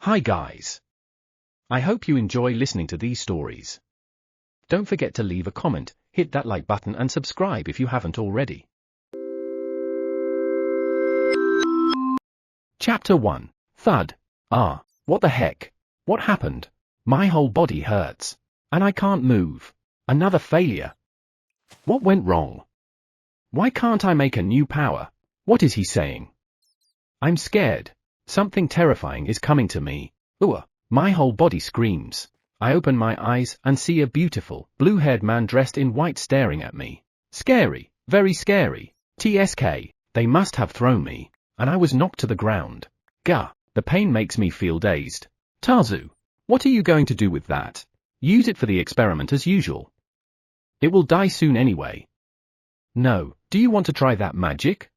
Hi guys. I hope you enjoy listening to these stories. Don't forget to leave a comment, hit that like button and subscribe if you haven't already. Chapter 1. Thud. What the heck? What happened? My whole body hurts. And I can't move. Another failure. What went wrong? Why can't I make a new power? What is he saying? I'm scared. Something terrifying is coming to me. My whole body screams. I open my eyes and see a beautiful, blue-haired man dressed in white staring at me. Scary, very scary. TSK, they must have thrown me, and I was knocked to the ground. Gah, the pain makes me feel dazed. Tazu, what are you going to do with that? Use it for the experiment as usual. It will die soon anyway. No, do you want to try that magic?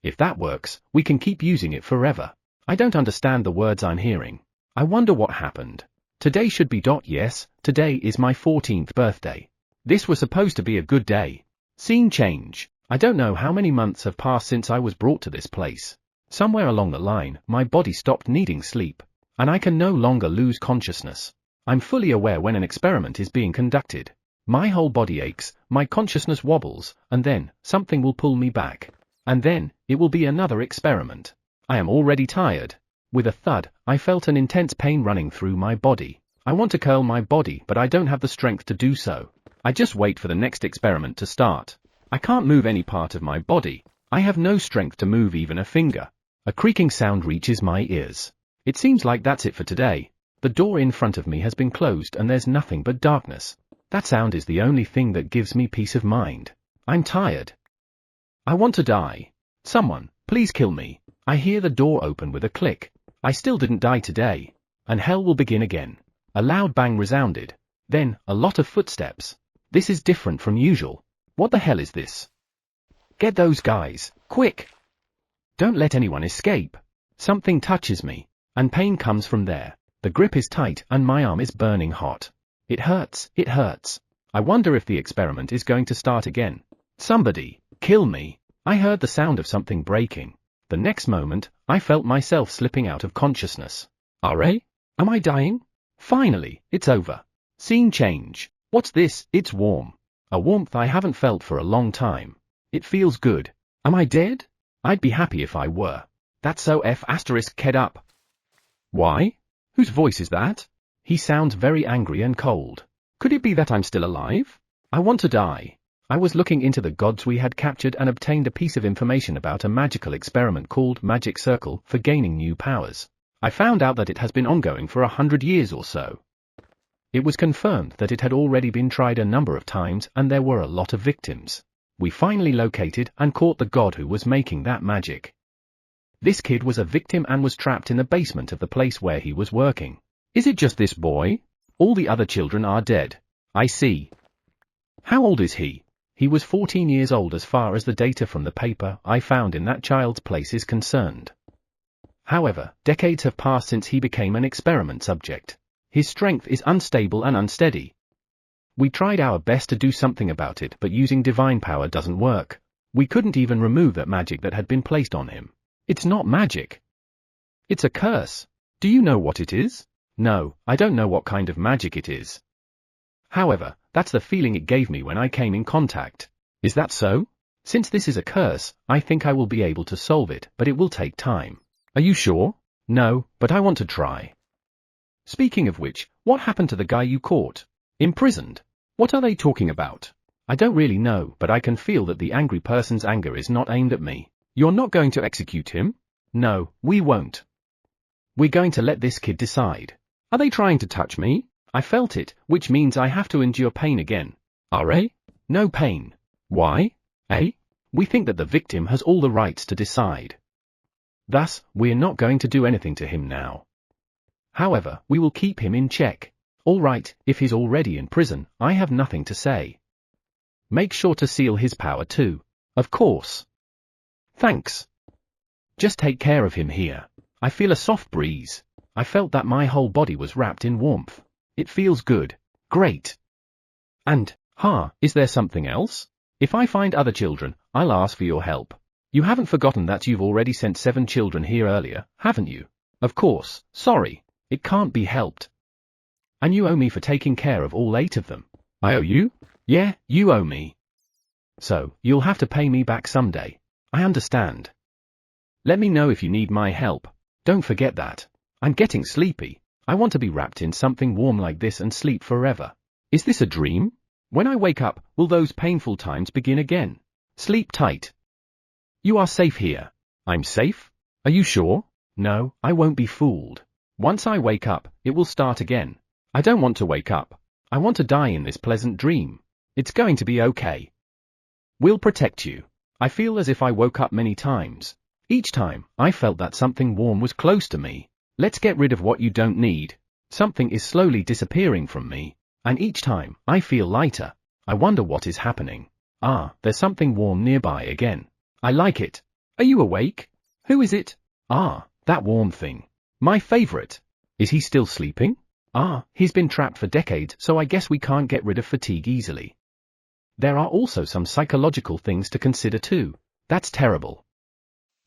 If that works, we can keep using it forever. I don't understand the words I'm hearing. I wonder what happened. Today should be. Yes, today is my 14th birthday. This was supposed to be a good day. Scene change. I don't know how many months have passed since I was brought to this place. Somewhere along the line, my body stopped needing sleep, and I can no longer lose consciousness. I'm fully aware when an experiment is being conducted. My whole body aches, my consciousness wobbles, and then something will pull me back. And then it will be another experiment. I am already tired. With a thud, I felt an intense pain running through my body. I want to curl my body, but I don't have the strength to do so. I just wait for the next experiment to start. I can't move any part of my body. I have no strength to move even a finger. A creaking sound reaches my ears. It seems like that's it for today. The door in front of me has been closed and there's nothing but darkness. That sound is the only thing that gives me peace of mind. I'm tired. I want to die. Someone, please kill me. I hear the door open with a click. I still didn't die today. And hell will begin again. A loud bang resounded. Then, a lot of footsteps. This is different from usual. What the hell is this? Get those guys, quick! Don't let anyone escape. Something touches me, and pain comes from there. The grip is tight and my arm is burning hot. It hurts, it hurts. I wonder if the experiment is going to start again. Somebody, kill me. I heard the sound of something breaking. The next moment, I felt myself slipping out of consciousness. Am I dying? Finally, it's over. Scene change. What's this? It's warm. A warmth I haven't felt for a long time. It feels good. Am I dead? I'd be happy if I were. That's so Ked up. Why? Whose voice is that? He sounds very angry and cold. Could it be that I'm still alive? I want to die. I was looking into the gods we had captured and obtained a piece of information about a magical experiment called Magic Circle for gaining new powers. I found out that it has been ongoing for 100 years or so. It was confirmed that it had already been tried a number of times and there were a lot of victims. We finally located and caught the god who was making that magic. This kid was a victim and was trapped in the basement of the place where he was working. Is it just this boy? All the other children are dead. I see. How old is he? He was 14 years old as far as the data from the paper I found in that child's place is concerned. However, decades have passed since he became an experiment subject. His strength is unstable and unsteady. We tried our best to do something about it, but using divine power doesn't work. We couldn't even remove that magic that had been placed on him. It's not magic. It's a curse. Do you know what it is? No, I don't know what kind of magic it is. However, that's the feeling it gave me when I came in contact. Is that so? Since this is a curse, I think I will be able to solve it, but it will take time. Are you sure? No, but I want to try. Speaking of which, what happened to the guy you caught? Imprisoned? What are they talking about? I don't really know, but I can feel that the angry person's anger is not aimed at me. You're not going to execute him? No, we won't. We're going to let this kid decide. Are they trying to touch me? I felt it, which means I have to endure pain again. No pain. Why? We think that the victim has all the rights to decide. Thus, we're not going to do anything to him now. However, we will keep him in check. All right, if he's already in prison, I have nothing to say. Make sure to seal his power too. Of course. Thanks. Just take care of him here. I feel a soft breeze. I felt that my whole body was wrapped in warmth. It feels good. Great. And, is there something else? If I find other children, I'll ask for your help. You haven't forgotten that you've already sent 7 children here earlier, haven't you? Of course, sorry. It can't be helped. And you owe me for taking care of all 8 of them. I owe you? Yeah, you owe me. So, you'll have to pay me back someday. I understand. Let me know if you need my help. Don't forget that. I'm getting sleepy. I want to be wrapped in something warm like this and sleep forever. Is this a dream? When I wake up, will those painful times begin again? Sleep tight. You are safe here. I'm safe? Are you sure? No, I won't be fooled. Once I wake up, it will start again. I don't want to wake up. I want to die in this pleasant dream. It's going to be okay. We'll protect you. I feel as if I woke up many times. Each time, I felt that something warm was close to me. Let's get rid of what you don't need. Something is slowly disappearing from me. And each time, I feel lighter. I wonder what is happening. Ah, there's something warm nearby again. I like it. Are you awake? Who is it? Ah, that warm thing. My favorite. Is he still sleeping? Ah, he's been trapped for decades, so I guess we can't get rid of fatigue easily. There are also some psychological things to consider too. That's terrible.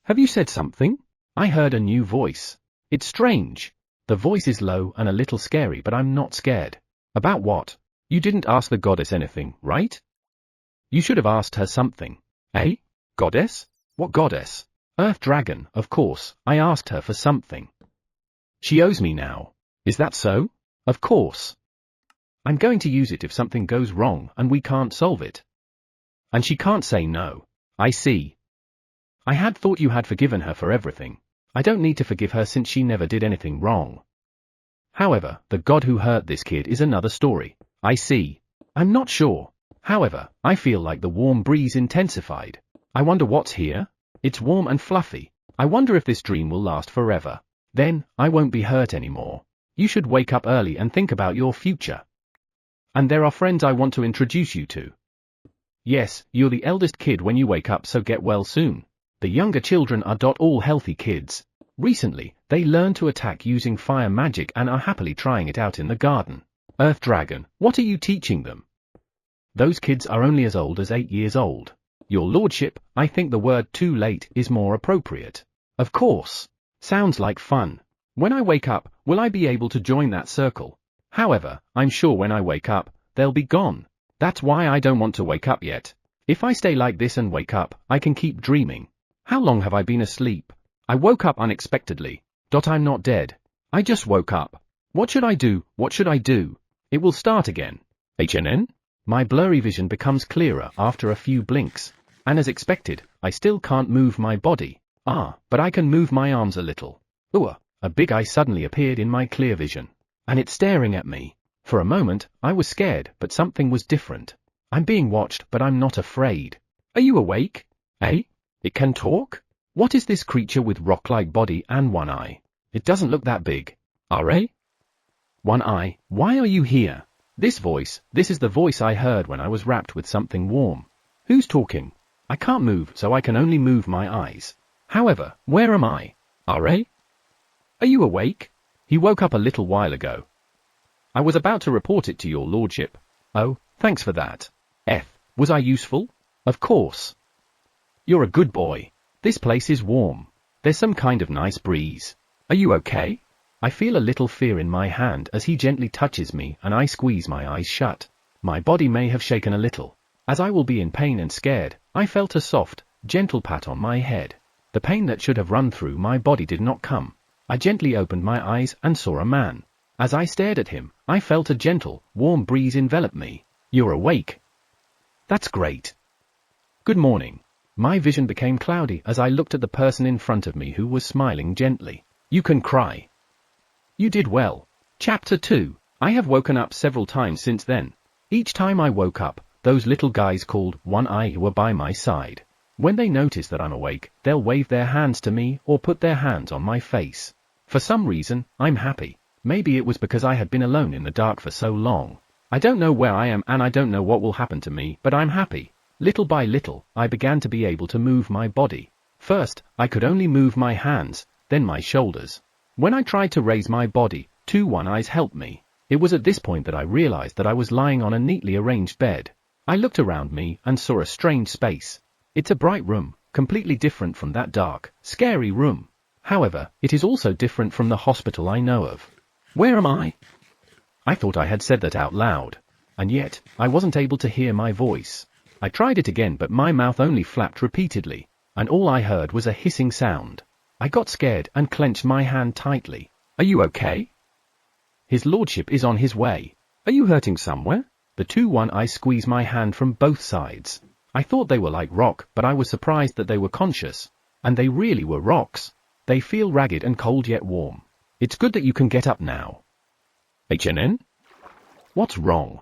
Have you said something? I heard a new voice. It's strange. The voice is low and a little scary, but I'm not scared. About what? You didn't ask the goddess anything, right? You should have asked her something. Eh? Goddess? What goddess? Earth Dragon, of course. I asked her for something. She owes me now. Is that so? Of course. I'm going to use it if something goes wrong and we can't solve it. And she can't say no. I see. I had thought you had forgiven her for everything. I don't need to forgive her since she never did anything wrong. However, the god who hurt this kid is another story. I see. I'm not sure. However, I feel like the warm breeze intensified. I wonder what's here? It's warm and fluffy. I wonder if this dream will last forever. Then, I won't be hurt anymore. You should wake up early and think about your future. And there are friends I want to introduce you to. Yes, you're the eldest kid when you wake up, so get well soon. The younger children are all healthy kids. Recently, they learned to attack using fire magic and are happily trying it out in the garden. Earth Dragon, what are you teaching them? Those kids are only as old as 8 years old. Your lordship, I think the word too late is more appropriate. Of course. Sounds like fun. When I wake up, will I be able to join that circle? However, I'm sure when I wake up, they'll be gone. That's why I don't want to wake up yet. If I stay like this and wake up, I can keep dreaming. How long have I been asleep? I woke up unexpectedly. I'm not dead. I just woke up. What should I do? What should I do? It will start again. HNN? My blurry vision becomes clearer after a few blinks. And as expected, I still can't move my body. Ah, but I can move my arms a little. Ooh, a big eye suddenly appeared in my clear vision. And it's staring at me. For a moment, I was scared, but something was different. I'm being watched, but I'm not afraid. Are you awake? Eh? It can talk? What is this creature with rock-like body and one eye? It doesn't look that big. Are? One eye, why are you here? This voice, this is the voice I heard when I was wrapped with something warm. Who's talking? I can't move, so I can only move my eyes. However, where am I? Are you awake? He woke up a little while ago. I was about to report it to your lordship. Oh, thanks for that. Was I useful? Of course. You're a good boy. This place is warm. There's some kind of nice breeze. Are you okay? I feel a little fear in my hand as he gently touches me and I squeeze my eyes shut. My body may have shaken a little. As I will be in pain and scared, I felt a soft, gentle pat on my head. The pain that should have run through my body did not come. I gently opened my eyes and saw a man. As I stared at him, I felt a gentle, warm breeze envelop me. You're awake. That's great. Good morning. My vision became cloudy as I looked at the person in front of me who was smiling gently. You can cry. You did well. Chapter 2. I have woken up several times since then. Each time I woke up, those little guys called One Eye were by my side. When they notice that I'm awake, they'll wave their hands to me or put their hands on my face. For some reason, I'm happy. Maybe it was because I had been alone in the dark for so long. I don't know where I am and I don't know what will happen to me, but I'm happy. Little by little, I began to be able to move my body. First, I could only move my hands, then my shoulders. When I tried to raise my body, 2 One Eyes helped me. It was at this point that I realized that I was lying on a neatly arranged bed. I looked around me and saw a strange space. It's a bright room, completely different from that dark, scary room. However, it is also different from the hospital I know of. Where am I? I thought I had said that out loud. And yet, I wasn't able to hear my voice. I tried it again but my mouth only flapped repeatedly, and all I heard was a hissing sound. I got scared and clenched my hand tightly. Are you okay? His lordship is on his way. Are you hurting somewhere? The two one-eye squeezed my hand from both sides. I thought they were like rock, but I was surprised that they were conscious. And they really were rocks. They feel ragged and cold yet warm. It's good that you can get up now. HNN? What's wrong?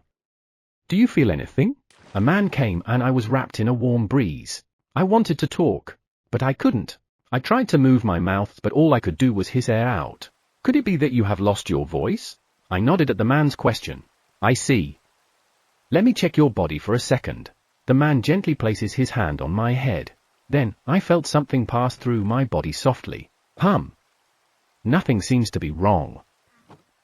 Do you feel anything? A man came and I was wrapped in a warm breeze. I wanted to talk, but I couldn't. I tried to move my mouth but all I could do was hiss air out. Could it be that you have lost your voice? I nodded at the man's question. I see. Let me check your body for a second. The man gently places his hand on my head. Then, I felt something pass through my body softly. Nothing seems to be wrong.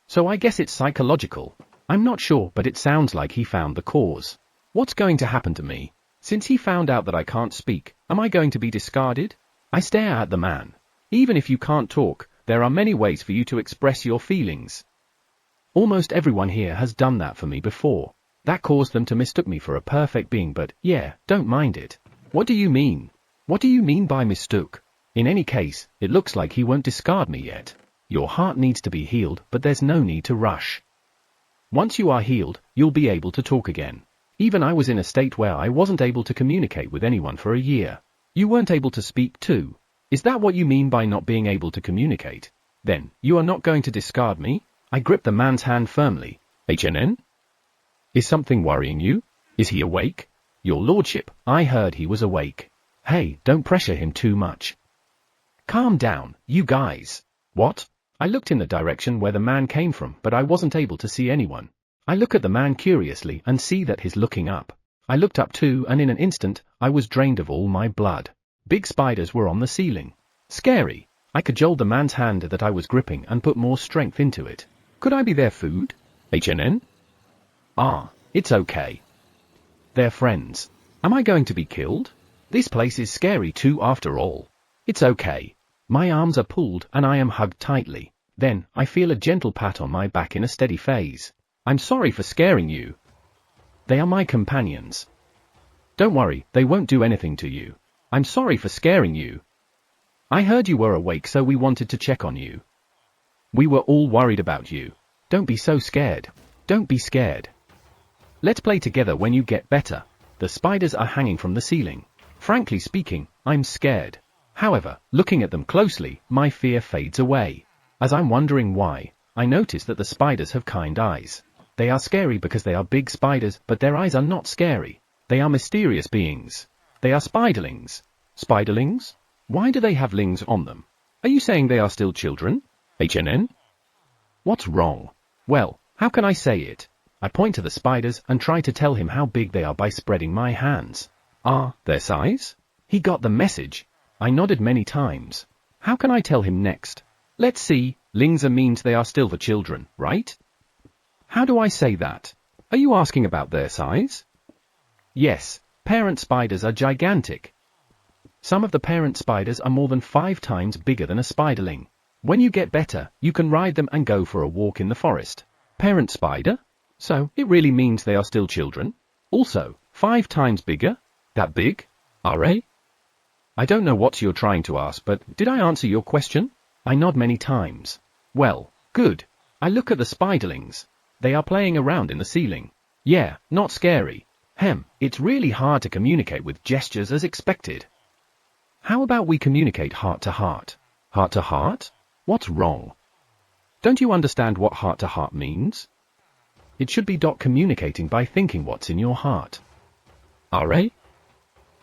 So I guess it's psychological. I'm not sure, but it sounds like he found the cause. What's going to happen to me? Since he found out that I can't speak, am I going to be discarded? I stare at the man. Even if you can't talk, there are many ways for you to express your feelings. Almost everyone here has done that for me before. That caused them to mistook me for a perfect being, but yeah, don't mind it. What do you mean? What do you mean by mistook? In any case, it looks like he won't discard me yet. Your heart needs to be healed, but there's no need to rush. Once you are healed, you'll be able to talk again. Even I was in a state where I wasn't able to communicate with anyone for a year. You weren't able to speak too. Is that what you mean by not being able to communicate? Then, you are not going to discard me? I gripped the man's hand firmly. HNN? Is something worrying you? Is he awake? Your lordship, I heard he was awake. Hey, don't pressure him too much. Calm down, you guys. What? I looked in the direction where the man came from, but I wasn't able to see anyone. I look at the man curiously and see that he's looking up. I looked up too, and in an instant, I was drained of all my blood. Big spiders were on the ceiling. Scary. I cajoled the man's hand that I was gripping and put more strength into it. Could I be their food? HNN? It's okay. They're friends. Am I going to be killed? This place is scary too after all. It's okay. My arms are pulled and I am hugged tightly. Then, I feel a gentle pat on my back in a steady phase. I'm sorry for scaring you. They are my companions. Don't worry, they won't do anything to you. I'm sorry for scaring you. I heard you were awake, so we wanted to check on you. We were all worried about you. Don't be so scared. Don't be scared. Let's play together when you get better. The spiders are hanging from the ceiling. Frankly speaking, I'm scared. However, looking at them closely, my fear fades away. As I'm wondering why, I notice that the spiders have kind eyes. They are scary because they are big spiders, but their eyes are not scary. They are mysterious beings. They are spiderlings. Spiderlings? Why do they have lings on them? Are you saying they are still children? HNN? What's wrong? Well, how can I say it? I point to the spiders and try to tell him how big they are by spreading my hands. Their size? He got the message. I nodded many times. How can I tell him next? Let's see, lings means they are still the children, right? How do I say that? Are you asking about their size? Yes, parent spiders are gigantic. Some of the parent spiders are more than 5 times bigger than a spiderling. When you get better, you can ride them and go for a walk in the forest. Parent spider? So, it really means they are still children? Also, 5 times bigger? That big? Are? I don't know what you're trying to ask, but did I answer your question? I nod many times. Well, good. I look at the spiderlings. They are playing around in the ceiling. Yeah, not scary. It's really hard to communicate with gestures as expected. How about we communicate heart to heart? Heart to heart? What's wrong? Don't you understand what heart to heart means? It should be communicating by thinking what's in your heart. Are?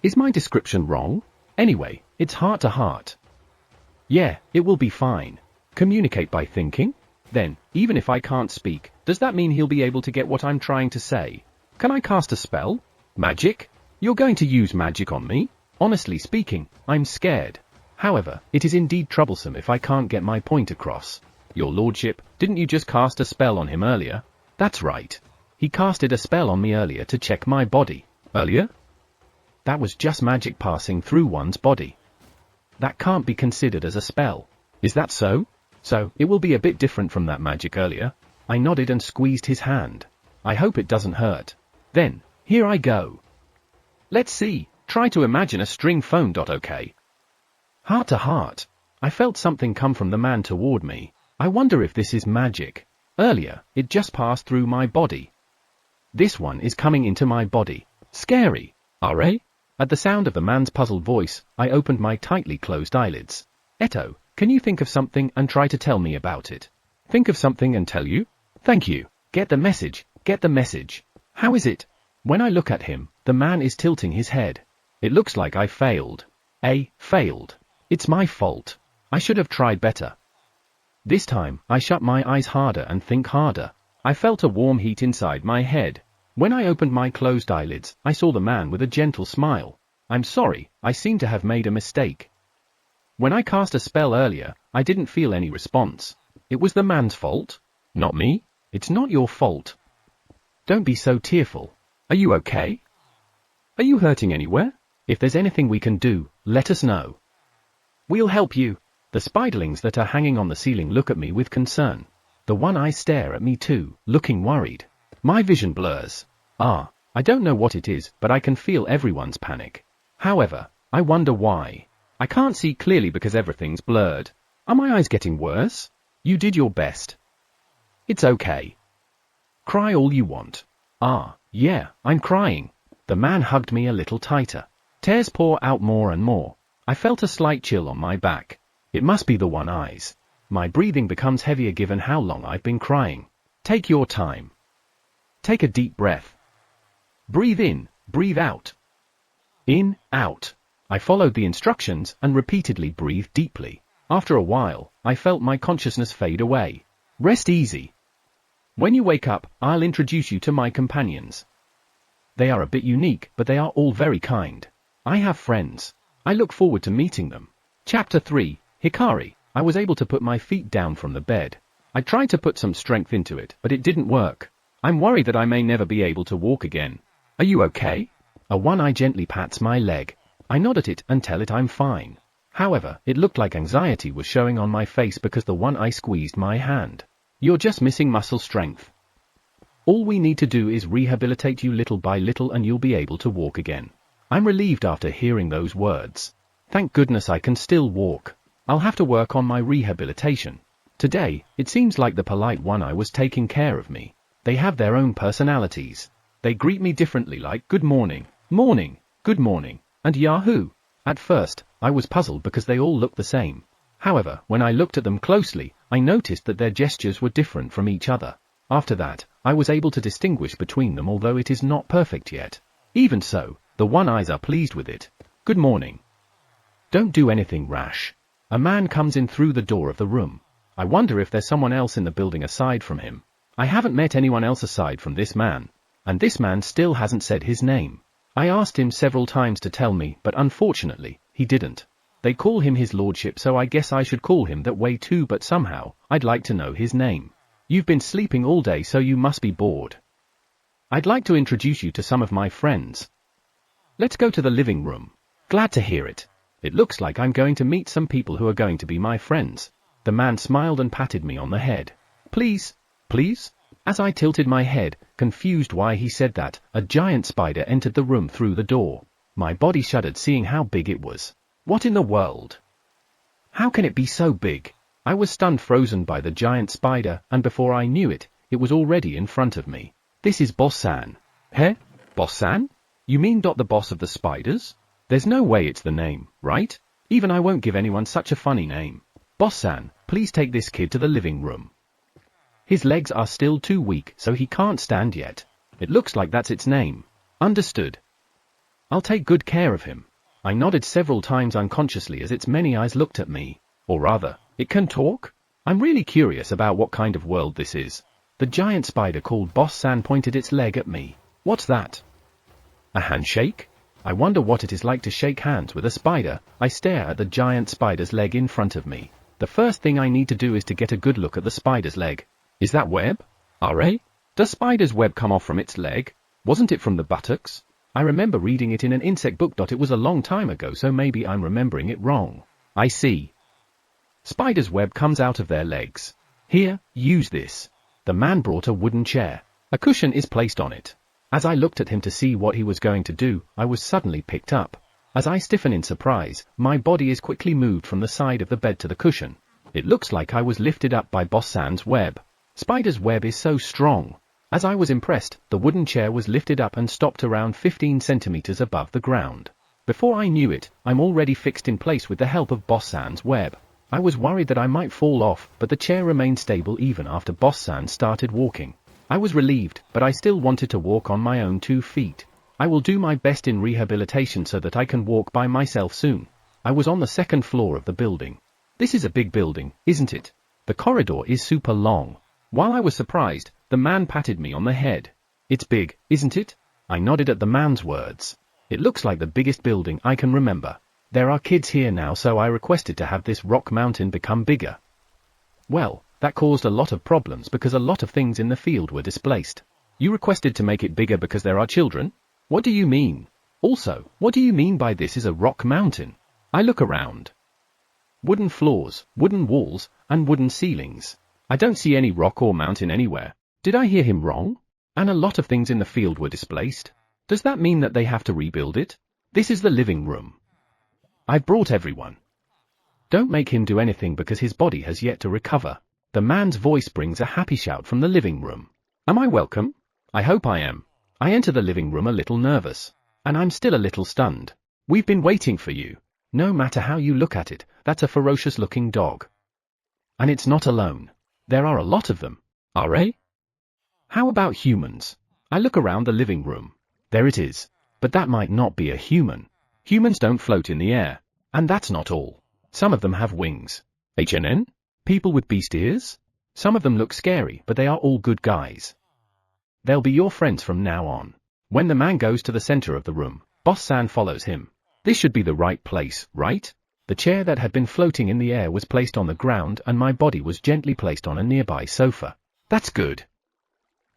Is my description wrong? Anyway, it's heart to heart. Yeah, it will be fine. Communicate by thinking? Then, even if I can't speak, does that mean he'll be able to get what I'm trying to say? Can I cast a spell? Magic? You're going to use magic on me? Honestly speaking, I'm scared. However, it is indeed troublesome if I can't get my point across. Your lordship, didn't you just cast a spell on him earlier? That's right. He casted a spell on me earlier to check my body. Earlier? That was just magic passing through one's body. That can't be considered as a spell. Is that so? So, it will be a bit different from that magic earlier. I nodded and squeezed his hand. I hope it doesn't hurt. Then, here I go. Let's see, try to imagine a string phone. Okay. Heart to heart. I felt something come from the man toward me. I wonder if this is magic. Earlier, it just passed through my body. This one is coming into my body. Scary. Alright? At the sound of the man's puzzled voice, I opened my tightly closed eyelids. Eto, can you think of something and try to tell me about it? Think of something and tell you? Thank you. Get the message, get the message. How is it? When I look at him, the man is tilting his head. It looks like I failed. Failed. It's my fault. I should have tried better. This time, I shut my eyes harder and think harder. I felt a warm heat inside my head. When I opened my closed eyelids, I saw the man with a gentle smile. I'm sorry, I seem to have made a mistake. When I cast a spell earlier, I didn't feel any response. It was the man's fault? Not me? It's not your fault. Don't be so tearful. Are you okay? Are you hurting anywhere? If there's anything we can do, let us know. We'll help you. The spiderlings that are hanging on the ceiling look at me with concern. The one eye stare at me too, looking worried. My vision blurs. I don't know what it is, but I can feel everyone's panic. However, I wonder why. I can't see clearly because everything's blurred. Are my eyes getting worse? You did your best. It's okay. Cry all you want. Yeah, I'm crying. The man hugged me a little tighter. Tears pour out more and more. I felt a slight chill on my back. It must be the one eyes. My breathing becomes heavier given how long I've been crying. Take your time. Take a deep breath. Breathe in, breathe out. In, out. I followed the instructions and repeatedly breathed deeply. After a while, I felt my consciousness fade away. Rest easy. When you wake up, I'll introduce you to my companions. They are a bit unique, but they are all very kind. I have friends. I look forward to meeting them. Chapter 3, Hikari. I was able to put my feet down from the bed. I tried to put some strength into it, but it didn't work. I'm worried that I may never be able to walk again. Are you okay? A one eye gently pats my leg. I nod at it and tell it I'm fine. However, it looked like anxiety was showing on my face because the one eye squeezed my hand. You're just missing muscle strength. All we need to do is rehabilitate you little by little and you'll be able to walk again. I'm relieved after hearing those words. Thank goodness I can still walk. I'll have to work on my rehabilitation. Today, it seems like the polite one eye was taking care of me. They have their own personalities. They greet me differently like good morning, good morning, and Yahoo. At first, I was puzzled because they all looked the same. However, when I looked at them closely, I noticed that their gestures were different from each other. After that, I was able to distinguish between them although it is not perfect yet. Even so, the one eyes are pleased with it. Good morning. Don't do anything rash. A man comes in through the door of the room. I wonder if there's someone else in the building aside from him. I haven't met anyone else aside from this man. And this man still hasn't said his name. I asked him several times to tell me, but unfortunately, he didn't. They call him his lordship, so I guess I should call him that way too, but somehow, I'd like to know his name. You've been sleeping all day, so you must be bored. I'd like to introduce you to some of my friends. Let's go to the living room. Glad to hear it. It looks like I'm going to meet some people who are going to be my friends. The man smiled and patted me on the head. Please? As I tilted my head, confused why he said that, a giant spider entered the room through the door. My body shuddered seeing how big it was. What in the world? How can it be so big? I was stunned, frozen by the giant spider, and before I knew it, it was already in front of me. This is Boss-san. Heh? Boss-san? You mean the boss of the spiders? There's no way it's the name, right? Even I won't give anyone such a funny name. Boss-san, please take this kid to the living room. His legs are still too weak, so he can't stand yet. It looks like that's its name. Understood. I'll take good care of him. I nodded several times unconsciously as its many eyes looked at me. Or rather, it can talk? I'm really curious about what kind of world this is. The giant spider called Boss-san pointed its leg at me. What's that? A handshake? I wonder what it is like to shake hands with a spider. I stare at the giant spider's leg in front of me. The first thing I need to do is to get a good look at the spider's leg. Is that web? Does spider's web come off from its leg? Wasn't it from the buttocks? I remember reading it in an insect book. It was a long time ago, so maybe I'm remembering it wrong. I see. Spider's web comes out of their legs. Here, use this. The man brought a wooden chair. A cushion is placed on it. As I looked at him to see what he was going to do, I was suddenly picked up. As I stiffen in surprise, my body is quickly moved from the side of the bed to the cushion. It looks like I was lifted up by Boss-san's web. Spider's web is so strong. As I was impressed, the wooden chair was lifted up and stopped around 15 centimeters above the ground. Before I knew it, I'm already fixed in place with the help of Boss-san's web. I was worried that I might fall off, but the chair remained stable even after Boss-san started walking. I was relieved, but I still wanted to walk on my own 2 feet. I will do my best in rehabilitation so that I can walk by myself soon. I was on the 2nd floor of the building. This is a big building, isn't it? The corridor is super long. While I was surprised, the man patted me on the head. It's big, isn't it? I nodded at the man's words. It looks like the biggest building I can remember. There are kids here now, so I requested to have this rock mountain become bigger. Well, that caused a lot of problems because a lot of things in the field were displaced. You requested to make it bigger because there are children? What do you mean? Also, what do you mean by this is a rock mountain? I look around. Wooden floors, wooden walls, and wooden ceilings. I don't see any rock or mountain anywhere. Did I hear him wrong? And a lot of things in the field were displaced. Does that mean that they have to rebuild it? This is the living room. I've brought everyone. Don't make him do anything because his body has yet to recover. The man's voice brings a happy shout from the living room. Am I welcome? I hope I am. I enter the living room a little nervous. And I'm still a little stunned. We've been waiting for you. No matter how you look at it, that's a ferocious-looking dog. And it's not alone. There are a lot of them. Are they? How about humans? I look around the living room. There it is. But that might not be a human. Humans don't float in the air. And that's not all. Some of them have wings. HNN? People with beast ears? Some of them look scary, but they are all good guys. They'll be your friends from now on. When the man goes to the center of the room, Boss-san follows him. This should be the right place, right? The chair that had been floating in the air was placed on the ground and my body was gently placed on a nearby sofa. That's good.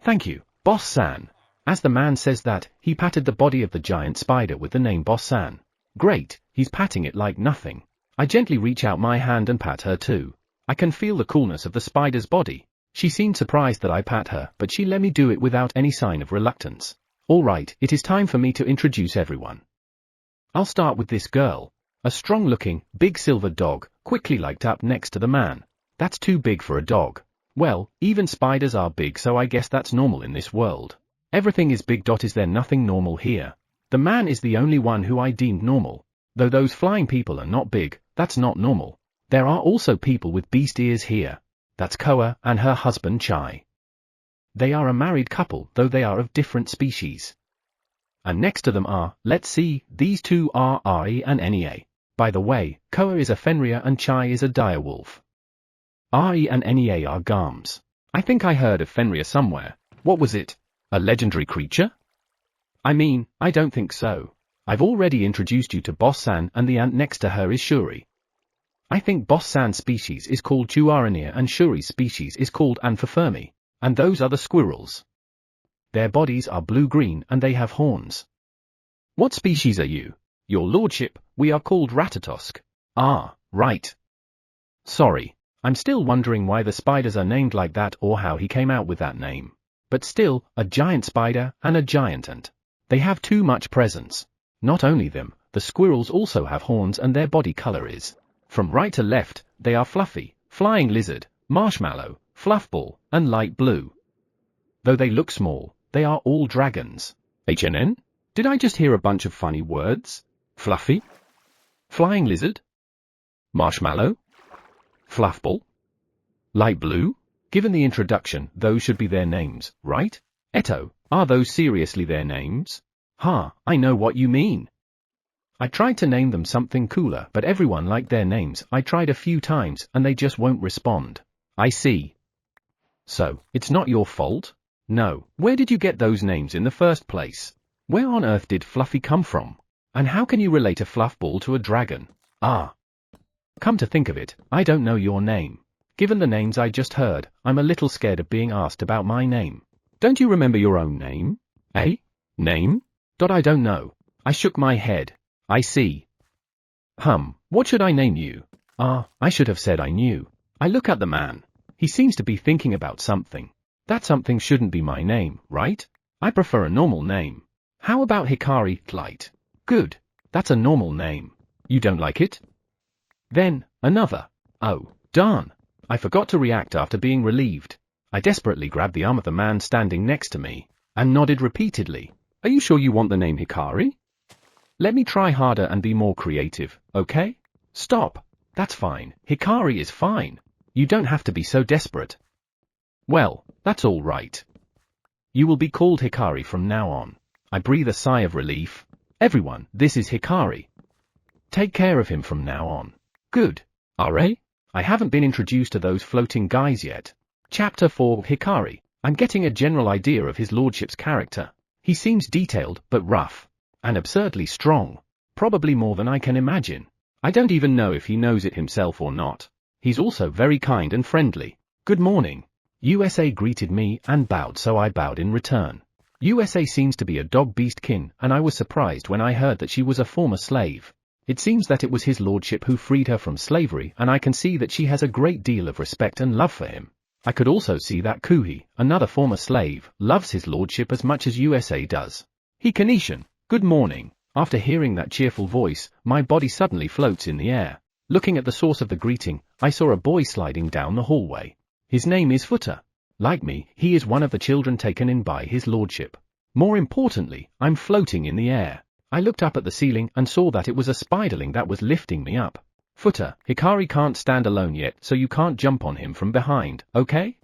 Thank you, Boss-san. As the man says that, he patted the body of the giant spider with the name Boss-san. Great, he's patting it like nothing. I gently reach out my hand and pat her too. I can feel the coolness of the spider's body. She seemed surprised that I pat her, but she let me do it without any sign of reluctance. All right, it is time for me to introduce everyone. I'll start with this girl. A strong-looking, big silver dog, quickly liked up next to the man. That's too big for a dog. Well, even spiders are big, so I guess that's normal in this world. Everything is big. Is there nothing normal here? The man is the only one who I deemed normal. Though those flying people are not big, that's not normal. There are also people with beast ears here. That's Koa and her husband Chai. They are a married couple, though they are of different species. And next to them are, let's see, these two are Re and Nea. By the way, Koa is a Fenrir and Chai is a direwolf. Re and Nea are Garms. I think I heard of Fenrir somewhere. What was it? A legendary creature? I mean, I don't think so. I've already introduced you to Boss-san and the ant next to her is Shuri. I think Boss-san's species is called Chuaranir and Shuri's species is called Anphofermi, and those are the squirrels. Their bodies are blue-green and they have horns. What species are you? Your lordship, we are called Ratatosk. Ah, right. Sorry, I'm still wondering why the spiders are named like that or how he came out with that name. But still, a giant spider and a giant ant. They have too much presence. Not only them, the squirrels also have horns and their body color is. From right to left, they are fluffy, flying lizard, marshmallow, fluffball, and light blue. Though they look small, they are all dragons. HNN? Did I just hear a bunch of funny words? Fluffy? Flying lizard? Marshmallow? Fluffball? Light blue? Given the introduction, those should be their names, right? Eto, are those seriously their names? I know what you mean. I tried to name them something cooler, but everyone liked their names. I tried a few times, and they just won't respond. I see. So, it's not your fault? No. Where did you get those names in the first place? Where on earth did Fluffy come from? And how can you relate a fluffball to a dragon? Come to think of it, I don't know your name. Given the names I just heard, I'm a little scared of being asked about my name. Don't you remember your own name? Name? I don't know. I shook my head. I see. What should I name you? I should have said I knew. I look at the man. He seems to be thinking about something. That something shouldn't be my name, right? I prefer a normal name. How about Hikari, Light? Good. That's a normal name. You don't like it? Then, another. Oh, darn. I forgot to react after being relieved. I desperately grabbed the arm of the man standing next to me, and nodded repeatedly. Are you sure you want the name Hikari? Let me try harder and be more creative, okay? Stop. That's fine. Hikari is fine. You don't have to be so desperate. Well, that's all right. You will be called Hikari from now on. I breathe a sigh of relief. Everyone, this is Hikari. Take care of him from now on. Good. R.A.? I haven't been introduced to those floating guys yet. Chapter 4 Hikari. I'm getting a general idea of his lordship's character. He seems detailed, but rough. And absurdly strong. Probably more than I can imagine. I don't even know if he knows it himself or not. He's also very kind and friendly. Good morning. USA greeted me and bowed, so I bowed in return. USA seems to be a dog-beast kin, and I was surprised when I heard that she was a former slave. It seems that it was his lordship who freed her from slavery, and I can see that she has a great deal of respect and love for him. I could also see that Kuhi, another former slave, loves his lordship as much as USA does. Hikanishan, good morning. After hearing that cheerful voice, my body suddenly floats in the air. Looking at the source of the greeting, I saw a boy sliding down the hallway. His name is Futa. Like me, he is one of the children taken in by his lordship. More importantly, I'm floating in the air. I looked up at the ceiling and saw that it was a spiderling that was lifting me up. Futa, Hikari can't stand alone yet, so you can't jump on him from behind, okay?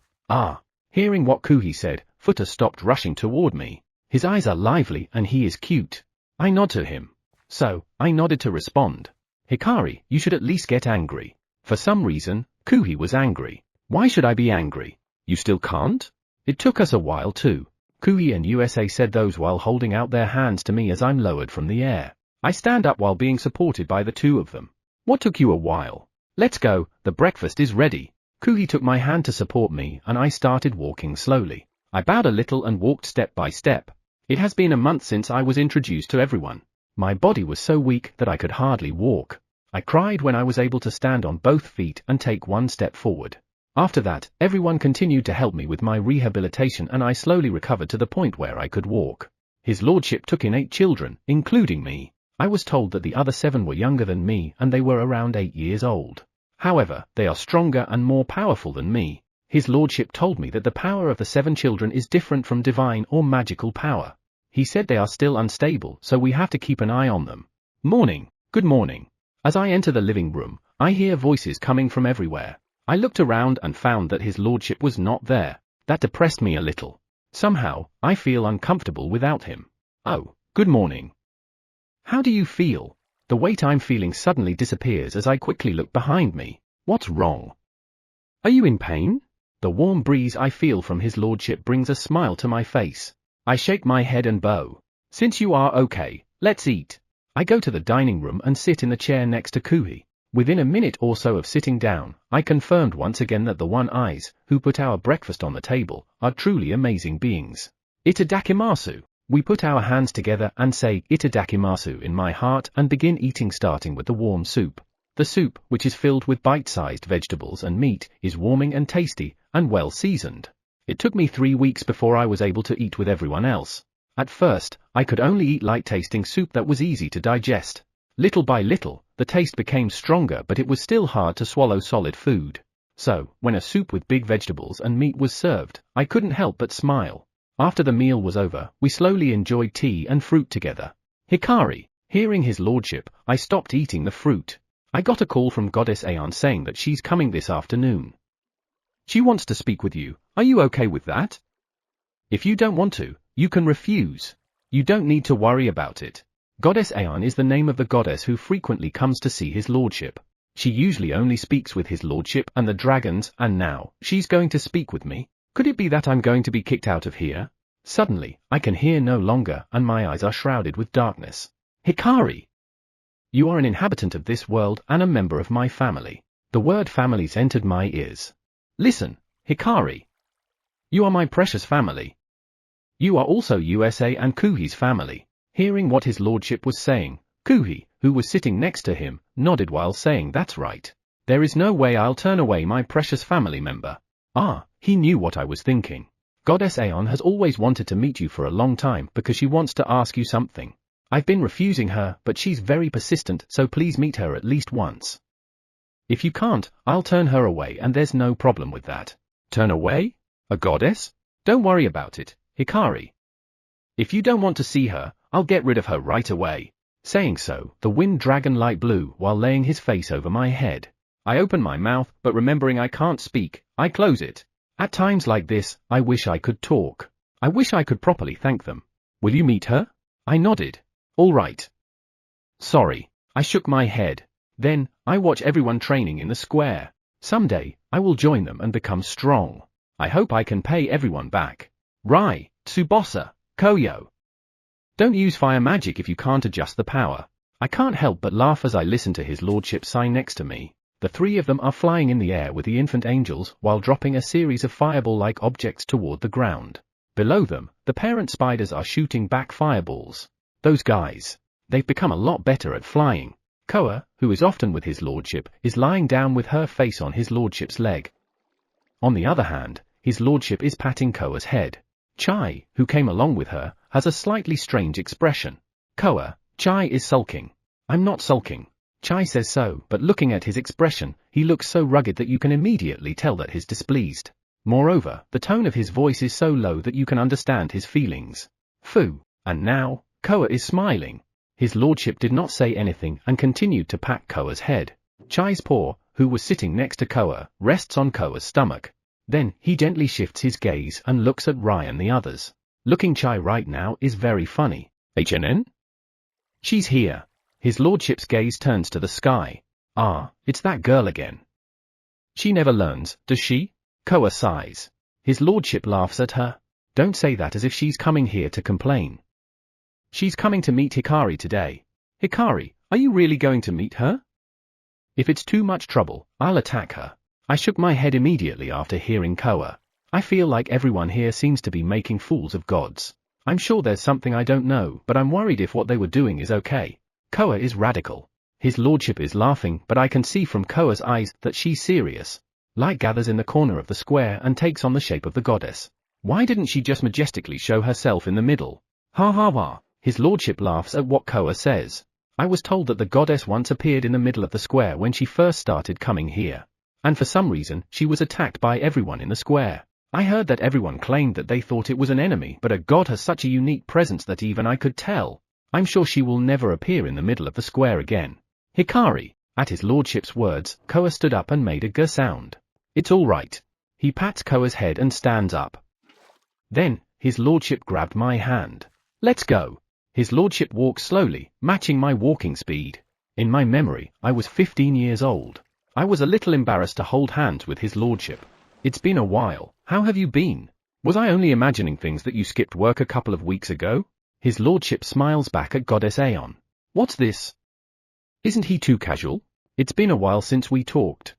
Hearing what Kuhi said, Futa stopped rushing toward me. His eyes are lively and he is cute. I nod to him. So, I nodded to respond. Hikari, you should at least get angry. For some reason, Kuhi was angry. Why should I be angry? You still can't? It took us a while too. Kuhi and USA said those while holding out their hands to me as I'm lowered from the air. I stand up while being supported by the two of them. What took you a while? Let's go, the breakfast is ready. Kuhi took my hand to support me and I started walking slowly. I bowed a little and walked step by step. It has been a month since I was introduced to everyone. My body was so weak that I could hardly walk. I cried when I was able to stand on both feet and take one step forward. After that, everyone continued to help me with my rehabilitation and I slowly recovered to the point where I could walk. His lordship took in 8 children, including me. I was told that the other 7 were younger than me and they were around 8 years old. However, they are stronger and more powerful than me. His lordship told me that the power of the 7 children is different from divine or magical power. He said they are still unstable, so we have to keep an eye on them. Morning. Good morning. As I enter the living room, I hear voices coming from everywhere. I looked around and found that his lordship was not there. That depressed me a little. Somehow, I feel uncomfortable without him. Oh, good morning. How do you feel? The weight I'm feeling suddenly disappears as I quickly look behind me. What's wrong? Are you in pain? The warm breeze I feel from his lordship brings a smile to my face. I shake my head and bow. Since you are okay, let's eat. I go to the dining room and sit in the chair next to Kuhi. Within a minute or so of sitting down, I confirmed once again that the one-eyes, who put our breakfast on the table, are truly amazing beings. Itadakimasu. We put our hands together and say itadakimasu in my heart and begin eating, starting with the warm soup. The soup, which is filled with bite-sized vegetables and meat, is warming and tasty, and well seasoned. It took me 3 weeks before I was able to eat with everyone else. At first, I could only eat light-tasting soup that was easy to digest. Little by little, the taste became stronger, but it was still hard to swallow solid food. So, when a soup with big vegetables and meat was served, I couldn't help but smile. After the meal was over, we slowly enjoyed tea and fruit together. Hikari. Hearing his lordship, I stopped eating the fruit. I got a call from Goddess Aeon saying that she's coming this afternoon. She wants to speak with you. Are you okay with that? If you don't want to, you can refuse. You don't need to worry about it. Goddess Aeon is the name of the goddess who frequently comes to see his lordship. She usually only speaks with his lordship and the dragons, and now, she's going to speak with me. Could it be that I'm going to be kicked out of here? Suddenly, I can hear no longer and my eyes are shrouded with darkness. Hikari! You are an inhabitant of this world and a member of my family. The word families entered my ears. Listen, Hikari. You are my precious family. You are also USA and Kuhi's family. Hearing what his lordship was saying, Kuhi, who was sitting next to him, nodded while saying that's right. There is no way I'll turn away my precious family member. Ah, he knew what I was thinking. Goddess Aeon has always wanted to meet you for a long time because she wants to ask you something. I've been refusing her, but she's very persistent, so please meet her at least once. If you can't, I'll turn her away and there's no problem with that. Turn away? A goddess? Don't worry about it, Hikari. If you don't want to see her, I'll get rid of her right away. Saying so, the wind dragon light blew while laying his face over my head. I open my mouth, but remembering I can't speak, I close it. At times like this, I wish I could talk. I wish I could properly thank them. Will you meet her? I nodded. All right. Sorry. I shook my head. Then, I watch everyone training in the square. Someday, I will join them and become strong. I hope I can pay everyone back. Rai, Tsubasa, Koyo. Don't use fire magic if you can't adjust the power. I can't help but laugh as I listen to his lordship sigh next to me. The three of them are flying in the air with the infant angels while dropping a series of fireball-like objects toward the ground. Below them, the parent spiders are shooting back fireballs. Those guys. They've become a lot better at flying. Koa, who is often with his lordship, is lying down with her face on his lordship's leg. On the other hand, his lordship is patting Koa's head. Chai, who came along with her, has a slightly strange expression. Koa, Chai is sulking. I'm not sulking. Chai says so, but looking at his expression, he looks so rugged that you can immediately tell that he's displeased. Moreover, the tone of his voice is so low that you can understand his feelings. Phew, and now, Koa is smiling. His lordship did not say anything and continued to pat Koa's head. Chai's paw, who was sitting next to Koa, rests on Koa's stomach. Then, he gently shifts his gaze and looks at Rai and the others. Looking Chai right now is very funny. HNN? She's here. His lordship's gaze turns to the sky. Ah, it's that girl again. She never learns, does she? Koa sighs. His lordship laughs at her. Don't say that as if she's coming here to complain. She's coming to meet Hikari today. Hikari, are you really going to meet her? If it's too much trouble, I'll attack her. I shook my head immediately after hearing Koa. I feel like everyone here seems to be making fools of gods. I'm sure there's something I don't know, but I'm worried if what they were doing is okay. Koa is radical. His lordship is laughing, but I can see from Koa's eyes that she's serious. Light gathers in the corner of the square and takes on the shape of the goddess. Why didn't she just majestically show herself in the middle? Ha ha ha. His lordship laughs at what Koa says. I was told that the goddess once appeared in the middle of the square when she first started coming here. And for some reason, she was attacked by everyone in the square. I heard that everyone claimed that they thought it was an enemy, but a god has such a unique presence that even I could tell. I'm sure she will never appear in the middle of the square again. Hikari. At his lordship's words, Koa stood up and made a g sound. It's all right. He pats Koa's head and stands up. Then, his lordship grabbed my hand. Let's go. His lordship walks slowly, matching my walking speed. In my memory, I was 15 years old. I was a little embarrassed to hold hands with his lordship. It's been a while. How have you been? Was I only imagining things that you skipped work a couple of weeks ago? His lordship smiles back at Goddess Aeon. What's this? Isn't he too casual? It's been a while since we talked.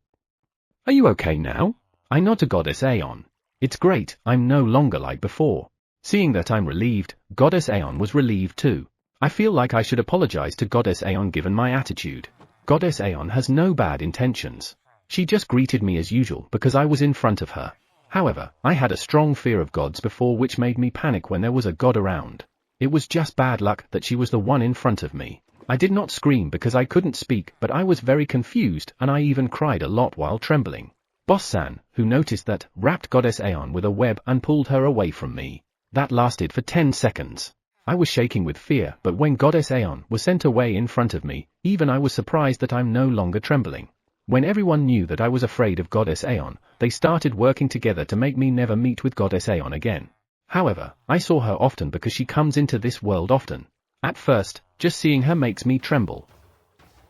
Are you okay now? I nod to Goddess Aeon. It's great, I'm no longer like before. Seeing that I'm relieved, Goddess Aeon was relieved too. I feel like I should apologize to Goddess Aeon given my attitude. Goddess Aeon has no bad intentions. She just greeted me as usual because I was in front of her. However, I had a strong fear of gods before which made me panic when there was a god around. It was just bad luck that she was the one in front of me. I did not scream because I couldn't speak, but I was very confused and I even cried a lot while trembling. Boss-san, who noticed that, wrapped Goddess Aeon with a web and pulled her away from me. That lasted for 10 seconds. I was shaking with fear, but when Goddess Aeon was sent away in front of me, even I was surprised that I'm no longer trembling. When everyone knew that I was afraid of Goddess Aeon, they started working together to make me never meet with Goddess Aeon again. However, I saw her often because she comes into this world often. At first, just seeing her makes me tremble.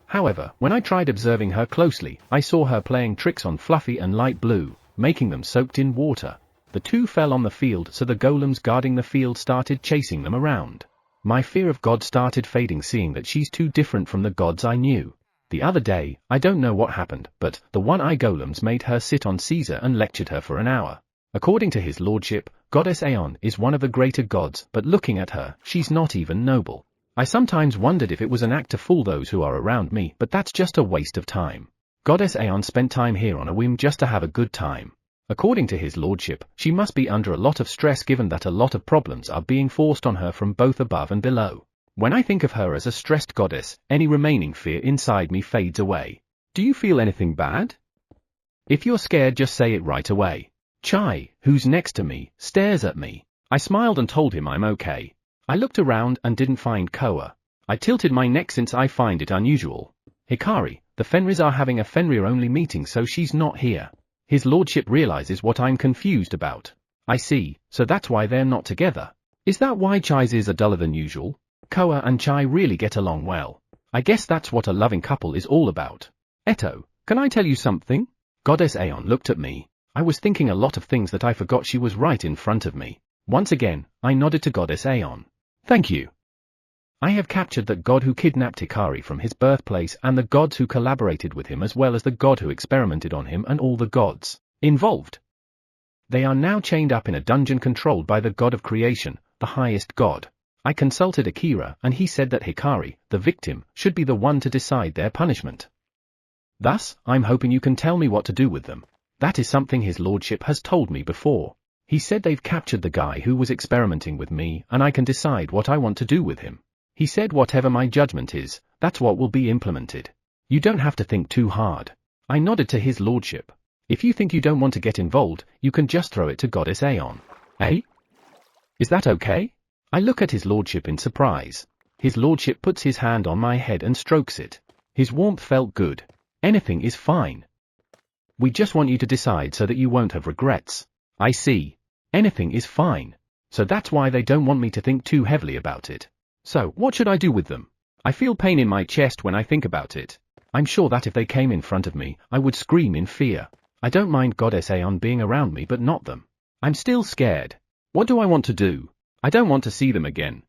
However, when I tried observing her closely, I saw her playing tricks on Fluffy and Light Blue, making them soaked in water. The two fell on the field, so the golems guarding the field started chasing them around. My fear of God started fading seeing that she's too different from the gods I knew. The other day, I don't know what happened, but the one-eye golems made her sit on Caesar and lectured her for an hour. According to his lordship, Goddess Aeon is one of the greater gods, but looking at her, she's not even noble. I sometimes wondered if it was an act to fool those who are around me, but that's just a waste of time. Goddess Aeon spent time here on a whim just to have a good time. According to his lordship, she must be under a lot of stress given that a lot of problems are being forced on her from both above and below. When I think of her as a stressed goddess, any remaining fear inside me fades away. Do you feel anything bad? If you're scared, just say it right away. Chai, who's next to me, stares at me. I smiled and told him I'm okay. I looked around and didn't find Koa. I tilted my neck since I find it unusual. Hikari, the Fenris are having a Fenrir-only meeting, so she's not here. His lordship realizes what I'm confused about. I see, so that's why they're not together. Is that why Chai's ears are duller than usual? Koa and Chai really get along well. I guess that's what a loving couple is all about. Eto, can I tell you something? Goddess Aeon looked at me. I was thinking a lot of things that I forgot she was right in front of me. Once again, I nodded to Goddess Aeon. Thank you. I have captured that god who kidnapped Hikari from his birthplace and the gods who collaborated with him, as well as the god who experimented on him and all the gods involved. They are now chained up in a dungeon controlled by the god of creation, the highest god. I consulted Akira and he said that Hikari, the victim, should be the one to decide their punishment. Thus, I'm hoping you can tell me what to do with them. That is something his lordship has told me before. He said they've captured the guy who was experimenting with me and I can decide what I want to do with him. He said whatever my judgment is, that's what will be implemented. You don't have to think too hard. I nodded to his lordship. If you think you don't want to get involved, you can just throw it to Goddess Aeon. Eh? Is that okay? I look at his lordship in surprise. His lordship puts his hand on my head and strokes it. His warmth felt good. Anything is fine. We just want you to decide so that you won't have regrets. I see. Anything is fine. So that's why they don't want me to think too heavily about it. So, what should I do with them? I feel pain in my chest when I think about it. I'm sure that if they came in front of me, I would scream in fear. I don't mind Goddess Aeon being around me, but not them. I'm still scared. What do I want to do? I don't want to see them again.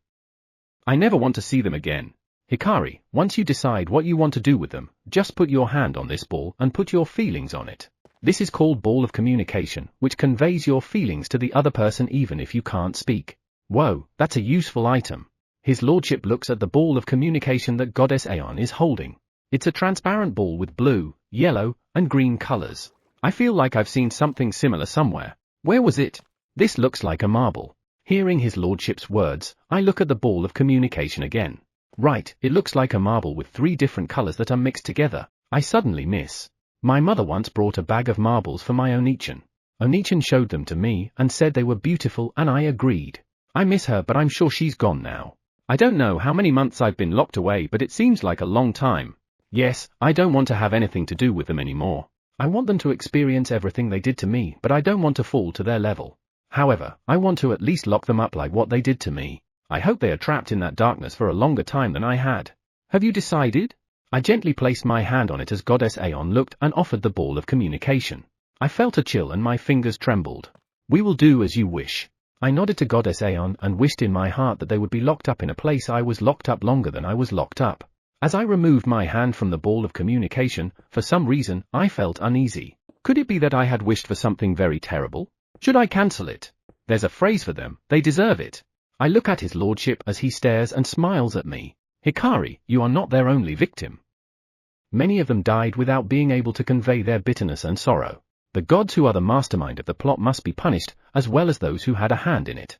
I never want to see them again. Hikari, once you decide what you want to do with them, just put your hand on this ball and put your feelings on it. This is called Ball of Communication, which conveys your feelings to the other person even if you can't speak. Whoa, that's a useful item. His lordship looks at the ball of communication that Goddess Aeon is holding. It's a transparent ball with blue, yellow, and green colors. I feel like I've seen something similar somewhere. Where was it? This looks like a marble. Hearing his lordship's words, I look at the ball of communication again. Right, it looks like a marble with 3 different colors that are mixed together. I suddenly miss. My mother once brought a bag of marbles for my Onichan. Onichan showed them to me and said they were beautiful and I agreed. I miss her, but I'm sure she's gone now. I don't know how many months I've been locked away, but it seems like a long time. Yes, I don't want to have anything to do with them anymore. I want them to experience everything they did to me, but I don't want to fall to their level. However, I want to at least lock them up like what they did to me. I hope they are trapped in that darkness for a longer time than I had. Have you decided? I gently placed my hand on it as Goddess Aeon looked and offered the ball of communication. I felt a chill and my fingers trembled. We will do as you wish. I nodded to Goddess Aeon and wished in my heart that they would be locked up in a place I was locked up longer than I was locked up. As I removed my hand from the ball of communication, for some reason, I felt uneasy. Could it be that I had wished for something very terrible? Should I cancel it? There's a phrase for them, they deserve it. I look at his lordship as he stares and smiles at me. Hikari, you are not their only victim. Many of them died without being able to convey their bitterness and sorrow. The gods who are the mastermind of the plot must be punished, as well as those who had a hand in it.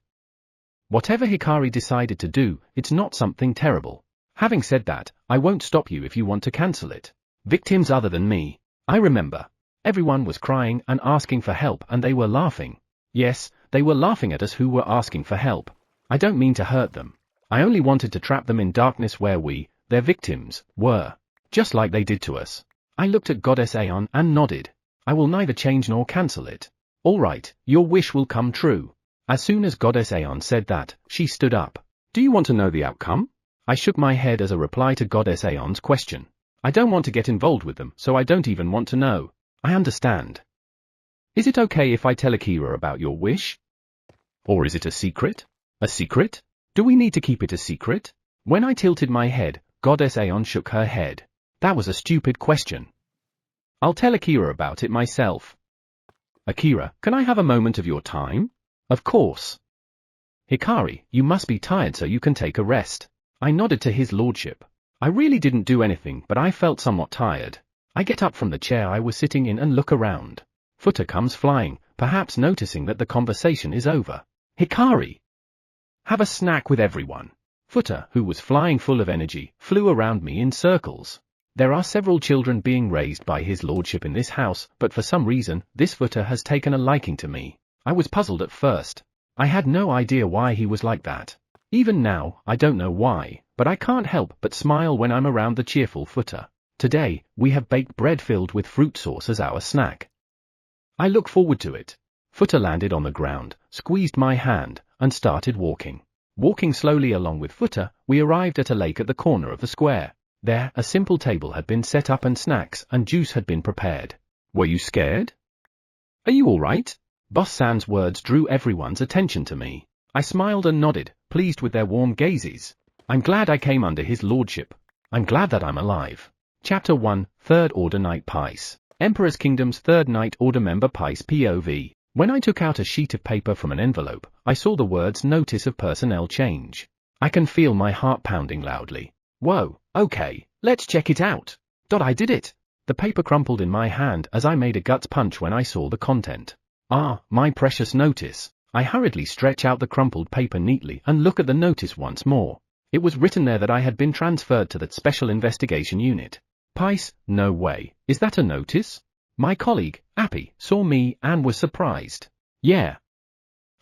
Whatever Hikari decided to do, it's not something terrible. Having said that, I won't stop you if you want to cancel it. Victims other than me. I remember. Everyone was crying and asking for help and they were laughing. Yes, they were laughing at us who were asking for help. I don't mean to hurt them. I only wanted to trap them in darkness where we, their victims, were. Just like they did to us. I looked at Goddess Aeon and nodded. I will neither change nor cancel it. All right, your wish will come true. As soon as Goddess Aeon said that, she stood up. Do you want to know the outcome? I shook my head as a reply to Goddess Aeon's question. I don't want to get involved with them, so I don't even want to know. I understand. Is it okay if I tell Akira about your wish? Or is it a secret? A secret? Do we need to keep it a secret? When I tilted my head, Goddess Aeon shook her head. That was a stupid question. I'll tell Akira about it myself. Akira, can I have a moment of your time? Of course. Hikari, you must be tired so you can take a rest. I nodded to his lordship. I really didn't do anything, but I felt somewhat tired. I get up from the chair I was sitting in and look around. Futa comes flying, perhaps noticing that the conversation is over. Hikari! Have a snack with everyone. Futa, who was flying full of energy, flew around me in circles. There are several children being raised by his lordship in this house, but for some reason, this Futa has taken a liking to me. I was puzzled at first. I had no idea why he was like that. Even now, I don't know why, but I can't help but smile when I'm around the cheerful Futa. Today, we have baked bread filled with fruit sauce as our snack. I look forward to it. Futa landed on the ground, squeezed my hand, and started walking. Walking slowly along with Futa, we arrived at a lake at the corner of the square. There, a simple table had been set up and snacks and juice had been prepared. Were you scared? Are you all right? Boss San's words drew everyone's attention to me. I smiled and nodded, pleased with their warm gazes. I'm glad I came under his lordship. I'm glad that I'm alive. Chapter 1, Third Order Knight Pice. Emperor's Kingdom's Third Knight Order Member Pice POV. When I took out a sheet of paper from an envelope, I saw the words Notice of Personnel Change. I can feel my heart pounding loudly. Whoa, okay, let's check it out. I did it. The paper crumpled in my hand as I made a guts punch when I saw the content. Ah, my precious notice. I hurriedly stretch out the crumpled paper neatly and look at the notice once more. It was written there that I had been transferred to that Special Investigation Unit. Pice, no way, is that a notice? My colleague, Appy, saw me and was surprised. Yeah.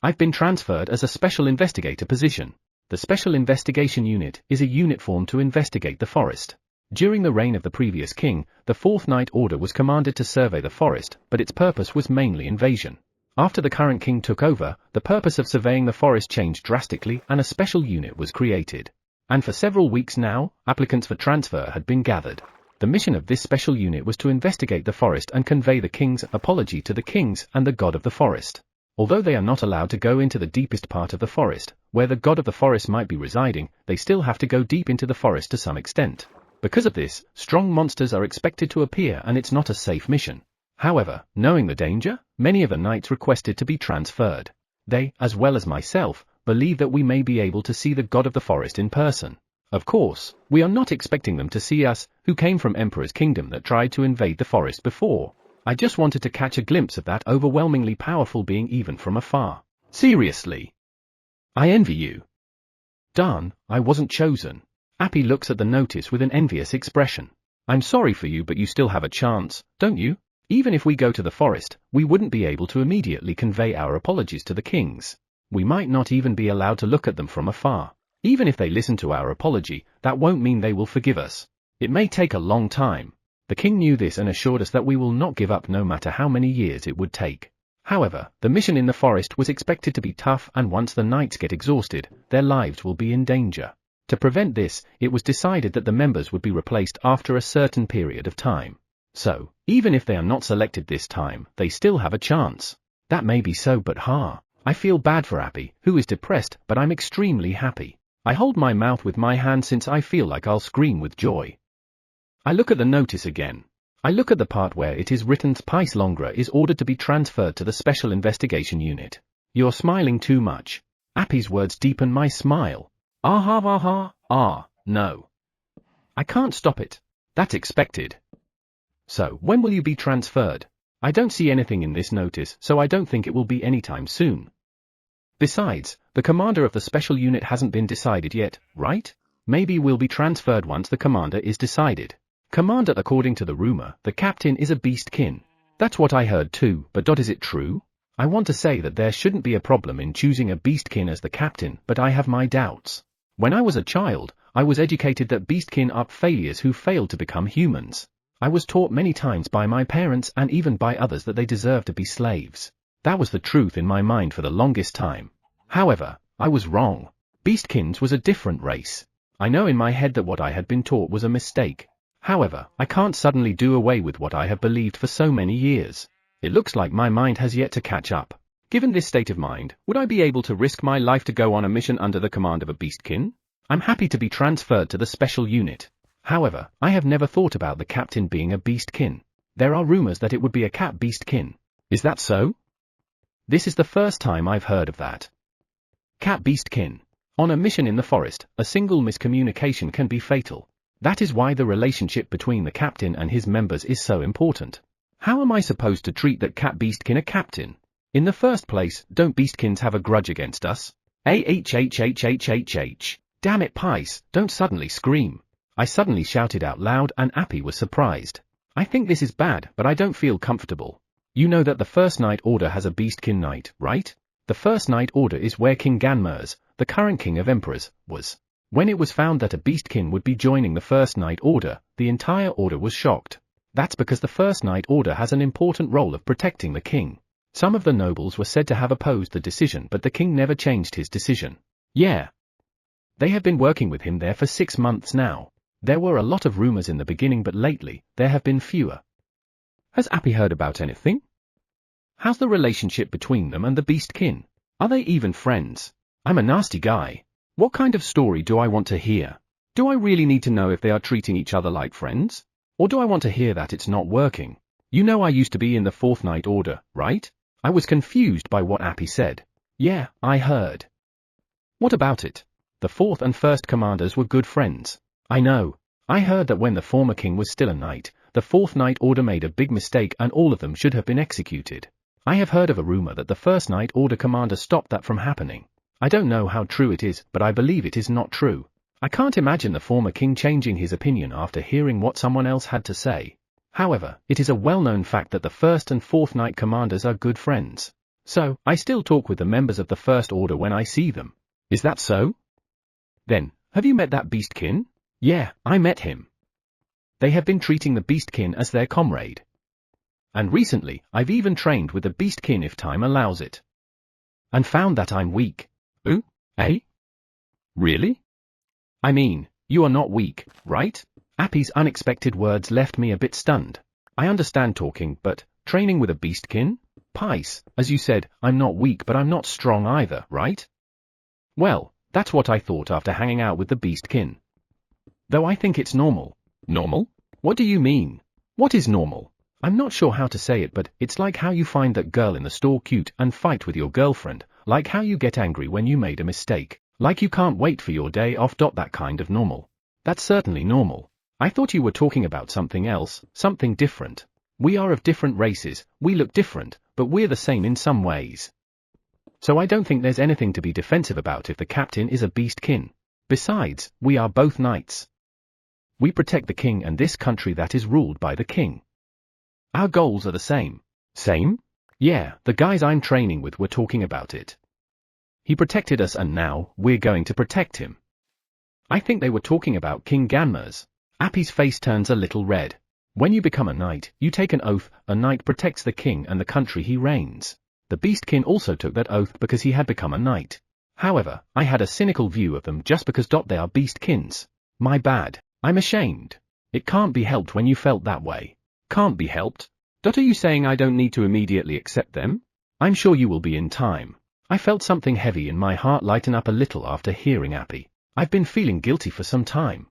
I've been transferred as a Special Investigator position. The Special Investigation Unit is a unit formed to investigate the forest. During the reign of the previous king, the Fourth Knight Order was commanded to survey the forest, but its purpose was mainly invasion. After the current king took over, the purpose of surveying the forest changed drastically and a special unit was created. And for several weeks now, applicants for transfer had been gathered. The mission of this special unit was to investigate the forest and convey the king's apology to the kings and the god of the forest. Although they are not allowed to go into the deepest part of the forest, where the god of the forest might be residing, they still have to go deep into the forest to some extent. Because of this, strong monsters are expected to appear and it's not a safe mission. However, knowing the danger, many of the knights requested to be transferred. They, as well as myself, believe that we may be able to see the god of the forest in person. Of course, we are not expecting them to see us, who came from Emperor's Kingdom that tried to invade the forest before. I just wanted to catch a glimpse of that overwhelmingly powerful being even from afar. Seriously. I envy you. Darn, I wasn't chosen. Appy looks at the notice with an envious expression. I'm sorry for you, but you still have a chance, don't you? Even if we go to the forest, we wouldn't be able to immediately convey our apologies to the kings. We might not even be allowed to look at them from afar. Even if they listen to our apology, that won't mean they will forgive us. It may take a long time. The king knew this and assured us that we will not give up no matter how many years it would take. However, the mission in the forest was expected to be tough, and once the knights get exhausted, their lives will be in danger. To prevent this, it was decided that the members would be replaced after a certain period of time. So, even if they are not selected this time, they still have a chance. That may be so, but I feel bad for Appy, who is depressed, but I'm extremely happy. I hold my mouth with my hand since I feel like I'll scream with joy. I look at the notice again. I look at the part where it is written Pice Longra is ordered to be transferred to the Special Investigation Unit. You're smiling too much. Appy's words deepen my smile. No. I can't stop it. That's expected. So, when will you be transferred? I don't see anything in this notice, so I don't think it will be anytime soon. Besides, the commander of the special unit hasn't been decided yet, right? Maybe we'll be transferred once the commander is decided. Commander, according to the rumor, the captain is a beastkin. That's what I heard too, but is it true? I want to say that there shouldn't be a problem in choosing a beastkin as the captain, but I have my doubts. When I was a child, I was educated that beastkin are failures who failed to become humans. I was taught many times by my parents and even by others that they deserve to be slaves. That was the truth in my mind for the longest time. However, I was wrong. Beastkins was a different race. I know in my head that what I had been taught was a mistake. However, I can't suddenly do away with what I have believed for so many years. It looks like my mind has yet to catch up. Given this state of mind, would I be able to risk my life to go on a mission under the command of a beastkin? I'm happy to be transferred to the special unit. However, I have never thought about the captain being a beastkin. There are rumors that it would be a cat beastkin. Is that so? This is the first time I've heard of that. Cat beastkin. On a mission in the forest, a single miscommunication can be fatal. That is why the relationship between the captain and his members is so important. How am I supposed to treat that cat beastkin a captain? In the first place, don't beastkins have a grudge against us? Ahhhhhhh. Damn it, Pice, don't suddenly scream. I suddenly shouted out loud and Appy was surprised. I think this is bad, but I don't feel comfortable. You know that the First Night Order has a beastkin knight, right? The First Night Order is where King Ganmers, the current king of emperors, was. When it was found that a beastkin would be joining the First Night Order, the entire order was shocked. That's because the First Night Order has an important role of protecting the king. Some of the nobles were said to have opposed the decision, but the king never changed his decision. Yeah. They have been working with him there for 6 months now. There were a lot of rumors in the beginning, but lately, there have been fewer. Has Appy heard about anything? How's the relationship between them and the beastkin? Are they even friends? I'm a nasty guy. What kind of story do I want to hear? Do I really need to know if they are treating each other like friends? Or do I want to hear that it's not working? You know I used to be in the Fourth Night Order, right? I was confused by what Appy said. Yeah, I heard. What about it? The fourth and first commanders were good friends. I know. I heard that when the former king was still a knight, the Fourth Night Order made a big mistake and all of them should have been executed. I have heard of a rumor that the First Night Order commander stopped that from happening. I don't know how true it is, but I believe it is not true. I can't imagine the former king changing his opinion after hearing what someone else had to say. However, it is a well-known fact that the First and Fourth Night commanders are good friends. So, I still talk with the members of the First Order when I see them. Is that so? Then, have you met that beastkin? Yeah, I met him. They have been treating the beastkin as their comrade. And recently, I've even trained with the beastkin if time allows it. And found that I'm weak. Ooh? Eh? Really? I mean, you are not weak, right? Appy's unexpected words left me a bit stunned. I understand talking, but training with a beastkin? Pice, as you said, I'm not weak but I'm not strong either, right? Well, that's what I thought after hanging out with the beastkin. Though I think it's normal. Normal? What do you mean? What is normal? I'm not sure how to say it, but it's like how you find that girl in the store cute and fight with your girlfriend, like how you get angry when you made a mistake, like you can't wait for your day off. That kind of normal. That's certainly normal. I thought you were talking about something else, something different. We are of different races, we look different, but we're the same in some ways. So I don't think there's anything to be defensive about if the captain is a beastkin. Besides, we are both knights. We protect the king and this country that is ruled by the king. Our goals are the same. Same? Yeah, the guys I'm training with were talking about it. He protected us and now, we're going to protect him. I think they were talking about King Ganmers. Appy's face turns a little red. When you become a knight, you take an oath. A knight protects the king and the country he reigns. The beastkin also took that oath because he had become a knight. However, I had a cynical view of them just because they are beastkins. My bad. I'm ashamed. It can't be helped when you felt that way. Can't be helped? Are you saying I don't need to immediately accept them? I'm sure you will be in time. I felt something heavy in my heart lighten up a little after hearing Appy. I've been feeling guilty for some time.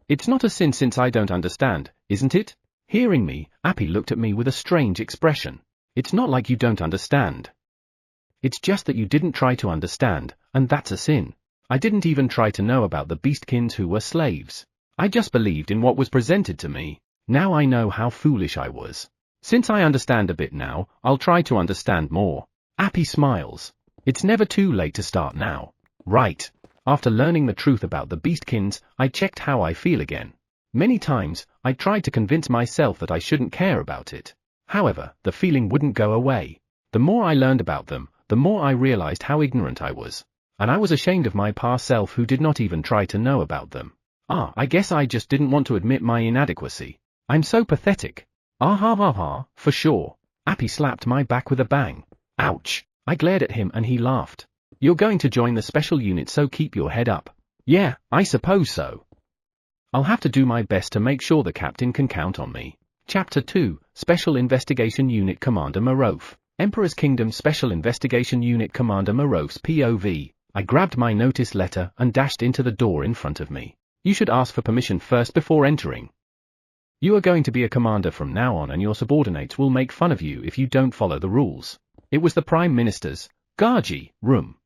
It's not a sin since I don't understand, isn't it? Hearing me, Appy looked at me with a strange expression. It's not like you don't understand. It's just that you didn't try to understand, and that's a sin. I didn't even try to know about the beastkins who were slaves. I just believed in what was presented to me. Now I know how foolish I was. Since I understand a bit now, I'll try to understand more. Appy smiles. It's never too late to start now. Right. After learning the truth about the beastkins, I checked how I feel again. Many times, I tried to convince myself that I shouldn't care about it. However, the feeling wouldn't go away. The more I learned about them, the more I realized how ignorant I was. And I was ashamed of my past self who did not even try to know about them. I guess I just didn't want to admit my inadequacy. I'm so pathetic. For sure. Appy slapped my back with a bang. Ouch. I glared at him and he laughed. You're going to join the special unit, so keep your head up. Yeah, I suppose so. I'll have to do my best to make sure the captain can count on me. Chapter 2, Special Investigation Unit Commander Morove. Emperor's Kingdom Special Investigation Unit Commander Morove's POV. I grabbed my notice letter and dashed into the door in front of me. You should ask for permission first before entering. You are going to be a commander from now on and your subordinates will make fun of you if you don't follow the rules. It was the Prime Minister's Gaji room.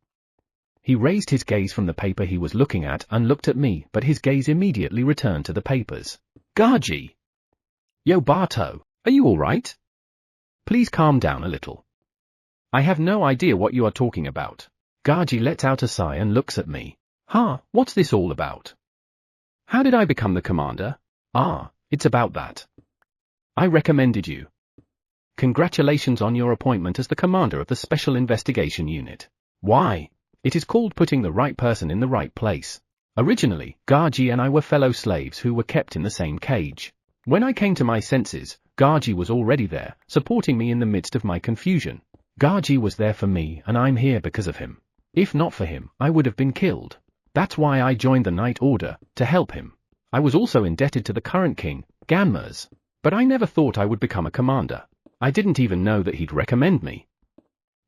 He raised his gaze from the paper he was looking at and looked at me, but his gaze immediately returned to the papers. Gaji! Yo Bato, are you alright? Please calm down a little. I have no idea what you are talking about. Gaji lets out a sigh and looks at me. What's this all about? How did I become the commander? It's about that. I recommended you. Congratulations on your appointment as the commander of the Special Investigation Unit. Why? It is called putting the right person in the right place. Originally, Gaji and I were fellow slaves who were kept in the same cage. When I came to my senses, Gaji was already there, supporting me in the midst of my confusion. Gaji was there for me and I'm here because of him. If not for him, I would have been killed. That's why I joined the Night Order, to help him. I was also indebted to the current king, Ganmers. But I never thought I would become a commander. I didn't even know that he'd recommend me.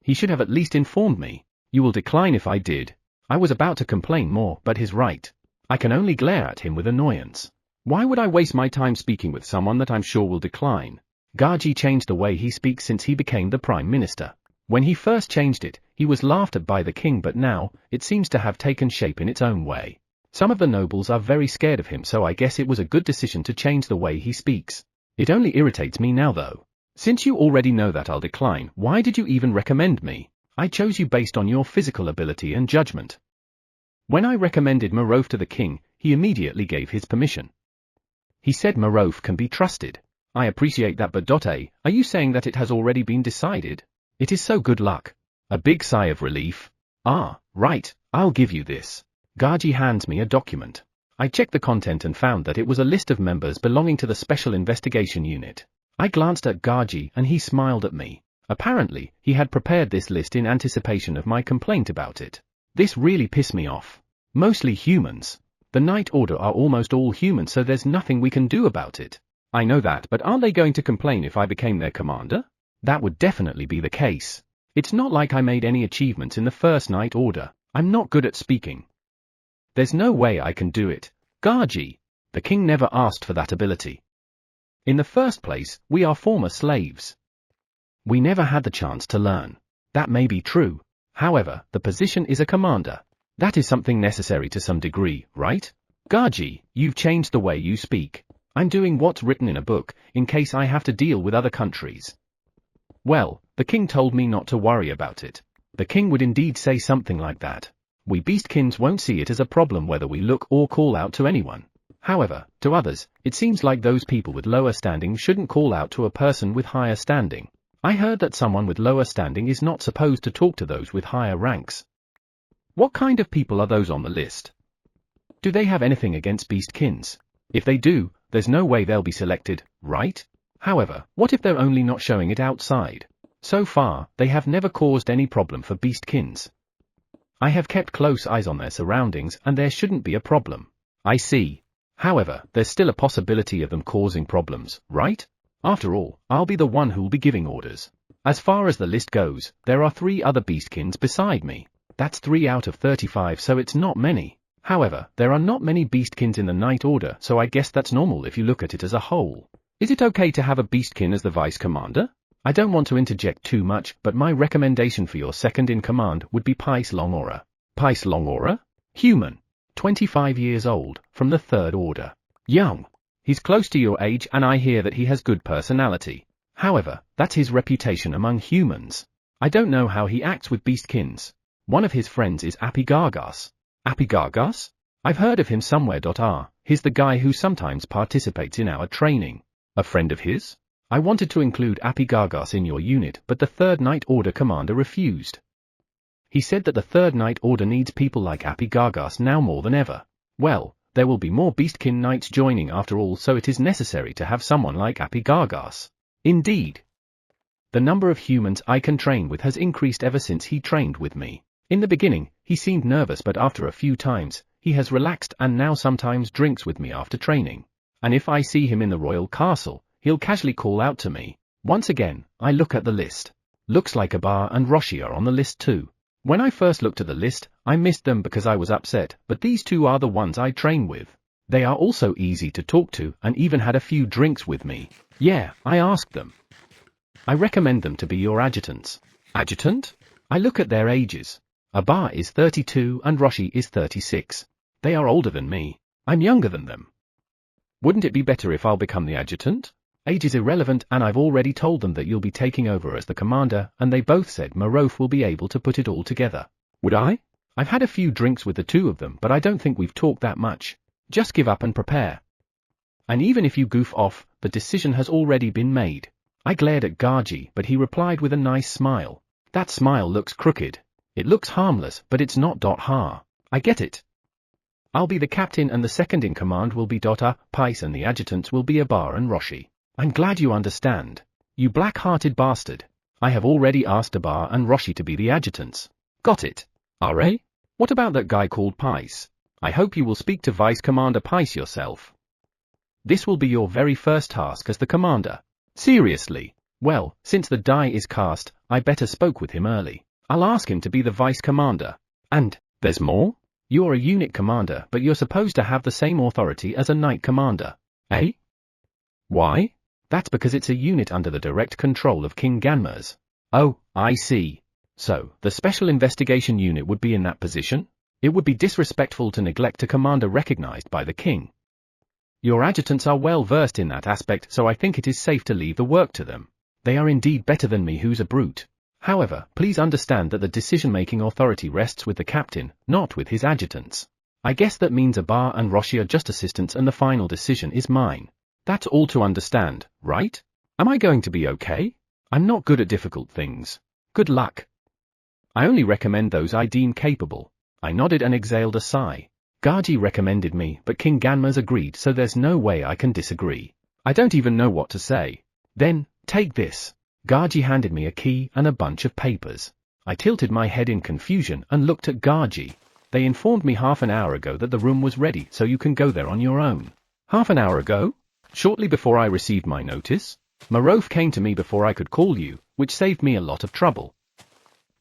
He should have at least informed me. You will decline if I did. I was about to complain more, but he's right. I can only glare at him with annoyance. Why would I waste my time speaking with someone that I'm sure will decline? Gaji changed the way he speaks since he became the Prime Minister. When he first changed it, he was laughed at by the king, but now, it seems to have taken shape in its own way. Some of the nobles are very scared of him, so I guess it was a good decision to change the way he speaks. It only irritates me now though. Since you already know that I'll decline, why did you even recommend me? I chose you based on your physical ability and judgment. When I recommended Marove to the king, he immediately gave his permission. He said Marove can be trusted. I appreciate that, but are you saying that it has already been decided? It is so good luck. A big sigh of relief. Right, I'll give you this. Gaji hands me a document. I checked the content and found that it was a list of members belonging to the Special Investigation Unit. I glanced at Gaji and he smiled at me. Apparently, he had prepared this list in anticipation of my complaint about it. This really pissed me off. Mostly humans. The Night Order are almost all human, so there's nothing we can do about it. I know that, but aren't they going to complain if I became their commander? That would definitely be the case. It's not like I made any achievements in the first Night Order. I'm not good at speaking. There's no way I can do it. Gaji. The king never asked for that ability. In the first place, we are former slaves. We never had the chance to learn. That may be true. However, the position is a commander. That is something necessary to some degree, right? Gaji, you've changed the way you speak. I'm doing what's written in a book, in case I have to deal with other countries. Well, the king told me not to worry about it. The king would indeed say something like that. We beastkins won't see it as a problem whether we look or call out to anyone. However, to others, it seems like those people with lower standing shouldn't call out to a person with higher standing. I heard that someone with lower standing is not supposed to talk to those with higher ranks. What kind of people are those on the list? Do they have anything against beastkins? If they do, there's no way they'll be selected, right? However, what if they're only not showing it outside? So far, they have never caused any problem for beastkins. I have kept close eyes on their surroundings and there shouldn't be a problem. I see. However, there's still a possibility of them causing problems, right? After all, I'll be the one who'll be giving orders. As far as the list goes, there are 3 other beastkins beside me. That's 3 out of 35, so it's not many. However, there are not many beastkins in the Night Order, so I guess that's normal if you look at it as a whole. Is it okay to have a beastkin as the vice commander? I don't want to interject too much, but my recommendation for your second in command would be Pais Longora. Pais Longora? Human. 25 years old, from the Third Order. Young. He's close to your age and I hear that he has good personality. However, that's his reputation among humans. I don't know how he acts with beastkins. One of his friends is Apigargas. Apigargas? I've heard of him somewhere. He's the guy who sometimes participates in our training. A friend of his? I wanted to include Apigargas in your unit, but the Third Night Order commander refused. He said that the Third Night Order needs people like Apigargas now more than ever. Well, there will be more beastkin knights joining after all, so it is necessary to have someone like Apigargas. Indeed. The number of humans I can train with has increased ever since he trained with me. In the beginning, he seemed nervous, but after a few times, he has relaxed and now sometimes drinks with me after training. And if I see him in the royal castle, he'll casually call out to me. Once again, I look at the list. Looks like Abar and Roshi are on the list too. When I first looked at the list, I missed them because I was upset, but these 2 are the ones I train with. They are also easy to talk to and even had a few drinks with me. Yeah, I asked them. I recommend them to be your adjutants. Adjutant? I look at their ages. Aba is 32 and Roshi is 36. They are older than me. I'm younger than them. Wouldn't it be better if I'll become the adjutant? Age is irrelevant, and I've already told them that you'll be taking over as the commander, and they both said Marof will be able to put it all together. Would I? I've had a few drinks with the two of them, but I don't think we've talked that much. Just give up and prepare. And even if you goof off, the decision has already been made. I glared at Gaji, but he replied with a nice smile. That smile looks crooked. It looks harmless, but it's not .ha. I get it. I'll be the captain and the second in command will be .a, Pice, and the adjutants will be Aba and Roshi. I'm glad you understand. You black-hearted bastard. I have already asked Aba and Roshi to be the adjutants. Got it. Ra? What about that guy called Pice? I hope you will speak to Vice Commander Pice yourself. This will be your very first task as the commander. Seriously? Well, since the die is cast, I better spoke with him early. I'll ask him to be the vice commander. And, there's more? You're a unit commander, but you're supposed to have the same authority as a knight commander. Eh? Why? That's because it's a unit under the direct control of King Ganmers. Oh, I see. So, the Special Investigation Unit would be in that position? It would be disrespectful to neglect a commander recognized by the king. Your adjutants are well versed in that aspect, so I think it is safe to leave the work to them. They are indeed better than me, who's a brute. However, please understand that the decision-making authority rests with the captain, not with his adjutants. I guess that means Aba and Roshi are just assistants and the final decision is mine. That's all to understand, right? Am I going to be okay? I'm not good at difficult things. Good luck. I only recommend those I deem capable. I nodded and exhaled a sigh. Gaji recommended me, but King Ganmers agreed, so there's no way I can disagree. I don't even know what to say. Then, take this. Gaji handed me a key and a bunch of papers. I tilted my head in confusion and looked at Gaji. They informed me half an hour ago that the room was ready, so you can go there on your own. Half an hour ago? Shortly before I received my notice? Marof came to me before I could call you, which saved me a lot of trouble.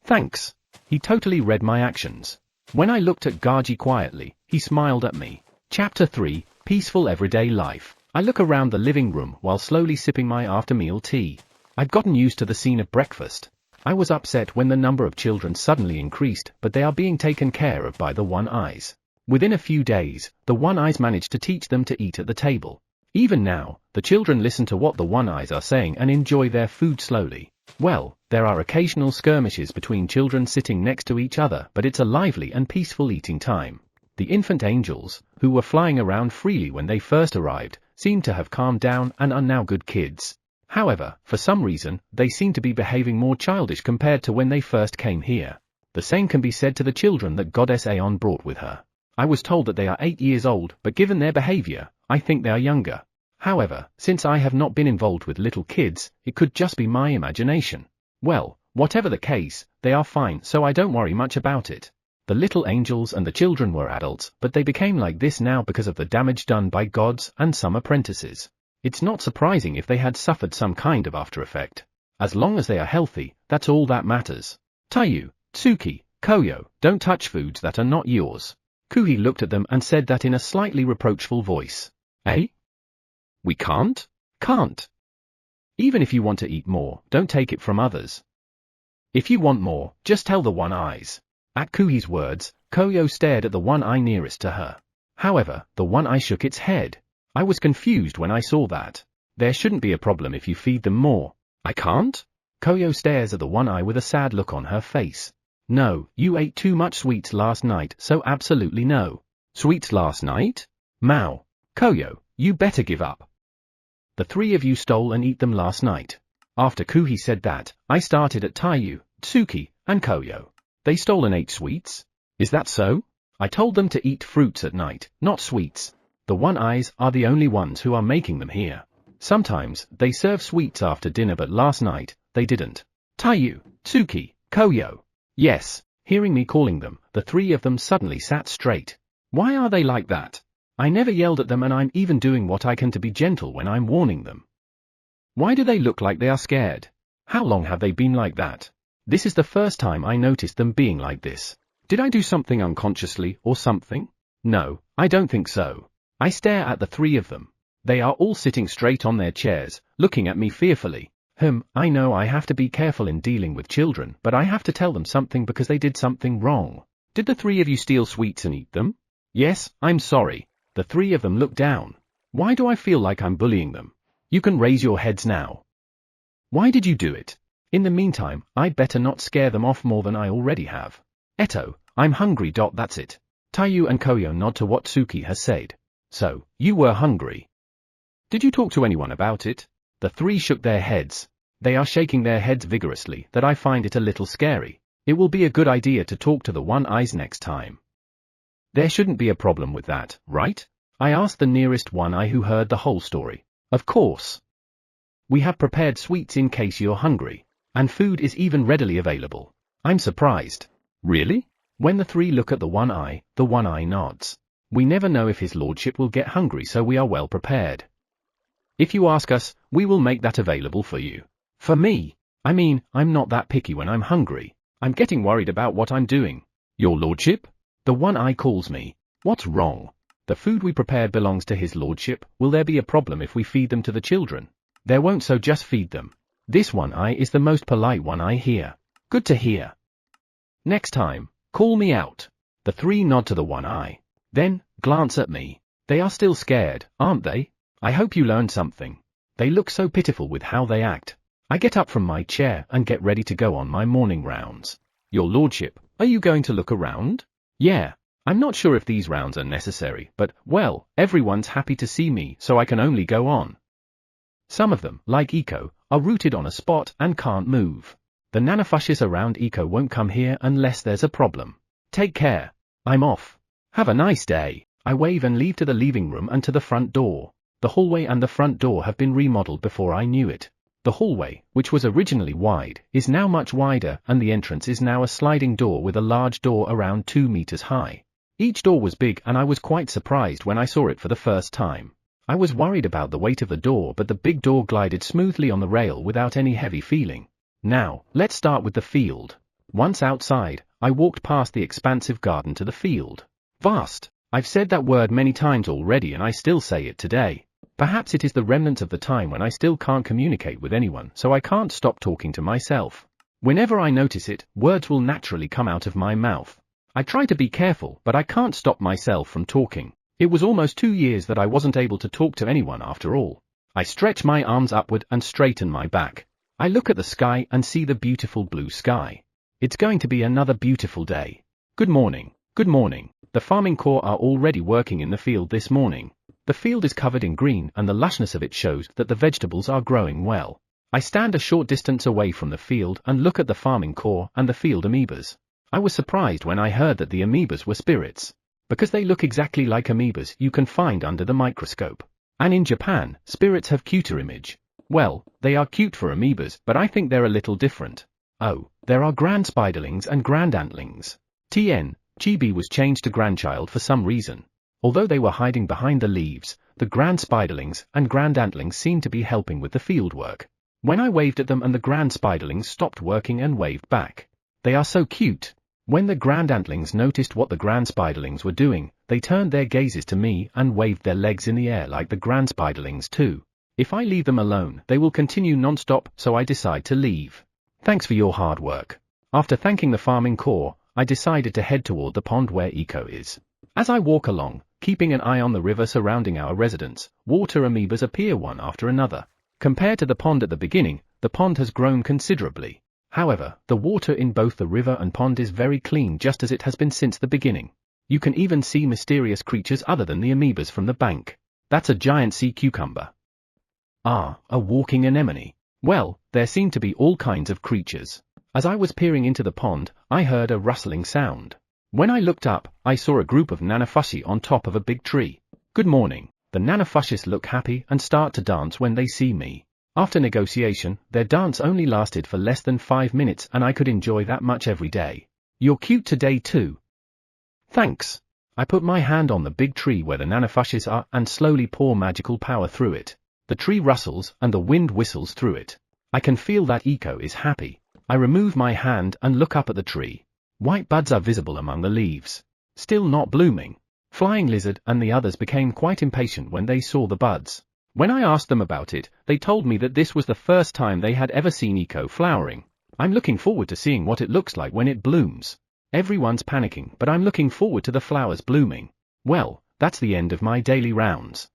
Thanks. He totally read my actions. When I looked at Gaji quietly, he smiled at me. Chapter 3, Peaceful Everyday Life. I look around the living room while slowly sipping my after-meal tea. I'd gotten used to the scene of breakfast. I was upset when the number of children suddenly increased, but they are being taken care of by the One-Eyes. Within a few days, the One-Eyes managed to teach them to eat at the table. Even now, the children listen to what the One-Eyes are saying and enjoy their food slowly. Well, there are occasional skirmishes between children sitting next to each other, but it's a lively and peaceful eating time. The infant angels, who were flying around freely when they first arrived, seem to have calmed down and are now good kids. However, for some reason, they seem to be behaving more childish compared to when they first came here. The same can be said to the children that Goddess Aeon brought with her. I was told that they are 8 years old, but given their behavior, I think they are younger. However, since I have not been involved with little kids, it could just be my imagination. Well, whatever the case, they are fine, so I don't worry much about it. The little angels and the children were adults, but they became like this now because of the damage done by gods and some apprentices. It's not surprising if they had suffered some kind of after effect. As long as they are healthy, that's all that matters. Taiyu, Tsuki, Koyo, don't touch foods that are not yours. Kuhi looked at them and said that in a slightly reproachful voice. Eh? We can't? Can't. Even if you want to eat more, don't take it from others. If you want more, just tell the One-Eyes. At Kuhi's words, Koyo stared at the one eye nearest to her. However, the one eye shook its head. I was confused when I saw that. There shouldn't be a problem if you feed them more. I can't? Koyo stares at the one eye with a sad look on her face. No, you ate too much sweets last night, so absolutely no. Sweets last night? Mao. Koyo, you better give up. The three of you stole and eat them last night. After Kuhi said that, I started at Taiyu, Tsuki, and Koyo. They stole and ate sweets? Is that so? I told them to eat fruits at night, not sweets. The One-Eyes are the only ones who are making them here. Sometimes, they serve sweets after dinner, but last night, they didn't. Taiyu, Tsuki, Koyo. Yes, hearing me calling them, the three of them suddenly sat straight. Why are they like that? I never yelled at them, and I'm even doing what I can to be gentle when I'm warning them. Why do they look like they are scared? How long have they been like that? This is the first time I noticed them being like this. Did I do something unconsciously or something? No, I don't think so. I stare at the three of them. They are all sitting straight on their chairs, looking at me fearfully. I know I have to be careful in dealing with children, but I have to tell them something because they did something wrong. Did the three of you steal sweets and eat them? Yes, I'm sorry. The three of them looked down. Why do I feel like I'm bullying them? You can raise your heads now. Why did you do it? In the meantime, I'd better not scare them off more than I already have. Eto, I'm hungry. That's it. Taiyu and Koyo nod to what Suki has said. So, you were hungry. Did you talk to anyone about it? The three shook their heads. They are shaking their heads vigorously that I find it a little scary. It will be a good idea to talk to the one-eyes next time. There shouldn't be a problem with that, right? I asked the nearest one-eye who heard the whole story. Of course. We have prepared sweets in case you're hungry. And food is even readily available. I'm surprised. Really? When the three look at the one-eye nods. We never know if his lordship will get hungry, so we are well prepared. If you ask us, we will make that available for you. For me, I mean, I'm not that picky when I'm hungry. I'm getting worried about what I'm doing. Your lordship? The one-eye calls me. What's wrong? The food we prepared belongs to his lordship. Will there be a problem if we feed them to the children? There won't, so just feed them. This one-eye is the most polite one-eye here. Good to hear. Next time, call me out. The three nod to the one-eye. Then, glance at me. They are still scared, aren't they? I hope you learned something. They look so pitiful with how they act. I get up from my chair and get ready to go on my morning rounds. Your lordship, are you going to look around? Yeah. I'm not sure if these rounds are necessary, but, well, everyone's happy to see me, so I can only go on. Some of them, like Iko, are rooted on a spot and can't move. The nanofascists around Iko won't come here unless there's a problem. Take care. I'm off. Have a nice day. I wave and leave to the leaving room and to the front door. The hallway and the front door have been remodeled before I knew it. The hallway, which was originally wide, is now much wider, and the entrance is now a sliding door with a large door around 2 meters high. Each door was big, and I was quite surprised when I saw it for the first time. I was worried about the weight of the door, but the big door glided smoothly on the rail without any heavy feeling. Now, let's start with the field. Once outside, I walked past the expansive garden to the field. Vast. I've said that word many times already, and I still say it today. Perhaps it is the remnant of the time when I still can't communicate with anyone, so I can't stop talking to myself. Whenever I notice it, words will naturally come out of my mouth. I try to be careful, but I can't stop myself from talking. It was almost 2 years that I wasn't able to talk to anyone after all. I stretch my arms upward and straighten my back. I look at the sky and see the beautiful blue sky. It's going to be another beautiful day. Good morning. Good morning. The farming corps are already working in the field this morning. The field is covered in green, and the lushness of it shows that the vegetables are growing well. I stand a short distance away from the field and look at the farming corps and the field amoebas. I was surprised when I heard that the amoebas were spirits, because they look exactly like amoebas you can find under the microscope. And in Japan, spirits have cuter image. Well, they are cute for amoebas, but I think they're a little different. Oh, there are grand spiderlings and grand antlings. Chibi was changed to grandchild for some reason. Although they were hiding behind the leaves, the grand spiderlings and grand antlings seemed to be helping with the field work. When I waved at them, and the grand spiderlings stopped working and waved back. They are so cute. When the grand antlings noticed what the grand spiderlings were doing, they turned their gazes to me and waved their legs in the air like the grand spiderlings too. If I leave them alone, they will continue non-stop, so I decide to leave. Thanks for your hard work. After thanking the farming corps, I decided to head toward the pond where Iko is. As I walk along, keeping an eye on the river surrounding our residence, water amoebas appear one after another. Compared to the pond at the beginning, the pond has grown considerably. However, the water in both the river and pond is very clean, just as it has been since the beginning. You can even see mysterious creatures other than the amoebas from the bank. That's a giant sea cucumber. Ah, a walking anemone. Well, there seem to be all kinds of creatures. As I was peering into the pond, I heard a rustling sound. When I looked up, I saw a group of nanofushi on top of a big tree. Good morning. The nanofushis look happy and start to dance when they see me. After negotiation, their dance only lasted for less than 5 minutes, and I could enjoy that much every day. You're cute today too. Thanks. I put my hand on the big tree where the nanofushis are and slowly pour magical power through it. The tree rustles and the wind whistles through it. I can feel that Iko is happy. I remove my hand and look up at the tree. White buds are visible among the leaves. Still not blooming. Flying Lizard and the others became quite impatient when they saw the buds. When I asked them about it, they told me that this was the first time they had ever seen Eco flowering. I'm looking forward to seeing what it looks like when it blooms. Everyone's panicking, but I'm looking forward to the flowers blooming. Well, that's the end of my daily rounds.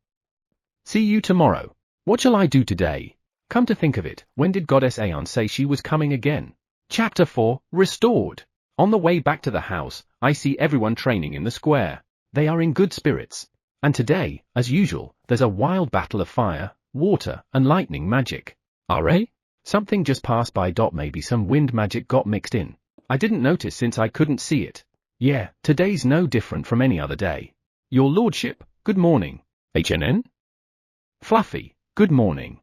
See you tomorrow. What shall I do today? Come to think of it, when did Goddess Aeon say she was coming again? Chapter 4, Restored. On the way back to the house, I see everyone training in the square. They are in good spirits. And today, as usual, there's a wild battle of fire, water, and lightning magic. Something just passed by. Maybe some wind magic got mixed in. I didn't notice since I couldn't see it. Yeah, today's no different from any other day. Your Lordship, good morning. HNN? Fluffy, good morning.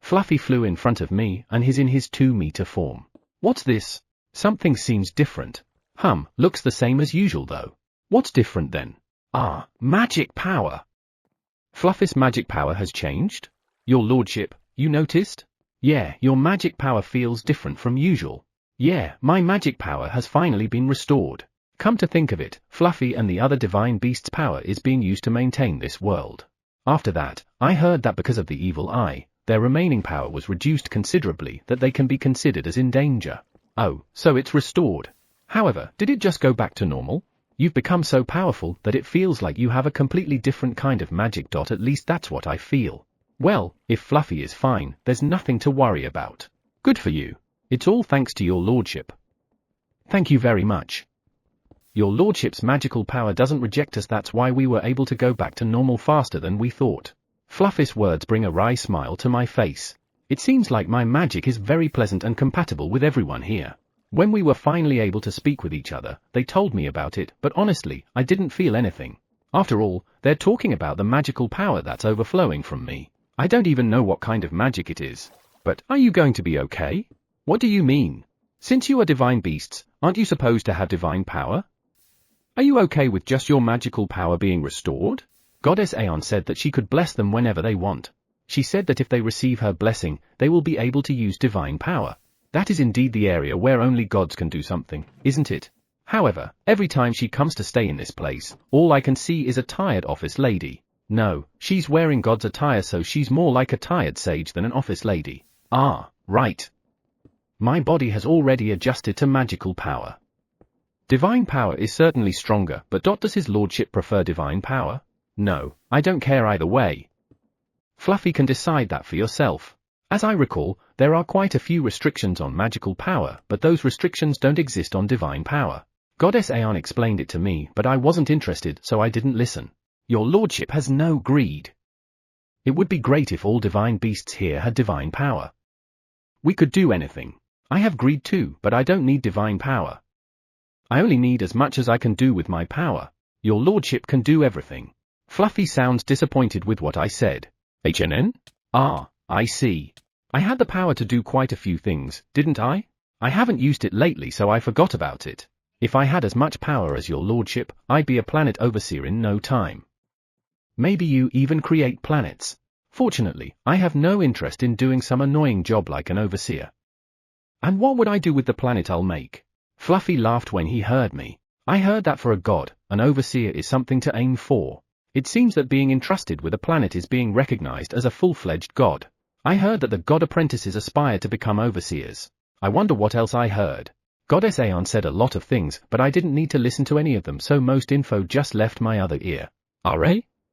Fluffy flew in front of me and he's in his 2-meter form. What's this? Something seems different. Looks the same as usual though. What's different then? Magic power. Fluffy's magic power has changed? Your Lordship, you noticed? Yeah, your magic power feels different from usual. Yeah, my magic power has finally been restored. Come to think of it, Fluffy and the other divine beast's power is being used to maintain this world. After that, I heard that because of the evil eye, their remaining power was reduced considerably, that they can be considered as in danger. Oh, so it's restored. However, did it just go back to normal? You've become so powerful that it feels like you have a completely different kind of magic. At least that's what I feel. Well, if Fluffy is fine, there's nothing to worry about. Good for you. It's all thanks to your Lordship. Thank you very much. Your Lordship's magical power doesn't reject us, that's why we were able to go back to normal faster than we thought. Fluffy's words bring a wry smile to my face. It seems like my magic is very pleasant and compatible with everyone here. When we were finally able to speak with each other, they told me about it, but honestly, I didn't feel anything. After all, they're talking about the magical power that's overflowing from me. I don't even know what kind of magic it is. But, are you going to be okay? What do you mean? Since you are divine beasts, aren't you supposed to have divine power? Are you okay with just your magical power being restored? Goddess Aeon said that she could bless them whenever they want. She said that if they receive her blessing, they will be able to use divine power. That is indeed the area where only gods can do something, isn't it? However, every time she comes to stay in this place, all I can see is a tired office lady. No, she's wearing god's attire, so she's more like a tired sage than an office lady. Right. My body has already adjusted to magical power. Divine power is certainly stronger, but does his Lordship prefer divine power? No, I don't care either way. Fluffy can decide that for yourself. As I recall, there are quite a few restrictions on magical power, but those restrictions don't exist on divine power. Goddess Aeon explained it to me, but I wasn't interested, so I didn't listen. Your Lordship has no greed. It would be great if all divine beasts here had divine power. We could do anything. I have greed too, but I don't need divine power. I only need as much as I can do with my power. Your Lordship can do everything. Fluffy sounds disappointed with what I said. HNN? I see. I had the power to do quite a few things, didn't I? I haven't used it lately, so I forgot about it. If I had as much power as your Lordship, I'd be a planet overseer in no time. Maybe you even create planets. Fortunately, I have no interest in doing some annoying job like an overseer. And what would I do with the planet I'll make? Fluffy laughed when he heard me. I heard that for a god, an overseer is something to aim for. It seems that being entrusted with a planet is being recognized as a full-fledged god. I heard that the god apprentices aspire to become overseers. I wonder what else I heard. Goddess Aeon said a lot of things, but I didn't need to listen to any of them, so most info just left my other ear.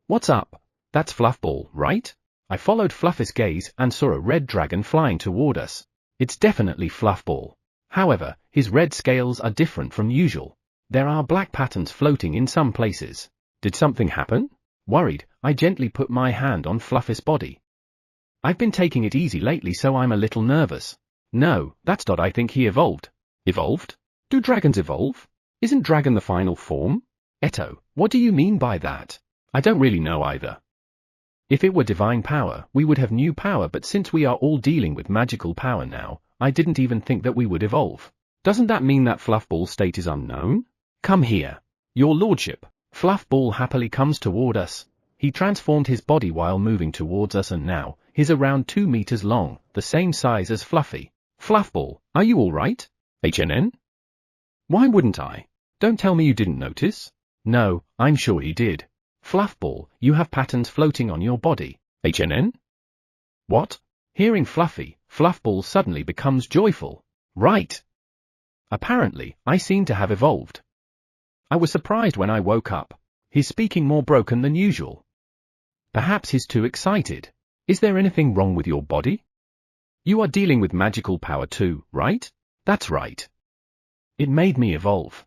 What's up? That's Fluffball, right? I followed Fluffy's gaze and saw a red dragon flying toward us. It's definitely Fluffball. However, his red scales are different from usual. There are black patterns floating in some places. Did something happen? Worried, I gently put my hand on Fluffy's body. I've been taking it easy lately, so I'm a little nervous. No, that's not. I think he evolved. Evolved? Do dragons evolve? Isn't dragon the final form? Eto, what do you mean by that? I don't really know either. If it were divine power, we would have new power, but since we are all dealing with magical power now, I didn't even think that we would evolve. Doesn't that mean that Fluffball's state is unknown? Come here. Your Lordship. Fluffball happily comes toward us. He transformed his body while moving towards us, and now, he's around 2 meters long, the same size as Fluffy. Fluffball, are you alright? HNN? Why wouldn't I? Don't tell me you didn't notice. No, I'm sure he did. Fluffball, you have patterns floating on your body. HNN? What? Hearing Fluffy, Fluffball suddenly becomes joyful. Right. Apparently, I seem to have evolved. I was surprised when I woke up. He's speaking more broken than usual. Perhaps he's too excited. Is there anything wrong with your body? You are dealing with magical power too, right? That's right. It made me evolve.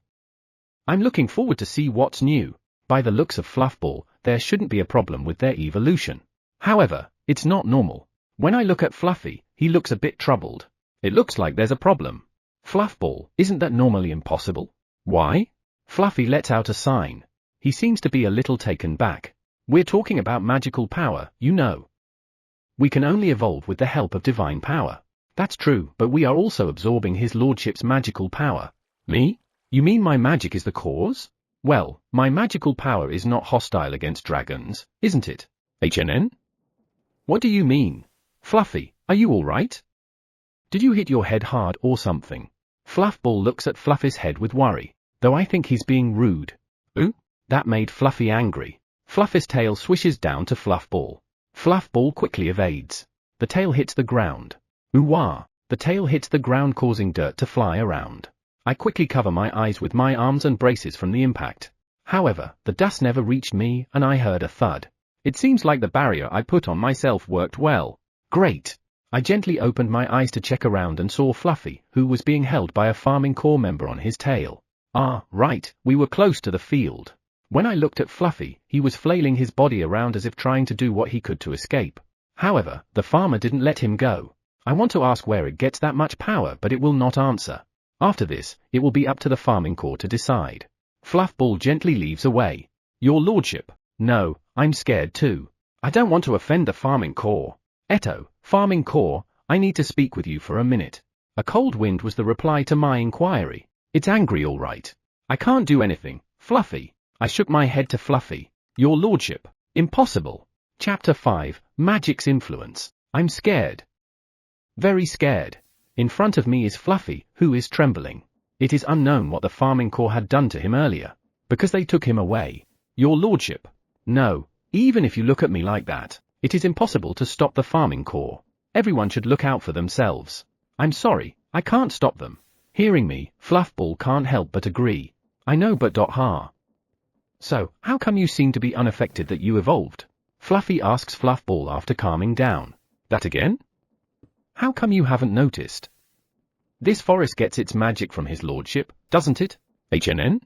I'm looking forward to see what's new. By the looks of Fluffball, there shouldn't be a problem with their evolution. However, it's not normal. When I look at Fluffy, he looks a bit troubled. It looks like there's a problem. Fluffball, isn't that normally impossible? Why? Fluffy lets out a sign. He seems to be a little taken back. We're talking about magical power, you know. We can only evolve with the help of divine power. That's true, but we are also absorbing his lordship's magical power. Me? You mean my magic is the cause? Well, my magical power is not hostile against dragons, isn't it? HNN? What do you mean? Fluffy, are you alright? Did you hit your head hard or something? Fluffball looks at Fluffy's head with worry, though I think he's being rude. Ooh? That made Fluffy angry. Fluffy's tail swishes down to Fluffball. Fluffball quickly evades. The tail hits the ground. Ooh-wah! The tail hits the ground causing dirt to fly around. I quickly cover my eyes with my arms and braces from the impact. However, the dust never reached me and I heard a thud. It seems like the barrier I put on myself worked well. Great! I gently opened my eyes to check around and saw Fluffy, who was being held by a farming corps member on his tail. Ah, right, we were close to the field. When I looked at Fluffy, he was flailing his body around as if trying to do what he could to escape. However, the farmer didn't let him go. I want to ask where it gets that much power, but it will not answer. After this, it will be up to the farming corps to decide. Fluffball gently leaves away. Your lordship. No, I'm scared too. I don't want to offend the farming corps. Eto, farming corps, I need to speak with you for a minute. A cold wind was the reply to my inquiry. It's angry all right. I can't do anything, Fluffy. I shook my head to Fluffy. Your lordship. Impossible. Chapter 5, Magic's Influence. I'm scared. Very scared. In front of me is Fluffy, who is trembling. It is unknown what the farming corps had done to him earlier, because they took him away. Your lordship. No, even if you look at me like that, it is impossible to stop the farming corps. Everyone should look out for themselves. I'm sorry, I can't stop them. Hearing me, Fluffball can't help but agree. I know but ha. So, how come you seem to be unaffected that you evolved? Fluffy asks Fluffball after calming down. That again? How come you haven't noticed? This forest gets its magic from his lordship, doesn't it? HNN?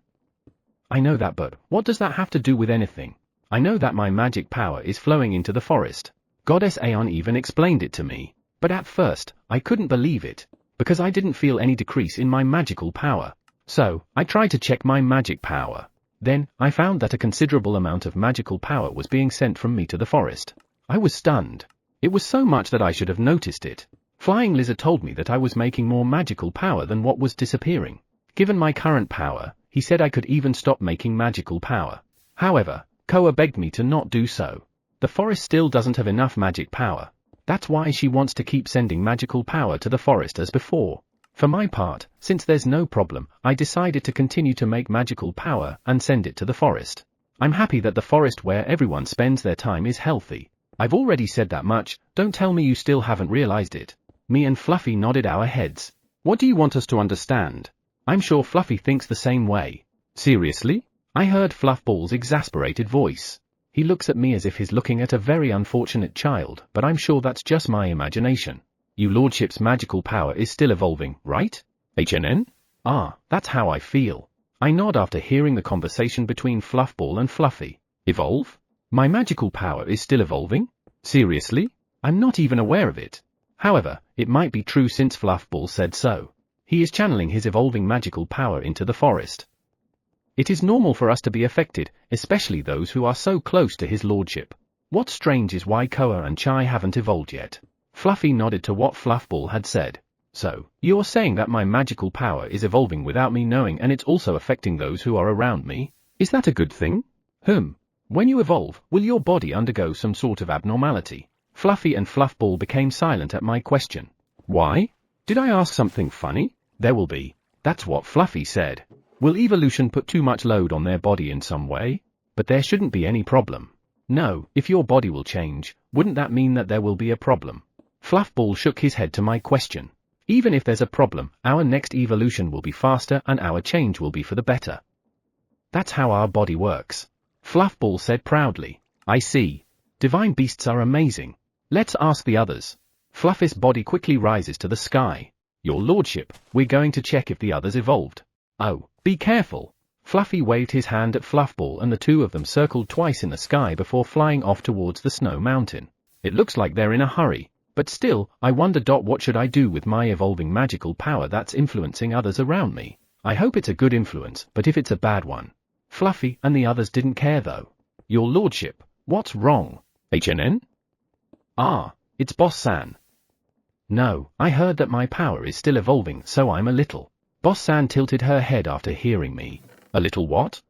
I know that, but what does that have to do with anything? I know that my magic power is flowing into the forest. Goddess Aeon even explained it to me. But at first, I couldn't believe it, because I didn't feel any decrease in my magical power. So, I tried to check my magic power. Then, I found that a considerable amount of magical power was being sent from me to the forest. I was stunned. It was so much that I should have noticed it. Flying Lizard told me that I was making more magical power than what was disappearing. Given my current power, he said I could even stop making magical power. However, Koa begged me to not do so. The forest still doesn't have enough magic power. That's why she wants to keep sending magical power to the forest as before. For my part, since there's no problem, I decided to continue to make magical power and send it to the forest. I'm happy that the forest where everyone spends their time is healthy. I've already said that much, don't tell me you still haven't realized it. Me and Fluffy nodded our heads. What do you want us to understand? I'm sure Fluffy thinks the same way. Seriously? I heard Fluffball's exasperated voice. He looks at me as if he's looking at a very unfortunate child, but I'm sure that's just my imagination. Your lordship's magical power is still evolving, right? HNN? Ah, that's how I feel. I nod after hearing the conversation between Fluffball and Fluffy. Evolve? My magical power is still evolving? Seriously? I'm not even aware of it. However, it might be true since Fluffball said so. He is channeling his evolving magical power into the forest. It is normal for us to be affected, especially those who are so close to his lordship. What's strange is why Koa and Chai haven't evolved yet. Fluffy nodded to what Fluffball had said. So, you're saying that my magical power is evolving without me knowing and it's also affecting those who are around me? Is that a good thing? When you evolve, will your body undergo some sort of abnormality? Fluffy and Fluffball became silent at my question. Why? Did I ask something funny? There will be. That's what Fluffy said. Will evolution put too much load on their body in some way? But there shouldn't be any problem. No, if your body will change, wouldn't that mean that there will be a problem? Fluffball shook his head to my question. Even if there's a problem, our next evolution will be faster and our change will be for the better. That's how our body works. Fluffball said proudly. I see. Divine beasts are amazing. Let's ask the others. Fluffy's body quickly rises to the sky. Your lordship, we're going to check if the others evolved. Oh, be careful. Fluffy waved his hand at Fluffball and the two of them circled twice in the sky before flying off towards the snow mountain. It looks like they're in a hurry, but still, I wonder. What should I do with my evolving magical power that's influencing others around me? I hope it's a good influence, but if it's a bad one. Fluffy and the others didn't care though. Your lordship, what's wrong? HNN? Ah, it's Boss-san. No, I heard that my power is still evolving, so I'm a little. Boss-san tilted her head after hearing me. A little what?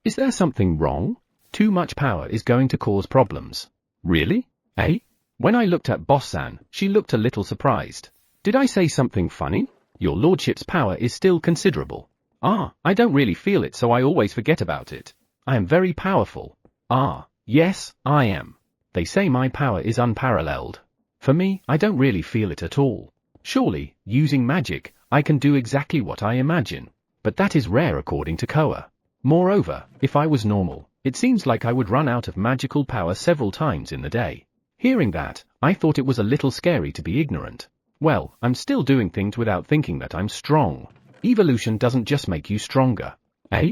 Is there something wrong? Too much power is going to cause problems. Really? Eh? When I looked at Boss-san, she looked a little surprised. Did I say something funny? Your lordship's power is still considerable. Ah, I don't really feel it, so I always forget about it. I am very powerful. Ah, yes, I am. They say my power is unparalleled. For me, I don't really feel it at all. Surely, using magic, I can do exactly what I imagine. But that is rare according to Koa. Moreover, if I was normal, it seems like I would run out of magical power several times in the day. Hearing that, I thought it was a little scary to be ignorant. Well, I'm still doing things without thinking that I'm strong. Evolution doesn't just make you stronger. Eh?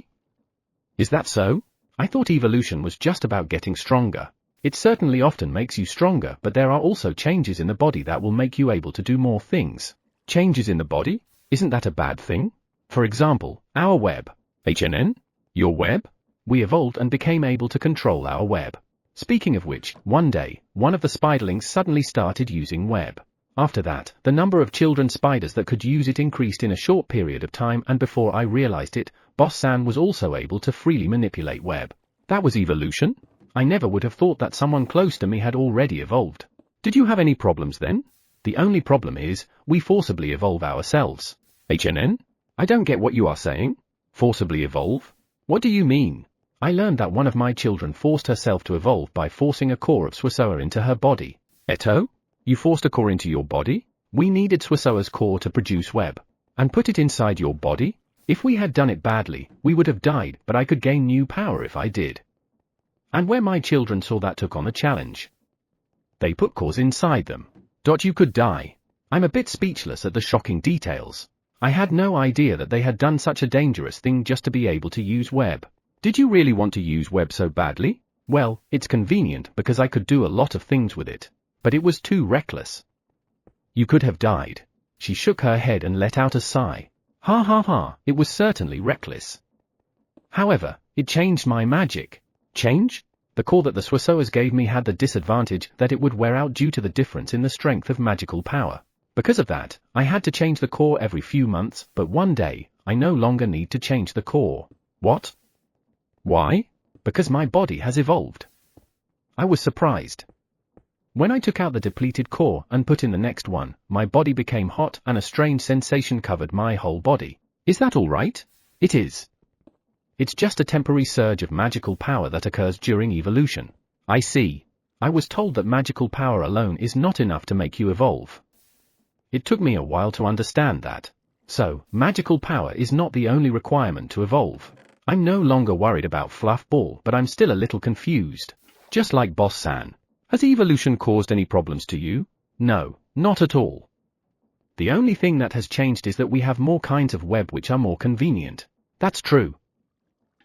Is that so? I thought evolution was just about getting stronger. It certainly often makes you stronger, but there are also changes in the body that will make you able to do more things. Changes in the body? Isn't that a bad thing? For example, our web. HNN? Your web? We evolved and became able to control our web. Speaking of which, one day, one of the spiderlings suddenly started using web. After that, the number of children spiders that could use it increased in a short period of time, and before I realized it, Boss-san was also able to freely manipulate web. That was evolution? I never would have thought that someone close to me had already evolved. Did you have any problems then? The only problem is, we forcibly evolve ourselves. HNN? I don't get what you are saying. Forcibly evolve? What do you mean? I learned that one of my children forced herself to evolve by forcing a core of Suisoa into her body. Eto? You forced a core into your body? We needed Suisoa's core to produce web. And put it inside your body? If we had done it badly, we would have died, but I could gain new power if I did. And where my children saw that took on a challenge. They put cores inside them. You could die. I'm a bit speechless at the shocking details. I had no idea that they had done such a dangerous thing just to be able to use web. Did you really want to use web so badly? Well, it's convenient because I could do a lot of things with it. But it was too reckless. You could have died. She shook her head and let out a sigh. Ha ha ha, it was certainly reckless. However, it changed my magic. Change? The core that the Suisoas gave me had the disadvantage that it would wear out due to the difference in the strength of magical power. Because of that, I had to change the core every few months, but one day, I no longer need to change the core. What? Why? Because my body has evolved. I was surprised. When I took out the depleted core and put in the next one, my body became hot and a strange sensation covered my whole body. Is that all right? It is. It's just a temporary surge of magical power that occurs during evolution. I see. I was told that magical power alone is not enough to make you evolve. It took me a while to understand that. So, magical power is not the only requirement to evolve. I'm no longer worried about Fluffball, but I'm still a little confused. Just like Boss-san. Has evolution caused any problems to you? No, not at all. The only thing that has changed is that we have more kinds of web which are more convenient. That's true.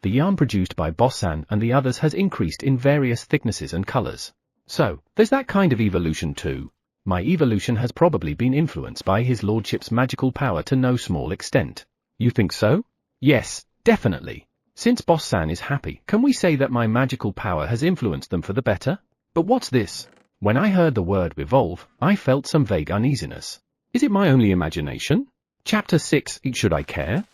The yarn produced by Boss-san and the others has increased in various thicknesses and colors. So, there's that kind of evolution too. My evolution has probably been influenced by his lordship's magical power to no small extent. You think so? Yes, definitely. Since Boss-san is happy, can we say that my magical power has influenced them for the better? But what's this? When I heard the word evolve, I felt some vague uneasiness. Is it my only imagination? Chapter 6. Should I care?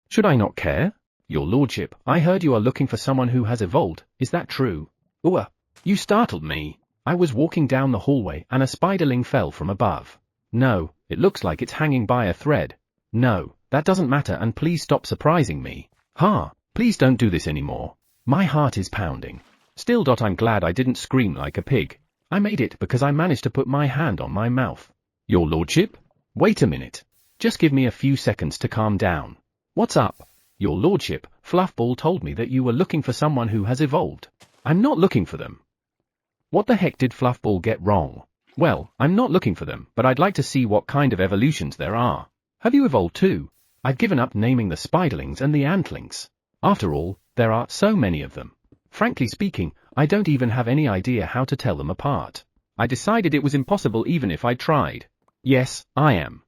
Should I not care? Your lordship, I heard you are looking for someone who has evolved. Is that true? Ooh, you startled me. I was walking down the hallway and a spiderling fell from above. No, it looks like it's hanging by a thread. No, that doesn't matter, and please stop surprising me. Ha, please don't do this anymore. My heart is pounding. Still. I'm glad I didn't scream like a pig. I made it because I managed to put my hand on my mouth. Your lordship? Wait a minute. Just give me a few seconds to calm down. What's up? Your lordship, Fluffball told me that you were looking for someone who has evolved. I'm not looking for them. What the heck did Fluffball get wrong? Well, I'm not looking for them, but I'd like to see what kind of evolutions there are. Have you evolved too? I've given up naming the spiderlings and the antlings. After all, there are so many of them. Frankly speaking, I don't even have any idea how to tell them apart. I decided it was impossible even if I tried. Yes, I am.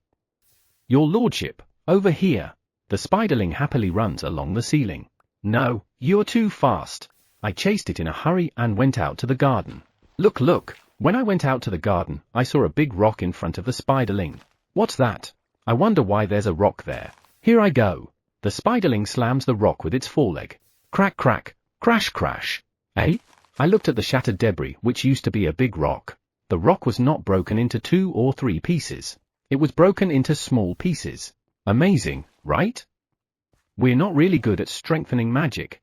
Your lordship, over here. The spiderling happily runs along the ceiling. No, you're too fast. I chased it in a hurry and went out to the garden. Look. When I went out to the garden, I saw a big rock in front of the spiderling. What's that? I wonder why there's a rock there. Here I go. The spiderling slams the rock with its foreleg. Crack, crack, crash, crash. Eh? I looked at the shattered debris, which used to be a big rock. The rock was not broken into 2 or 3 pieces. It was broken into small pieces. Amazing, right? We're not really good at strengthening magic.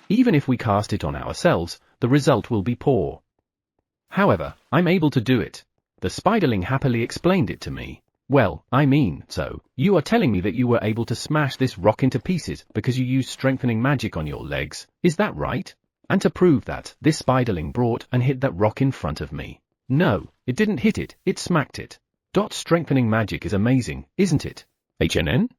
Even if we cast it on ourselves, the result will be poor. However, I'm able to do it. The spiderling happily explained it to me. Well, I mean, so, you are telling me that you were able to smash this rock into pieces because you used strengthening magic on your legs, is that right? And to prove that, this spiderling brought and hit that rock in front of me. No, it didn't hit it, it smacked it. Strengthening magic is amazing, isn't it? HNN?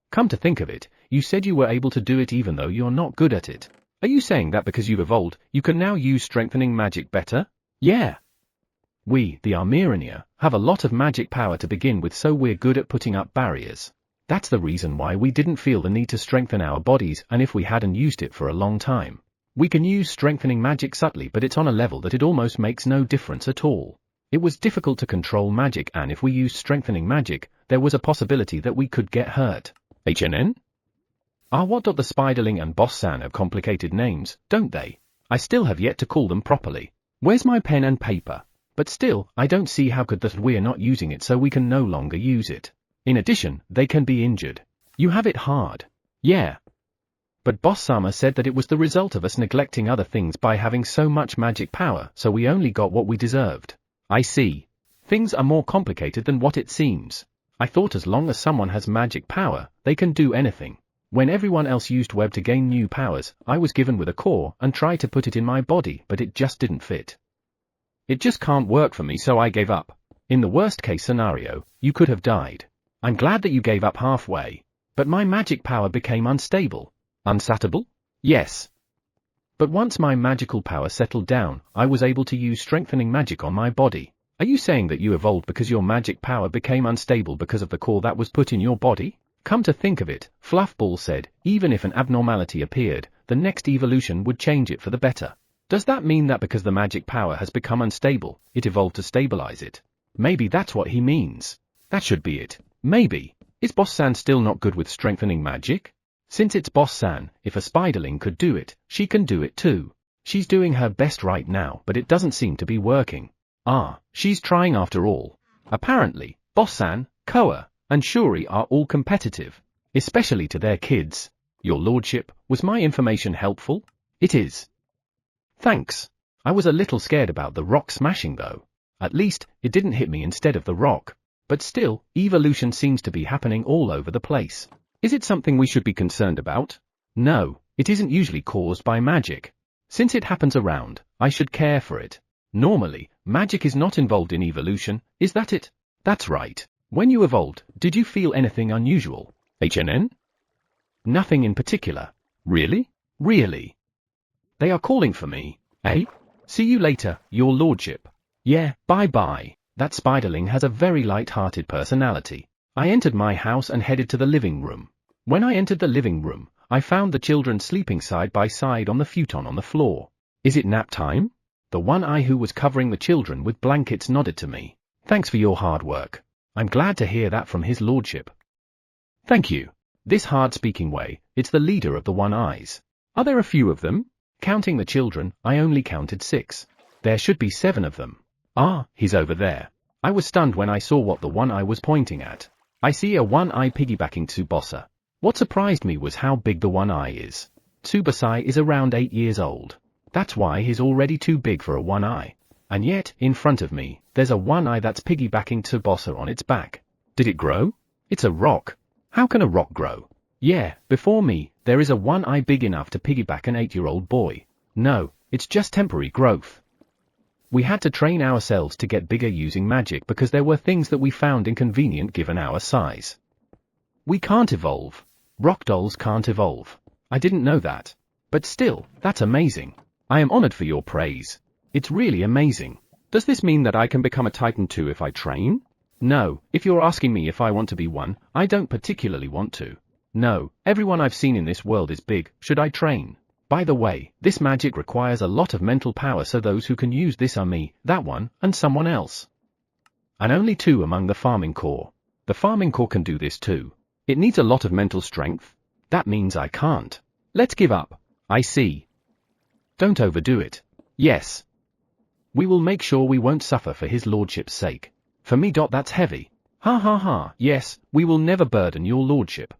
Come to think of it, you said you were able to do it even though you're not good at it. Are you saying that because you've evolved, you can now use strengthening magic better? Yeah. We, the Armyrania, have a lot of magic power to begin with, so we're good at putting up barriers. That's the reason why we didn't feel the need to strengthen our bodies, and if we hadn't used it for a long time. We can use strengthening magic subtly, but it's on a level that it almost makes no difference at all. It was difficult to control magic, and if we used strengthening magic, there was a possibility that we could get hurt. HNN? What? The spiderling and Boss-san have complicated names, don't they? I still have yet to call them properly. Where's my pen and paper? But still, I don't see how could that we're not using it, so we can no longer use it. In addition, they can be injured. You have it hard. Yeah. But Boss-sama said that it was the result of us neglecting other things by having so much magic power, so we only got what we deserved. I see. Things are more complicated than what it seems. I thought as long as someone has magic power, they can do anything. When everyone else used web to gain new powers, I was given with a core and tried to put it in my body, but it just didn't fit. It just can't work for me, so I gave up. In the worst case scenario, you could have died. I'm glad that you gave up halfway. But my magic power became unstable. Unsatiable? Yes. But once my magical power settled down, I was able to use strengthening magic on my body. Are you saying that you evolved because your magic power became unstable because of the core that was put in your body? Come to think of it, Fluffball said, even if an abnormality appeared, the next evolution would change it for the better. Does that mean that because the magic power has become unstable, it evolved to stabilize it? Maybe that's what he means. That should be it. Maybe. Is Boss-san still not good with strengthening magic? Since it's Boss-san, if a spiderling could do it, she can do it too. She's doing her best right now, but it doesn't seem to be working. She's trying after all. Apparently, Boss-san, Koa, and Shuri are all competitive, especially to their kids. Your lordship, was my information helpful? It is. Thanks. I was a little scared about the rock smashing though. At least, it didn't hit me instead of the rock. But still, evolution seems to be happening all over the place. Is it something we should be concerned about? No, it isn't usually caused by magic. Since it happens around, I should care for it. Normally, magic is not involved in evolution, is that it? That's right. When you evolved, did you feel anything unusual? HNN? Nothing in particular. Really? Really? They are calling for me. Eh? See you later, your lordship. Yeah, bye-bye. That spiderling has a very light-hearted personality. I entered my house and headed to the living room. When I entered the living room, I found the children sleeping side by side on the futon on the floor. Is it nap time? The one-eye who was covering the children with blankets nodded to me. Thanks for your hard work. I'm glad to hear that from his lordship. Thank you. This hard-speaking way, it's the leader of the one-eyes. Are there a few of them? Counting the children, I only counted 6. There should be 7 of them. He's over there. I was stunned when I saw what the one-eye was pointing at. I see a one-eye piggybacking Tsubasa. What surprised me was how big the one-eye is. Tsubasai is around 8 years old. That's why he's already too big for a one-eye. And yet, in front of me, there's a one-eye that's piggybacking Tsubasa on its back. Did it grow? It's a rock. How can a rock grow? Yeah, before me, there is a one-eye big enough to piggyback an 8-year-old boy. No, it's just temporary growth. We had to train ourselves to get bigger using magic because there were things that we found inconvenient given our size. We can't evolve. Rock dolls can't evolve. I didn't know that. But still, that's amazing. I am honored for your praise. It's really amazing. Does this mean that I can become a Titan too if I train? No, if you're asking me if I want to be one, I don't particularly want to. No, everyone I've seen in this world is big. Should I train? By the way, this magic requires a lot of mental power, so those who can use this are me, that one, and someone else. And only 2 among the farming corps. The farming corps can do this too. It needs a lot of mental strength. That means I can't. Let's give up. I see. Don't overdo it. Yes. We will make sure we won't suffer for his lordship's sake. For me. That's heavy. Ha ha ha. Yes, we will never burden your lordship.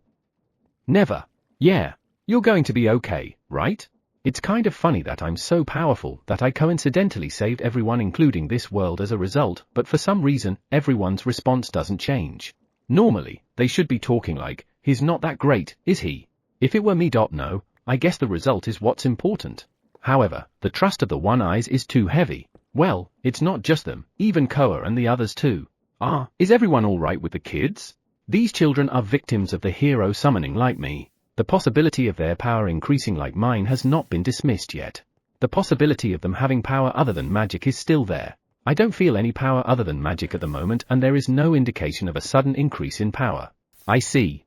Never. Yeah. You're going to be okay, right? It's kind of funny that I'm so powerful that I coincidentally saved everyone including this world as a result, but for some reason, everyone's response doesn't change. Normally, they should be talking like, he's not that great, is he? If it were me. No, I guess the result is what's important. However, the trust of the one-eyes is too heavy. Well, it's not just them, even Koa and the others too. Is everyone alright with the kids? These children are victims of the hero summoning like me. The possibility of their power increasing like mine has not been dismissed yet. The possibility of them having power other than magic is still there. I don't feel any power other than magic at the moment, and there is no indication of a sudden increase in power. I see.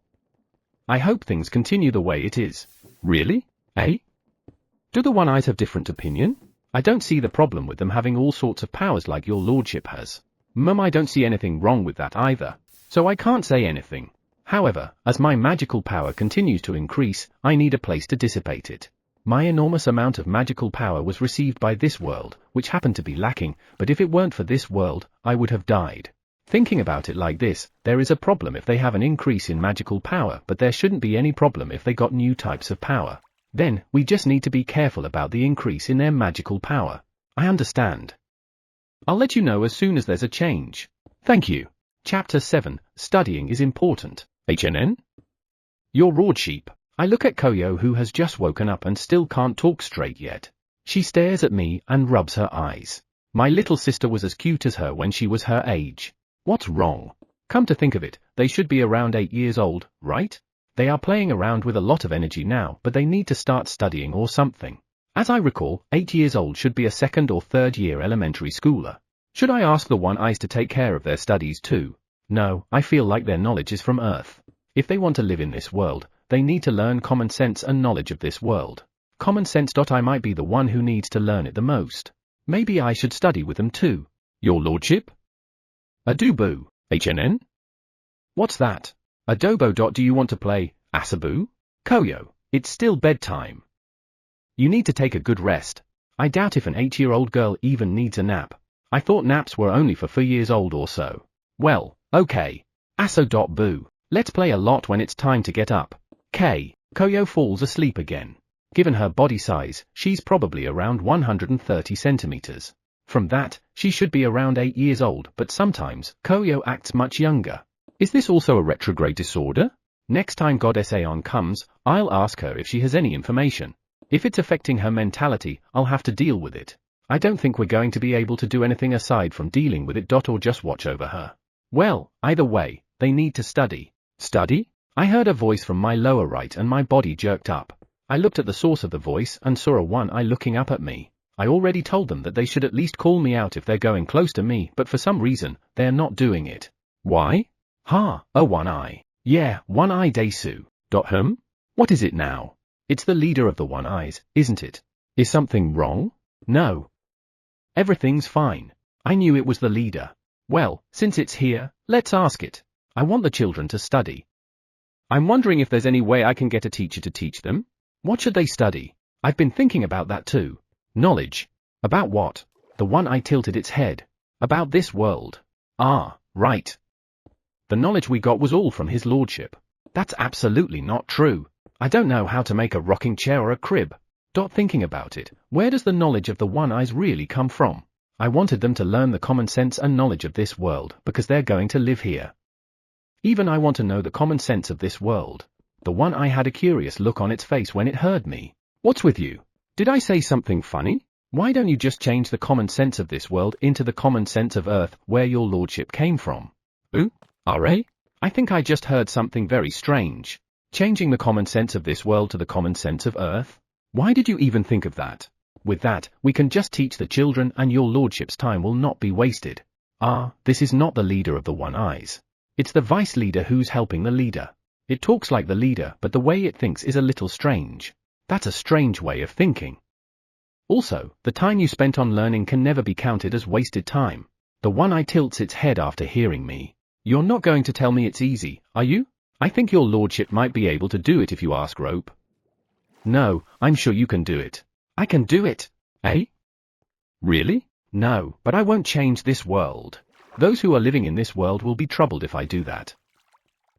I hope things continue the way it is. Really? Eh? Do the one-eyes have different opinion? I don't see the problem with them having all sorts of powers like your lordship has. I don't see anything wrong with that either. So I can't say anything. However, as my magical power continues to increase, I need a place to dissipate it. My enormous amount of magical power was received by this world, which happened to be lacking, but if it weren't for this world, I would have died. Thinking about it like this, there is a problem if they have an increase in magical power, but there shouldn't be any problem if they got new types of power. Then, we just need to be careful about the increase in their magical power. I understand. I'll let you know as soon as there's a change. Thank you. Chapter 7, Studying is Important. HNN? Your lordship. I look at Koyo, who has just woken up and still can't talk straight yet. She stares at me and rubs her eyes. My little sister was as cute as her when she was her age. What's wrong? Come to think of it, they should be around 8 years old, right? They are playing around with a lot of energy now, but they need to start studying or something. As I recall, 8 years old should be a 2nd or 3rd year elementary schooler. Should I ask the one-eyes to take care of their studies too? No, I feel like their knowledge is from Earth. If they want to live in this world, they need to learn common sense and knowledge of this world. Common sense. I might be the one who needs to learn it the most. Maybe I should study with them too. Your lordship? Adobo. HNN? What's that? Adobo. Do you want to play Asabu? Koyo, it's still bedtime. You need to take a good rest. I doubt if an 8-year-old girl even needs a nap. I thought naps were only for 4 years old or so. Well, okay. Aso.boo. Let's play a lot when it's time to get up. Koyo falls asleep again. Given her body size, she's probably around 130 centimeters. From that, she should be around 8 years old, but sometimes, Koyo acts much younger. Is this also a retrograde disorder? Next time Goddess Aeon comes, I'll ask her if she has any information. If it's affecting her mentality, I'll have to deal with it. I don't think we're going to be able to do anything aside from dealing with it. Or just watch over her. Well, either way, they need to study. Study? I heard a voice from my lower right and my body jerked up. I looked at the source of the voice and saw a one-eye looking up at me. I already told them that they should at least call me out if they're going close to me, but for some reason, they're not doing it. Why? A one-eye. Yeah, one-eye Desu. What is it now? It's the leader of the one-eyes, isn't it? Is something wrong? No. Everything's fine. I knew it was the leader. Well, since it's here, let's ask it. I want the children to study. I'm wondering if there's any way I can get a teacher to teach them. What should they study? I've been thinking about that too. Knowledge. About what? The one-eye tilted its head. About this world. Right. The knowledge we got was all from his lordship. That's absolutely not true. I don't know how to make a rocking chair or a crib. Thinking about it, where does the knowledge of the one-eyes really come from? I wanted them to learn the common sense and knowledge of this world because they're going to live here. Even I want to know the common sense of this world. The one-eye had a curious look on its face when it heard me. What's with you? Did I say something funny? Why don't you just change the common sense of this world into the common sense of Earth, where your lordship came from? Ooh, R.A.? I think I just heard something very strange. Changing the common sense of this world to the common sense of Earth? Why did you even think of that? With that, we can just teach the children and your lordship's time will not be wasted. This is not the leader of the one-eyes. It's the vice leader who's helping the leader. It talks like the leader, but the way it thinks is a little strange. That's a strange way of thinking. Also, the time you spent on learning can never be counted as wasted time. The one-eye tilts its head after hearing me. You're not going to tell me it's easy, are you? I think your lordship might be able to do it if you ask Rope. No, I'm sure you can do it. I can do it. Eh? Really? No, but I won't change this world. Those who are living in this world will be troubled if I do that.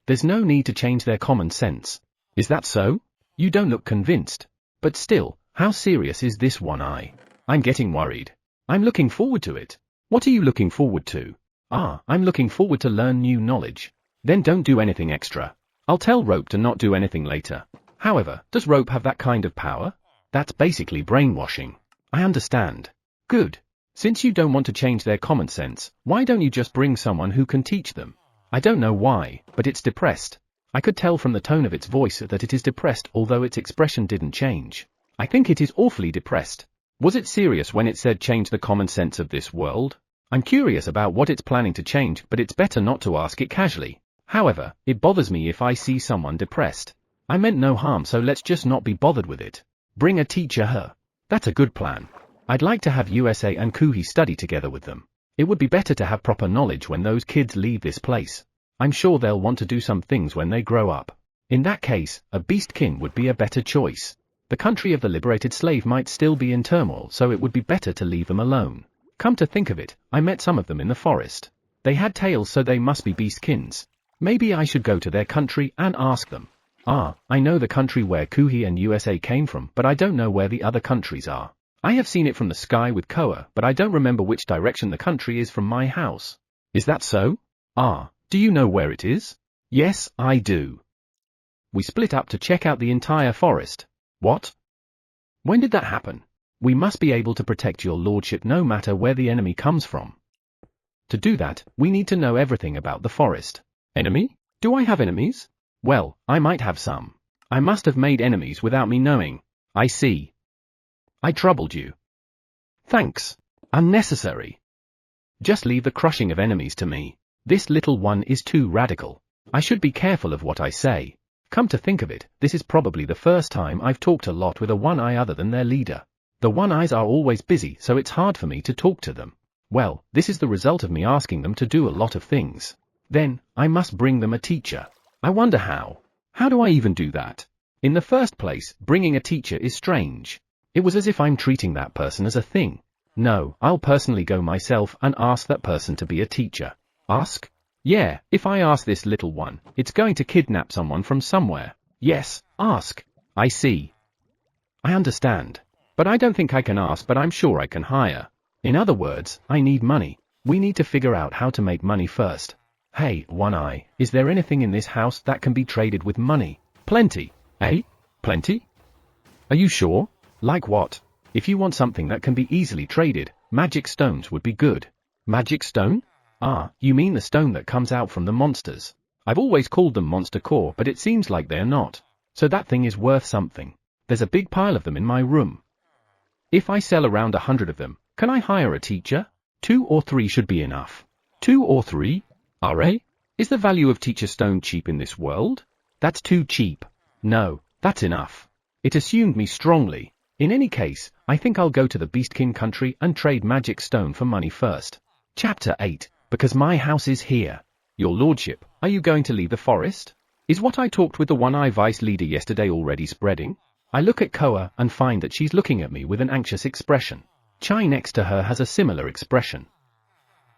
There's no need to change their common sense. Is that so? You don't look convinced. But still, how serious is this one-eye? I'm getting worried. I'm looking forward to it. What are you looking forward to? I'm looking forward to learn new knowledge. Then don't do anything extra. I'll tell Rope to not do anything later. However, does Rope have that kind of power? That's basically brainwashing. I understand. Good. Since you don't want to change their common sense, why don't you just bring someone who can teach them? I don't know why, but it's depressed. I could tell from the tone of its voice that it is depressed, although its expression didn't change. I think it is awfully depressed. Was it serious when it said change the common sense of this world? I'm curious about what it's planning to change, but it's better not to ask it casually. However, it bothers me if I see someone depressed. I meant no harm, so let's just not be bothered with it. Bring a teacher her. That's a good plan. I'd like to have USA and Kuhi study together with them. It would be better to have proper knowledge when those kids leave this place. I'm sure they'll want to do some things when they grow up. In that case, a beastkin would be a better choice. The country of the liberated slave might still be in turmoil, so it would be better to leave them alone. Come to think of it, I met some of them in the forest. They had tails, so they must be beastkins. Maybe I should go to their country and ask them. I know the country where Kuhi and USA came from, but I don't know where the other countries are. I have seen it from the sky with Koa, but I don't remember which direction the country is from my house. Is that so? Do you know where it is? Yes, I do. We split up to check out the entire forest. What? When did that happen? We must be able to protect your lordship no matter where the enemy comes from. To do that, we need to know everything about the forest. Enemy? Do I have enemies? Well, I might have some. I must have made enemies without me knowing. I see. I troubled you. Thanks. Unnecessary. Just leave the crushing of enemies to me. This little one is too radical. I should be careful of what I say. Come to think of it, this is probably the first time I've talked a lot with a one-eye other than their leader. The one-eyes are always busy, so it's hard for me to talk to them. Well, this is the result of me asking them to do a lot of things. Then, I must bring them a teacher. I wonder how. How do I even do that? In the first place, bringing a teacher is strange. It was as if I'm treating that person as a thing. No, I'll personally go myself and ask that person to be a teacher. Ask? Yeah, if I ask this little one, it's going to kidnap someone from somewhere. Yes, ask. I see. I understand. But I don't think I can ask, but I'm sure I can hire. In other words, I need money. We need to figure out how to make money first. Hey, One-Eye, is there anything in this house that can be traded with money? Plenty. Eh? Plenty? Are you sure? Like what? If you want something that can be easily traded, magic stones would be good. Magic stone? You mean the stone that comes out from the monsters. I've always called them monster core, but it seems like they're not. So that thing is worth something. There's a big pile of them in my room. If I sell around 100 of them, can I hire a teacher? 2 or 3 should be enough. 2 or 3? RA? Is the value of teacher stone cheap in this world? That's too cheap. No, that's enough. It assumed me strongly. In any case, I think I'll go to the Beastkin country and trade magic stone for money first. Chapter 8. Because my house is here. Your lordship, are you going to leave the forest? Is what I talked with the one-eye vice leader yesterday already spreading? I look at Koa and find that she's looking at me with an anxious expression. Chai next to her has a similar expression.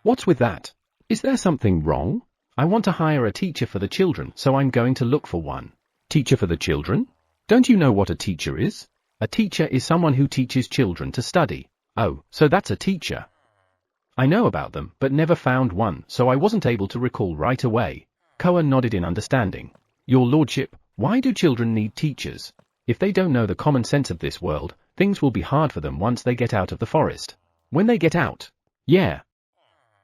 What's with that? Is there something wrong? I want to hire a teacher for the children, so I'm going to look for one. Teacher for the children? Don't you know what a teacher is? A teacher is someone who teaches children to study. Oh, so that's a teacher. I know about them, but never found one, so I wasn't able to recall right away. Koa nodded in understanding. Your lordship, why do children need teachers? If they don't know the common sense of this world, things will be hard for them once they get out of the forest. When they get out? Yeah.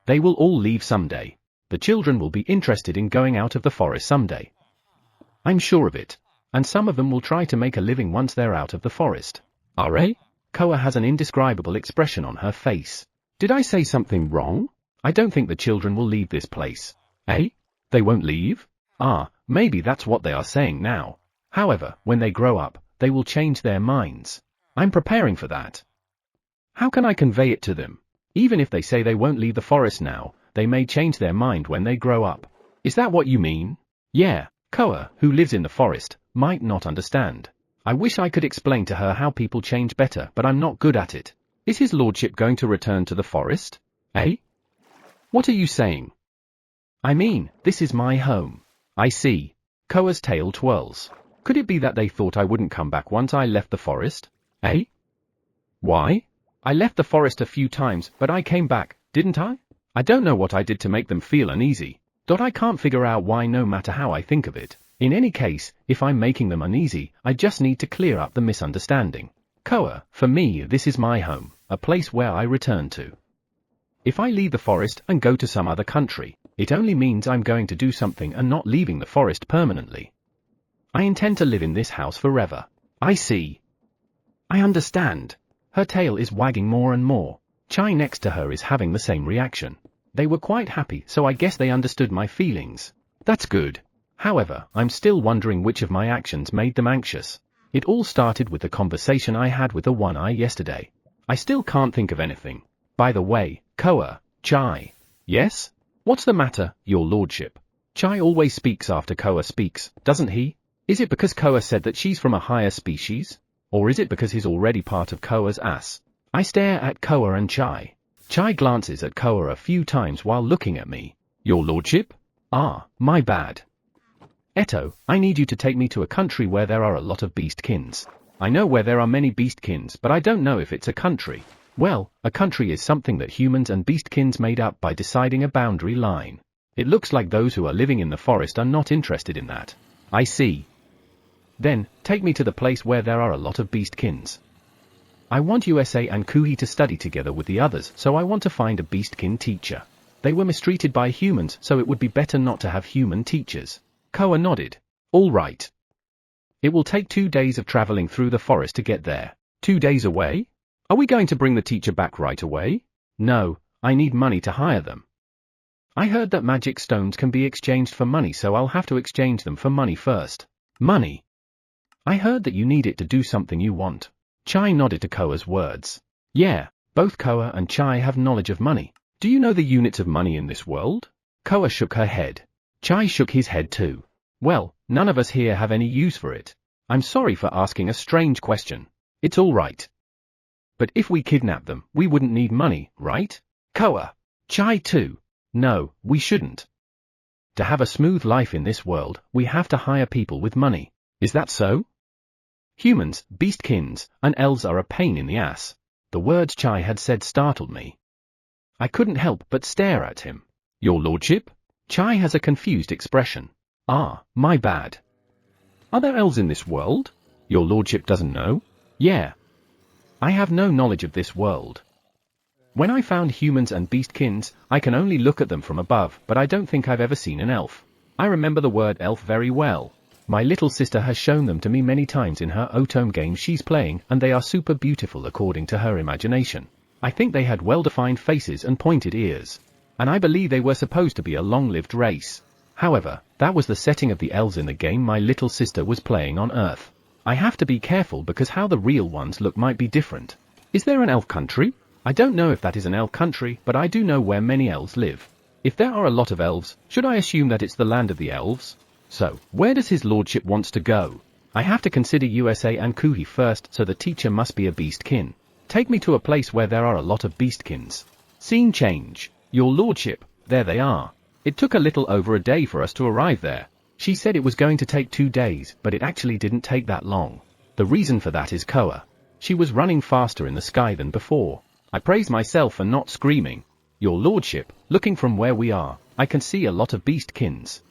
They will all leave someday. The children will be interested in going out of the forest someday. I'm sure of it. And some of them will try to make a living once they're out of the forest. Are they? Koa has an indescribable expression on her face. Did I say something wrong? I don't think the children will leave this place. Eh? They won't leave? Ah, maybe that's what they are saying now. However, when they grow up, they will change their minds. I'm preparing for that. How can I convey it to them? Even if they say they won't leave the forest now, they may change their mind when they grow up. Is that what you mean? Yeah, Koa, who lives in the forest, might not understand. I wish I could explain to her how people change better, but I'm not good at it. Is his lordship going to return to the forest? Eh? What are you saying? I mean, this is my home. I see. Koa's tail twirls. Could it be that they thought I wouldn't come back once I left the forest? Eh? Why? I left the forest a few times, but I came back, didn't I? I don't know what I did to make them feel uneasy. I can't figure out why no matter how I think of it. In any case, if I'm making them uneasy, I just need to clear up the misunderstanding. Koa, for me this is my home, a place where I return to. If I leave the forest and go to some other country, it only means I'm going to do something and not leaving the forest permanently. I intend to live in this house forever. I see. I understand. Her tail is wagging more and more. Chai next to her is having the same reaction. They were quite happy, so I guess they understood my feelings. That's good. However, I'm still wondering which of my actions made them anxious. It all started with the conversation I had with the one-eye yesterday. I still can't think of anything. By the way, Koa, Chai. Yes? What's the matter, your lordship? Chai always speaks after Koa speaks, doesn't he? Is it because Koa said that she's from a higher species? Or is it because he's already part of Koa's ass? I stare at Koa and Chai. Chai glances at Koa a few times while looking at me. Your lordship? Ah, my bad. Eto, I need you to take me to a country where there are a lot of beastkins. I know where there are many beastkins, but I don't know if it's a country. Well, a country is something that humans and beastkins made up by deciding a boundary line. It looks like those who are living in the forest are not interested in that. I see. Then, take me to the place where there are a lot of beastkins. I want USA and Kuhi to study together with the others, so I want to find a beastkin teacher. They were mistreated by humans, so it would be better not to have human teachers. Koa nodded. All right. It will take 2 days of traveling through the forest to get there. 2 days away? Are we going to bring the teacher back right away? No, I need money to hire them. I heard that magic stones can be exchanged for money, so I'll have to exchange them for money first. Money? I heard that you need it to do something you want. Chai nodded to Koa's words. Yeah, both Koa and Chai have knowledge of money. Do you know the units of money in this world? Koa shook her head. Chai shook his head too. Well, none of us here have any use for it. I'm sorry for asking a strange question. It's all right. But if we kidnap them, we wouldn't need money, right? Koa. Chai too. No, we shouldn't. To have a smooth life in this world, we have to hire people with money. Is that so? Humans, beastkins, and elves are a pain in the ass. The words Chai had said startled me. I couldn't help but stare at him. Your lordship? Chai has a confused expression. Ah, my bad. Are there elves in this world? Your lordship doesn't know? Yeah. I have no knowledge of this world. When I found humans and beastkins, I can only look at them from above, but I don't think I've ever seen an elf. I remember the word elf very well. My little sister has shown them to me many times in her Otome game she's playing, and they are super beautiful according to her imagination. I think they had well-defined faces and pointed ears. And I believe they were supposed to be a long-lived race. However, that was the setting of the elves in the game my little sister was playing on Earth. I have to be careful because how the real ones look might be different. Is there an elf country? I don't know if that is an elf country, but I do know where many elves live. If there are a lot of elves, should I assume that it's the land of the elves? So, where does his lordship wants to go? I have to consider USA and Kuhi first, so the teacher must be a beastkin. Take me to a place where there are a lot of beastkins. Scene change. Your lordship, there they are. It took a little over a day for us to arrive there. She said it was going to take 2 days, but it actually didn't take that long. The reason for that is Koa. She was running faster in the sky than before. I praised myself for not screaming. Your lordship, looking from where we are, I can see a lot of beastkins.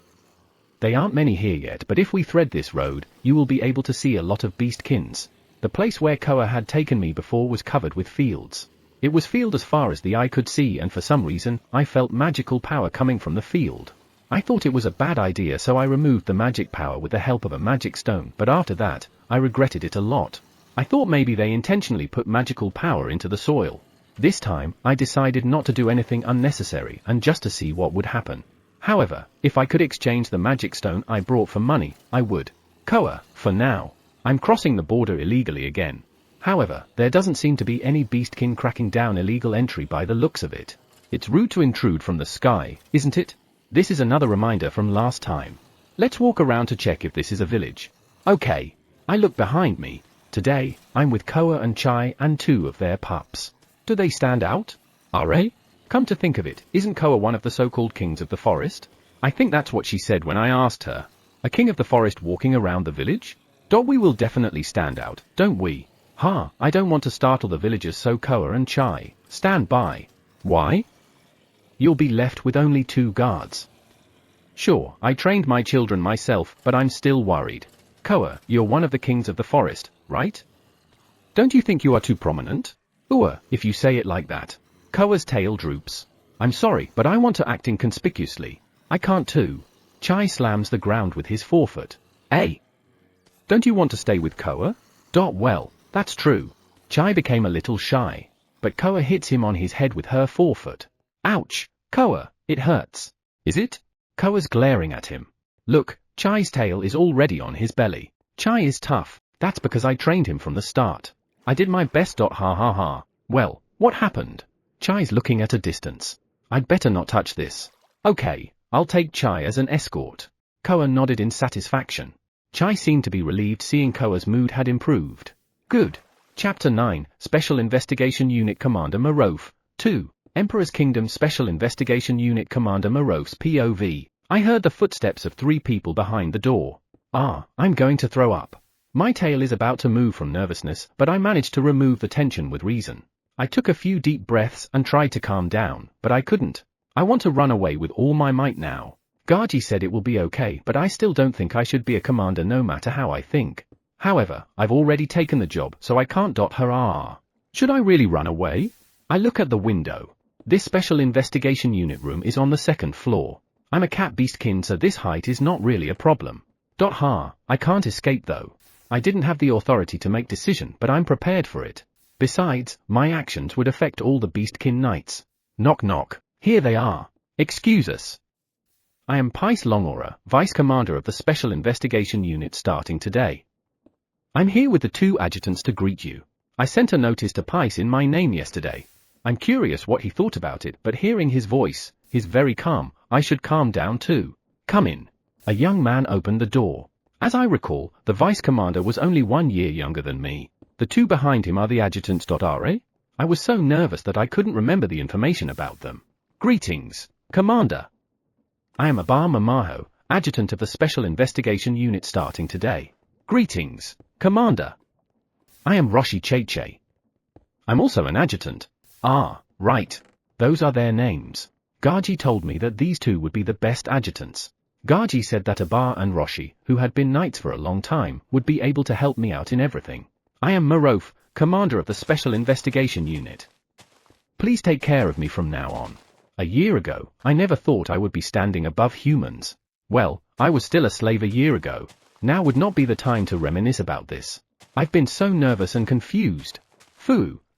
They aren't many here yet, but if we thread this road, you will be able to see a lot of beastkins. The place where Koa had taken me before was covered with fields. It was field as far as the eye could see, and for some reason, I felt magical power coming from the field. I thought it was a bad idea, so I removed the magic power with the help of a magic stone, but after that, I regretted it a lot. I thought maybe they intentionally put magical power into the soil. This time, I decided not to do anything unnecessary and just to see what would happen. However, if I could exchange the magic stone I brought for money, I would. Koa, for now. I'm crossing the border illegally again. However, there doesn't seem to be any beastkin cracking down illegal entry by the looks of it. It's rude to intrude from the sky, isn't it? This is another reminder from last time. Let's walk around to check if this is a village. Okay. I look behind me. Today, I'm with Koa and Chai and 2 of their pups. Do they stand out? Are? Come to think of it, isn't Koa one of the so-called kings of the forest? I think that's what she said when I asked her. A king of the forest walking around the village? We will definitely stand out, don't we? I don't want to startle the villagers, so Koa and Chai, stand by. Why? You'll be left with only 2 guards. Sure, I trained my children myself, but I'm still worried. Koa, you're one of the kings of the forest, right? Don't you think you are too prominent? If you say it like that. Koa's tail droops. I'm sorry, but I want to act inconspicuously. I can't too. Chai slams the ground with his forefoot. Hey! Don't you want to stay with Koa? Well, that's true. Chai became a little shy. But Koa hits him on his head with her forefoot. Ouch! Koa, it hurts. Is it? Koa's glaring at him. Look, Chai's tail is already on his belly. Chai is tough. That's because I trained him from the start. I did my best. Ha ha ha. Well, what happened? Chai's looking at a distance. I'd better not touch this. Okay, I'll take Chai as an escort. Koa nodded in satisfaction. Chai seemed to be relieved, seeing Koa's mood had improved. Good. Chapter 9, Special Investigation Unit Commander Morove. 2. Emperor's Kingdom Special Investigation Unit Commander Morove's POV. I heard the footsteps of 3 people behind the door. I'm going to throw up. My tail is about to move from nervousness, but I managed to remove the tension with reason. I took a few deep breaths and tried to calm down, but I couldn't. I want to run away with all my might now. Gaji said it will be okay, but I still don't think I should be a commander no matter how I think. However, I've already taken the job, so I can't. Should I really run away? I look at the window. This special investigation unit room is on the 2nd floor. I'm a cat beastkin, so this height is not really a problem. I can't escape though. I didn't have the authority to make decision, but I'm prepared for it. Besides, my actions would affect all the beastkin knights. Knock knock. Here they are. Excuse us. I am Pais Longora, Vice Commander of the Special Investigation Unit starting today. I'm here with the 2 adjutants to greet you. I sent a notice to Pais in my name yesterday. I'm curious what he thought about it, but hearing his voice, he's very calm. I should calm down too. Come in. A young man opened the door. As I recall, the Vice Commander was only 1 year younger than me. The 2 behind him are the adjutants. I was so nervous that I couldn't remember the information about them. Greetings, Commander. I am Aba Mamaho, Adjutant of the Special Investigation Unit starting today. Greetings, Commander. I am Roshi Cheche. I'm also an adjutant. Right. Those are their names. Gaji told me that these 2 would be the best adjutants. Gaji said that Aba and Roshi, who had been knights for a long time, would be able to help me out in everything. I am Morove, Commander of the Special Investigation Unit. Please take care of me from now on. A year ago, I never thought I would be standing above humans. Well, I was still a slave a year ago. Now would not be the time to reminisce about this. I've been so nervous and confused.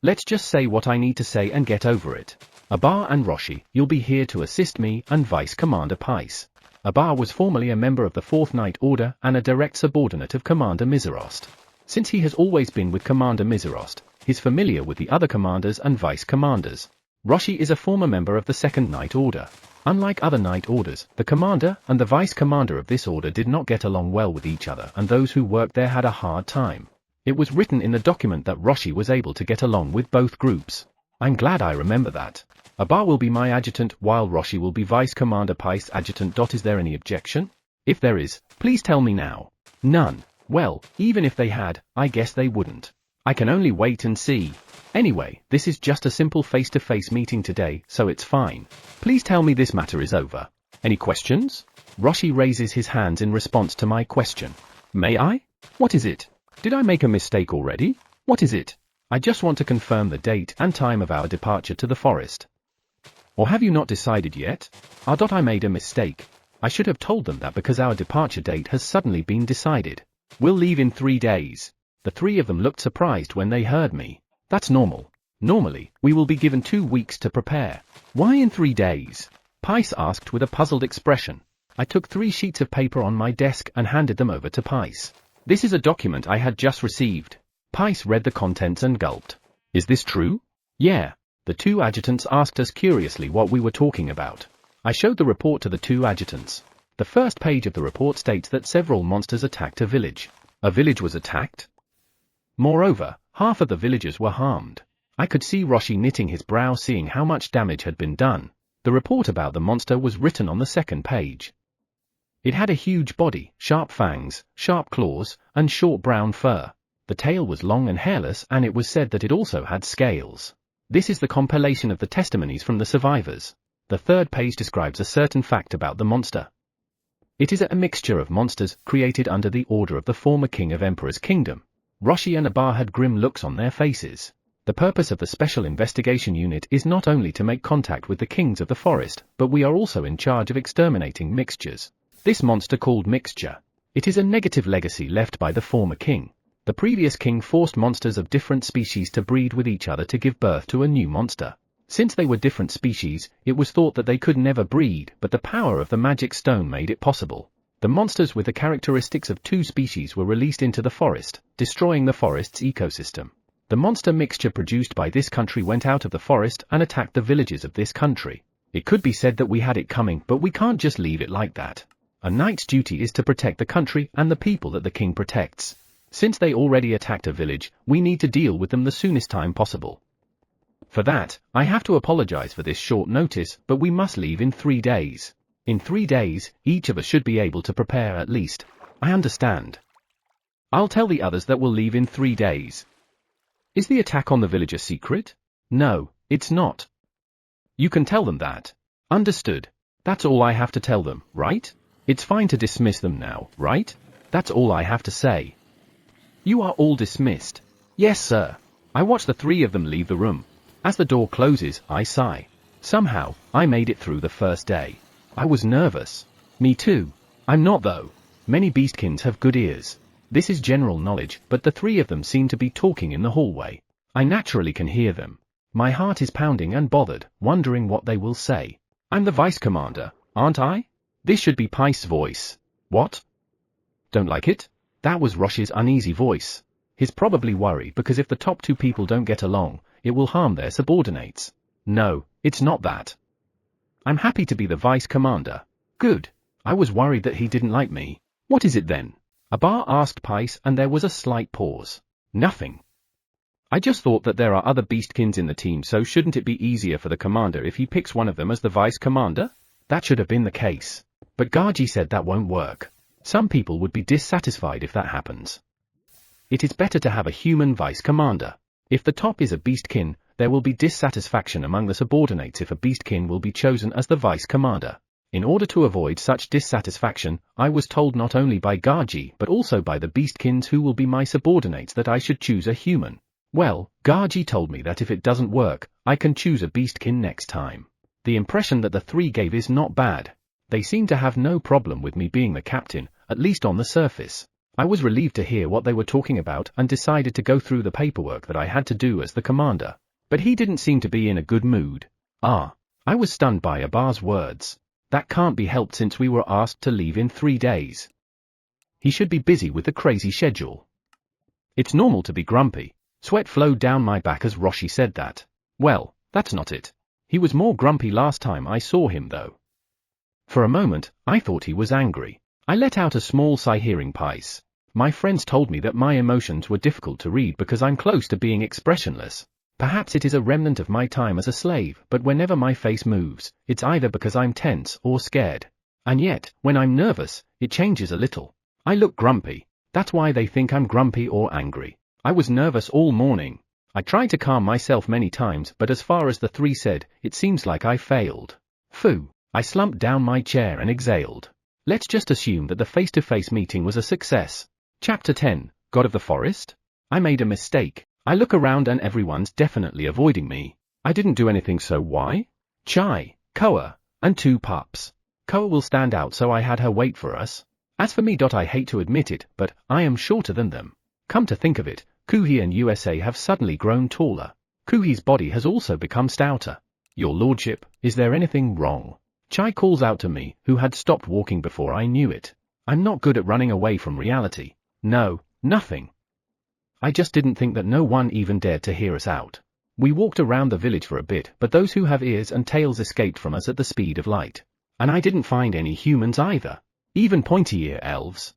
Let's just say what I need to say and get over it. Aba and Roshi, you'll be here to assist me and Vice Commander Pais. Aba was formerly a member of the 4th Knight Order and a direct subordinate of Commander Miserost. Since he has always been with Commander Miserost, he's familiar with the other commanders and vice commanders. Roshi is a former member of the 2nd Knight Order. Unlike other Knight Orders, the commander and the vice commander of this order did not get along well with each other, and those who worked there had a hard time. It was written in the document that Roshi was able to get along with both groups. I'm glad I remember that. Aba will be my adjutant, while Roshi will be Vice Commander Pais' adjutant. Is there any objection? If there is, please tell me now. None. Well, even if they had, I guess they wouldn't. I can only wait and see. Anyway, this is just a simple face-to-face meeting today, so it's fine. Please tell me this matter is over. Any questions? Roshi raises his hands in response to my question. May I? What is it? Did I make a mistake already? What is it? I just want to confirm the date and time of our departure to the forest. Or have you not decided yet? I made a mistake. I should have told them that because our departure date has suddenly been decided. We'll leave in 3 days. The three of them looked surprised when they heard me. That's normal. Normally, we will be given 2 weeks to prepare. Why in 3 days? Pice asked with a puzzled expression. I took 3 sheets of paper on my desk and handed them over to Pice. This is a document I had just received. Pice read the contents and gulped. Is this true? Yeah. The 2 adjutants asked us curiously what we were talking about. I showed the report to the 2 adjutants. The first page of the report states that several monsters attacked a village. A village was attacked? Moreover, half of the villagers were harmed. I could see Roshi knitting his brow seeing how much damage had been done. The report about the monster was written on the second page. It had a huge body, sharp fangs, sharp claws, and short brown fur. The tail was long and hairless, and it was said that it also had scales. This is the compilation of the testimonies from the survivors. The third page describes a certain fact about the monster. It is a mixture of monsters created under the order of the former king of Emperor's kingdom. Roshi and Aba had grim looks on their faces. The purpose of the Special Investigation Unit is not only to make contact with the kings of the forest, but we are also in charge of exterminating mixtures. This monster called Mixture. It is a negative legacy left by the former king. The previous king forced monsters of different species to breed with each other to give birth to a new monster. Since they were different species, it was thought that they could never breed, but the power of the magic stone made it possible. The monsters with the characteristics of 2 species were released into the forest, destroying the forest's ecosystem. The monster mixture produced by this country went out of the forest and attacked the villages of this country. It could be said that we had it coming, but we can't just leave it like that. A knight's duty is to protect the country and the people that the king protects. Since they already attacked a village, we need to deal with them the soonest time possible. For that, I have to apologize for this short notice, but we must leave in 3 days. In 3 days, each of us should be able to prepare at least. I understand. I'll tell the others that we'll leave in 3 days. Is the attack on the village a secret? No, it's not. You can tell them that. Understood. That's all I have to tell them, right? It's fine to dismiss them now, right? That's all I have to say. You are all dismissed. Yes, sir. I watch the 3 of them leave the room. As the door closes, I sigh. Somehow, I made it through the first day. I was nervous. Me too. I'm not though. Many beastkins have good ears. This is general knowledge, but the 3 of them seem to be talking in the hallway. I naturally can hear them. My heart is pounding and bothered, wondering what they will say. I'm the vice commander, aren't I? This should be Pice's voice. What? Don't like it? That was Roshi's uneasy voice. He's probably worried because if the top 2 people don't get along, it will harm their subordinates. No, it's not that. I'm happy to be the vice commander. Good. I was worried that he didn't like me. What is it then? Aba asked Pice, and there was a slight pause. Nothing. I just thought that there are other beastkins in the team, so shouldn't it be easier for the commander if he picks one of them as the vice commander? That should have been the case. But Gaji said that won't work. Some people would be dissatisfied if that happens. It is better to have a human vice commander. If the top is a beastkin, there will be dissatisfaction among the subordinates if a beastkin will be chosen as the vice commander. In order to avoid such dissatisfaction, I was told not only by Gaji but also by the beastkins who will be my subordinates that I should choose a human. Well, Gaji told me that if it doesn't work, I can choose a beastkin next time. The impression that the 3 gave is not bad. They seem to have no problem with me being the captain, at least on the surface. I was relieved to hear what they were talking about and decided to go through the paperwork that I had to do as the commander. But he didn't seem to be in a good mood. I was stunned by Aba's words. That can't be helped since we were asked to leave in 3 days. He should be busy with the crazy schedule. It's normal to be grumpy. Sweat flowed down my back as Roshi said that. Well, that's not it. He was more grumpy last time I saw him though. For a moment, I thought he was angry. I let out a small sigh hearing Pice. My friends told me that my emotions were difficult to read because I'm close to being expressionless. Perhaps it is a remnant of my time as a slave, but whenever my face moves, it's either because I'm tense or scared. And yet, when I'm nervous, it changes a little. I look grumpy. That's why they think I'm grumpy or angry. I was nervous all morning. I tried to calm myself many times, but as far as the three said, it seems like I failed. Phew. I slumped down my chair and exhaled. Let's just assume that the face-to-face meeting was a success. Chapter 10, God of the Forest? I made a mistake. I look around and everyone's definitely avoiding me. I didn't do anything, so why? Chai, Koa, and 2 pups. Koa will stand out, so I had her wait for us. As for me, I hate to admit it, but I am shorter than them. Come to think of it, Kuhi and USA have suddenly grown taller. Kuhi's body has also become stouter. Your lordship, is there anything wrong? Chai calls out to me, who had stopped walking before I knew it. I'm not good at running away from reality. No, nothing. I just didn't think that no one even dared to hear us out. We walked around the village for a bit, but those who have ears and tails escaped from us at the speed of light. And I didn't find any humans either. Even pointy-ear elves.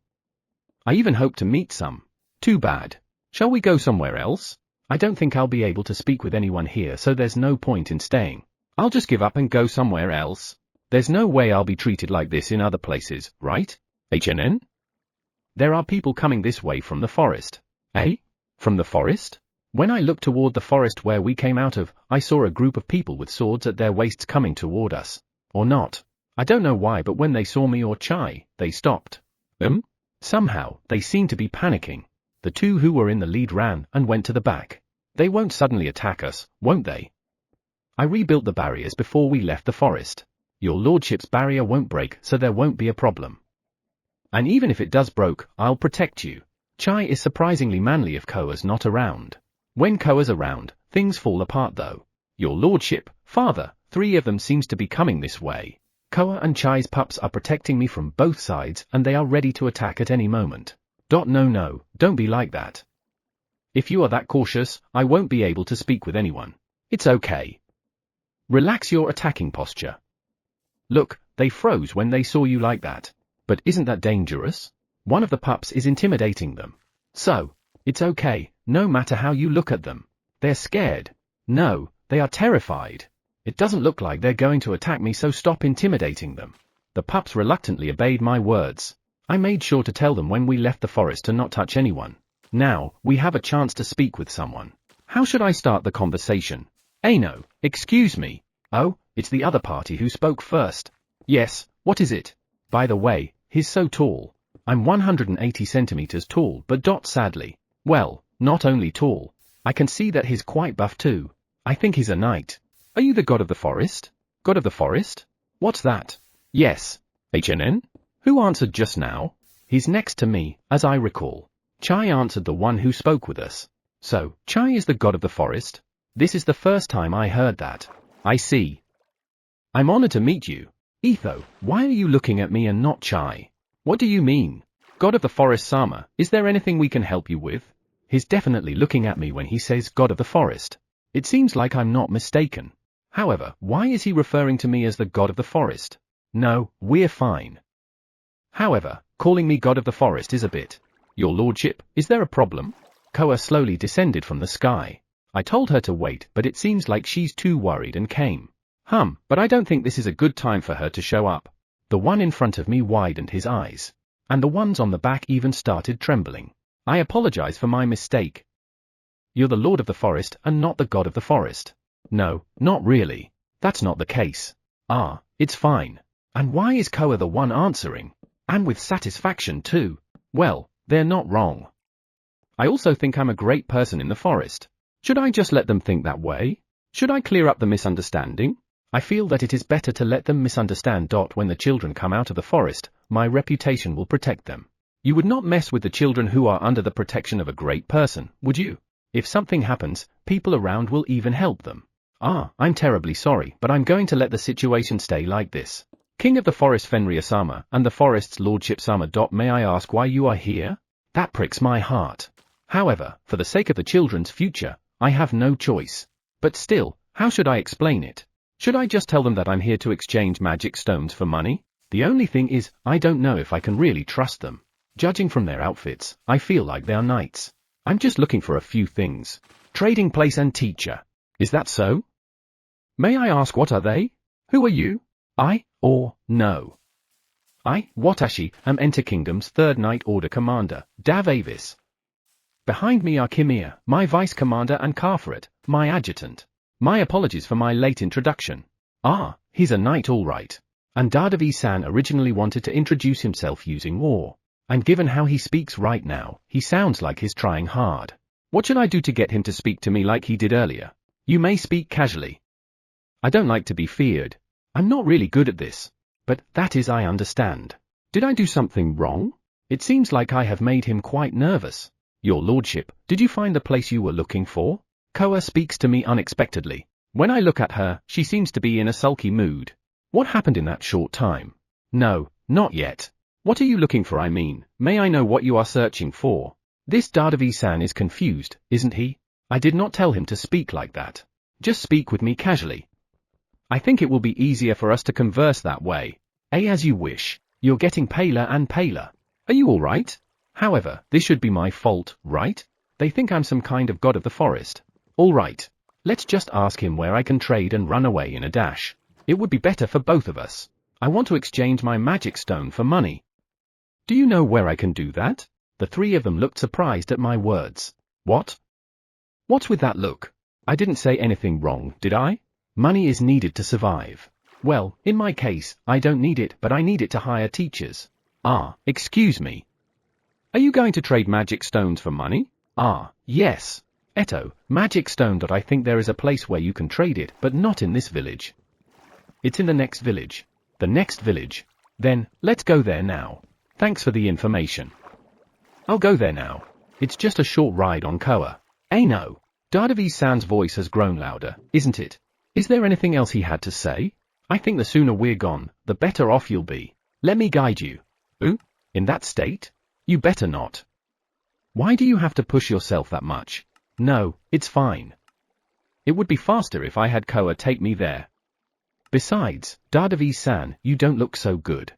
I even hoped to meet some. Too bad. Shall we go somewhere else? I don't think I'll be able to speak with anyone here, so there's no point in staying. I'll just give up and go somewhere else. There's no way I'll be treated like this in other places, right? HNN? There are people coming this way from the forest. Eh? From the forest? When I looked toward the forest where we came out of, I saw a group of people with swords at their waists coming toward us. Or not. I don't know why, but when they saw me or Chai, they stopped. Somehow, they seemed to be panicking. The 2 who were in the lead ran and went to the back. They won't suddenly attack us, won't they? I rebuilt the barriers before we left the forest. Your lordship's barrier won't break, so there won't be a problem. And even if it does broke, I'll protect you. Chai is surprisingly manly if Koa's not around. When Koa's around, things fall apart though. Your lordship, father, 3 of them seems to be coming this way. Koa and Chai's pups are protecting me from both sides, and they are ready to attack at any moment. No, don't be like that. If you are that cautious, I won't be able to speak with anyone. It's okay. Relax your attacking posture. Look, they froze when they saw you like that. But isn't that dangerous? One of the pups is intimidating them. So, it's okay, no matter how you look at them. They're scared. No, they are terrified. It doesn't look like they're going to attack me, so stop intimidating them. The pups reluctantly obeyed my words. I made sure to tell them when we left the forest to not touch anyone. Now, we have a chance to speak with someone. How should I start the conversation? No, excuse me. Oh, it's the other party who spoke first. Yes, what is it? By the way, he's so tall. I'm 180 centimeters tall, but sadly. Well, not only tall. I can see that he's quite buff too. I think he's a knight. Are you the god of the forest? God of the forest? What's that? Yes. HNN? Who answered just now? He's next to me, as I recall. Chai answered, the one who spoke with us. So, Chai is the god of the forest? This is the first time I heard that. I see. I'm honored to meet you. Etho, why are you looking at me and not Chai? What do you mean? God of the forest Sama, is there anything we can help you with? He's definitely looking at me when he says god of the forest. It seems like I'm not mistaken. However, why is he referring to me as the god of the forest? No, we're fine. However, calling me god of the forest is a bit. Your lordship, is there a problem? Koa slowly descended from the sky. I told her to wait, but it seems like she's too worried and came. But I don't think this is a good time for her to show up. The one in front of me widened his eyes. And the ones on the back even started trembling. I apologize for my mistake. You're the lord of the forest and not the god of the forest. No, not really. That's not the case. It's fine. And why is Koa the one answering? And with satisfaction too. Well, they're not wrong. I also think I'm a great person in the forest. Should I just let them think that way? Should I clear up the misunderstanding? I feel that it is better to let them misunderstand. When the children come out of the forest, my reputation will protect them. You would not mess with the children who are under the protection of a great person, would you? If something happens, people around will even help them. I'm terribly sorry, but I'm going to let the situation stay like this. King of the forest Fenrir-sama, and the forest's lordship Sama. May I ask why you are here? That pricks my heart. However, for the sake of the children's future, I have no choice. But still, how should I explain it? Should I just tell them that I'm here to exchange magic stones for money? The only thing is, I don't know if I can really trust them. Judging from their outfits, I feel like they are knights. I'm just looking for a few things. Trading place and teacher. Is that so? May I ask what are they? Who are you? I, or, no? I, Watashi, am Enter Kingdom's 3rd Night Order Commander, Dav Avis. Behind me are Kimia, my Vice Commander, and Carferet, my Adjutant. My apologies for my late introduction. Ah, he's a knight all right. And Dadavi-san originally wanted to introduce himself using war. And given how he speaks right now, he sounds like he's trying hard. What should I do to get him to speak to me like he did earlier? You may speak casually. I don't like to be feared. I'm not really good at this. But that is, I understand. Did I do something wrong? It seems like I have made him quite nervous. Your lordship, did you find the place you were looking for? Koa speaks to me unexpectedly. When I look at her, she seems to be in a sulky mood. What happened in that short time? No, not yet. What are you looking for, I mean? May I know what you are searching for? This Dadavi-san is confused, isn't he? I did not tell him to speak like that. Just speak with me casually. I think it will be easier for us to converse that way. As you wish. You're getting paler and paler. Are you all right? However, this should be my fault, right? They think I'm some kind of god of the forest. All right. Let's just ask him where I can trade and run away in a dash. It would be better for both of us. I want to exchange my magic stone for money. Do you know where I can do that? The three of them looked surprised at my words. What? What's with that look? I didn't say anything wrong, did I? Money is needed to survive. Well, in my case, I don't need it, but I need it to hire teachers. Ah, excuse me. Are you going to trade magic stones for money? Ah, yes. Eto, magic stone. I think there is a place where you can trade it, but not in this village. It's in the next village. The next village. Then, let's go there now. Thanks for the information. I'll go there now. It's just a short ride on Koa. No. Dadavi-san's voice has grown louder, isn't it? Is there anything else he had to say? I think the sooner we're gone, the better off you'll be. Let me guide you. Ooh? In that state? You better not. Why do you have to push yourself that much? No, it's fine. It would be faster if I had Koa take me there. Besides, Dadavi-san, you don't look so good.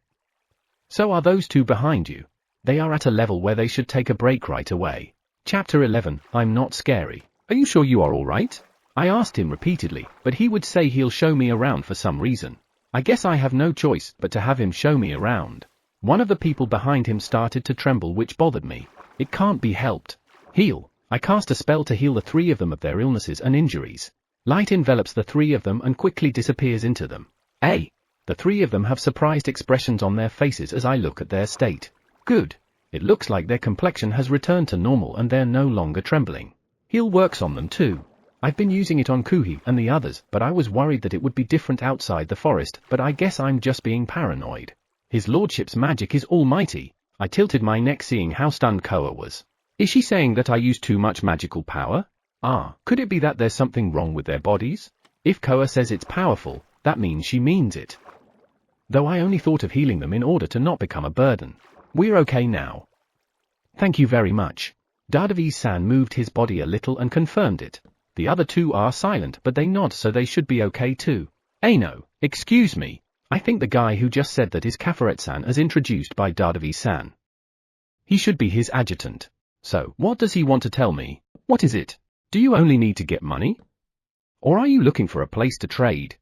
So are those two behind you. They are at a level where they should take a break right away. Chapter 11, I'm not scary. Are you sure you are all right? I asked him repeatedly, but he would say he'll show me around for some reason. I guess I have no choice but to have him show me around. One of the people behind him started to tremble, which bothered me. It can't be helped. Heal. I cast a spell to heal the three of them of their illnesses and injuries. Light envelops the three of them and quickly disappears into them. The three of them have surprised expressions on their faces as I look at their state. Good. It looks like their complexion has returned to normal and they're no longer trembling. Heal works on them too. I've been using it on Kuhi and the others, but I was worried that it would be different outside the forest, but I guess I'm just being paranoid. His lordship's magic is almighty. I tilted my neck seeing how stunned Koa was. Is she saying that I use too much magical power? Could it be that there's something wrong with their bodies? If Koa says it's powerful, that means she means it. Though I only thought of healing them in order to not become a burden. We're okay now. Thank you very much. Dadavi-san moved his body a little and confirmed it. The other two are silent, but they nod, so they should be okay too. No, excuse me. I think the guy who just said that is Carferet-san, as introduced by Dadavi-san. He should be his adjutant. So, what does he want to tell me? What is it? Do you only need to get money? Or are you looking for a place to trade?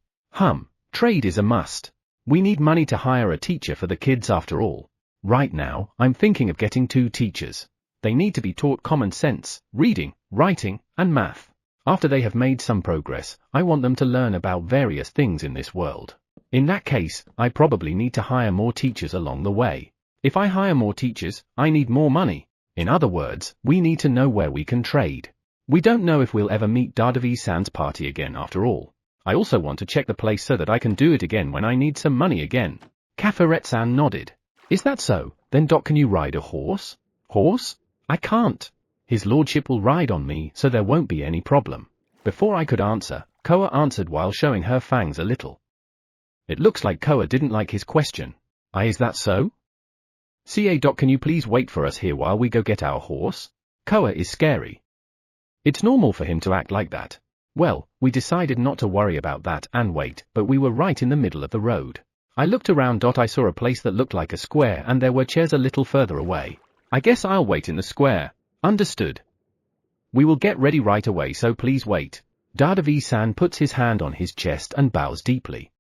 Trade is a must. We need money to hire a teacher for the kids after all. Right now, I'm thinking of getting 2 teachers. They need to be taught common sense, reading, writing, and math. After they have made some progress, I want them to learn about various things in this world. In that case, I probably need to hire more teachers along the way. If I hire more teachers, I need more money. In other words, we need to know where we can trade. We don't know if we'll ever meet Dadavi-san's party again after all. I also want to check the place so that I can do it again when I need some money again. Carferet-san nodded. Is that so? Then can you ride a horse? Horse? I can't. His lordship will ride on me, so there won't be any problem. Before I could answer, Koa answered while showing her fangs a little. It looks like Koa didn't like his question. Is that so? Can you please wait for us here while we go get our horse? Koa is scary. It's normal for him to act like that. Well, we decided not to worry about that and wait, but we were right in the middle of the road. I looked around. I saw a place that looked like a square and there were chairs a little further away. I guess I'll wait in the square. Understood. We will get ready right away, so please wait. Dadavi-san puts his hand on his chest and bows deeply.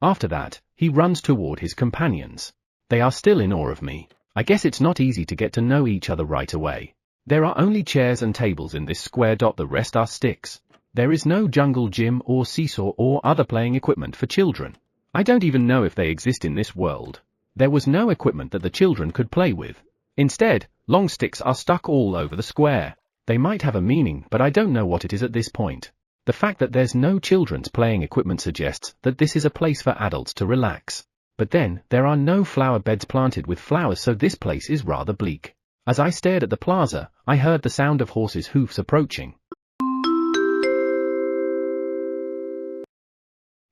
After that, he runs toward his companions. They are still in awe of me. I guess it's not easy to get to know each other right away. There are only chairs and tables in this square. The rest are sticks. There is no jungle gym or seesaw or other playing equipment for children. I don't even know if they exist in this world. There was no equipment that the children could play with. Instead, long sticks are stuck all over the square. They might have a meaning, but I don't know what it is at this point. The fact that there's no children's playing equipment suggests that this is a place for adults to relax. But then, there are no flower beds planted with flowers, so this place is rather bleak. As I stared at the plaza, I heard the sound of horses' hoofs approaching.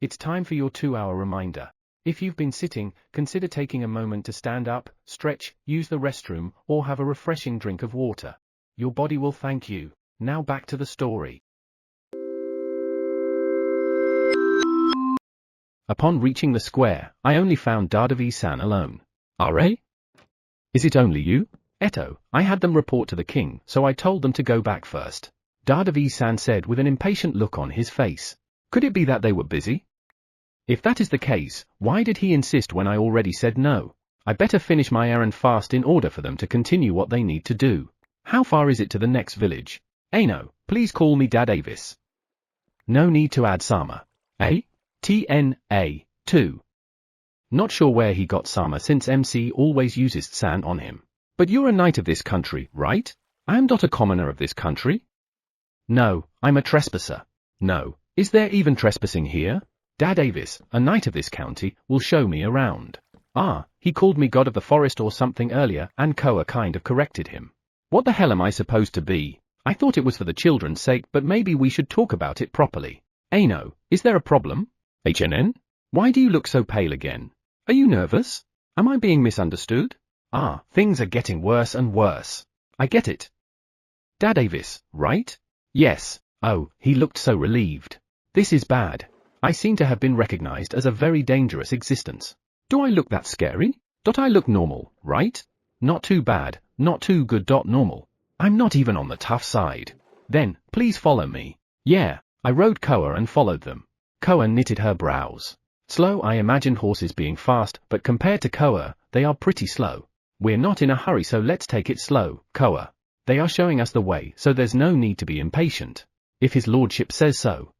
It's time for your 2-hour reminder. If you've been sitting, consider taking a moment to stand up, stretch, use the restroom, or have a refreshing drink of water. Your body will thank you. Now back to the story. Upon reaching the square, I only found Dadavi-san alone. Are? Is it only you? Eto, I had them report to the king, so I told them to go back first. Dadavi-san said with an impatient look on his face. Could it be that they were busy? If that is the case, why did he insist when I already said no? I better finish my errand fast in order for them to continue what they need to do. How far is it to the next village? Ano, please call me Dad Avis. No need to add Sama. TNA, 2. Not sure where he got Sama since MC always uses San on him. But you're a knight of this country, right? I am not a commoner of this country. No, I'm a trespasser. No, is there even trespassing here? Dad Avis, a knight of this county, will show me around. Ah, he called me god of the forest or something earlier, and Koa kind of corrected him. What the hell am I supposed to be? I thought it was for the children's sake, but maybe we should talk about it properly. Ano, is there a problem? HNN? Why do you look so pale again? Are you nervous? Am I being misunderstood? Ah, things are getting worse and worse. I get it. Dad Avis, right? Yes. Oh, he looked so relieved. This is bad. I seem to have been recognized as a very dangerous existence. Do I look that scary? I look normal, right? Not too bad, not too good. Normal. I'm not even on the tough side. Then, please follow me. Yeah, I rode Koa and followed them. Koa knitted her brows. Slow, I imagined horses being fast, but compared to Koa, they are pretty slow. We're not in a hurry, so let's take it slow, Koa. They are showing us the way, so there's no need to be impatient. If his lordship says so.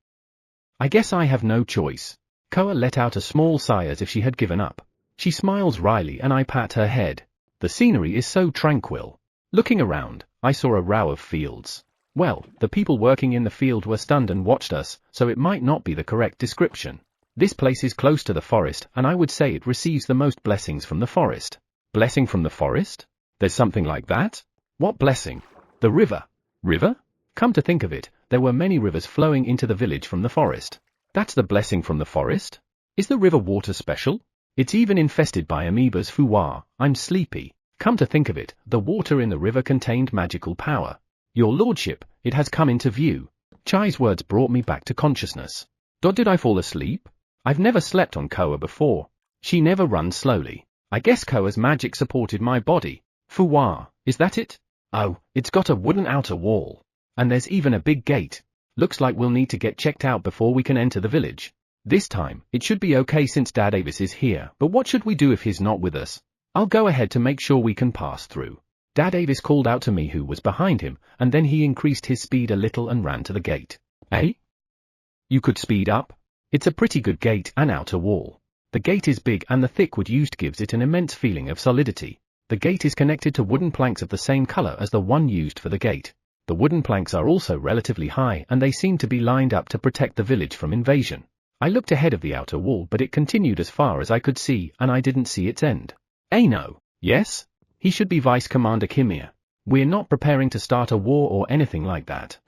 I guess I have no choice. Koa let out a small sigh as if she had given up. She smiles wryly and I pat her head. The scenery is so tranquil. Looking around, I saw a row of fields. Well, the people working in the field were stunned and watched us, so it might not be the correct description. This place is close to the forest, and I would say it receives the most blessings from the forest. Blessing from the forest? There's something like that? What blessing? The river. River? Come to think of it, there were many rivers flowing into the village from the forest. That's the blessing from the forest? Is the river water special? It's even infested by amoebas. Fuwa, I'm sleepy. Come to think of it, the water in the river contained magical power. Your lordship, it has come into view. Chai's words brought me back to consciousness. Did I fall asleep? I've never slept on Koa before. She never runs slowly. I guess Koa's magic supported my body. Fuwa, is that it? Oh, it's got a wooden outer wall. And there's even a big gate. Looks like we'll need to get checked out before we can enter the village. This time, it should be okay since Dad Avis is here, but what should we do if he's not with us? I'll go ahead to make sure we can pass through. Dad Avis called out to me who was behind him, and then he increased his speed a little and ran to the gate. You could speed up? It's a pretty good gate, an outer wall. The gate is big and the thick wood used gives it an immense feeling of solidity. The gate is connected to wooden planks of the same color as the one used for the gate. The wooden planks are also relatively high and they seem to be lined up to protect the village from invasion. I looked ahead of the outer wall, but it continued as far as I could see and I didn't see its end. No. Yes? He should be Vice Commander Kimia. We're not preparing to start a war or anything like that.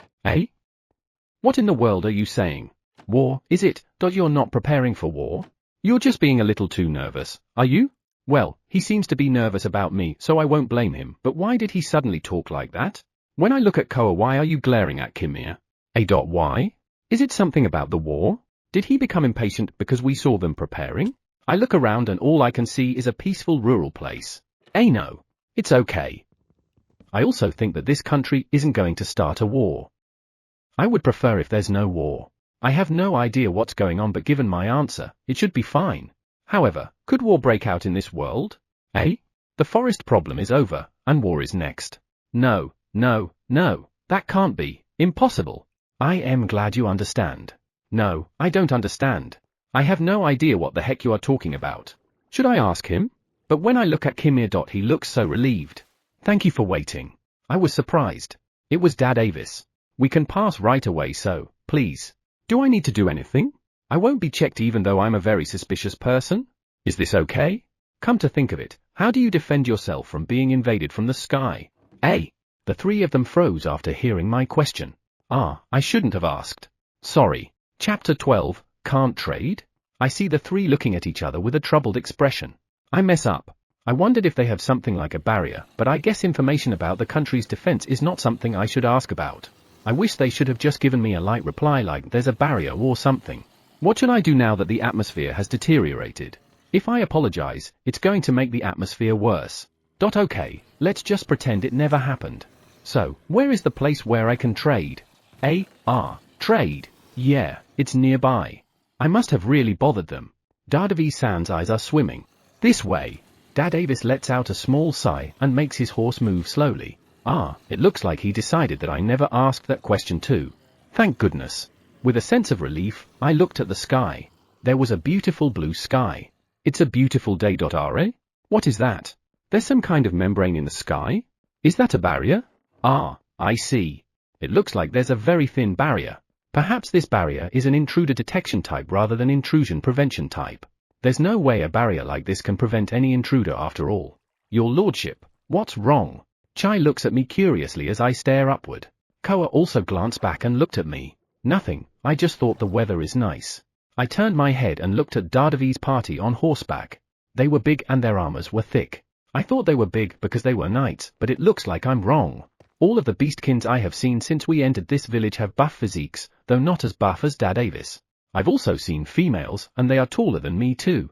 What in the world are you saying? War, is it? You're not preparing for war? You're just being a little too nervous, are you? Well, he seems to be nervous about me, so I won't blame him, but why did he suddenly talk like that? When I look at Koa, why are you glaring at Kimia? Why? Is it something about the war? Did he become impatient because we saw them preparing? I look around and all I can see is a peaceful rural place. No. It's okay. I also think that this country isn't going to start a war. I would prefer if there's no war. I have no idea what's going on, but given my answer, it should be fine. However, could war break out in this world? Eh? The forest problem is over, and war is next. No, no, no, that can't be. Impossible. I am glad you understand. No, I don't understand. I have no idea what the heck you are talking about. Should I ask him? But when I look at Kimia, he looks so relieved. Thank you for waiting. I was surprised. It was Dad Avis. We can pass right away, so, please. Do I need to do anything? I won't be checked even though I'm a very suspicious person? Is this okay? Come to think of it, how do you defend yourself from being invaded from the sky? The three of them froze after hearing my question. I shouldn't have asked. Sorry. Chapter 12, Can't Trade? I see the three looking at each other with a troubled expression. I mess up. I wondered if they have something like a barrier, but I guess information about the country's defense is not something I should ask about. I wish they should have just given me a light reply like there's a barrier or something. What should I do now that the atmosphere has deteriorated? If I apologize, it's going to make the atmosphere worse. Okay, let's just pretend it never happened. So, where is the place where I can trade? Trade. Yeah, it's nearby. I must have really bothered them. Dadevi-san's eyes are swimming. This way. Dad Avis lets out a small sigh and makes his horse move slowly. It looks like he decided that I never asked that question too. Thank goodness. With a sense of relief, I looked at the sky. There was a beautiful blue sky. It's a beautiful day. What is that? There's some kind of membrane in the sky? Is that a barrier? I see. It looks like there's a very thin barrier. Perhaps this barrier is an intruder detection type rather than intrusion prevention type. There's no way a barrier like this can prevent any intruder after all. Your lordship, what's wrong? Chai looks at me curiously as I stare upward. Koa also glanced back and looked at me. Nothing, I just thought the weather is nice. I turned my head and looked at Dadevi's party on horseback. They were big and their armors were thick. I thought they were big because they were knights, but it looks like I'm wrong. All of the beastkins I have seen since we entered this village have buff physiques, though not as buff as Dad Avis. I've also seen females, and they are taller than me too.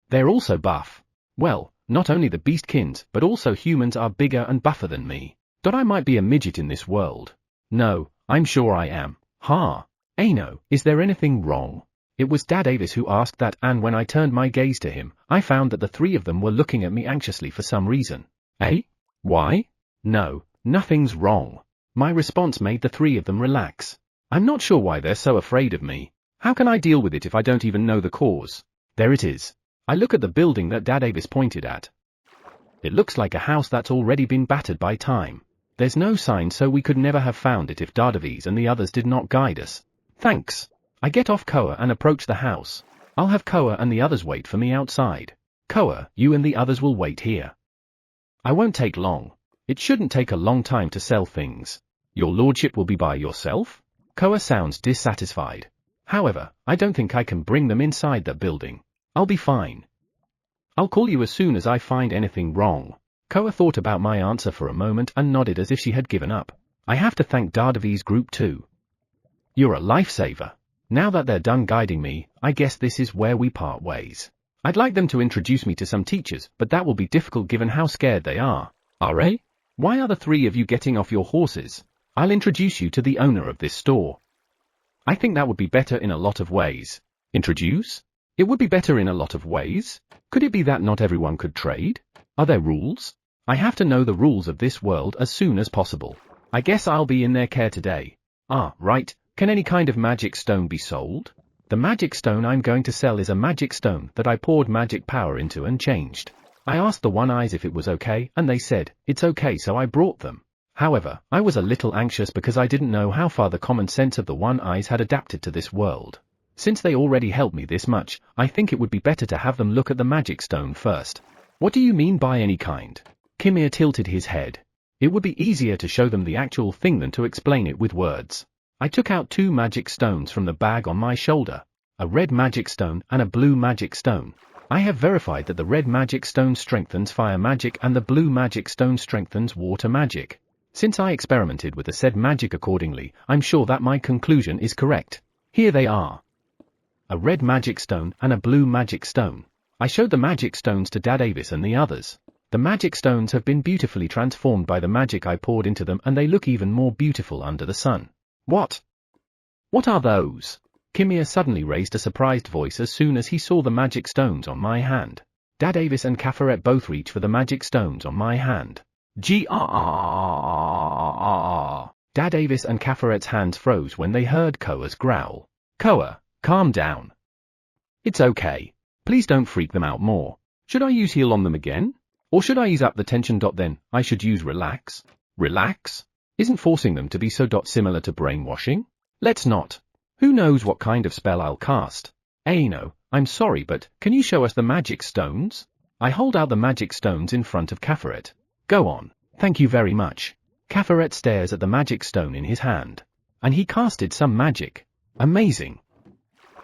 They're also buff. Well, not only the beastkins, but also humans are bigger and buffer than me. I might be a midget in this world. No, I'm sure I am. No, is there anything wrong? It was Dad Avis who asked that, and when I turned my gaze to him, I found that the three of them were looking at me anxiously for some reason. Why? No, nothing's wrong. My response made the three of them relax. I'm not sure why they're so afraid of me. How can I deal with it if I don't even know the cause? There it is. I look at the building that Dad Avis pointed at. It looks like a house that's already been battered by time. There's no sign, so we could never have found it if Dadevis and the others did not guide us. Thanks. I get off Koa and approach the house. I'll have Koa and the others wait for me outside. Koa, you and the others will wait here. I won't take long. It shouldn't take a long time to sell things. Your lordship will be by yourself? Koa sounds dissatisfied. However, I don't think I can bring them inside that building. I'll be fine. I'll call you as soon as I find anything wrong. Koa thought about my answer for a moment and nodded as if she had given up. I have to thank Dadevi's group too. You're a lifesaver. Now that they're done guiding me, I guess this is where we part ways. I'd like them to introduce me to some teachers, but that will be difficult given how scared they are. Why are the three of you getting off your horses? I'll introduce you to the owner of this store. I think that would be better in a lot of ways. Introduce? It would be better in a lot of ways? Could it be that not everyone could trade? Are there rules? I have to know the rules of this world as soon as possible. I guess I'll be in their care today. Right. Can any kind of magic stone be sold? The magic stone I'm going to sell is a magic stone that I poured magic power into and changed. I asked the One-Eyes if it was okay, and they said, it's okay, so I brought them. However, I was a little anxious because I didn't know how far the common sense of the One-Eyes had adapted to this world. Since they already helped me this much, I think it would be better to have them look at the magic stone first. What do you mean by any kind? Kimir tilted his head. It would be easier to show them the actual thing than to explain it with words. I took out 2 magic stones from the bag on my shoulder. A red magic stone and a blue magic stone. I have verified that the red magic stone strengthens fire magic and the blue magic stone strengthens water magic. Since I experimented with the said magic accordingly, I'm sure that my conclusion is correct. Here they are. A red magic stone and a blue magic stone. I showed the magic stones to Dad Avis and the others. The magic stones have been beautifully transformed by the magic I poured into them, and they look even more beautiful under the sun. What? What are those? Kimir suddenly raised a surprised voice as soon as he saw the magic stones on my hand. Dad Avis and Kafferet both reach for the magic stones on my hand. Grrrr. Dad Avis and Kafferet's hands froze when they heard Koa's growl. Koa, calm down. It's okay. Please don't freak them out more. Should I use heal on them again? Or should I ease up the tension? Then I should use relax. Relax? Isn't forcing them to be so similar to brainwashing? Let's not. Who knows what kind of spell I'll cast? Aino, I'm sorry, but can you show us the magic stones? I hold out the magic stones in front of Kafferet. Go on. Thank you very much. Kafferet stares at the magic stone in his hand. And he casted some magic. Amazing.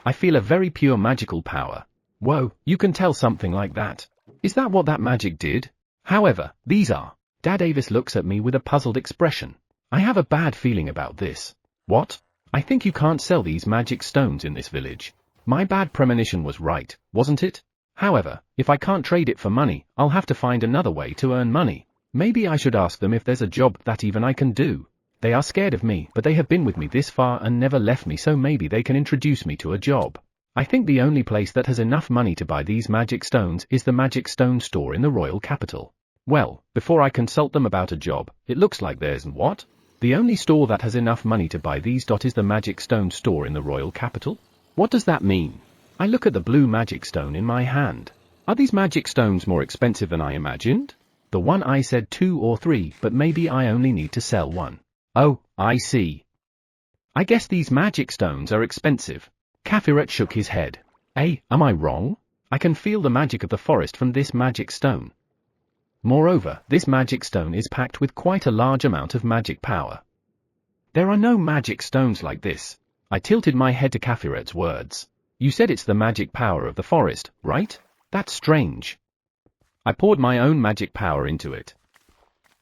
I feel a very pure magical power. Whoa, you can tell something like that. Is that what that magic did? However, these are. Dad Avis looks at me with a puzzled expression. I have a bad feeling about this. What? I think you can't sell these magic stones in this village. My bad premonition was right, wasn't it? However, if I can't trade it for money, I'll have to find another way to earn money. Maybe I should ask them if there's a job that even I can do. They are scared of me, but they have been with me this far and never left me, so maybe they can introduce me to a job. I think the only place that has enough money to buy these magic stones is the magic stone store in the royal capital. Well, before I consult them about a job, it looks like there's what? The only store that has enough money to buy these is the magic stone store in the royal capital? What does that mean? I look at the blue magic stone in my hand. Are these magic stones more expensive than I imagined? The one I said 2 or 3, but maybe I only need to sell 1. Oh, I see. I guess these magic stones are expensive. Kafferet shook his head. Hey, am I wrong? I can feel the magic of the forest from this magic stone. Moreover, this magic stone is packed with quite a large amount of magic power. There are no magic stones like this. I tilted my head to Kafferet's words. You said it's the magic power of the forest, right? That's strange. I poured my own magic power into it.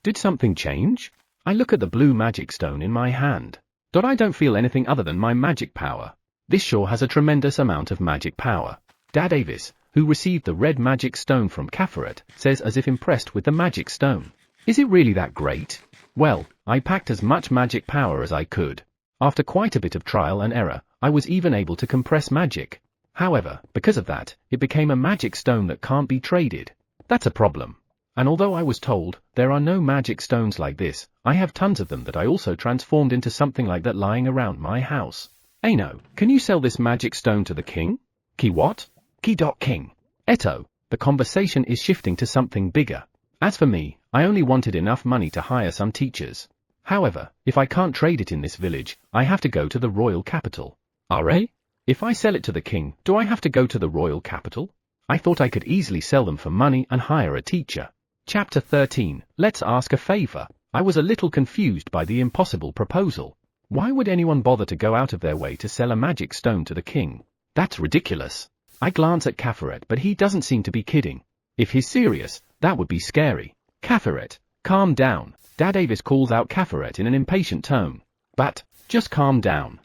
Did something change? I look at the blue magic stone in my hand. I don't feel anything other than my magic power. This sure has a tremendous amount of magic power. Dad Avis, who received the red magic stone from Kafferet, says as if impressed with the magic stone. Is it really that great? Well, I packed as much magic power as I could. After quite a bit of trial and error, I was even able to compress magic. However, because of that, it became a magic stone that can't be traded. That's a problem. And although I was told there are no magic stones like this, I have tons of them that I also transformed into something like that lying around my house. Aino, can you sell this magic stone to the king? Ki what? King. Eto, the conversation is shifting to something bigger. As for me, I only wanted enough money to hire some teachers. However, if I can't trade it in this village, I have to go to the royal capital. Are? If I sell it to the king, do I have to go to the royal capital? I thought I could easily sell them for money and hire a teacher. Chapter 13, Let's ask a favor. I was a little confused by the impossible proposal. Why would anyone bother to go out of their way to sell a magic stone to the king? That's ridiculous. I glance at Kafferet, but he doesn't seem to be kidding. If he's serious, that would be scary. Kafferet, calm down. Dad Avis calls out Kafferet in an impatient tone. But, just calm down.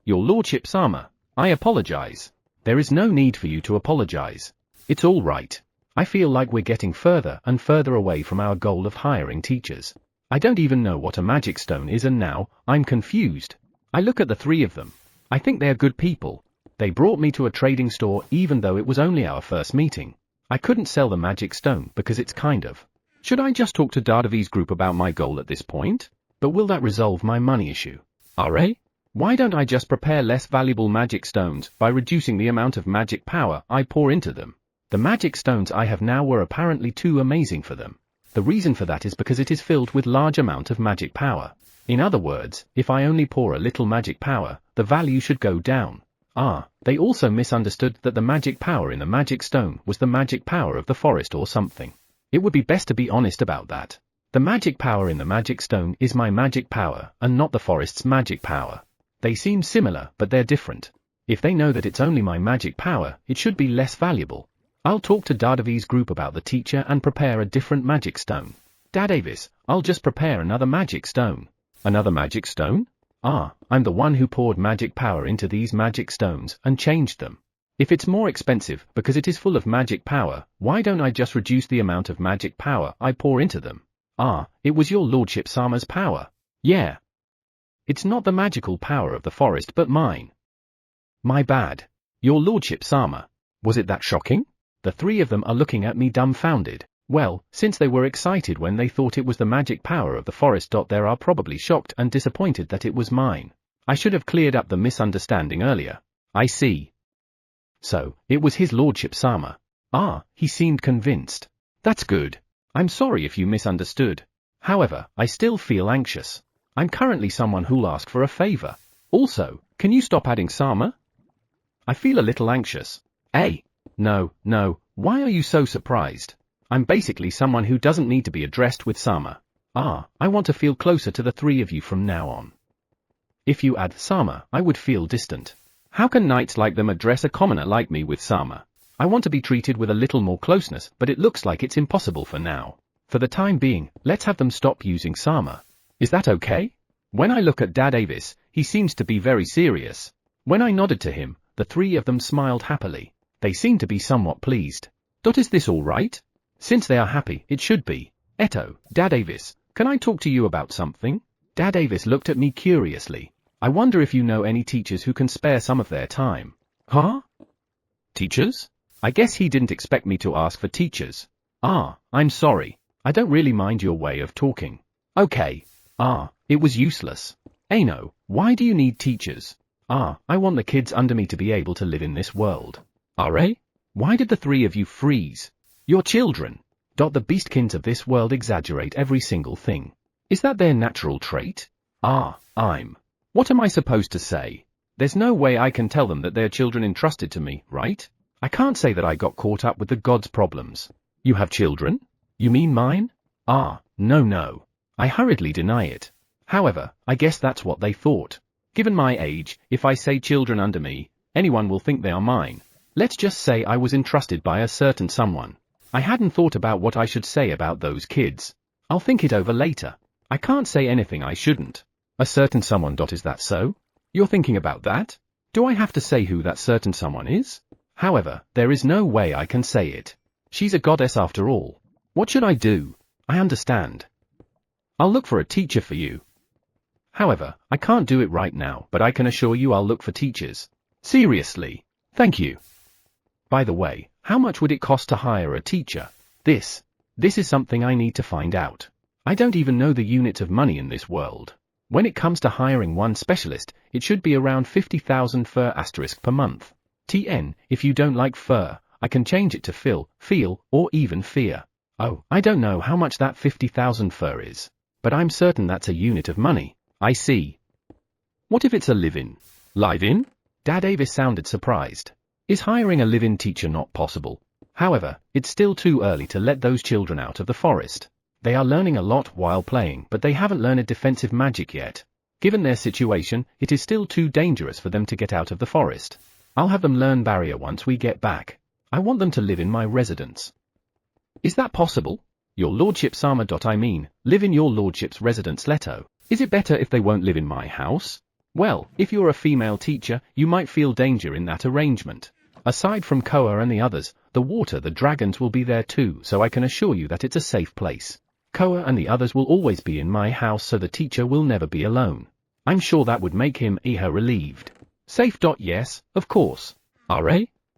Your lordship Sama, I apologize. There is no need for you to apologize. It's all right. I feel like we're getting further and further away from our goal of hiring teachers. I don't even know what a magic stone is, and now, I'm confused. I look at the 3 of them. I think they're good people. They brought me to a trading store even though it was only our first meeting. I couldn't sell the magic stone because it's kind of. Should I just talk to Dadavi's group about my goal at this point? But will that resolve my money issue? Why don't I just prepare less valuable magic stones by reducing the amount of magic power I pour into them? The magic stones I have now were apparently too amazing for them. The reason for that is because it is filled with large amount of magic power. In other words, if I only pour a little magic power, the value should go down. They also misunderstood that the magic power in the magic stone was the magic power of the forest or something. It would be best to be honest about that. The magic power in the magic stone is my magic power and not the forest's magic power. They seem similar, but they're different. If they know that it's only my magic power, it should be less valuable. I'll talk to Dadavi's group about the teacher and prepare a different magic stone. Dad Avis, I'll just prepare another magic stone. Another magic stone? I'm the one who poured magic power into these magic stones and changed them. If it's more expensive because it is full of magic power, why don't I just reduce the amount of magic power I pour into them? It was your lordship Sama's power. Yeah. It's not the magical power of the forest but mine. My bad. Your lordship Sama. Was it that shocking? The three of them are looking at me dumbfounded. Well, since they were excited when they thought it was the magic power of the forest. They are probably shocked and disappointed that it was mine. I should have cleared up the misunderstanding earlier. I see. So, it was his lordship Sama. Ah, he seemed convinced. That's good. I'm sorry if you misunderstood. However, I still feel anxious. I'm currently someone who'll ask for a favor. Also, can you stop adding Sama? I feel a little anxious. Hey! No, why are you so surprised? I'm basically someone who doesn't need to be addressed with Sama. Ah, I want to feel closer to the three of you from now on. If you add Sama, I would feel distant. How can knights like them address a commoner like me with Sama? I want to be treated with a little more closeness, but it looks like it's impossible for now. For the time being, let's have them stop using Sama. Is that okay? When I look at Dad Avis, he seems to be very serious. When I nodded to him, the three of them smiled happily. They seem to be somewhat pleased. Is this all right? Since they are happy, it should be. Eto, Dad Avis, can I talk to you about something? Dad Avis looked at me curiously. I wonder if you know any teachers who can spare some of their time. Huh? Teachers? I guess he didn't expect me to ask for teachers. Ah, I'm sorry. I don't really mind your way of talking. Okay. Ah, it was useless. Ano, why do you need teachers? Ah, I want the kids under me to be able to live in this world. Are? Why did the three of you freeze? Your children. The beastkins of this world exaggerate every single thing. Is that their natural trait? Ah, What am I supposed to say? There's no way I can tell them that they're children entrusted to me, right? I can't say that I got caught up with the gods' problems. You have children? You mean mine? Ah, no. I hurriedly deny it. However, I guess that's what they thought. Given my age, if I say children under me, anyone will think they are mine. Let's just say I was entrusted by a certain someone. I hadn't thought about what I should say about those kids. I'll think it over later. I can't say anything I shouldn't. A certain someone. Is that so? You're thinking about that? Do I have to say who that certain someone is? However, there is no way I can say it. She's a goddess after all. What should I do? I understand. I'll look for a teacher for you. However, I can't do it right now, but I can assure you I'll look for teachers. Seriously. Thank you. By the way, how much would it cost to hire a teacher? This is something I need to find out. I don't even know the units of money in this world. When it comes to hiring one specialist, it should be around 50,000 fur * per month. TN, if you don't like fur, I can change it to feel, or even fear. Oh, I don't know how much that 50,000 fur is. But I'm certain that's a unit of money. I see. What if it's a live-in? Live-in? Dad Avis sounded surprised. Is hiring a live-in teacher not possible? However, it's still too early to let those children out of the forest. They are learning a lot while playing, but they haven't learned defensive magic yet. Given their situation, it is still too dangerous for them to get out of the forest. I'll have them learn barrier once we get back. I want them to live in my residence. Is that possible? Your lordship Sama. I mean, live in your lordship's residence Leto. Is it better if they won't live in my house? Well, if you're a female teacher, you might feel danger in that arrangement. Aside from Koa and the others, the dragons will be there too, so I can assure you that it's a safe place. Koa and the others will always be in my house, so the teacher will never be alone. I'm sure that would make him her relieved. Safe. Yes, of course. Are?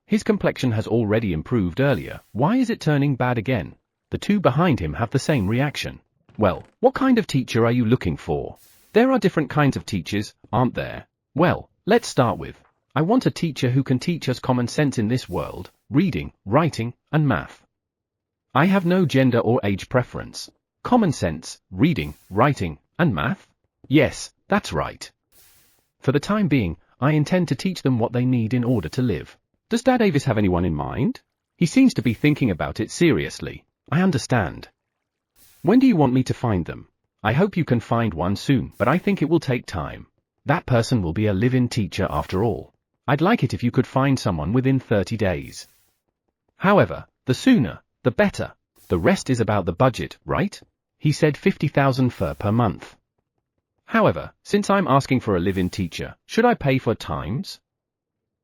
His complexion has already improved earlier. Why is it turning bad again? The two behind him have the same reaction. Well, what kind of teacher are you looking for? There are different kinds of teachers, aren't there? Well, let's start with. I want a teacher who can teach us common sense in this world, reading, writing, and math. I have no gender or age preference. Common sense, reading, writing, and math? Yes, that's right. For the time being, I intend to teach them what they need in order to live. Does Dad Avis have anyone in mind? He seems to be thinking about it seriously. I understand. When do you want me to find them? I hope you can find one soon, but I think it will take time. That person will be a live-in teacher after all. I'd like it if you could find someone within 30 days. However, the sooner, the better. The rest is about the budget, right? He said 50,000 fur per month. However, since I'm asking for a live-in teacher, should I pay 4 times?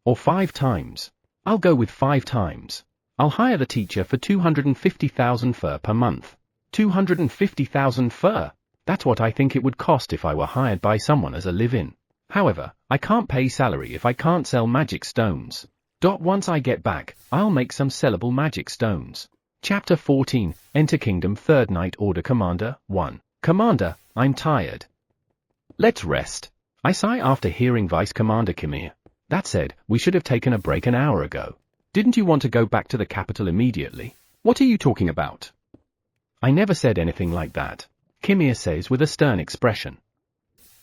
Or 5 times? I'll go with 5 times. I'll hire the teacher for 250,000 fur per month. 250,000 fur? That's what I think it would cost if I were hired by someone as a live-in. However, I can't pay salary if I can't sell magic stones. Once I get back, I'll make some sellable magic stones. Chapter 14, Enter Kingdom Third Night Order Commander 1. Commander, I'm tired. Let's rest. I sigh after hearing Vice Commander Kimir. That said, we should have taken a break an hour ago. Didn't you want to go back to the capital immediately? What are you talking about? I never said anything like that, Kimir says with a stern expression.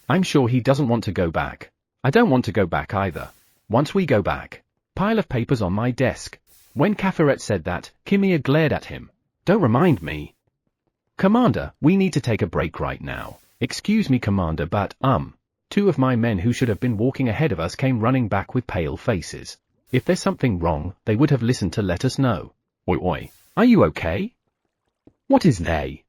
I'm sure he doesn't want to go back. I don't want to go back either. Once we go back. Pile of papers on my desk. When Kafiret said that, Kimir glared at him. Don't remind me. Commander, we need to take a break right now. Excuse me, Commander, but, two of my men who should have been walking ahead of us came running back with pale faces. If there's something wrong, they would have listened to let us know. Oi oi, are you okay? What is they?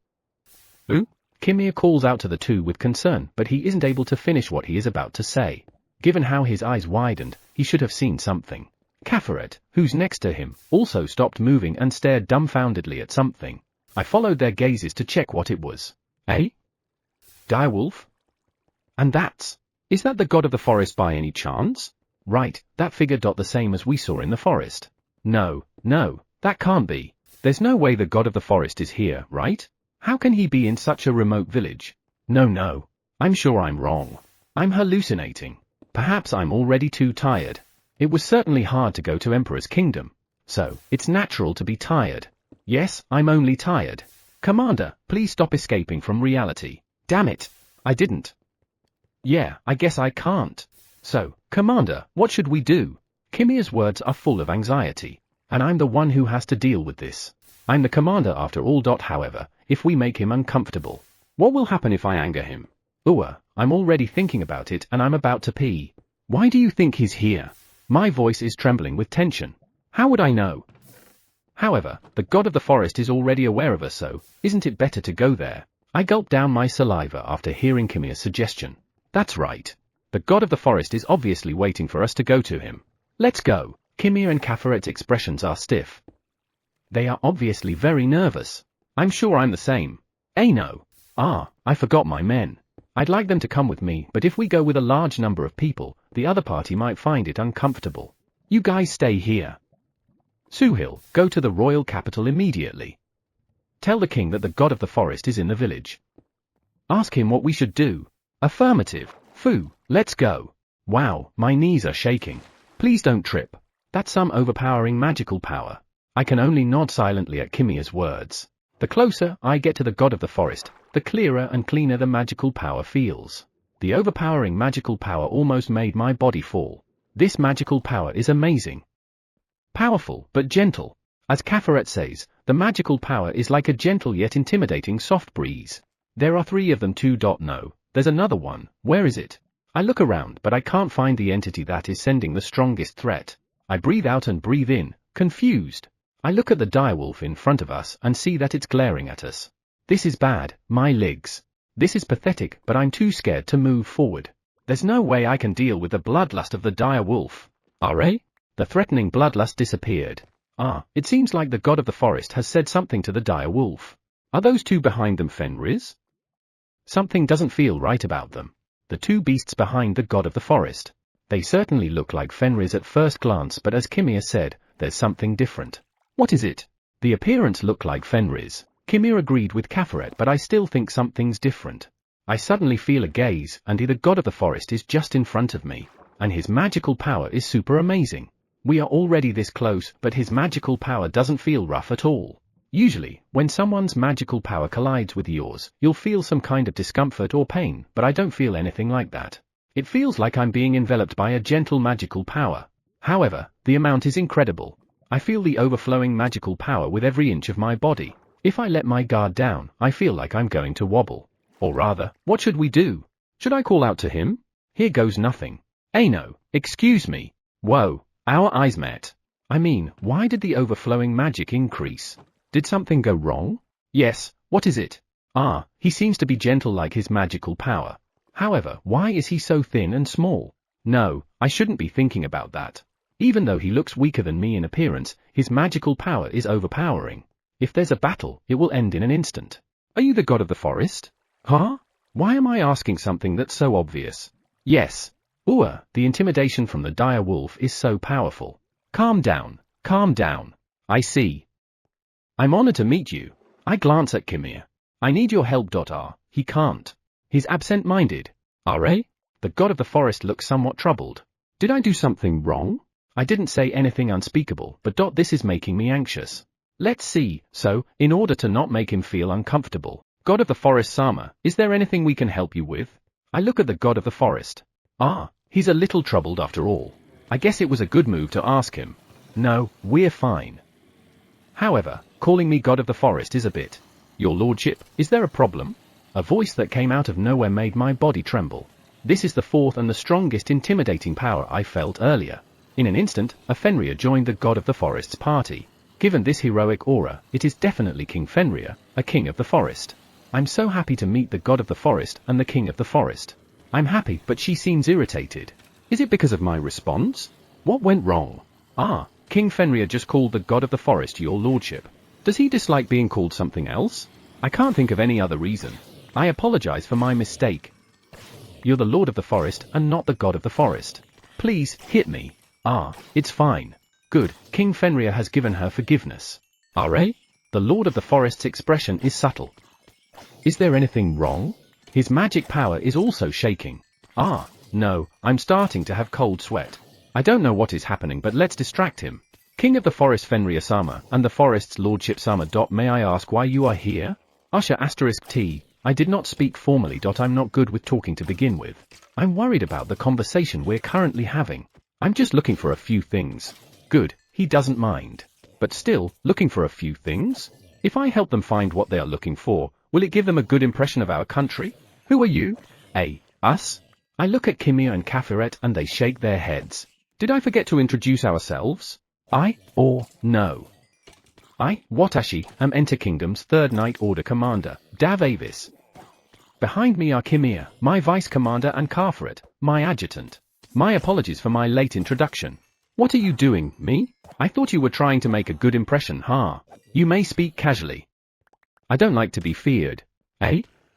Who? Kimir calls out to the two with concern, but he isn't able to finish what he is about to say. Given how his eyes widened, he should have seen something. Kafiret, who's next to him, also stopped moving and stared dumbfoundedly at something. I followed their gazes to check what it was. Eh? Direwolf? And is that the god of the forest by any chance? Right, that figure the same as we saw in the forest. No, that can't be. There's no way the god of the forest is here, right? How can he be in such a remote village? No, I'm sure I'm wrong. I'm hallucinating. Perhaps I'm already too tired. It was certainly hard to go to Emperor's Kingdom. So, it's natural to be tired. Yes, I'm only tired. Commander, please stop escaping from reality. Damn it, I didn't. Yeah, I guess I can't. So, Commander, what should we do? Kimir's words are full of anxiety. And I'm the one who has to deal with this. I'm the commander after all. However, if we make him uncomfortable, what will happen if I anger him? I'm already thinking about it and I'm about to pee. Why do you think he's here? My voice is trembling with tension. How would I know? However, the god of the forest is already aware of us, so isn't it better to go there? I gulp down my saliva after hearing Kimir's suggestion. That's right. The god of the forest is obviously waiting for us to go to him. Let's go. Kimir and Kafiret's expressions are stiff. They are obviously very nervous. I'm sure I'm the same. No. I forgot my men. I'd like them to come with me, but if we go with a large number of people, the other party might find it uncomfortable. You guys stay here. Suhil, go to the royal capital immediately. Tell the king that the god of the forest is in the village. Ask him what we should do. Affirmative. Fu, let's go. Wow, my knees are shaking. Please don't trip. That's some overpowering magical power. I can only nod silently at Kimir's words. The closer I get to the god of the forest, the clearer and cleaner the magical power feels. The overpowering magical power almost made my body fall. This magical power is amazing. Powerful, but gentle. As Kafiret says, the magical power is like a gentle yet intimidating soft breeze. There are 3 of them too. No, there's another one. Where is it? I look around, but I can't find the entity that is sending the strongest threat. I breathe out and breathe in, confused. I look at the direwolf in front of us and see that it's glaring at us. This is bad, my legs. This is pathetic, but I'm too scared to move forward. There's no way I can deal with the bloodlust of the direwolf. The threatening bloodlust disappeared. It seems like the god of the forest has said something to the direwolf. Are those 2 behind them Fenris? Something doesn't feel right about them. The 2 beasts behind the god of the forest. They certainly look like Fenris at first glance, but as Kimir said, there's something different. What is it? The appearance looked like Fenris. Kimir agreed with Kafiret, but I still think something's different. I suddenly feel a gaze, and the god of the forest is just in front of me. And his magical power is super amazing. We are already this close, but his magical power doesn't feel rough at all. Usually, when someone's magical power collides with yours, you'll feel some kind of discomfort or pain, but I don't feel anything like that. It feels like I'm being enveloped by a gentle magical power. However, the amount is incredible. I feel the overflowing magical power with every inch of my body. If I let my guard down, I feel like I'm going to wobble. Or rather, what should we do? Should I call out to him? Here goes nothing. No, excuse me. Whoa, our eyes met. I mean, why did the overflowing magic increase? Did something go wrong? Yes, what is it? He seems to be gentle like his magical power. However, why is he so thin and small? No, I shouldn't be thinking about that. Even though he looks weaker than me in appearance, his magical power is overpowering. If there's a battle, it will end in an instant. Are you the god of the forest? Why am I asking something that's so obvious? Yes. The intimidation from the dire wolf is so powerful. Calm down. I see. I'm honored to meet you. I glance at Kimia. I need your help. He can't. He's absent-minded. Are? The god of the forest looks somewhat troubled. Did I do something wrong? I didn't say anything unspeakable, but this is making me anxious. Let's see. So, in order to not make him feel uncomfortable, god of the forest Sama, is there anything we can help you with? I look at the god of the forest. He's a little troubled after all. I guess it was a good move to ask him. No, we're fine. However, calling me god of the forest is a bit. Your lordship, is there a problem? A voice that came out of nowhere made my body tremble. This is the fourth and the strongest intimidating power I felt earlier. In an instant, a Fenrir joined the god of the forest's party. Given this heroic aura, it is definitely King Fenrir, a king of the forest. I'm so happy to meet the god of the forest and the king of the forest. I'm happy, but she seems irritated. Is it because of my response? What went wrong? King Fenrir just called the god of the forest your lordship. Does he dislike being called something else? I can't think of any other reason. I apologize for my mistake. You're the lord of the forest and not the god of the forest. Please, hit me. It's fine. Good, King Fenrir has given her forgiveness. The lord of the forest's expression is subtle. Is there anything wrong? His magic power is also shaking. No, I'm starting to have cold sweat. I don't know what is happening, but let's distract him. King of the forest Fenrir Sama and the forest's lordship Sama. May I ask why you are here? Usher *T. I did not speak formally. I'm not good with talking to begin with. I'm worried about the conversation we're currently having. I'm just looking for a few things. Good, he doesn't mind. But still, looking for a few things? If I help them find what they are looking for, will it give them a good impression of our country? Who are you? Us? I look at Kimia and Kafiret and they shake their heads. Did I forget to introduce ourselves? No. I, Watashi, am Enter Kingdom's 3rd Night Order Commander, Dav Avis. Behind me are Kimia, my Vice Commander, and Kafiret, my Adjutant. My apologies for my late introduction. What are you doing, me? I thought you were trying to make a good impression, You may speak casually. I don't like to be feared.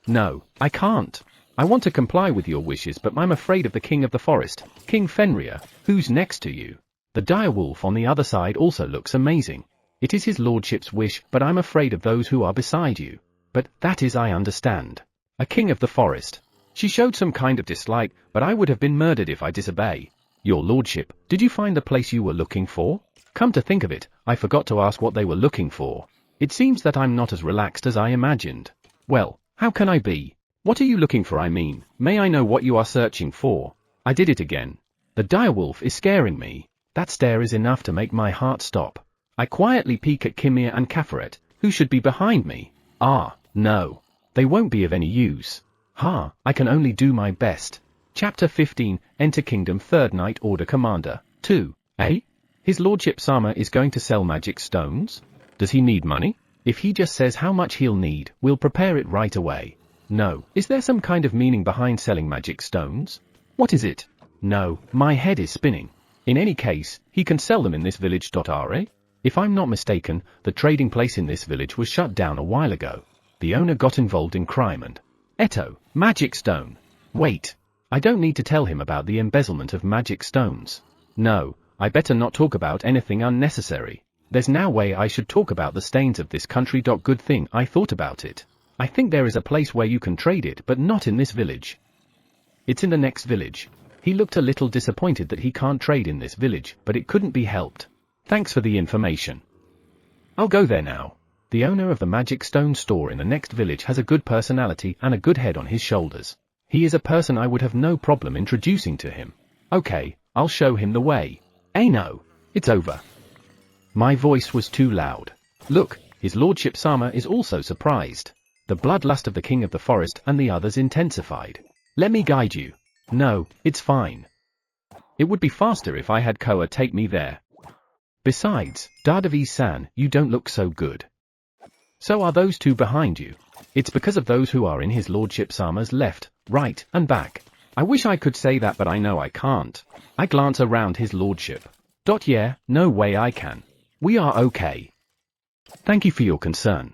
No, I can't. I want to comply with your wishes, but I'm afraid of the king of the forest, King Fenrir, who's next to you. The direwolf on the other side also looks amazing. It is his lordship's wish, but I'm afraid of those who are beside you. But that is, I understand. A king of the forest. She showed some kind of dislike, but I would have been murdered if I disobey. Your lordship, did you find the place you were looking for? Come to think of it, I forgot to ask what they were looking for. It seems that I'm not as relaxed as I imagined. Well, how can I be? What are you looking for? May I know what you are searching for? I did it again. The direwolf is scaring me. That stare is enough to make my heart stop. I quietly peek at Kimia and Kafiret, who should be behind me. No. They won't be of any use. I can only do my best. Chapter 15, Enter Kingdom 3rd Night Order Commander, 2. His lordship Sama is going to sell magic stones? Does he need money? If he just says how much he'll need, we'll prepare it right away. No, is there some kind of meaning behind selling magic stones? What is it? No, my head is spinning. In any case, he can sell them in this village. If I'm not mistaken, the trading place in this village was shut down a while ago. The owner got involved in crime and... magic stone. Wait. I don't need to tell him about the embezzlement of magic stones. No, I better not talk about anything unnecessary. There's no way I should talk about the stains of this country. Good thing I thought about it. I think there is a place where you can trade it, but not in this village. It's in the next village. He looked a little disappointed that he can't trade in this village, but it couldn't be helped. Thanks for the information. I'll go there now. The owner of the magic stone store in the next village has a good personality and a good head on his shoulders. He is a person I would have no problem introducing to him. Okay, I'll show him the way. No, it's over. My voice was too loud. Look, his lordship Sama is also surprised. The bloodlust of the king of the forest and the others intensified. Let me guide you. No, it's fine. It would be faster if I had Koa take me there. Besides, Dadavi-san, you don't look so good. So are those two behind you. It's because of those who are in his lordship Sama's left, right, and back. I wish I could say that, but I know I can't. I glance around his lordship. Yeah, no way I can. We are okay. Thank you for your concern.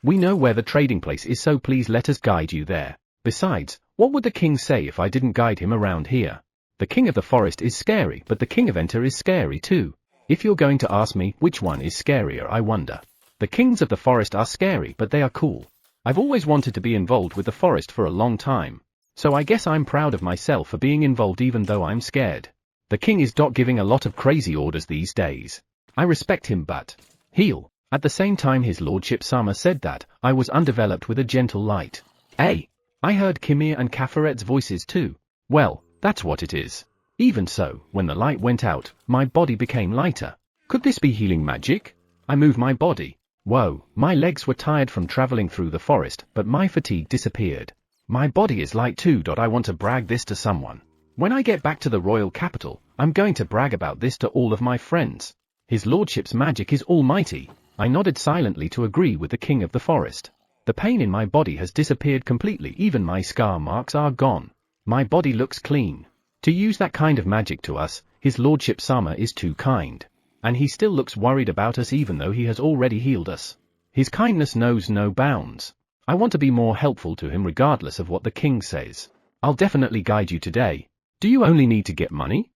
We know where the trading place is, so please let us guide you there. Besides, what would the king say if I didn't guide him around here? The king of the forest is scary, but the king of Enter is scary too. If you're going to ask me which one is scarier, I wonder. The kings of the forest are scary, but they are cool. I've always wanted to be involved with the forest for a long time. So I guess I'm proud of myself for being involved even though I'm scared. The king is giving a lot of crazy orders these days. I respect him but heal. At the same time his lordship Sama said that I was undeveloped with a gentle light. Hey! I heard Kimir and Kafaret's voices too. Well, that's what it is. Even so, when the light went out, my body became lighter. Could this be healing magic? I moved my body. Whoa, my legs were tired from traveling through the forest, but my fatigue disappeared. My body is light too. I want to brag this to someone. When I get back to the royal capital, I'm going to brag about this to all of my friends. His lordship's magic is almighty. I nodded silently to agree with the king of the forest. The pain in my body has disappeared completely, even my scar marks are gone. My body looks clean. To use that kind of magic to us, his lordship Sama is too kind. And he still looks worried about us even though he has already healed us. His kindness knows no bounds. I want to be more helpful to him regardless of what the king says. I'll definitely guide you today. Do you only need to get money?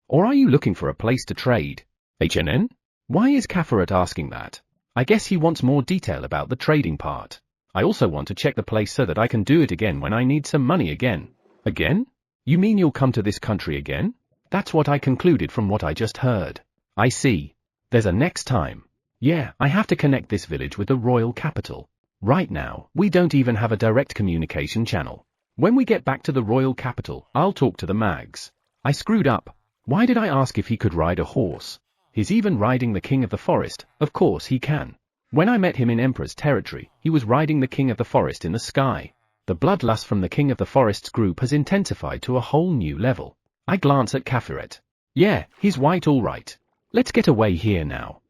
Or are you looking for a place to trade? HNN? Why is Kafaret asking that? I guess he wants more detail about the trading part. I also want to check the place so that I can do it again when I need some money again. Again? You mean you'll come to this country again? That's what I concluded from what I just heard. I see. There's a next time. Yeah, I have to connect this village with the royal capital. Right now, we don't even have a direct communication channel. When we get back to the royal capital, I'll talk to the mags. I screwed up. Why did I ask if he could ride a horse? He's even riding the king of the forest. Of course he can. When I met him in Emperor's territory, he was riding the king of the forest in the sky. The bloodlust from the king of the forest's group has intensified to a whole new level. I glance at Kafaret. Yeah, he's white all right. Let's get away here now.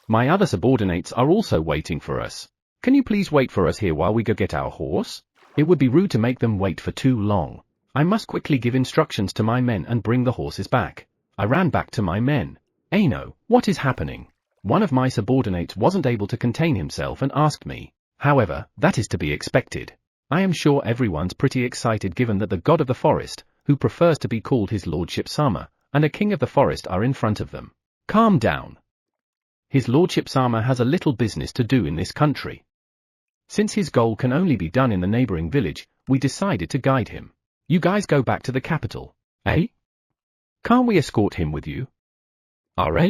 My other subordinates are also waiting for us. Can you please wait for us here while we go get our horse? It would be rude to make them wait for too long. I must quickly give instructions to my men and bring the horses back. I ran back to my men. Ano, what is happening? One of my subordinates wasn't able to contain himself and asked me. However, that is to be expected. I am sure everyone's pretty excited given that the god of the forest, who prefers to be called his lordship Sama, and a king of the forest are in front of them. Calm down. His lordship Sama has a little business to do in this country. Since his goal can only be done in the neighboring village, we decided to guide him. You guys go back to the capital. Eh? Can't we escort him with you? RA?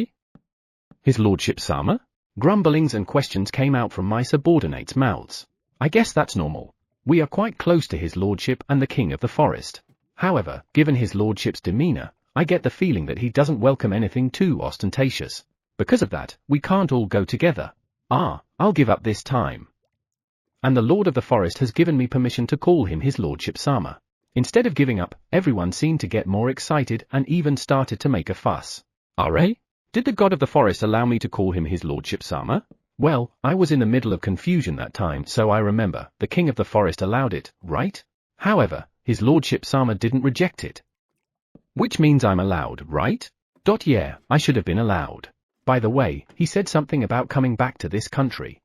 His lordship Sama? Grumblings and questions came out from my subordinates' mouths. I guess that's normal. We are quite close to his lordship and the king of the forest. However, given his lordship's demeanor, I get the feeling that he doesn't welcome anything too ostentatious. Because of that, we can't all go together. I'll give up this time. And the lord of the forest has given me permission to call him his lordship Sama. Instead of giving up, everyone seemed to get more excited and even started to make a fuss. RA? Did the god of the forest allow me to call him his lordship Sama? Well, I was in the middle of confusion that time, so I remember, the king of the forest allowed it, right? However, his lordship Sama didn't reject it. Which means I'm allowed, right? Yeah, I should have been allowed. By the way, he said something about coming back to this country.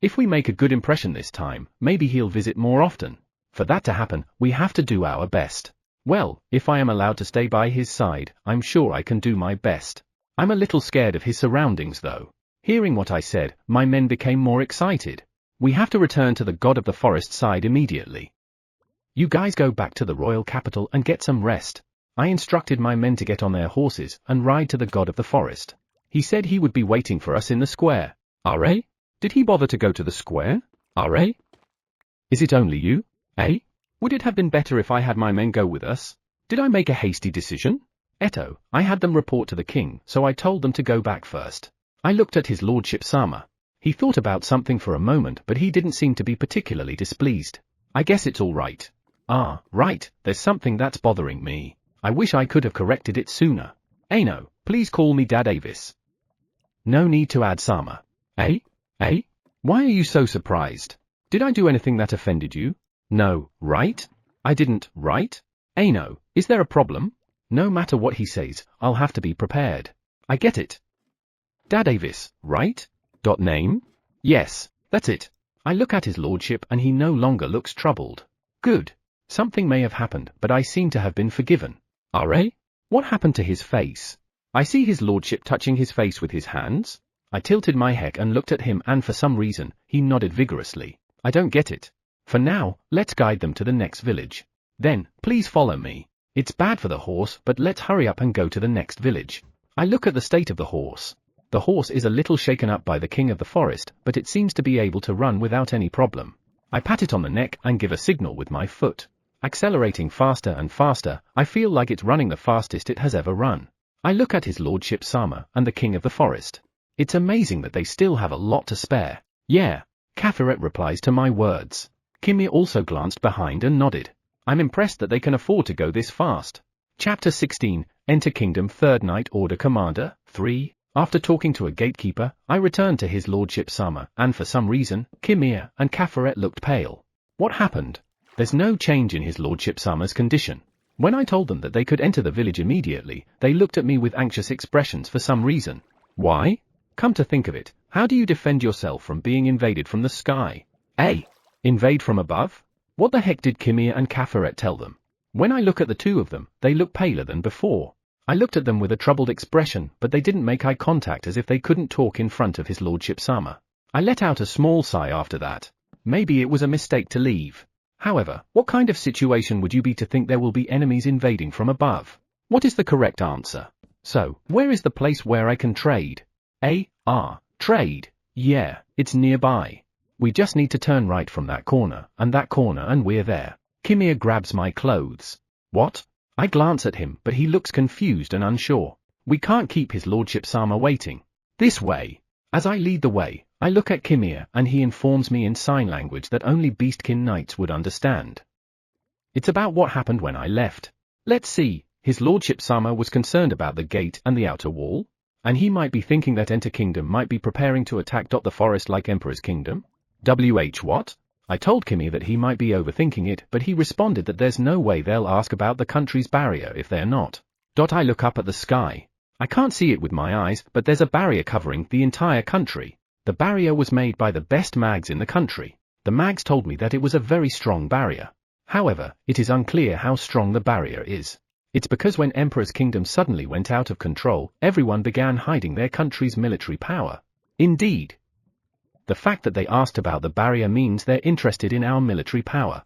If we make a good impression this time, maybe he'll visit more often. For that to happen, we have to do our best. Well, if I am allowed to stay by his side, I'm sure I can do my best. I'm a little scared of his surroundings though. Hearing what I said, my men became more excited. We have to return to the god of the forest side immediately. You guys go back to the royal capital and get some rest. I instructed my men to get on their horses and ride to the god of the forest. He said he would be waiting for us in the square. RA? Did he bother to go to the square? RA? Is it only you? Eh? Would it have been better if I had my men go with us? Did I make a hasty decision? Eto, I had them report to the king, so I told them to go back first. I looked at his lordship Sama. He thought about something for a moment, but he didn't seem to be particularly displeased. I guess it's all right. Right, there's something that's bothering me. I wish I could have corrected it sooner. Ano, please call me Dad Avis. No need to add Sama. Eh? Why are you so surprised? Did I do anything that offended you? No, right? I didn't, right? Ano, is there a problem? No matter what he says, I'll have to be prepared. I get it. Dad Avis, right? Name? Yes, that's it. I look at his lordship and he no longer looks troubled. Good. Something may have happened, but I seem to have been forgiven. RA? What happened to his face? I see his lordship touching his face with his hands. I tilted my head and looked at him, and for some reason, he nodded vigorously. I don't get it. For now, let's guide them to the next village. Then, please follow me. It's bad for the horse, but let's hurry up and go to the next village. I look at the state of the horse. The horse is a little shaken up by the king of the forest, but it seems to be able to run without any problem. I pat it on the neck and give a signal with my foot. Accelerating faster and faster, I feel like it's running the fastest it has ever run. I look at his lordship Sama and the king of the forest. It's amazing that they still have a lot to spare. Yeah, Kafiret replies to my words. Kimia also glanced behind and nodded. I'm impressed that they can afford to go this fast. Chapter 16, Enter Kingdom, Third Night Order Commander, 3. After talking to a gatekeeper, I returned to his lordship Sama, and for some reason, Kimia and Kafiret looked pale. What happened? There's no change in his lordship Sama's condition. When I told them that they could enter the village immediately, they looked at me with anxious expressions for some reason. Why? Come to think of it, how do you defend yourself from being invaded from the sky? Invade from above? What the heck did Kimia and Kafiret tell them? When I look at the two of them, they look paler than before. I looked at them with a troubled expression, but they didn't make eye contact, as if they couldn't talk in front of his lordship Sama. I let out a small sigh after that. Maybe it was a mistake to leave. However, what kind of situation would you be to think there will be enemies invading from above? What is the correct answer? So, where is the place where I can trade? Trade. Yeah, it's nearby. We just need to turn right from that corner, and we're there. Kimia grabs my clothes. What? I glance at him, but he looks confused and unsure. We can't keep his lordship Sama waiting. This way. As I lead the way, I look at Kimia, and he informs me in sign language that only Beastkin Knights would understand. It's about what happened when I left. Let's see, his lordship Sama was concerned about the gate and the outer wall? And he might be thinking that Enter Kingdom might be preparing to attack the forest like Emperor's Kingdom? What? I told Kimia that he might be overthinking it, but he responded that there's no way they'll ask about the country's barrier if they're not. I look up at the sky. I can't see it with my eyes, but there's a barrier covering the entire country. The barrier was made by the best mags in the country. The mags told me that it was a very strong barrier. However, it is unclear how strong the barrier is. It's because when Emperor's Kingdom suddenly went out of control, everyone began hiding their country's military power. Indeed. The fact that they asked about the barrier means they're interested in our military power.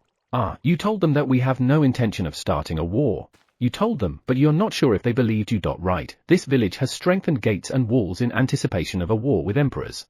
You told them that we have no intention of starting a war. You told them, but you're not sure if they believed you. Right, this village has strengthened gates and walls in anticipation of a war with emperors.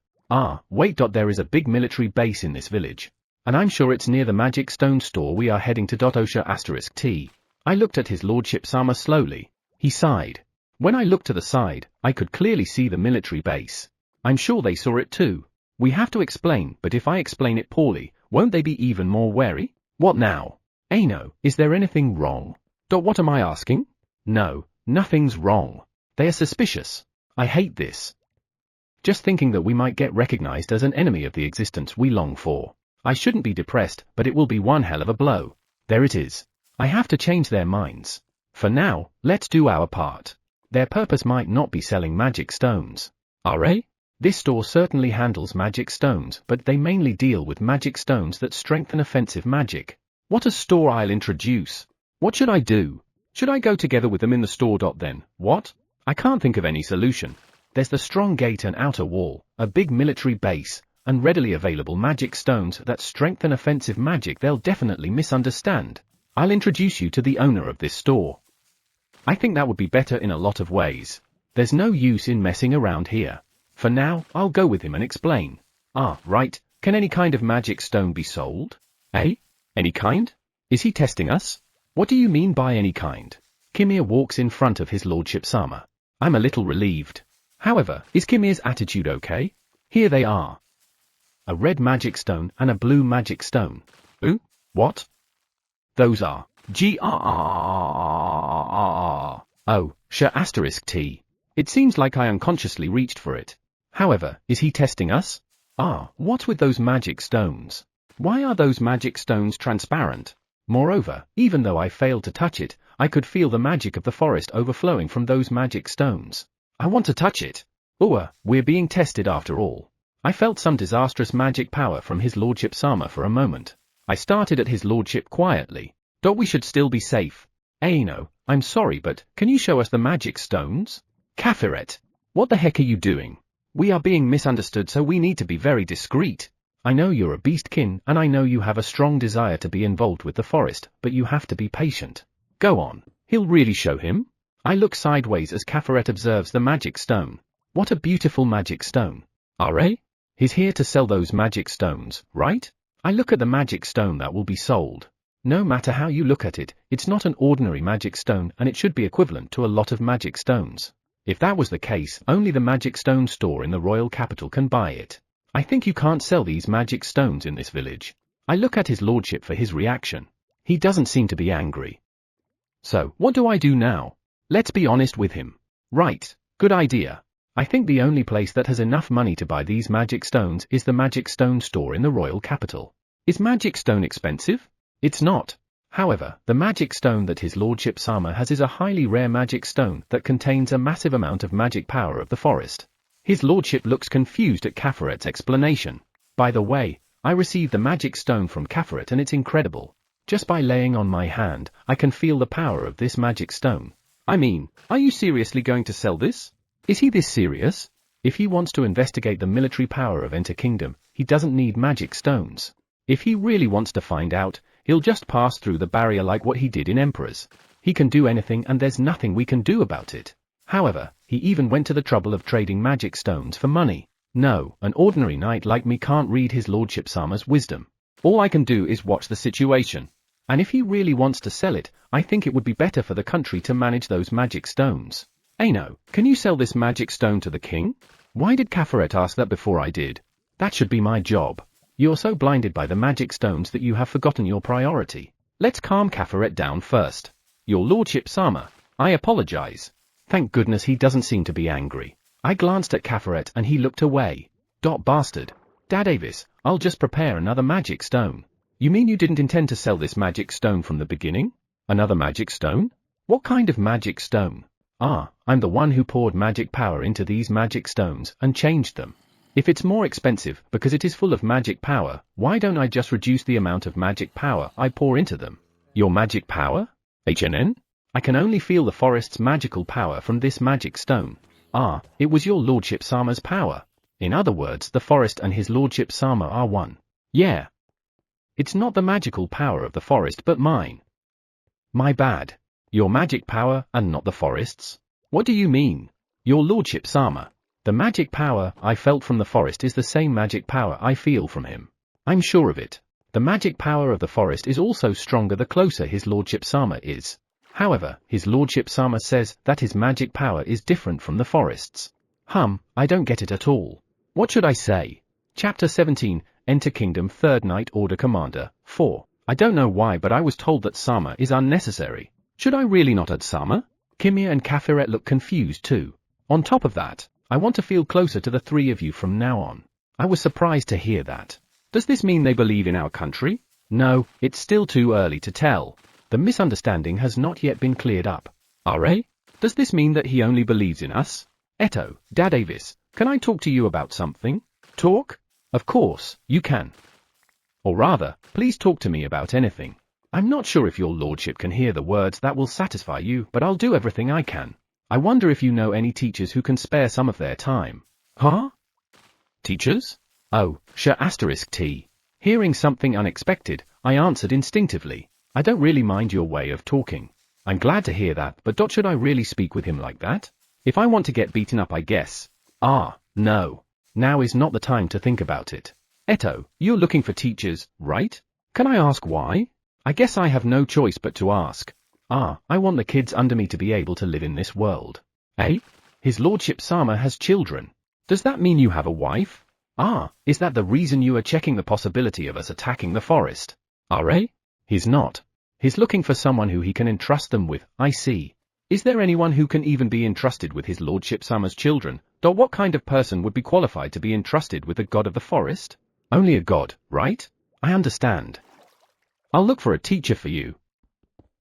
Wait. There is a big military base in this village. And I'm sure it's near the magic stone store we are heading to. Osha*T. I looked at his lordship Sama slowly. He sighed. When I looked to the side, I could clearly see the military base. I'm sure they saw it too. We have to explain, but if I explain it poorly, won't they be even more wary? What now? No, is there anything wrong? What am I asking? No, nothing's wrong. They are suspicious. I hate this. Just thinking that we might get recognized as an enemy of the existence we long for. I shouldn't be depressed, but it will be one hell of a blow. There it is. I have to change their minds. For now, let's do our part. Their purpose might not be selling magic stones. This store certainly handles magic stones, but they mainly deal with magic stones that strengthen offensive magic. What a store I'll introduce. What should I do? Should I go together with them in the store? Then, what? I can't think of any solution. There's the strong gate and outer wall, a big military base, and readily available magic stones that strengthen offensive magic. They'll definitely misunderstand. I'll introduce you to the owner of this store. I think that would be better in a lot of ways. There's no use in messing around here. For now, I'll go with him and explain. Right, can any kind of magic stone be sold? Any kind? Is he testing us? What do you mean by any kind? Kimia walks in front of his lordship Sama. I'm a little relieved. However, is Kimia's attitude okay? Here they are. A red magic stone and a blue magic stone. What? Those are Sh**T. It seems like I unconsciously reached for it. However, is he testing us? What's with those magic stones? Why are those magic stones transparent? Moreover, even though I failed to touch it, I could feel the magic of the forest overflowing from those magic stones. I want to touch it. We're being tested after all. I felt some disastrous magic power from his lordship Sama for a moment. I started at his lordship quietly. We should still be safe. No, I'm sorry, but can you show us the magic stones? Kafiret, what the heck are you doing? We are being misunderstood, so we need to be very discreet. I know you're a beastkin, and I know you have a strong desire to be involved with the forest, but you have to be patient. Go on, he'll really show him? I look sideways as Kafiret observes the magic stone. What a beautiful magic stone. Are? He's here to sell those magic stones, right? I look at the magic stone that will be sold. No matter how you look at it, it's not an ordinary magic stone, and it should be equivalent to a lot of magic stones. If that was the case, only the magic stone store in the royal capital can buy it. I think you can't sell these magic stones in this village. I look at his lordship for his reaction. He doesn't seem to be angry. So, what do I do now? Let's be honest with him. Right, good idea. I think the only place that has enough money to buy these magic stones is the magic stone store in the royal capital. Is magic stone expensive? It's not. However, the magic stone that his lordship Sama has is a highly rare magic stone that contains a massive amount of magic power of the forest. His lordship looks confused at Kafiret's explanation. By the way, I received the magic stone from Kafiret and it's incredible. Just by laying on my hand, I can feel the power of this magic stone. I mean, are you seriously going to sell this? Is he this serious? If he wants to investigate the military power of Enter Kingdom, he doesn't need magic stones. If he really wants to find out, he'll just pass through the barrier like what he did in Emperors. He can do anything and there's nothing we can do about it. However, he even went to the trouble of trading magic stones for money. No, an ordinary knight like me can't read his lordship Sama's wisdom. All I can do is watch the situation. And if he really wants to sell it, I think it would be better for the country to manage those magic stones. Ano, can you sell this magic stone to the king? Why did Kafiret ask that before I did? That should be my job. You're so blinded by the magic stones that you have forgotten your priority. Let's calm Kafiret down first. Your lordship Sama, I apologize. Thank goodness he doesn't seem to be angry. I glanced at Kafiret and he looked away. Bastard. Dad Avis, I'll just prepare another magic stone. You mean you didn't intend to sell this magic stone from the beginning? Another magic stone? What kind of magic stone? I'm the one who poured magic power into these magic stones and changed them. If it's more expensive because it is full of magic power, why don't I just reduce the amount of magic power I pour into them? Your magic power? HNN? I can only feel the forest's magical power from this magic stone. It was your lordship Sama's power. In other words, the forest and his lordship Sama are one. Yeah. It's not the magical power of the forest but mine. My bad. Your magic power and not the forest's? What do you mean? Your lordship Sama. The magic power I felt from the forest is the same magic power I feel from him. I'm sure of it. The magic power of the forest is also stronger the closer his lordship Sama is. However, his lordship Sama says that his magic power is different from the forest's. I don't get it at all. What should I say? Chapter 17, Enter Kingdom 3rd Night Order Commander, 4. I don't know why but I was told that Sama is unnecessary. Should I really not add Sama? Kimia and Kafiret look confused too. On top of that, I want to feel closer to the three of you from now on. I was surprised to hear that. Does this mean they believe in our country? No, it's still too early to tell. The misunderstanding has not yet been cleared up. Does this mean that he only believes in us? Eto, Dad Avis, can I talk to you about something? Talk? Of course, you can. Or rather, please talk to me about anything. I'm not sure if your lordship can hear the words that will satisfy you, but I'll do everything I can. I wonder if you know any teachers who can spare some of their time. Teachers? Oh, sure *T. Hearing something unexpected, I answered instinctively. I don't really mind your way of talking. I'm glad to hear that, but should I really speak with him like that? If I want to get beaten up I guess. No. Now is not the time to think about it. Eto, you're looking for teachers, right? Can I ask why? I guess I have no choice but to ask. I want the kids under me to be able to live in this world. His lordship Sama has children. Does that mean you have a wife? Is that the reason you are checking the possibility of us attacking the forest? He's not. He's looking for someone who he can entrust them with, I see. Is there anyone who can even be entrusted with his lordship Sama's children? What kind of person would be qualified to be entrusted with the god of the forest? Only a god, right? I understand. I'll look for a teacher for you.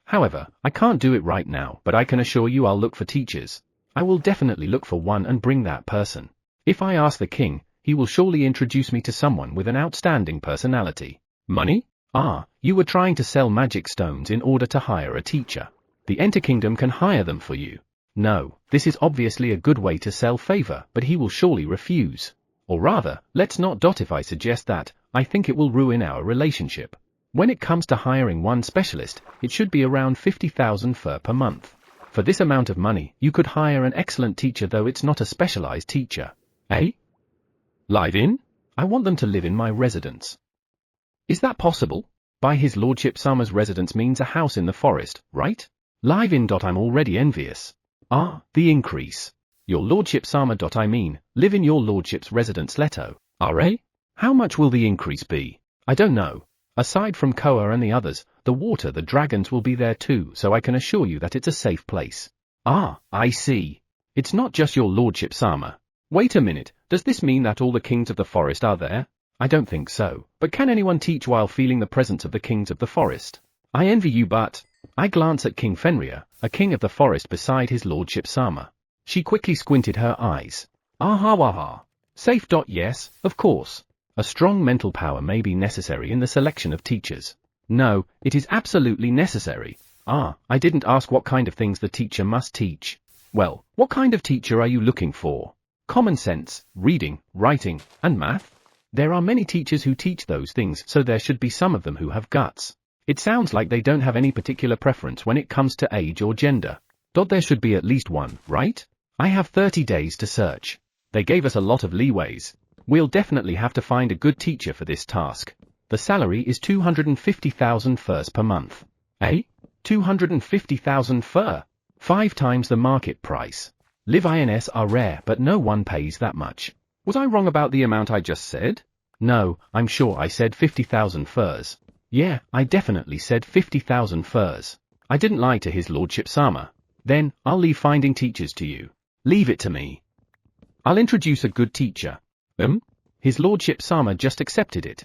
However, I can't do it right now, but I can assure you I'll look for teachers. I will definitely look for one and bring that person. If I ask the king, he will surely introduce me to someone with an outstanding personality. Money? You were trying to sell magic stones in order to hire a teacher. The Enter Kingdom can hire them for you. No, this is obviously a good way to sell favor, but he will surely refuse. Or rather, let's not. If I suggest that, I think it will ruin our relationship. When it comes to hiring one specialist, it should be around 50,000 fur per month. For this amount of money, you could hire an excellent teacher, though it's not a specialized teacher. Eh? Live in? I want them to live in my residence. Is that possible? By his lordship Sama's residence means a house in the forest, right? Live in. I'm already envious. Ah, the increase. Your lordship Sama. I mean, live in your lordship's residence Leto. Are? How much will the increase be? I don't know. Aside from Koa and the others, the dragons will be there too, so I can assure you that it's a safe place. Ah, I see. It's not just your lordship Sama. Wait a minute, does this mean that all the kings of the forest are there? I don't think so, but can anyone teach while feeling the presence of the kings of the forest? I envy you, but... I glance at King Fenrir, a king of the forest beside his lordship Sama. She quickly squinted her eyes. Aha. Safe. Yes, of course. A strong mental power may be necessary in the selection of teachers. No, it is absolutely necessary. Ah, I didn't ask what kind of things the teacher must teach. Well, what kind of teacher are you looking for? Common sense, reading, writing, and math? There are many teachers who teach those things, so there should be some of them who have guts. It sounds like they don't have any particular preference when it comes to age or gender. There should be at least one, right? I have 30 days to search. They gave us a lot of leeways. We'll definitely have to find a good teacher for this task. The salary is 250,000 furs per month. 250,000 fur? 5 times the market price. Live-ins are rare, but no one pays that much. Was I wrong about the amount I just said? No, I'm sure I said 50,000 furs. Yeah, I definitely said 50,000 furs. I didn't lie to his lordship Sama. Then, I'll leave finding teachers to you. Leave it to me. I'll introduce a good teacher. His lordship Sama just accepted it.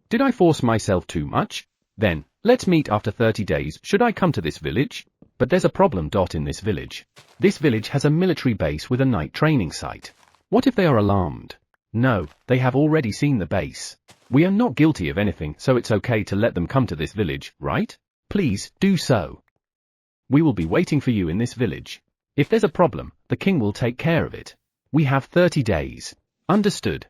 Did I force myself too much? Then, let's meet after 30 days. Should I come to this village? But there's a problem. In this village. This village has a military base with a night training site. What if they are alarmed? No, they have already seen the base. We are not guilty of anything, so it's okay to let them come to this village, right? Please, do so. We will be waiting for you in this village. If there's a problem, the king will take care of it. We have 30 days. Understood.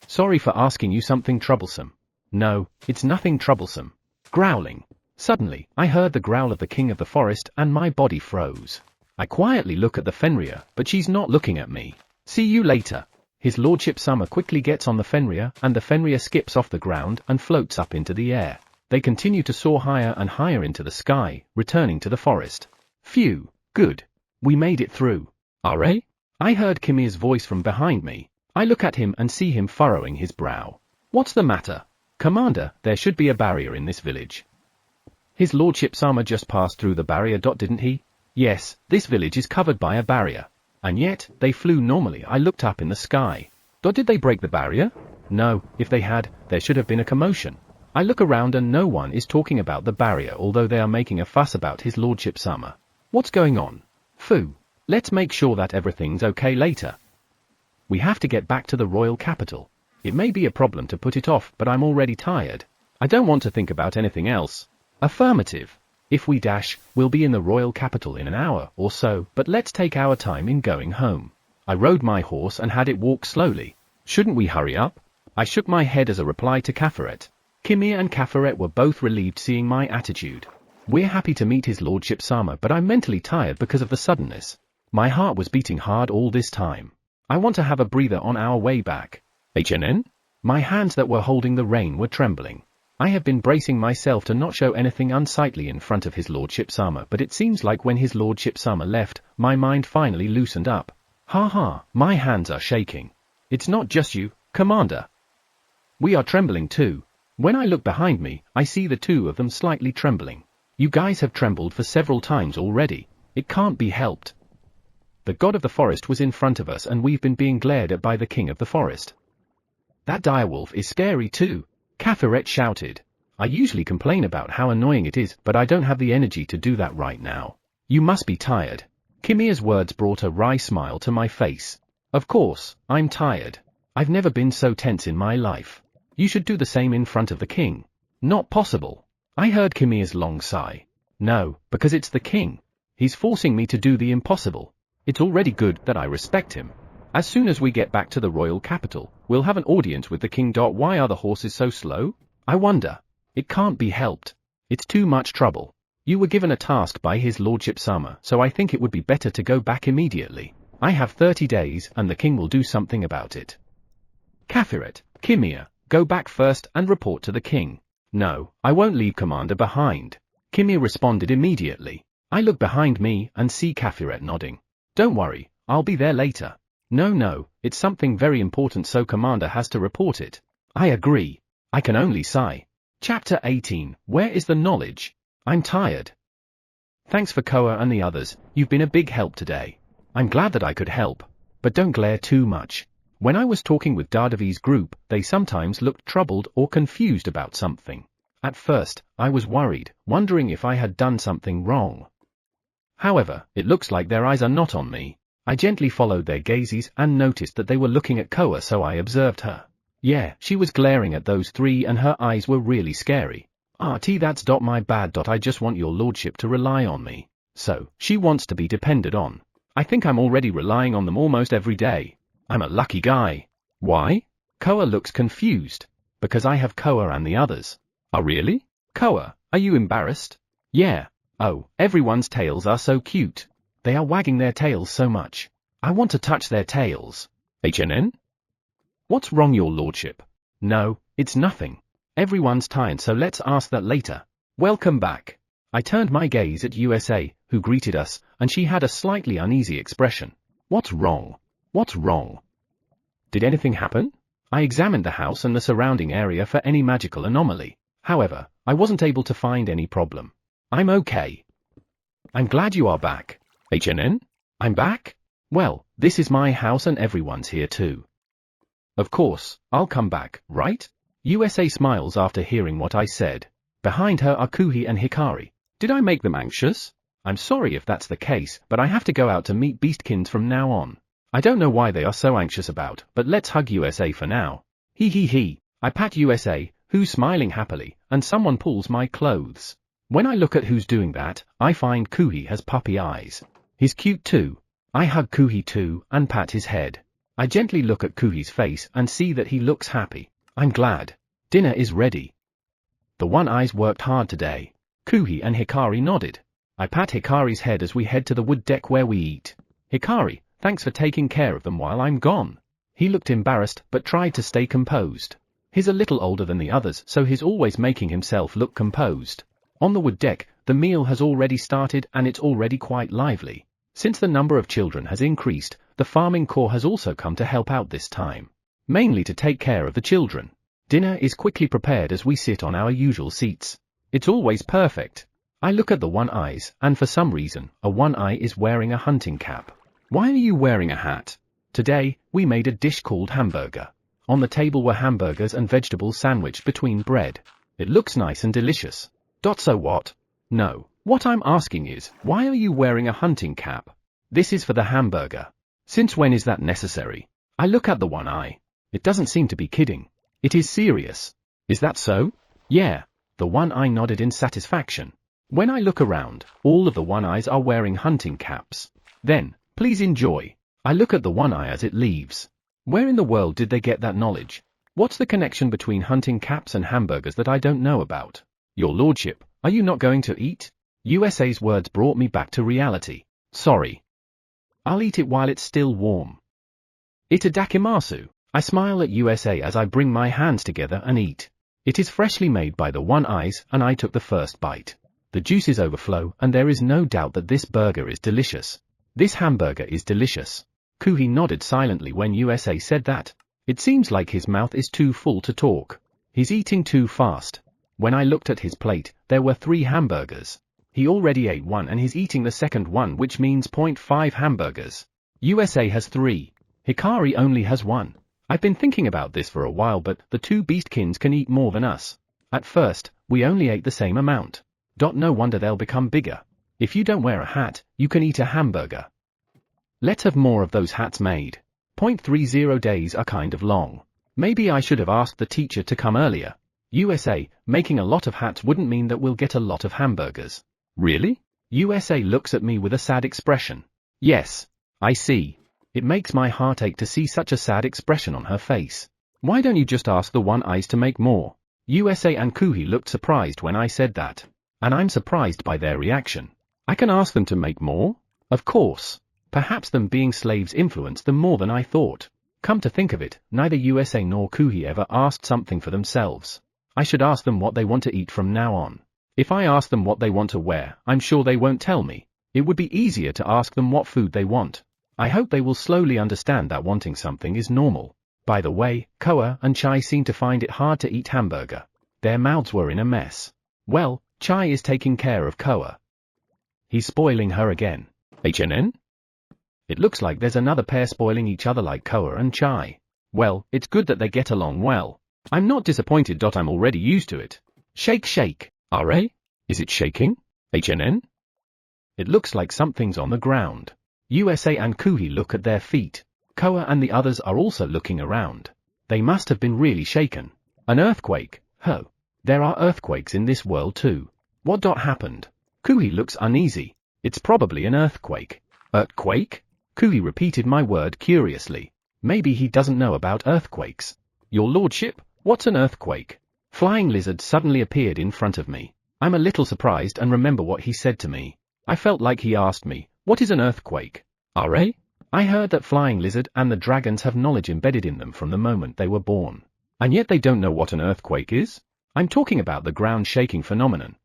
Sorry for asking you something troublesome. No, it's nothing troublesome. Growling. Suddenly, I heard the growl of the king of the forest and my body froze. I quietly look at the Fenrir, but she's not looking at me. See you later. His lordship Sama quickly gets on the Fenrir, and the Fenrir skips off the ground and floats up into the air. They continue to soar higher and higher into the sky, returning to the forest. Phew, good. We made it through. Are? I heard Kimia's voice from behind me. I look at him and see him furrowing his brow. What's the matter? Commander, there should be a barrier in this village. His lordship Sama just passed through the barrier. Didn't he? Yes, this village is covered by a barrier. And yet, they flew normally. I looked up in the sky. Did they break the barrier? No, if they had, there should have been a commotion. I look around and no one is talking about the barrier, although they are making a fuss about his lordship Sama. What's going on? Phew. Let's make sure that everything's okay later. We have to get back to the royal capital. It may be a problem to put it off, but I'm already tired. I don't want to think about anything else. Affirmative. If we dash, we'll be in the royal capital in an hour or so, but let's take our time in going home. I rode my horse and had it walk slowly. Shouldn't we hurry up? I shook my head as a reply to Kaferet. Kimia and Kaferet were both relieved seeing my attitude. We're happy to meet his lordship Sama, but I'm mentally tired because of the suddenness. My heart was beating hard all this time. I want to have a breather on our way back. HNN? My hands that were holding the rein were trembling. I have been bracing myself to not show anything unsightly in front of his lordship Sama, but it seems like when his lordship Sama left, my mind finally loosened up. My hands are shaking. It's not just you, Commander. We are trembling too. When I look behind me, I see the two of them slightly trembling. You guys have trembled for several times already. It can't be helped. The god of the forest was in front of us and we've been being glared at by the king of the forest. That direwolf is scary too, Kaferet shouted. I usually complain about how annoying it is, but I don't have the energy to do that right now. You must be tired. Kimia's words brought a wry smile to my face. Of course, I'm tired. I've never been so tense in my life. You should do the same in front of the king. Not possible. I heard Kimia's long sigh. No, because it's the king. He's forcing me to do the impossible. It's already good that I respect him. As soon as we get back to the royal capital, we'll have an audience with the king. Why are the horses so slow? I wonder. It can't be helped. It's too much trouble. You were given a task by his lordship Sama, so I think it would be better to go back immediately. I have 30 days, and the king will do something about it. Kafiret, Kimia, go back first and report to the king. No, I won't leave Commander behind. Kimia responded immediately. I look behind me and see Kafiret nodding. Don't worry, I'll be there later. No, it's something very important, so Commander has to report it. I agree. I can only sigh. Chapter 18, Where is the knowledge? I'm tired. Thanks for Koa and the others, you've been a big help today. I'm glad that I could help. But don't glare too much. When I was talking with Dahdavai's group, they sometimes looked troubled or confused about something. At first, I was worried, wondering if I had done something wrong. However, it looks like their eyes are not on me. I gently followed their gazes and noticed that they were looking at Koa, so I observed her. Yeah, she was glaring at those three and her eyes were really scary. That's my bad. I just want your lordship to rely on me. So, she wants to be depended on. I think I'm already relying on them almost every day. I'm a lucky guy. Why? Koa looks confused. Because I have Koa and the others. Oh really? Koa, are you embarrassed? Yeah. Oh, everyone's tails are so cute. They are wagging their tails so much. I want to touch their tails. HNN? What's wrong, your lordship? No, it's nothing. Everyone's tired, so let's ask that later. Welcome back. I turned my gaze at USA, who greeted us, and she had a slightly uneasy expression. What's wrong? What's wrong? Did anything happen? I examined the house and the surrounding area for any magical anomaly. However, I wasn't able to find any problem. I'm okay. I'm glad you are back. HNN? I'm back? Well, this is my house and everyone's here too. Of course, I'll come back, right? USA smiles after hearing what I said. Behind her are Kuhi and Hikari. Did I make them anxious? I'm sorry if that's the case, but I have to go out to meet beastkins from now on. I don't know why they are so anxious about, but let's hug USA for now. He. I pat USA, who's smiling happily, and someone pulls my clothes. When I look at who's doing that, I find Kuhi has puppy eyes. He's cute too. I hug Kuhi too, and pat his head. I gently look at Kuhi's face and see that he looks happy. I'm glad. Dinner is ready. The one-eyes worked hard today. Kuhi and Hikari nodded. I pat Hikari's head as we head to the wood deck where we eat. Hikari, thanks for taking care of them while I'm gone. He looked embarrassed but tried to stay composed. He's a little older than the others, so he's always making himself look composed. On the wood deck, the meal has already started and it's already quite lively. Since the number of children has increased, the farming corps has also come to help out this time. Mainly to take care of the children. Dinner is quickly prepared as we sit on our usual seats. It's always perfect. I look at the one-eyes, and for some reason, a one-eye is wearing a hunting cap. Why are you wearing a hat? Today, we made a dish called hamburger. On the table were hamburgers and vegetables sandwiched between bread. It looks nice and delicious. So what? No, what I'm asking is, why are you wearing a hunting cap? This is for the hamburger. Since when is that necessary? I look at the one-eye. It doesn't seem to be kidding. It is serious. Is that so? Yeah. The one-eye nodded in satisfaction. When I look around, all of the one-eyes are wearing hunting caps. Then, please enjoy. I look at the one-eye as it leaves. Where in the world did they get that knowledge? What's the connection between hunting caps and hamburgers that I don't know about? Your lordship, are you not going to eat? USA's words brought me back to reality. Sorry. I'll eat it while it's still warm. Itadakimasu. I smile at USA as I bring my hands together and eat. It is freshly made by the one-eyes and I took the first bite. The juices overflow and there is no doubt that this burger is delicious. This hamburger is delicious. Kuhi nodded silently when USA said that. It seems like his mouth is too full to talk. He's eating too fast. When I looked at his plate, there were 3 hamburgers. He already ate one and he's eating the second one, which means 0.5 hamburgers. USA has 3. Hikari only has 1. I've been thinking about this for a while, but the 2 beastkins can eat more than us. At first, we only ate the same amount. No wonder they'll become bigger. If you don't wear a hat, you can eat a hamburger. Let's have more of those hats made. 0.30 days are kind of long. Maybe I should have asked the teacher to come earlier. USA, making a lot of hats wouldn't mean that we'll get a lot of hamburgers. Really? USA looks at me with a sad expression. Yes, I see. It makes my heart ache to see such a sad expression on her face. Why don't you just ask the One Eyes to make more? USA and Kuhi looked surprised when I said that. And I'm surprised by their reaction. I can ask them to make more? Of course. Perhaps them being slaves influenced them more than I thought. Come to think of it, neither USA nor Kuhi ever asked something for themselves. I should ask them what they want to eat from now on. If I ask them what they want to wear, I'm sure they won't tell me. It would be easier to ask them what food they want. I hope they will slowly understand that wanting something is normal. By the way, Koa and Chai seem to find it hard to eat hamburger. Their mouths were in a mess. Well, Chai is taking care of Koa. He's spoiling her again. HNN? It looks like there's another pair spoiling each other like Koa and Chai. Well, it's good that they get along well. I'm not disappointed. I'm already used to it. Shake shake. RA? Is it shaking? HNN? It looks like something's on the ground. USA and Kuhi look at their feet. Koa and the others are also looking around. They must have been really shaken. An earthquake. Ho. There are earthquakes in this world too. What happened? Kuhi looks uneasy. It's probably an earthquake. Earthquake? Kuhi repeated my word curiously. Maybe he doesn't know about earthquakes. Your lordship, what's an earthquake? Flying Lizard suddenly appeared in front of me. I'm a little surprised and remember what he said to me. I felt like he asked me, what is an earthquake? RA? I heard that Flying Lizard and the dragons have knowledge embedded in them from the moment they were born. And yet they don't know what an earthquake is? I'm talking about the ground shaking phenomenon.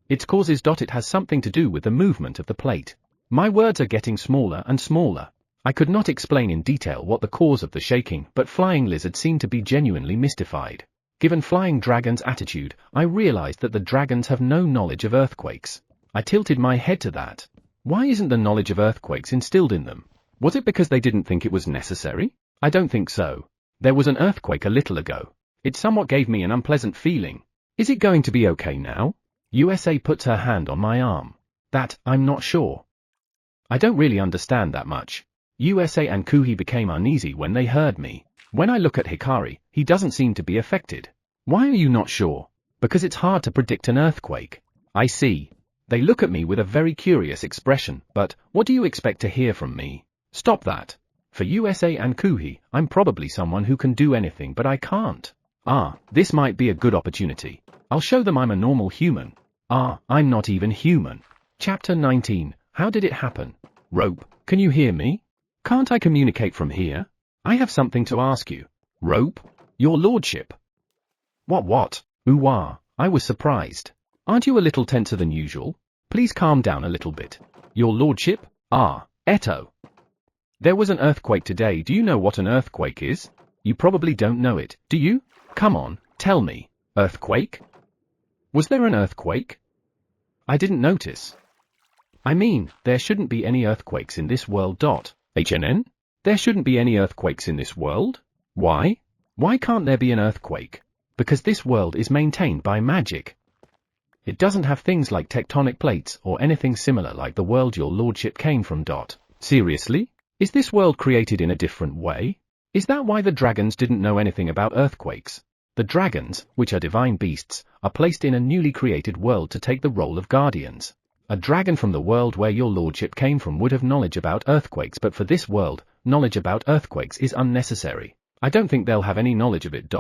Its causes. It has something to do with the movement of the plate. My words are getting smaller and smaller. I could not explain in detail what the cause of the shaking, but Flying Lizard seemed to be genuinely mystified. Given Flying Dragon's attitude, I realized that the dragons have no knowledge of earthquakes. I tilted my head to that. Why isn't the knowledge of earthquakes instilled in them? Was it because they didn't think it was necessary? I don't think so. There was an earthquake a little ago. It somewhat gave me an unpleasant feeling. Is it going to be okay now? USA puts her hand on my arm. That, I'm not sure. I don't really understand that much. USA and Kuhi became uneasy when they heard me. When I look at Hikari, he doesn't seem to be affected. Why are you not sure? Because it's hard to predict an earthquake. I see. They look at me with a very curious expression, but what do you expect to hear from me? Stop that. For USA and Kuhi, I'm probably someone who can do anything but I can't. This might be a good opportunity. I'll show them I'm a normal human. I'm not even human. Chapter 19, How did it happen? Rope, can you hear me? Can't I communicate from here? I have something to ask you. Rope? Your lordship. What? Ooh-wah, I was surprised. Aren't you a little tenser than usual? Please calm down a little bit. Your lordship? Eto. There was an earthquake today. Do you know what an earthquake is? You probably don't know it, do you? Come on, tell me. Earthquake? Was there an earthquake? I didn't notice. I mean, there shouldn't be any earthquakes in this world. HNN? There shouldn't be any earthquakes in this world? Why? Why can't there be an earthquake? Because this world is maintained by magic. It doesn't have things like tectonic plates or anything similar like the world your lordship came from. Seriously? Is this world created in a different way? Is that why the dragons didn't know anything about earthquakes? The dragons, which are divine beasts, are placed in a newly created world to take the role of guardians. A dragon from the world where your lordship came from would have knowledge about earthquakes, but for this world, knowledge about earthquakes is unnecessary. I don't think they'll have any knowledge of it.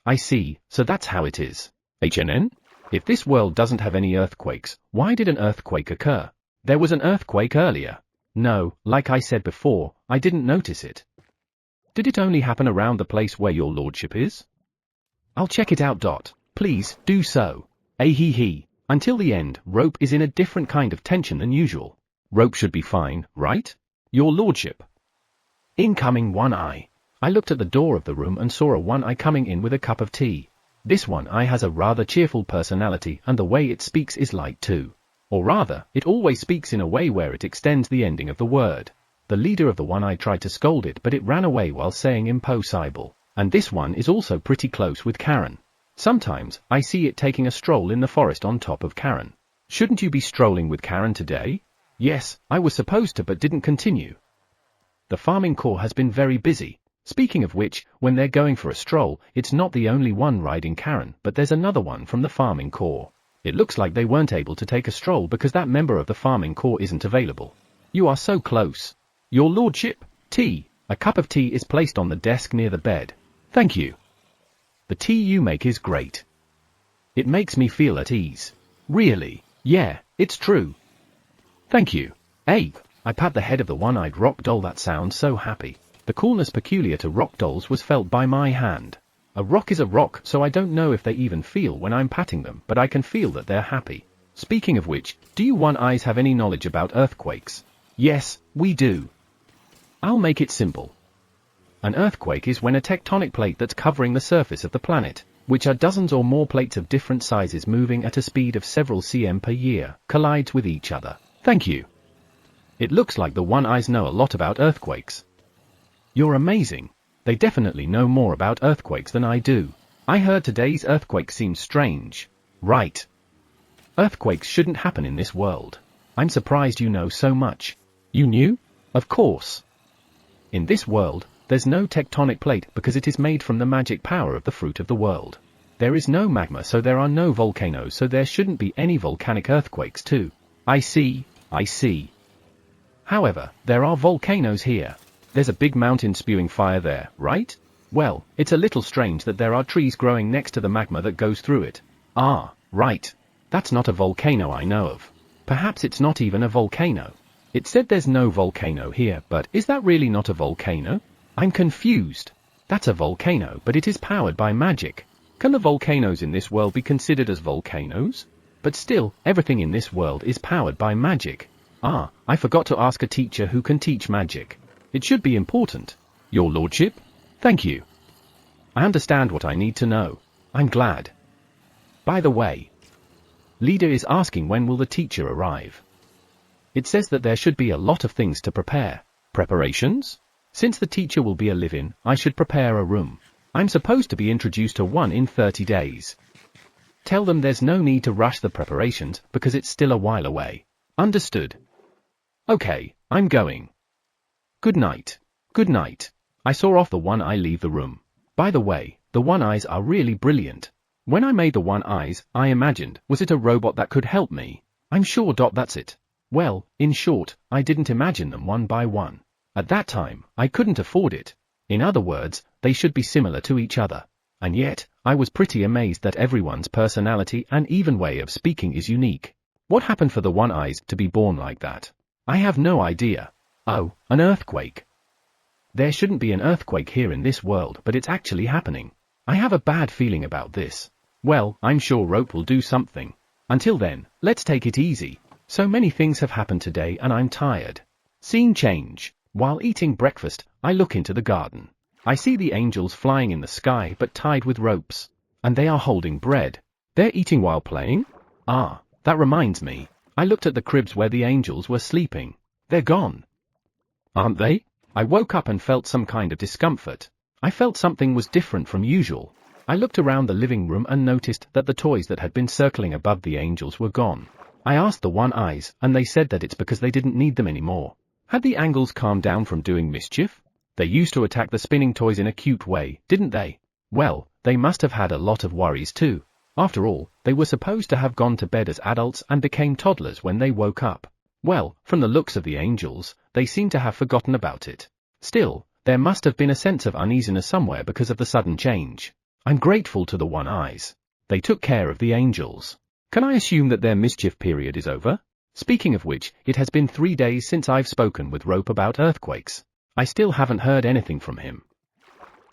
I see, so that's how it is. HNN? If this world doesn't have any earthquakes, why did an earthquake occur? There was an earthquake earlier. No, like I said before, I didn't notice it. Did it only happen around the place where your lordship is? I'll check it out. Please, do so. Ahihi. Until the end, Rope is in a different kind of tension than usual. Rope should be fine, right? Your lordship. Incoming One Eye. I looked at the door of the room and saw a One Eye coming in with a cup of tea. This One Eye has a rather cheerful personality, and the way it speaks is light too. Or rather, it always speaks in a way where it extends the ending of the word. The leader of the One Eye tried to scold it, but it ran away while saying impossible. And this one is also pretty close with Karen. Sometimes, I see it taking a stroll in the forest on top of Karen. Shouldn't you be strolling with Karen today? Yes, I was supposed to but didn't continue. The farming corps has been very busy. Speaking of which, when they're going for a stroll, it's not the only one riding Karen, but there's another one from the farming corps. It looks like they weren't able to take a stroll because that member of the farming corps isn't available. You are so close. Your lordship, tea. A cup of tea is placed on the desk near the bed. Thank you. The tea you make is great. It makes me feel at ease. Really? Yeah, it's true. Thank you. Abe. I pat the head of the one-eyed rock doll that sounds so happy. The coolness peculiar to rock dolls was felt by my hand. A rock is a rock, so I don't know if they even feel when I'm patting them, but I can feel that they're happy. Speaking of which, do you one-eyes have any knowledge about earthquakes? Yes, we do. I'll make it simple. An earthquake is when a tectonic plate that's covering the surface of the planet, which are dozens or more plates of different sizes moving at a speed of several cm per year, collides with each other. Thank you. It looks like the one-eyes know a lot about earthquakes. You're amazing. They definitely know more about earthquakes than I do. I heard today's earthquake seems strange. Right. Earthquakes shouldn't happen in this world. I'm surprised you know so much. You knew? Of course. In this world, there's no tectonic plate because it is made from the magic power of the fruit of the world. There is no magma, so there are no volcanoes, so there shouldn't be any volcanic earthquakes too. I see. However, there are volcanoes here. There's a big mountain spewing fire there, right? Well, it's a little strange that there are trees growing next to the magma that goes through it. Ah, right. That's not a volcano I know of. Perhaps it's not even a volcano. It said there's no volcano here, but is that really not a volcano? I'm confused. That's a volcano, but it is powered by magic. Can the volcanoes in this world be considered as volcanoes? But still, everything in this world is powered by magic. Ah, I forgot to ask a teacher who can teach magic. It should be important. Your lordship? Thank you. I understand what I need to know. I'm glad. By the way, Leader is asking when will the teacher arrive. It says that there should be a lot of things to prepare. Preparations? Since the teacher will be a live-in, I should prepare a room. I'm supposed to be introduced to one in 30 days. Tell them there's no need to rush the preparations because it's still a while away. Understood. Okay, I'm going. Good night. Good night. I saw off the one-eye leave the room. By the way, the one-eyes are really brilliant. When I made the one-eyes, I imagined, was it a robot that could help me? I'm sure that's it. Well, in short, I didn't imagine them one by one. At that time, I couldn't afford it. In other words, they should be similar to each other. And yet, I was pretty amazed that everyone's personality and even way of speaking is unique. What happened for the one-eyes to be born like that? I have no idea. Oh, an earthquake. There shouldn't be an earthquake here in this world, but it's actually happening. I have a bad feeling about this. Well, I'm sure Rope will do something. Until then, let's take it easy. So many things have happened today and I'm tired. Scene change. While eating breakfast, I look into the garden. I see the angels flying in the sky but tied with ropes. And they are holding bread. They're eating while playing? Ah, that reminds me. I looked at the cribs where the angels were sleeping. They're gone. Aren't they? I woke up and felt some kind of discomfort. I felt something was different from usual. I looked around the living room and noticed that the toys that had been circling above the angels were gone. I asked the one-eyes, and they said that it's because they didn't need them anymore. Had the angels calmed down from doing mischief? They used to attack the spinning toys in a cute way, didn't they? Well, they must have had a lot of worries too. After all, they were supposed to have gone to bed as adults and became toddlers when they woke up. Well, from the looks of the angels, they seem to have forgotten about it. Still, there must have been a sense of uneasiness somewhere because of the sudden change. I'm grateful to the one-eyes. They took care of the angels. Can I assume that their mischief period is over? Speaking of which, it has been 3 days since I've spoken with Rope about earthquakes. I still haven't heard anything from him.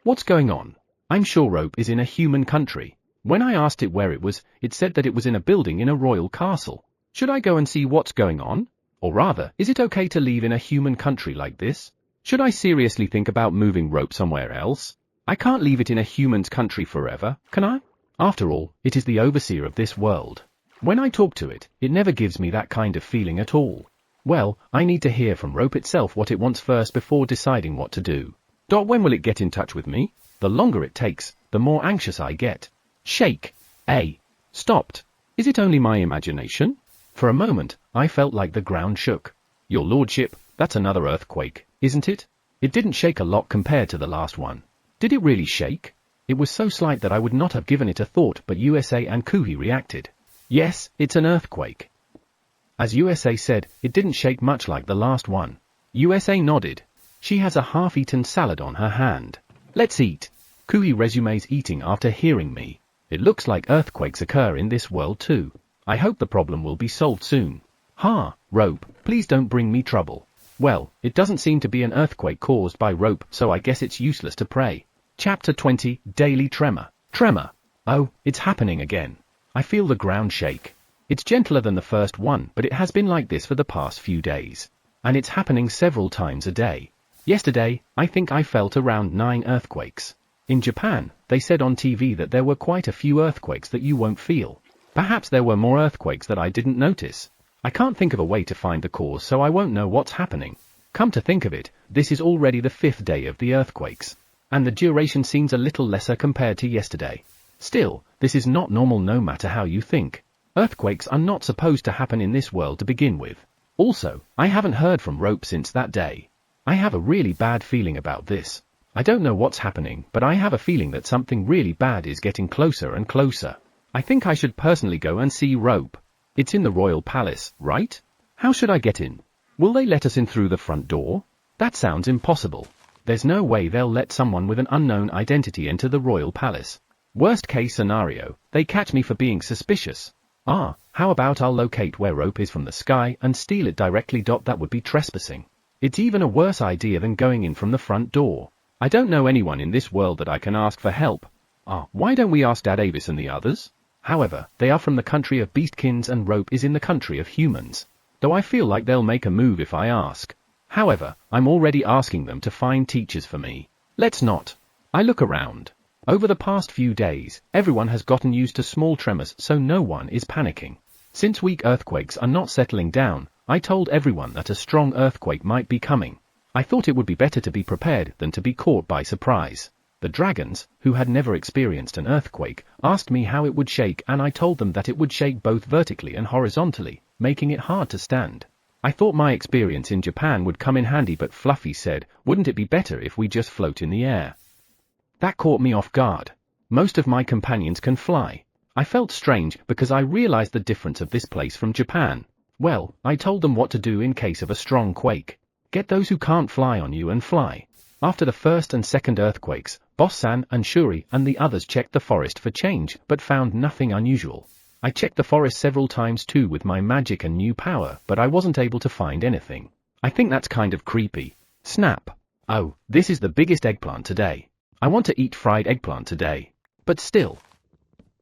What's going on? I'm sure Rope is in a human country. When I asked it where it was, it said that it was in a building in a royal castle. Should I go and see what's going on? Or rather, is it okay to leave in a human country like this? Should I seriously think about moving Rope somewhere else? I can't leave it in a human's country forever, can I? After all, it is the overseer of this world. When I talk to it, it never gives me that kind of feeling at all. Well, I need to hear from Rope itself what it wants first before deciding what to do. When will it get in touch with me? The longer it takes, the more anxious I get. Shake. Stopped. Is it only my imagination? For a moment, I felt like the ground shook. Your lordship, that's another earthquake, isn't it? It didn't shake a lot compared to the last one. Did it really shake? It was so slight that I would not have given it a thought, but USA and Kuhi reacted. Yes, it's an earthquake. As USA said, it didn't shake much like the last one. USA nodded. She has a half-eaten salad on her hand. Let's eat. Kui resumes eating after hearing me. It looks like earthquakes occur in this world too. I hope the problem will be solved soon. Ha, Rope, please don't bring me trouble. Well, it doesn't seem to be an earthquake caused by Rope, so I guess it's useless to pray. Chapter 20, Daily Tremor. Tremor. Oh, it's happening again. I feel the ground shake. It's gentler than the first one, but it has been like this for the past few days. And it's happening several times a day. Yesterday, I think I felt around 9 earthquakes. In Japan, they said on TV that there were quite a few earthquakes that you won't feel. Perhaps there were more earthquakes that I didn't notice. I can't think of a way to find the cause, so I won't know what's happening. Come to think of it, this is already the 5th day of the earthquakes. And the duration seems a little lesser compared to yesterday. Still, this is not normal no matter how you think. Earthquakes are not supposed to happen in this world to begin with. Also, I haven't heard from Rope since that day. I have a really bad feeling about this. I don't know what's happening, but I have a feeling that something really bad is getting closer and closer. I think I should personally go and see Rope. It's in the royal palace, right? How should I get in? Will they let us in through the front door? That sounds impossible. There's no way they'll let someone with an unknown identity enter the royal palace. Worst case scenario, they catch me for being suspicious. How about I'll locate where Rope is from the sky and steal it directly. That would be trespassing. It's even a worse idea than going in from the front door. I don't know anyone in this world that I can ask for help. Why don't we ask Dad Avis and the others? However, they are from the country of beastkins and Rope is in the country of humans. Though I feel like they'll make a move if I ask. However, I'm already asking them to find teachers for me. Let's not. I look around. Over the past few days, everyone has gotten used to small tremors, so no one is panicking. Since weak earthquakes are not settling down, I told everyone that a strong earthquake might be coming. I thought it would be better to be prepared than to be caught by surprise. The dragons, who had never experienced an earthquake, asked me how it would shake, and I told them that it would shake both vertically and horizontally, making it hard to stand. I thought my experience in Japan would come in handy, but Fluffy said, wouldn't it be better if we just float in the air? That caught me off guard. Most of my companions can fly. I felt strange because I realized the difference of this place from Japan. Well, I told them what to do in case of a strong quake. Get those who can't fly on you and fly. After the first and second earthquakes, Boss-san and Shuri and the others checked the forest for change, but found nothing unusual. I checked the forest several times too with my magic and new power, but I wasn't able to find anything. I think that's kind of creepy. Snap. Oh, this is the biggest eggplant today. I want to eat fried eggplant today. But still.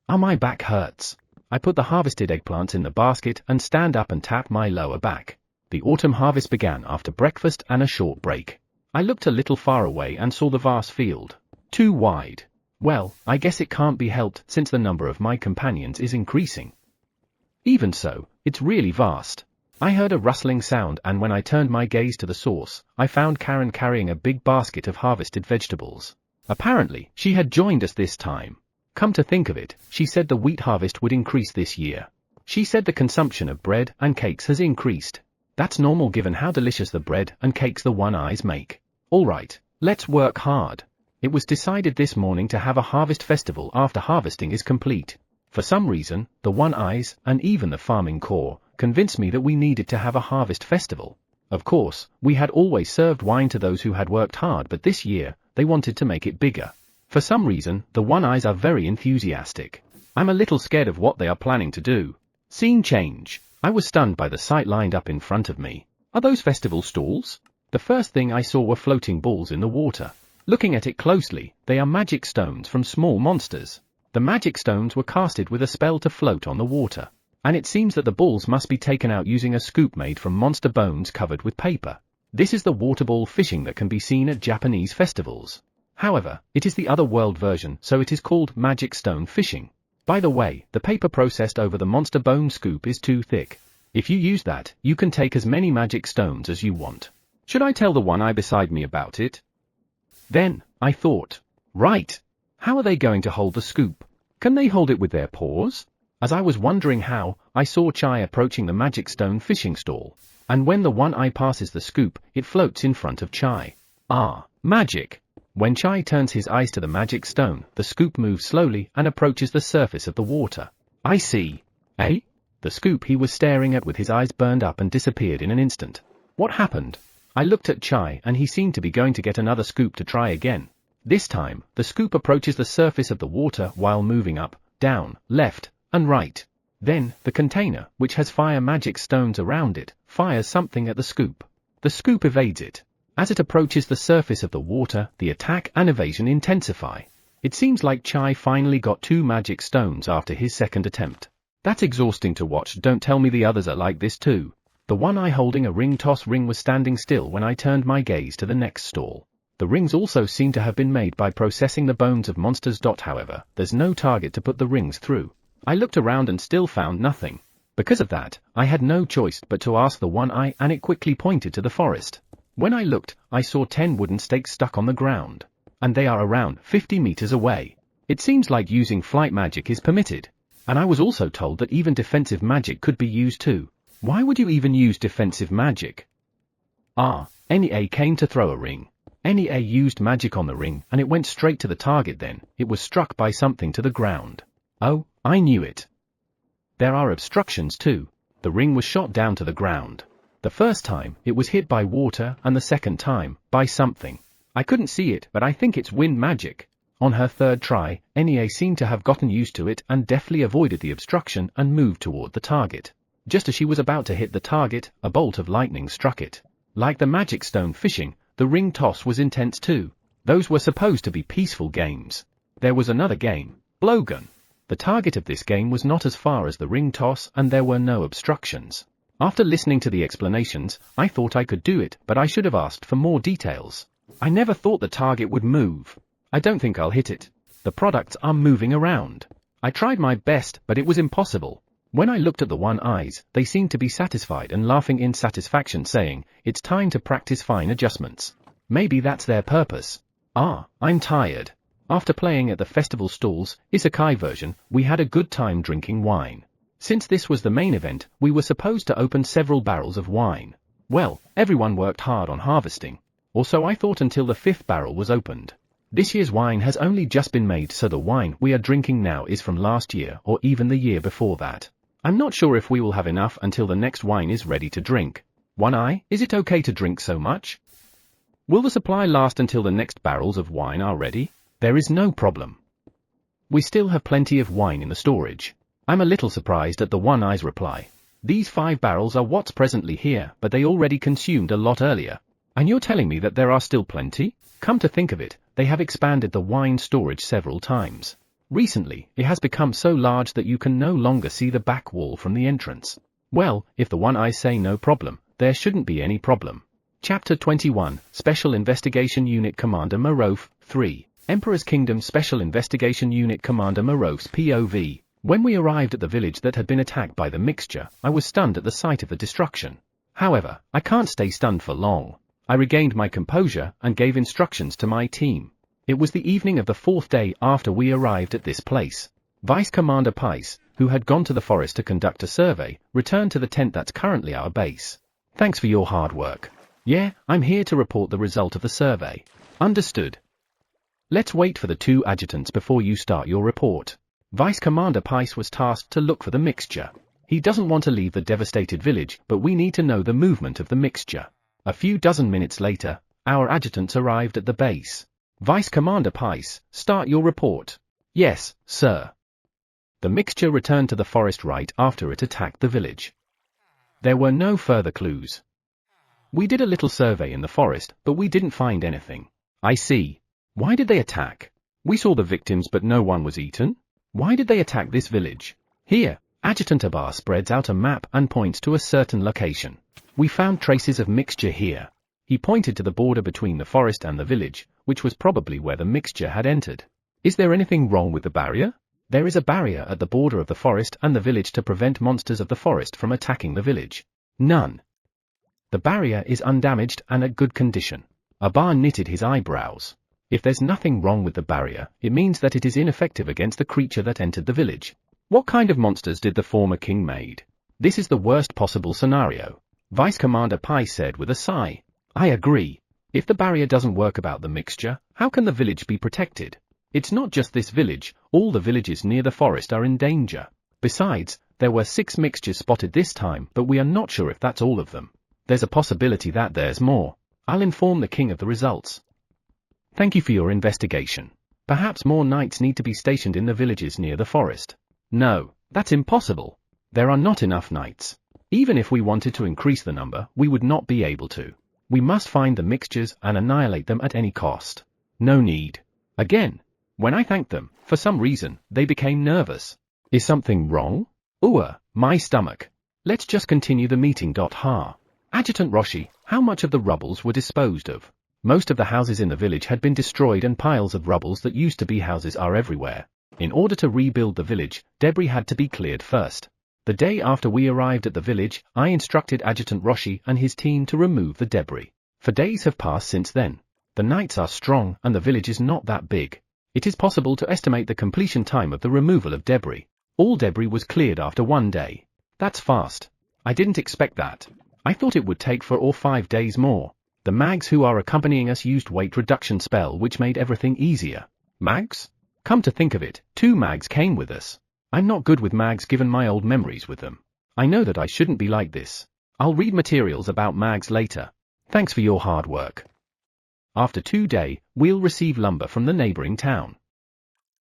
My back hurts. I put the harvested eggplants in the basket and stand up and tap my lower back. The autumn harvest began after breakfast and a short break. I looked a little far away and saw the vast field. Too wide. Well, I guess it can't be helped since the number of my companions is increasing. Even so, it's really vast. I heard a rustling sound, and when I turned my gaze to the source, I found Karen carrying a big basket of harvested vegetables. Apparently, she had joined us this time. Come to think of it, she said the wheat harvest would increase this year. She said the consumption of bread and cakes has increased. That's normal given how delicious the bread and cakes the One Eyes make. Alright, let's work hard. It was decided this morning to have a harvest festival after harvesting is complete. For some reason, the One Eyes, and even the farming corps, convinced me that we needed to have a harvest festival. Of course, we had always served wine to those who had worked hard, but this year, they wanted to make it bigger. For some reason, the One Eyes are very enthusiastic. I'm a little scared of what they are planning to do. Scene change. I was stunned by the sight lined up in front of me. Are those festival stalls? The first thing I saw were floating balls in the water. Looking at it closely, they are magic stones from small monsters. The magic stones were casted with a spell to float on the water. And it seems that the balls must be taken out using a scoop made from monster bones covered with paper. This is the water ball fishing that can be seen at Japanese festivals. However, it is the other world version, so it is called magic stone fishing. By the way, the paper processed over the monster bone scoop is too thick. If you use that, you can take as many magic stones as you want. Should I tell the One Eye beside me about it? Then, I thought, right. How are they going to hold the scoop? Can they hold it with their paws? As I was wondering how, I saw Chai approaching the magic stone fishing stall. And when the One Eye passes the scoop, it floats in front of Chai. Magic! When Chai turns his eyes to the magic stone, the scoop moves slowly and approaches the surface of the water. I see. Eh? The scoop he was staring at with his eyes burned up and disappeared in an instant. What happened? I looked at Chai and he seemed to be going to get another scoop to try again. This time, the scoop approaches the surface of the water while moving up, down, left, and right. Then, the container, which has fire magic stones around it, fires something at the scoop. The scoop evades it. As it approaches the surface of the water, the attack and evasion intensify. It seems like Chai finally got 2 magic stones after his second attempt. That's exhausting to watch. Don't tell me the others are like this too. The one eye holding a ring toss ring was standing still when I turned my gaze to the next stall. The rings also seem to have been made by processing the bones of monsters. However, there's no target to put the rings through. I looked around and still found nothing. Because of that, I had no choice but to ask the one eye, and it quickly pointed to the forest. When I looked, I saw 10 wooden stakes stuck on the ground. And they are around 50 meters away. It seems like using flight magic is permitted. And I was also told that even defensive magic could be used too. Why would you even use defensive magic? NEA came to throw a ring. NEA used magic on the ring and it went straight to the target. Then it was struck by something to the ground. Oh, I knew it. There are obstructions too. The ring was shot down to the ground. The first time, it was hit by water, and the second time, by something. I couldn't see it, but I think it's wind magic. On her third try, NEA seemed to have gotten used to it and deftly avoided the obstruction and moved toward the target. Just as she was about to hit the target, a bolt of lightning struck it. Like the magic stone fishing, the ring toss was intense too. Those were supposed to be peaceful games. There was another game, blowgun. The target of this game was not as far as the ring toss and there were no obstructions. After listening to the explanations, I thought I could do it, but I should have asked for more details. I never thought the target would move. I don't think I'll hit it. The products are moving around. I tried my best, but it was impossible. When I looked at the one eyes, they seemed to be satisfied and laughing in satisfaction, saying, "It's time to practice fine adjustments." Maybe that's their purpose. I'm tired. After playing at the festival stalls, Isekai version, we had a good time drinking wine. Since this was the main event, we were supposed to open several barrels of wine. Well, everyone worked hard on harvesting. Or so I thought until the 5th barrel was opened. This year's wine has only just been made, so the wine we are drinking now is from last year or even the year before that. I'm not sure if we will have enough until the next wine is ready to drink. One eye, is it okay to drink so much? Will the supply last until the next barrels of wine are ready? There is no problem. We still have plenty of wine in the storage. I'm a little surprised at the one eye's reply. These 5 barrels are what's presently here, but they already consumed a lot earlier. And you're telling me that there are still plenty? Come to think of it, they have expanded the wine storage several times. Recently, it has become so large that you can no longer see the back wall from the entrance. Well, if the one eye say no problem, there shouldn't be any problem. Chapter 21, Special Investigation Unit Commander Morof's 3. Emperor's Kingdom Special Investigation Unit Commander Morof's POV. When we arrived at the village that had been attacked by the mixture, I was stunned at the sight of the destruction. However, I can't stay stunned for long. I regained my composure and gave instructions to my team. It was the evening of the 4th day after we arrived at this place. Vice Commander Pice, who had gone to the forest to conduct a survey, returned to the tent that's currently our base. Thanks for your hard work. Yeah, I'm here to report the result of the survey. Understood. Let's wait for the 2 adjutants before you start your report. Vice Commander Pice was tasked to look for the mixture. He doesn't want to leave the devastated village, but we need to know the movement of the mixture. A few dozen minutes later, our adjutants arrived at the base. Vice Commander Pice, start your report. Yes, sir. The mixture returned to the forest right after it attacked the village. There were no further clues. We did a little survey in the forest, but we didn't find anything. I see. Why did they attack? We saw the victims but no one was eaten? Why did they attack this village? Here, Adjutant Abar spreads out a map and points to a certain location. We found traces of mixture here. He pointed to the border between the forest and the village, which was probably where the mixture had entered. Is there anything wrong with the barrier? There is a barrier at the border of the forest and the village to prevent monsters of the forest from attacking the village. None. The barrier is undamaged and at good condition. Abar knitted his eyebrows. If there's nothing wrong with the barrier, it means that it is ineffective against the creature that entered the village. What kind of monsters did the former king made? This is the worst possible scenario. Vice Commander Pai said with a sigh. I agree. If the barrier doesn't work about the mixture, how can the village be protected? It's not just this village, all the villages near the forest are in danger. Besides, There were 6 mixtures spotted this time, but we are not sure if that's all of them. There's a possibility that there's more. I'll inform the king of the results. Thank you for your investigation. Perhaps more knights need to be stationed in the villages near the forest. No, that's impossible. There are not enough knights. Even if we wanted to increase the number, we would not be able to. We must find the mixtures and annihilate them at any cost. No need. Again, when I thanked them, for some reason, they became nervous. Is something wrong? My stomach. Let's just continue the meeting. Ha. Adjutant Roshi, how much of the rubbles were disposed of? Most of the houses in the village had been destroyed and piles of rubbles that used to be houses are everywhere. In order to rebuild the village, debris had to be cleared first. The day after we arrived at the village, I instructed Adjutant Roshi and his team to remove the debris. For days have passed since then. The knights are strong and the village is not that big. It is possible to estimate the completion time of the removal of debris. All debris was cleared after 1 day. That's fast. I didn't expect that. I thought it would take 4 or 5 days more. The mags who are accompanying us used weight reduction spell which made everything easier. Mags? Come to think of it, 2 mags came with us. I'm not good with mags given my old memories with them. I know that I shouldn't be like this. I'll read materials about mags later. Thanks for your hard work. After 2 days, we'll receive lumber from the neighboring town.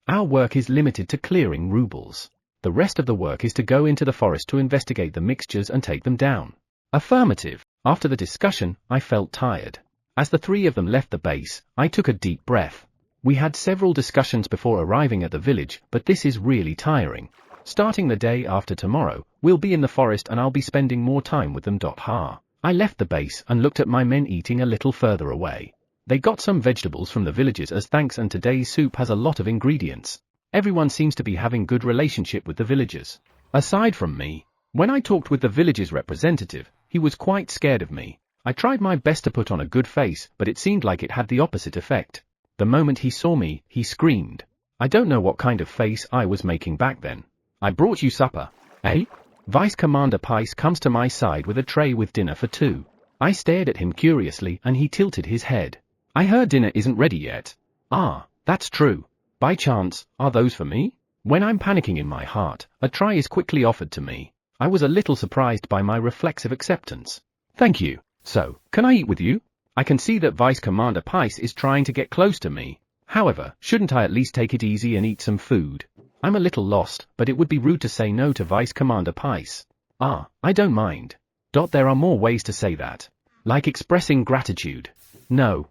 Our work is limited to clearing rubles. The rest of the work is to go into the forest to investigate the mixtures and take them down. Affirmative. After the discussion, I felt tired. As the 3 of them left the base, I took a deep breath. We had several discussions before arriving at the village, but this is really tiring. Starting the day after tomorrow, we'll be in the forest and I'll be spending more time with them. Ha. I left the base and looked at my men eating a little further away. They got some vegetables from the villages as thanks, and today's soup has a lot of ingredients. Everyone seems to be having good relationship with the villagers. Aside from me. When I talked with the village's representative, he was quite scared of me. I tried my best to put on a good face, but it seemed like it had the opposite effect. The moment he saw me, he screamed. I don't know what kind of face I was making back then. I brought you supper. Eh? Vice Commander Pice comes to my side with a tray with dinner for 2. I stared at him curiously and he tilted his head. I heard dinner isn't ready yet. Ah, that's true. By chance, are those for me? When I'm panicking in my heart, a tray is quickly offered to me. I was a little surprised by my reflexive acceptance. Thank you. So, can I eat with you? I can see that Vice Commander Pice is trying to get close to me. However, shouldn't I at least take it easy and eat some food? I'm a little lost, but it would be rude to say no to Vice Commander Pice. I don't mind. There are more ways to say that. Like expressing gratitude. No.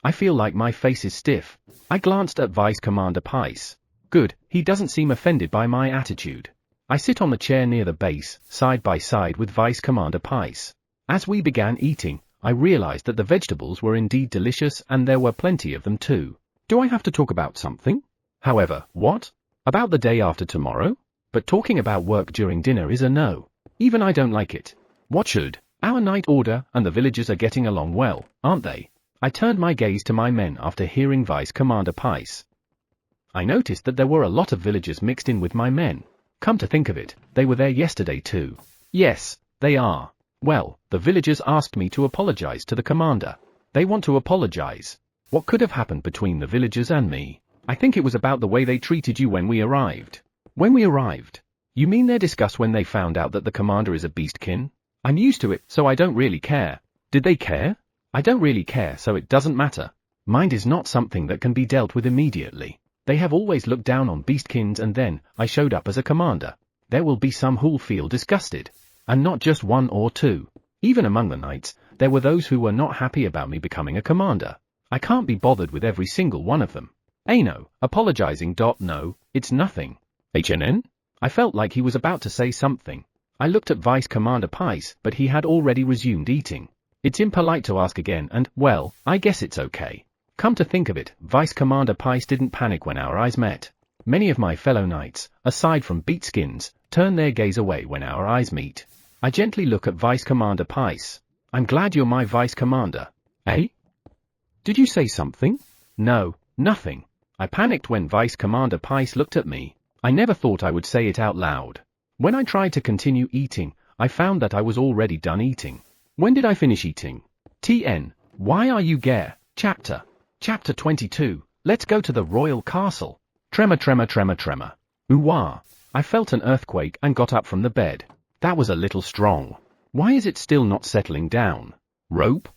I feel like my face is stiff. I glanced at Vice Commander Pice. Good, he doesn't seem offended by my attitude. I sit on the chair near the base, side by side with Vice Commander Pice. As we began eating, I realized that the vegetables were indeed delicious and there were plenty of them too. Do I have to talk about something? However, what? About the day after tomorrow? But talking about work during dinner is a no. Even I don't like it. What should? Our night order and the villagers are getting along well, aren't they? I turned my gaze to my men after hearing Vice Commander Pice. I noticed that there were a lot of villagers mixed in with my men. Come to think of it, they were there yesterday too. Yes, they are. Well, the villagers asked me to apologize to the commander. They want to apologize. What could have happened between the villagers and me? I think it was about the way they treated you when we arrived. When we arrived? You mean their disgust when they found out that the commander is a beastkin? I'm used to it, so I don't really care. Did they care? I don't really care, so it doesn't matter. Mind is not something that can be dealt with immediately. They have always looked down on beastkins, and then I showed up as a commander. There will be some who'll feel disgusted. And not just 1 or 2. Even among the knights, there were those who were not happy about me becoming a commander. I can't be bothered with every single one of them. No, apologizing. No, it's nothing. HNN? I felt like he was about to say something. I looked at Vice Commander Pice, but he had already resumed eating. It's impolite to ask again and, well, I guess it's okay. Come to think of it, Vice Commander Pice didn't panic when our eyes met. Many of my fellow knights, aside from beatskins, turn their gaze away when our eyes meet. I gently look at Vice Commander Pice. I'm glad you're my Vice Commander. Eh? Did you say something? No, nothing. I panicked when Vice Commander Pice looked at me. I never thought I would say it out loud. When I tried to continue eating, I found that I was already done eating. When did I finish eating? TN. Why are you gare? Chapter 22. Let's go to the royal castle. Tremor. Ooh-wah. I felt an earthquake and got up from the bed. That was a little strong. Why is it still not settling down? Rope?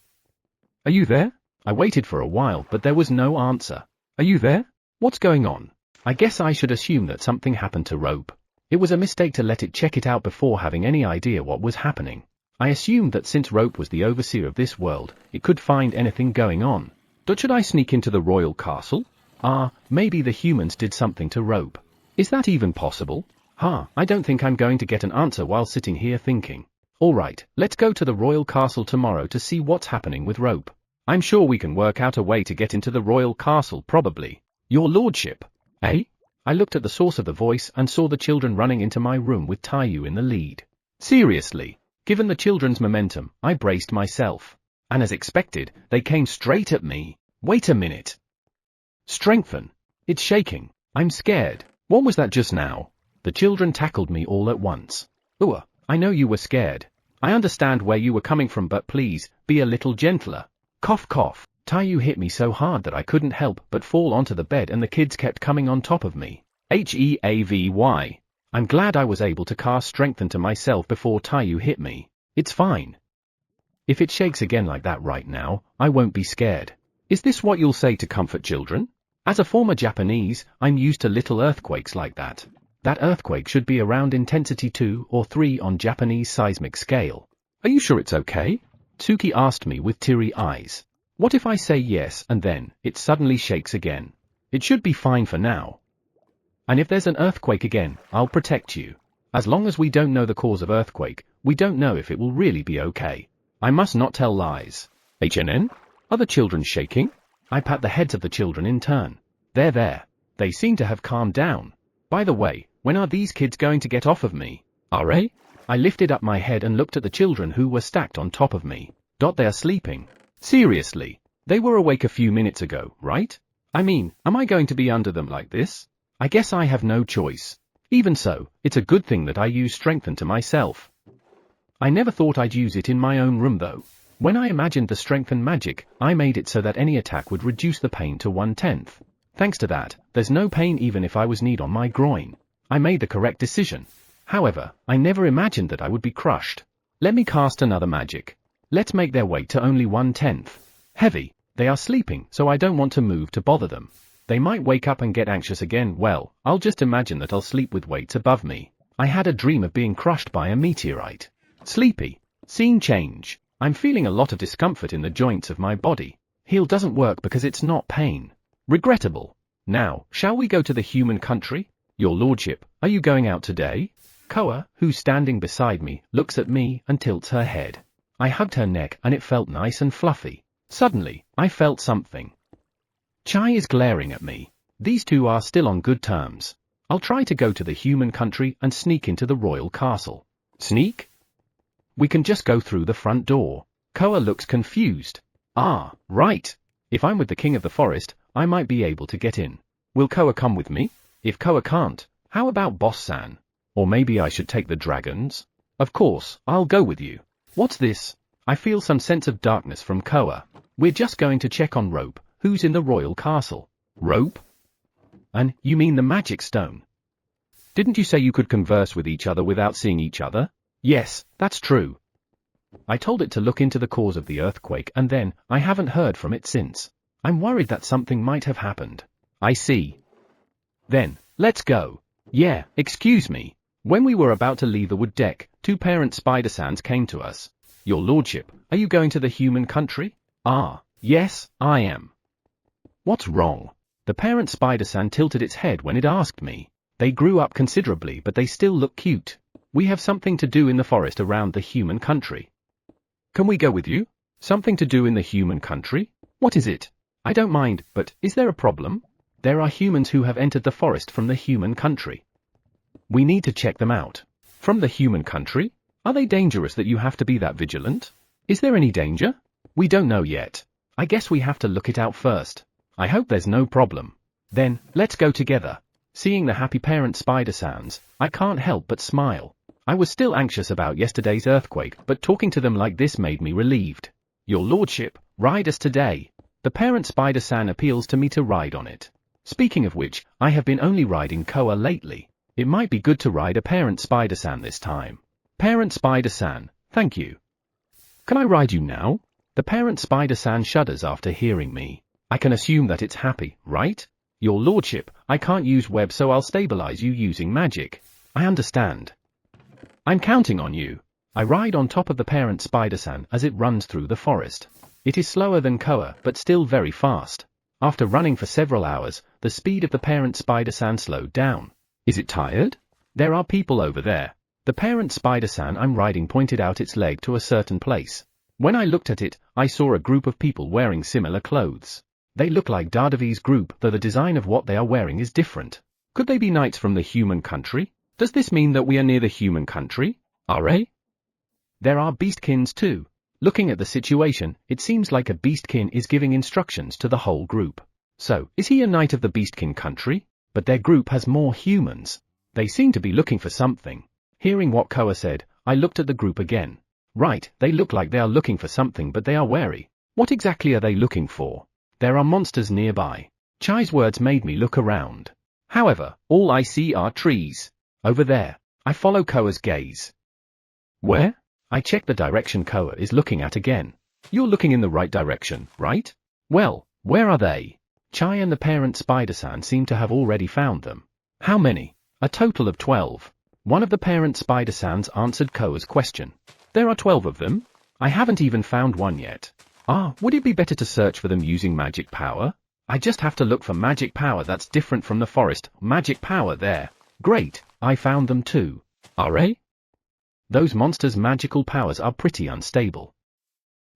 Are you there? I waited for a while, but there was no answer. Are you there? What's going on? I guess I should assume that something happened to Rope. It was a mistake to let it check it out before having any idea what was happening. I assumed that since Rope was the overseer of this world, it could find anything going on. But should I sneak into the royal castle? Maybe the humans did something to Rope. Is that even possible? I don't think I'm going to get an answer while sitting here thinking. Alright, let's go to the royal castle tomorrow to see what's happening with Rope. I'm sure we can work out a way to get into the royal castle probably. Your lordship. Eh? I looked at the source of the voice and saw the children running into my room with Taiyu in the lead. Seriously. Given the children's momentum, I braced myself. And as expected, they came straight at me. Wait a minute. Strengthen. It's shaking. I'm scared. What was that just now? The children tackled me all at once. I know you were scared. I understand where you were coming from, but please, be a little gentler. Cough cough. Taiyu hit me so hard that I couldn't help but fall onto the bed and the kids kept coming on top of me. Heavy. I'm glad I was able to cast Strengthen to myself before Taiyu hit me. It's fine. If it shakes again like that right now, I won't be scared. Is this what you'll say to comfort children? As a former Japanese, I'm used to little earthquakes like that. That earthquake should be around intensity 2 or 3 on Japanese seismic scale. Are you sure it's okay? Tsuki asked me with teary eyes. What if I say yes and then it suddenly shakes again? It should be fine for now. And if there's an earthquake again, I'll protect you. As long as we don't know the cause of earthquake, we don't know if it will really be okay. I must not tell lies. HNN? Are the children shaking? I pat the heads of the children in turn. They're there. They seem to have calmed down. By the way, when are these kids going to get off of me? RA? I lifted up my head and looked at the children who were stacked on top of me. They are sleeping. Seriously. They were awake a few minutes ago, right? I mean, am I going to be under them like this? I guess I have no choice. Even so, it's a good thing that I use Strengthen to myself. I never thought I'd use it in my own room though. When I imagined the Strengthen magic, I made it so that any attack would reduce the pain to 1/10. Thanks to that, there's no pain even if I was kneed on my groin. I made the correct decision. However, I never imagined that I would be crushed. Let me cast another magic. Let's make their weight to only 1/10. Heavy. They are sleeping, so I don't want to move to bother them. They might wake up and get anxious again. Well, I'll just imagine that I'll sleep with weights above me. I had a dream of being crushed by a meteorite. Sleepy. Scene change. I'm feeling a lot of discomfort in the joints of my body. Heal doesn't work because it's not pain. Regrettable. Now, shall we go to the human country? Your lordship, are you going out today? Koa, who's standing beside me, looks at me and tilts her head. I hugged her neck and it felt nice and fluffy. Suddenly, I felt something. Chai is glaring at me. These two are still on good terms. I'll try to go to the human country and sneak into the royal castle. Sneak? We can just go through the front door. Koa looks confused. Right. If I'm with the king of the forest, I might be able to get in. Will Koa come with me? If Koa can't, how about Boss-san? Or maybe I should take the dragons? Of course, I'll go with you. What's this? I feel some sense of darkness from Koa. We're just going to check on Rope, who's in the royal castle. Rope? And you mean the magic stone? Didn't you say you could converse with each other without seeing each other? Yes, that's true. I told it to look into the cause of the earthquake and then, I haven't heard from it since. I'm worried that something might have happened. I see. Then, let's go. Yeah, excuse me. When we were about to leave the wood deck, two parent Spider-Sans came to us. Your lordship, are you going to the human country? Yes, I am. What's wrong? The parent Spider-San tilted its head when it asked me. They grew up considerably but they still look cute. We have something to do in the forest around the human country. Can we go with you? Something to do in the human country? What is it? I don't mind, but is there a problem? There are humans who have entered the forest from the human country. We need to check them out. From the human country? Are they dangerous that you have to be that vigilant? Is there any danger? We don't know yet. I guess we have to look it out first. I hope there's no problem. Then, let's go together. Seeing the happy parent Spider-Sans, I can't help but smile. I was still anxious about yesterday's earthquake, but talking to them like this made me relieved. Your lordship, ride us today. The parent Spider-San appeals to me to ride on it. Speaking of which, I have been only riding Koa lately. It might be good to ride a parent Spider-san this time. Parent Spider-san, thank you. Can I ride you now? The parent Spider-san shudders after hearing me. I can assume that it's happy, right? Your lordship, I can't use web, so I'll stabilize you using magic. I understand. I'm counting on you. I ride on top of the parent Spider-san as it runs through the forest. It is slower than Koa, but still very fast. After running for several hours, the speed of the parent Spider-san slowed down. Is it tired? There are people over there. The parent Spider-san I'm riding pointed out its leg to a certain place. When I looked at it, I saw a group of people wearing similar clothes. They look like Dadavi's group, though the design of what they are wearing is different. Could they be knights from the human country? Does this mean that we are near the human country? Are? There are beastkins too. Looking at the situation, it seems like a beastkin is giving instructions to the whole group. So, is he a knight of the beastkin country? But their group has more humans. They seem to be looking for something. Hearing what Koa said, I looked at the group again. Right, they look like they are looking for something, but they are wary. What exactly are they looking for? There are monsters nearby. Chai's words made me look around. However, all I see are trees. Over there. I follow Koa's gaze. Where? I check the direction Koa is looking at again. You're looking in the right direction, right? Well, where are they? Chai and the parent Spider-san seem to have already found them. How many? A total of 12. One of the parent Spider-sans answered Koa's question. There are 12 of them? I haven't even found one yet. Would it be better to search for them using magic power? I just have to look for magic power that's different from the forest. Magic power there. Great, I found them too. Are? Those monsters' magical powers are pretty unstable.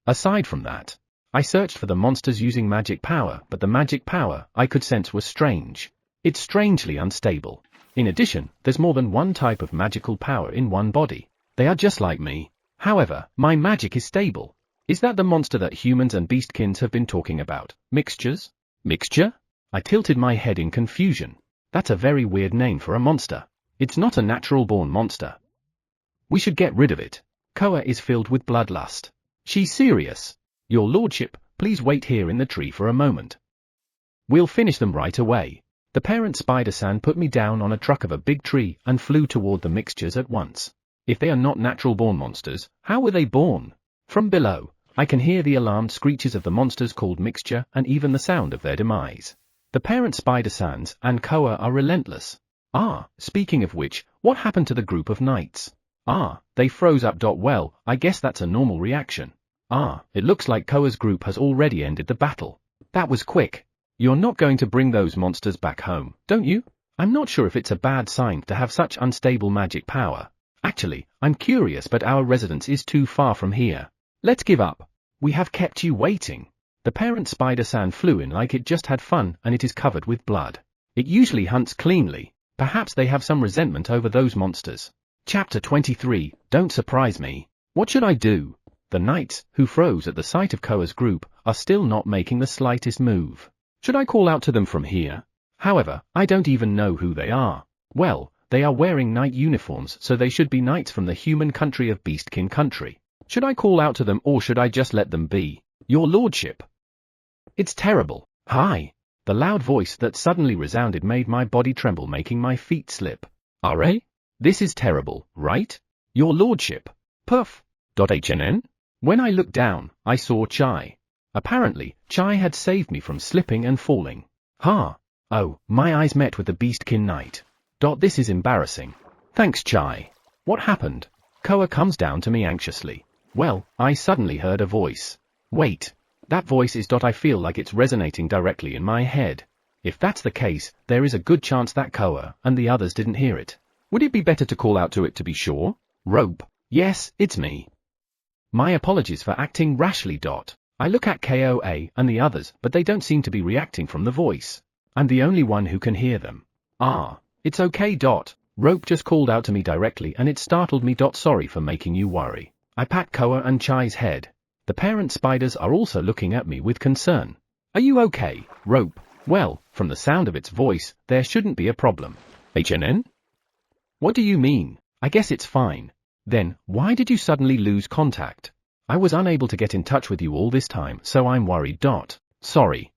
Aside from that, I searched for the monsters using magic power, but the magic power I could sense was strange. It's strangely unstable. In addition, there's more than one type of magical power in one body. They are just like me. However, my magic is stable. Is that the monster that humans and beastkins have been talking about? Mixtures? Mixture? I tilted my head in confusion. That's a very weird name for a monster. It's not a natural-born monster. We should get rid of it. Koa is filled with bloodlust. She's serious. Your lordship, please wait here in the tree for a moment. We'll finish them right away. The parent Spider-san put me down on a trunk of a big tree and flew toward the mixtures at once. If they are not natural-born monsters, how were they born? From below, I can hear the alarmed screeches of the monsters called mixture and even the sound of their demise. The parent Spider-sans and Koa are relentless. Speaking of which, what happened to the group of knights? They froze up. Well, I guess that's a normal reaction. It looks like Koa's group has already ended the battle. That was quick. You're not going to bring those monsters back home, don't you? I'm not sure if it's a bad sign to have such unstable magic power. Actually, I'm curious, but our residence is too far from here. Let's give up. We have kept you waiting. The parent Spider-san flew in like it just had fun, and it is covered with blood. It usually hunts cleanly. Perhaps they have some resentment over those monsters. Chapter 23, Don't Surprise Me. What should I do? The knights, who froze at the sight of Koa's group, are still not making the slightest move. Should I call out to them from here? However, I don't even know who they are. Well, they are wearing knight uniforms, so they should be knights from the human country of Beastkin country. Should I call out to them, or should I just let them be? Your lordship. It's terrible. Hi. The loud voice that suddenly resounded made my body tremble, making my feet slip. This is terrible, right? Your lordship. Puff. HNN? When I looked down, I saw Chai. Apparently, Chai had saved me from slipping and falling. Oh, my eyes met with the Beastkin Knight. This is embarrassing. Thanks, Chai. What happened? Koa comes down to me anxiously. Well, I suddenly heard a voice. Wait. That voice is. I feel like it's resonating directly in my head. If that's the case, there is a good chance that Koa and the others didn't hear it. Would it be better to call out to it to be sure? Rope. Yes, it's me. My apologies for acting rashly. I look at Koa and the others, but they don't seem to be reacting from the voice. I'm the only one who can hear them. It's okay. Rope just called out to me directly and it startled me. Sorry for making you worry. I pat Koa and Chai's head. The parent spiders are also looking at me with concern. Are you okay, Rope? Well, from the sound of its voice, there shouldn't be a problem. HNN? What do you mean? I guess it's fine. Then, why did you suddenly lose contact? I was unable to get in touch with you all this time, so I'm worried. Sorry.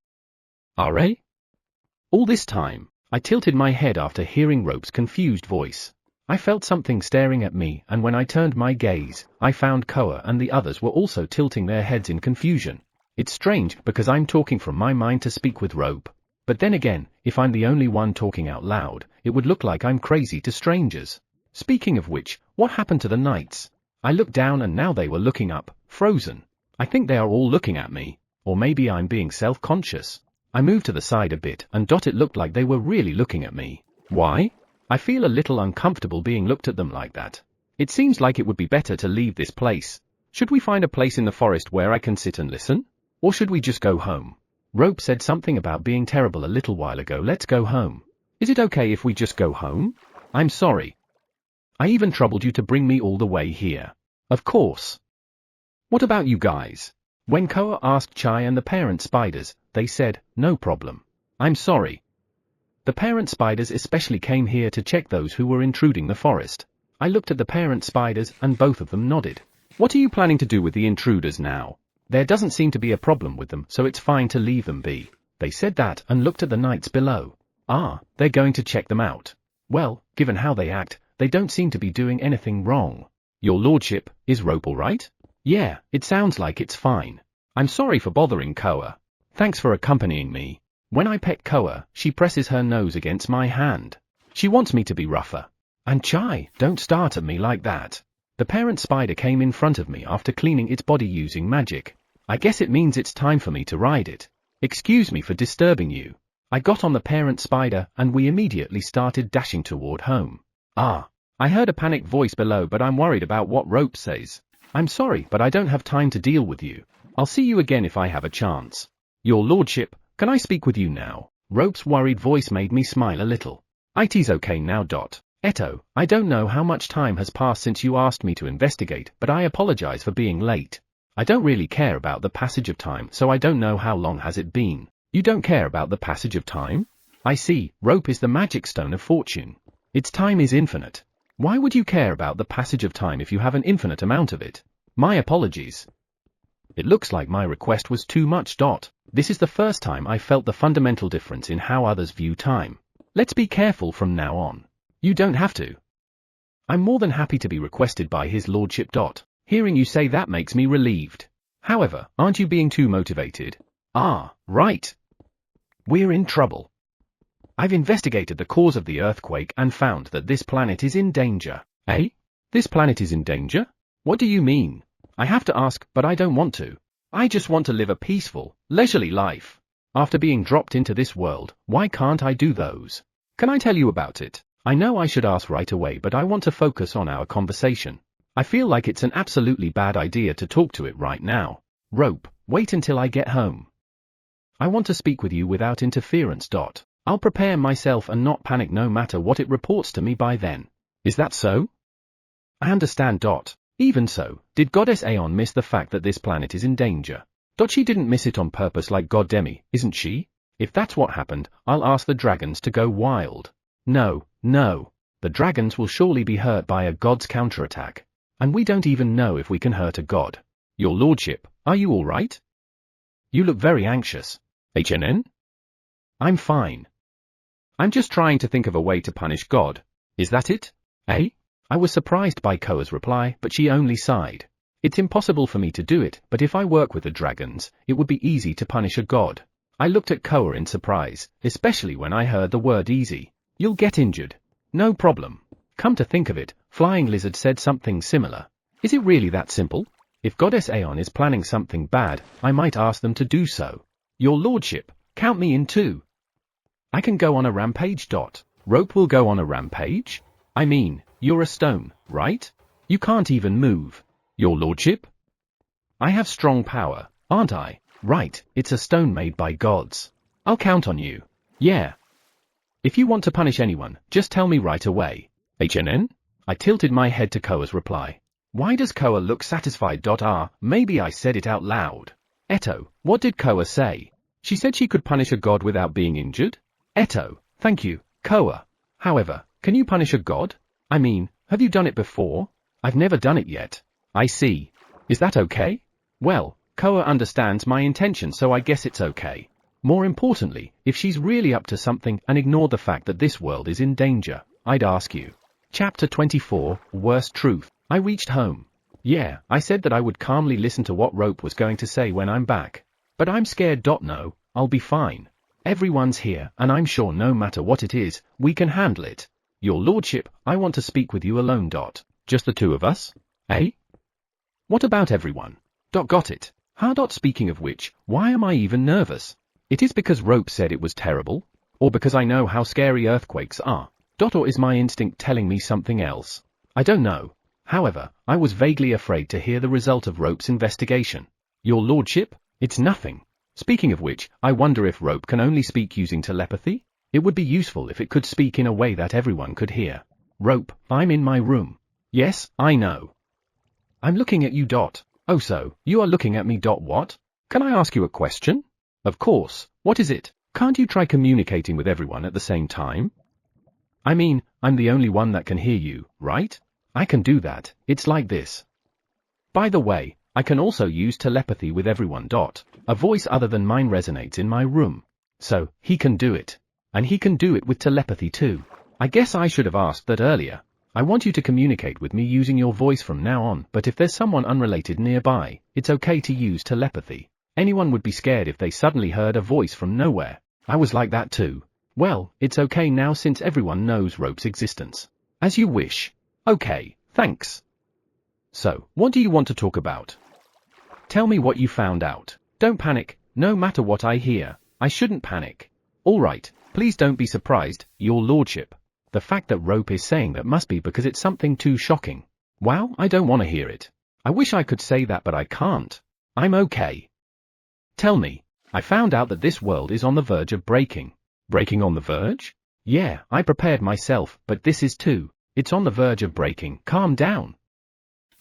All this time, I tilted my head after hearing Rope's confused voice. I felt something staring at me, and when I turned my gaze, I found Koa and the others were also tilting their heads in confusion. It's strange, because I'm talking from my mind to speak with Rope. But then again, if I'm the only one talking out loud, it would look like I'm crazy to strangers. Speaking of which, what happened to the knights? I looked down and now they were looking up, frozen. I think they are all looking at me. Or maybe I'm being self-conscious. I moved to the side a bit, and it looked like they were really looking at me. Why? I feel a little uncomfortable being looked at them like that. It seems like it would be better to leave this place. Should we find a place in the forest where I can sit and listen? Or should we just go home? Rope said something about being terrible a little while ago. Let's go home. Is it okay if we just go home? I'm sorry. I even troubled you to bring me all the way here. Of course. What about you guys? When Koa asked Chai and the parent spiders, they said, no problem. I'm sorry. The parent spiders especially came here to check those who were intruding the forest. I looked at the parent spiders and both of them nodded. What are you planning to do with the intruders now? There doesn't seem to be a problem with them, so it's fine to leave them be. They said that and looked at the knights below. Ah, they're going to check them out. Well, given how they act, they don't seem to be doing anything wrong. Your lordship, is Rope all right? Yeah, it sounds like it's fine. I'm sorry for bothering Koa. Thanks for accompanying me. When I pet Koa, she presses her nose against my hand. She wants me to be rougher. And Chai, don't start at me like that. The parent spider came in front of me after cleaning its body using magic. I guess it means it's time for me to ride it. Excuse me for disturbing you. I got on the parent spider and we immediately started dashing toward home. Ah, I heard a panicked voice below, but I'm worried about what Rope says. I'm sorry, but I don't have time to deal with you. I'll see you again if I have a chance. Your lordship, can I speak with you now? Rope's worried voice made me smile a little. It's okay now. Eto, I don't know how much time has passed since you asked me to investigate, but I apologize for being late. I don't really care about the passage of time, so I don't know how long has it been. You don't care about the passage of time? I see, Rope is the magic stone of fortune. Its time is infinite. Why would you care about the passage of time if you have an infinite amount of it? My apologies. It looks like my request was too much. This is the first time I felt the fundamental difference in how others view time. Let's be careful from now on. You don't have to. I'm more than happy to be requested by his lordship. Hearing you say that makes me relieved. However, aren't you being too motivated? Ah, right. We're in trouble. I've investigated the cause of the earthquake and found that this planet is in danger. Eh? This planet is in danger? What do you mean? I have to ask, but I don't want to. I just want to live a peaceful, leisurely life. After being dropped into this world, why can't I do those? Can I tell you about it? I know I should ask right away, but I want to focus on our conversation. I feel like it's an absolutely bad idea to talk to it right now. Rope, wait until I get home. I want to speak with you without interference. I'll prepare myself and not panic no matter what it reports to me by then. Is that so? I understand. Even so, did Goddess Aeon miss the fact that this planet is in danger? She didn't miss it on purpose like God Demi, isn't she? If that's what happened, I'll ask the dragons to go wild. No. The dragons will surely be hurt by a god's counterattack. And we don't even know if we can hurt a god. Your lordship, are you all right? You look very anxious. HNN? I'm fine. I'm just trying to think of a way to punish God. Is that it? Eh? I was surprised by Koa's reply, but she only sighed. It's impossible for me to do it, but if I work with the dragons, it would be easy to punish a god. I looked at Koa in surprise, especially when I heard the word easy. You'll get injured. No problem. Come to think of it, Flying Lizard said something similar. Is it really that simple? If Goddess Aeon is planning something bad, I might ask them to do so. Your lordship, count me in too. I can go on a rampage. Rope will go on a rampage? I mean, you're a stone, right? You can't even move. Your lordship? I have strong power, aren't I? Right, it's a stone made by gods. I'll count on you. Yeah. If you want to punish anyone, just tell me right away. HNN? I tilted my head to Koa's reply. Why does Koa look satisfied? Maybe I said it out loud. Eto, what did Koa say? She said she could punish a god without being injured? Eto, thank you, Koa. However, can you punish a god? I mean, have you done it before? I've never done it yet. I see. Is that okay? Well, Koa understands my intention, so I guess it's okay. More importantly, if she's really up to something and ignored the fact that this world is in danger, I'd ask you. Chapter 24, Worst Truth. I reached home. Yeah, I said that I would calmly listen to what Rope was going to say when I'm back. But I'm scared. No, I'll be fine. Everyone's here, and I'm sure no matter what it is, we can handle it. Your lordship, I want to speak with you alone. Just the two of us? Eh? What about everyone? Got it. Speaking of which, why am I even nervous? It is because Rope said it was terrible? Or because I know how scary earthquakes are? Or is my instinct telling me something else? I don't know. However, I was vaguely afraid to hear the result of Rope's investigation. Your lordship? It's nothing. Speaking of which, I wonder if Rope can only speak using telepathy? It would be useful if it could speak in a way that everyone could hear. Rope, I'm in my room. Yes, I know. I'm looking at you. Oh, so, you are looking at me. What? Can I ask you a question? Of course. What is it? Can't you try communicating with everyone at the same time? I mean, I'm the only one that can hear you, right? I can do that. It's like this. By the way, I can also use telepathy with everyone. A voice other than mine resonates in my room. So, he can do it. And he can do it with telepathy too. I guess I should have asked that earlier. I want you to communicate with me using your voice from now on, but if there's someone unrelated nearby, it's okay to use telepathy. Anyone would be scared if they suddenly heard a voice from nowhere. I was like that too. Well, it's okay now since everyone knows Rope's existence. As you wish. Okay, thanks. So, what do you want to talk about? Tell me what you found out. Don't panic, no matter what I hear. I shouldn't panic. Alright, please don't be surprised, your lordship. The fact that Rope is saying that must be because it's something too shocking. Wow, I don't want to hear it. I wish I could say that but I can't. I'm okay. Tell me. I found out that this world is on the verge of breaking. Breaking on the verge? Yeah, I prepared myself, but this is too. It's on the verge of breaking. Calm down.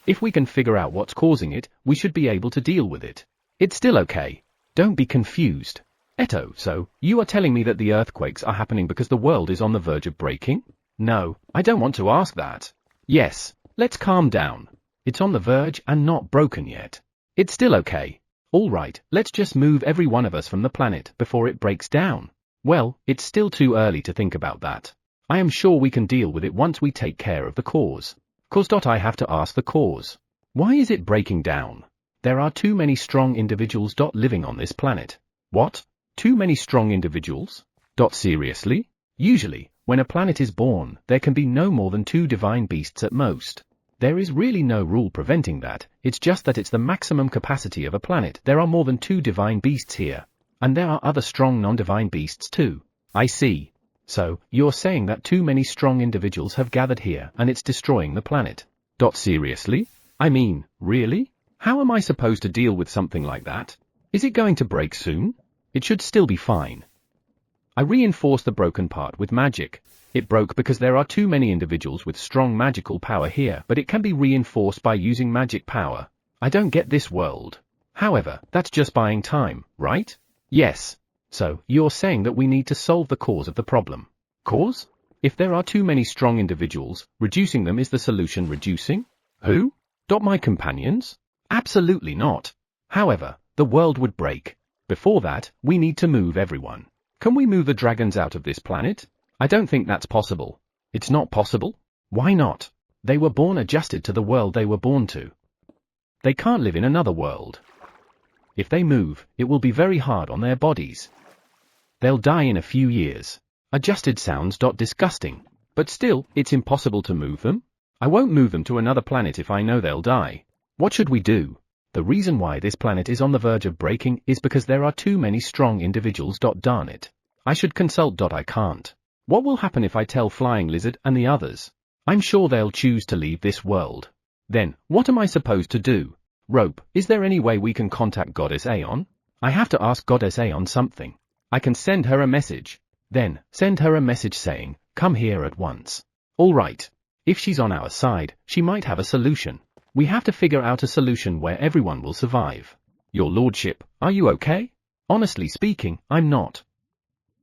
If we can figure out what's causing it, we should be able to deal with it. It's still okay. Don't be confused. Eto, so, you are telling me that the earthquakes are happening because the world is on the verge of breaking? No, I don't want to ask that. Yes, let's calm down. It's on the verge and not broken yet. It's still okay. Alright, let's just move every one of us from the planet before it breaks down. Well, it's still too early to think about that. I am sure we can deal with it once we take care of the cause. I have to ask the cause. Why is it breaking down? There are too many strong individuals. Living on this planet. What? Too many strong individuals? Seriously? Usually, when a planet is born, there can be no more than 2 divine beasts at most. There is really no rule preventing that, it's just that it's the maximum capacity of a planet. There are more than 2 divine beasts here. And there are other strong non-divine beasts too. I see. So, you're saying that too many strong individuals have gathered here and it's destroying the planet. Seriously? I mean, really? How am I supposed to deal with something like that? Is it going to break soon? It should still be fine. I reinforced the broken part with magic. It broke because there are too many individuals with strong magical power here, but it can be reinforced by using magic power. I don't get this world. However, that's just buying time, right? Yes. So, you're saying that we need to solve the cause of the problem. Cause? If there are too many strong individuals, reducing them is the solution. Reducing? Who? My companions? Absolutely not. However, the world would break. Before that, we need to move everyone. Can we move the dragons out of this planet? I don't think that's possible. It's not possible? Why not? They were born adjusted to the world they were born to. They can't live in another world. If they move, it will be very hard on their bodies. They'll die in a few years. Adjusted sounds disgusting. But still, it's impossible to move them. I won't move them to another planet if I know they'll die. What should we do? The reason why this planet is on the verge of breaking is because there are too many strong individuals. Darn it. I should consult. I can't. What will happen if I tell Flying Lizard and the others? I'm sure they'll choose to leave this world. Then, what am I supposed to do? Rope, is there any way we can contact Goddess Aeon? I have to ask Goddess Aeon something. I can send her a message. Then, send her a message saying, come here at once. Alright. If she's on our side, she might have a solution. We have to figure out a solution where everyone will survive. Your lordship, are you okay? Honestly speaking, I'm not.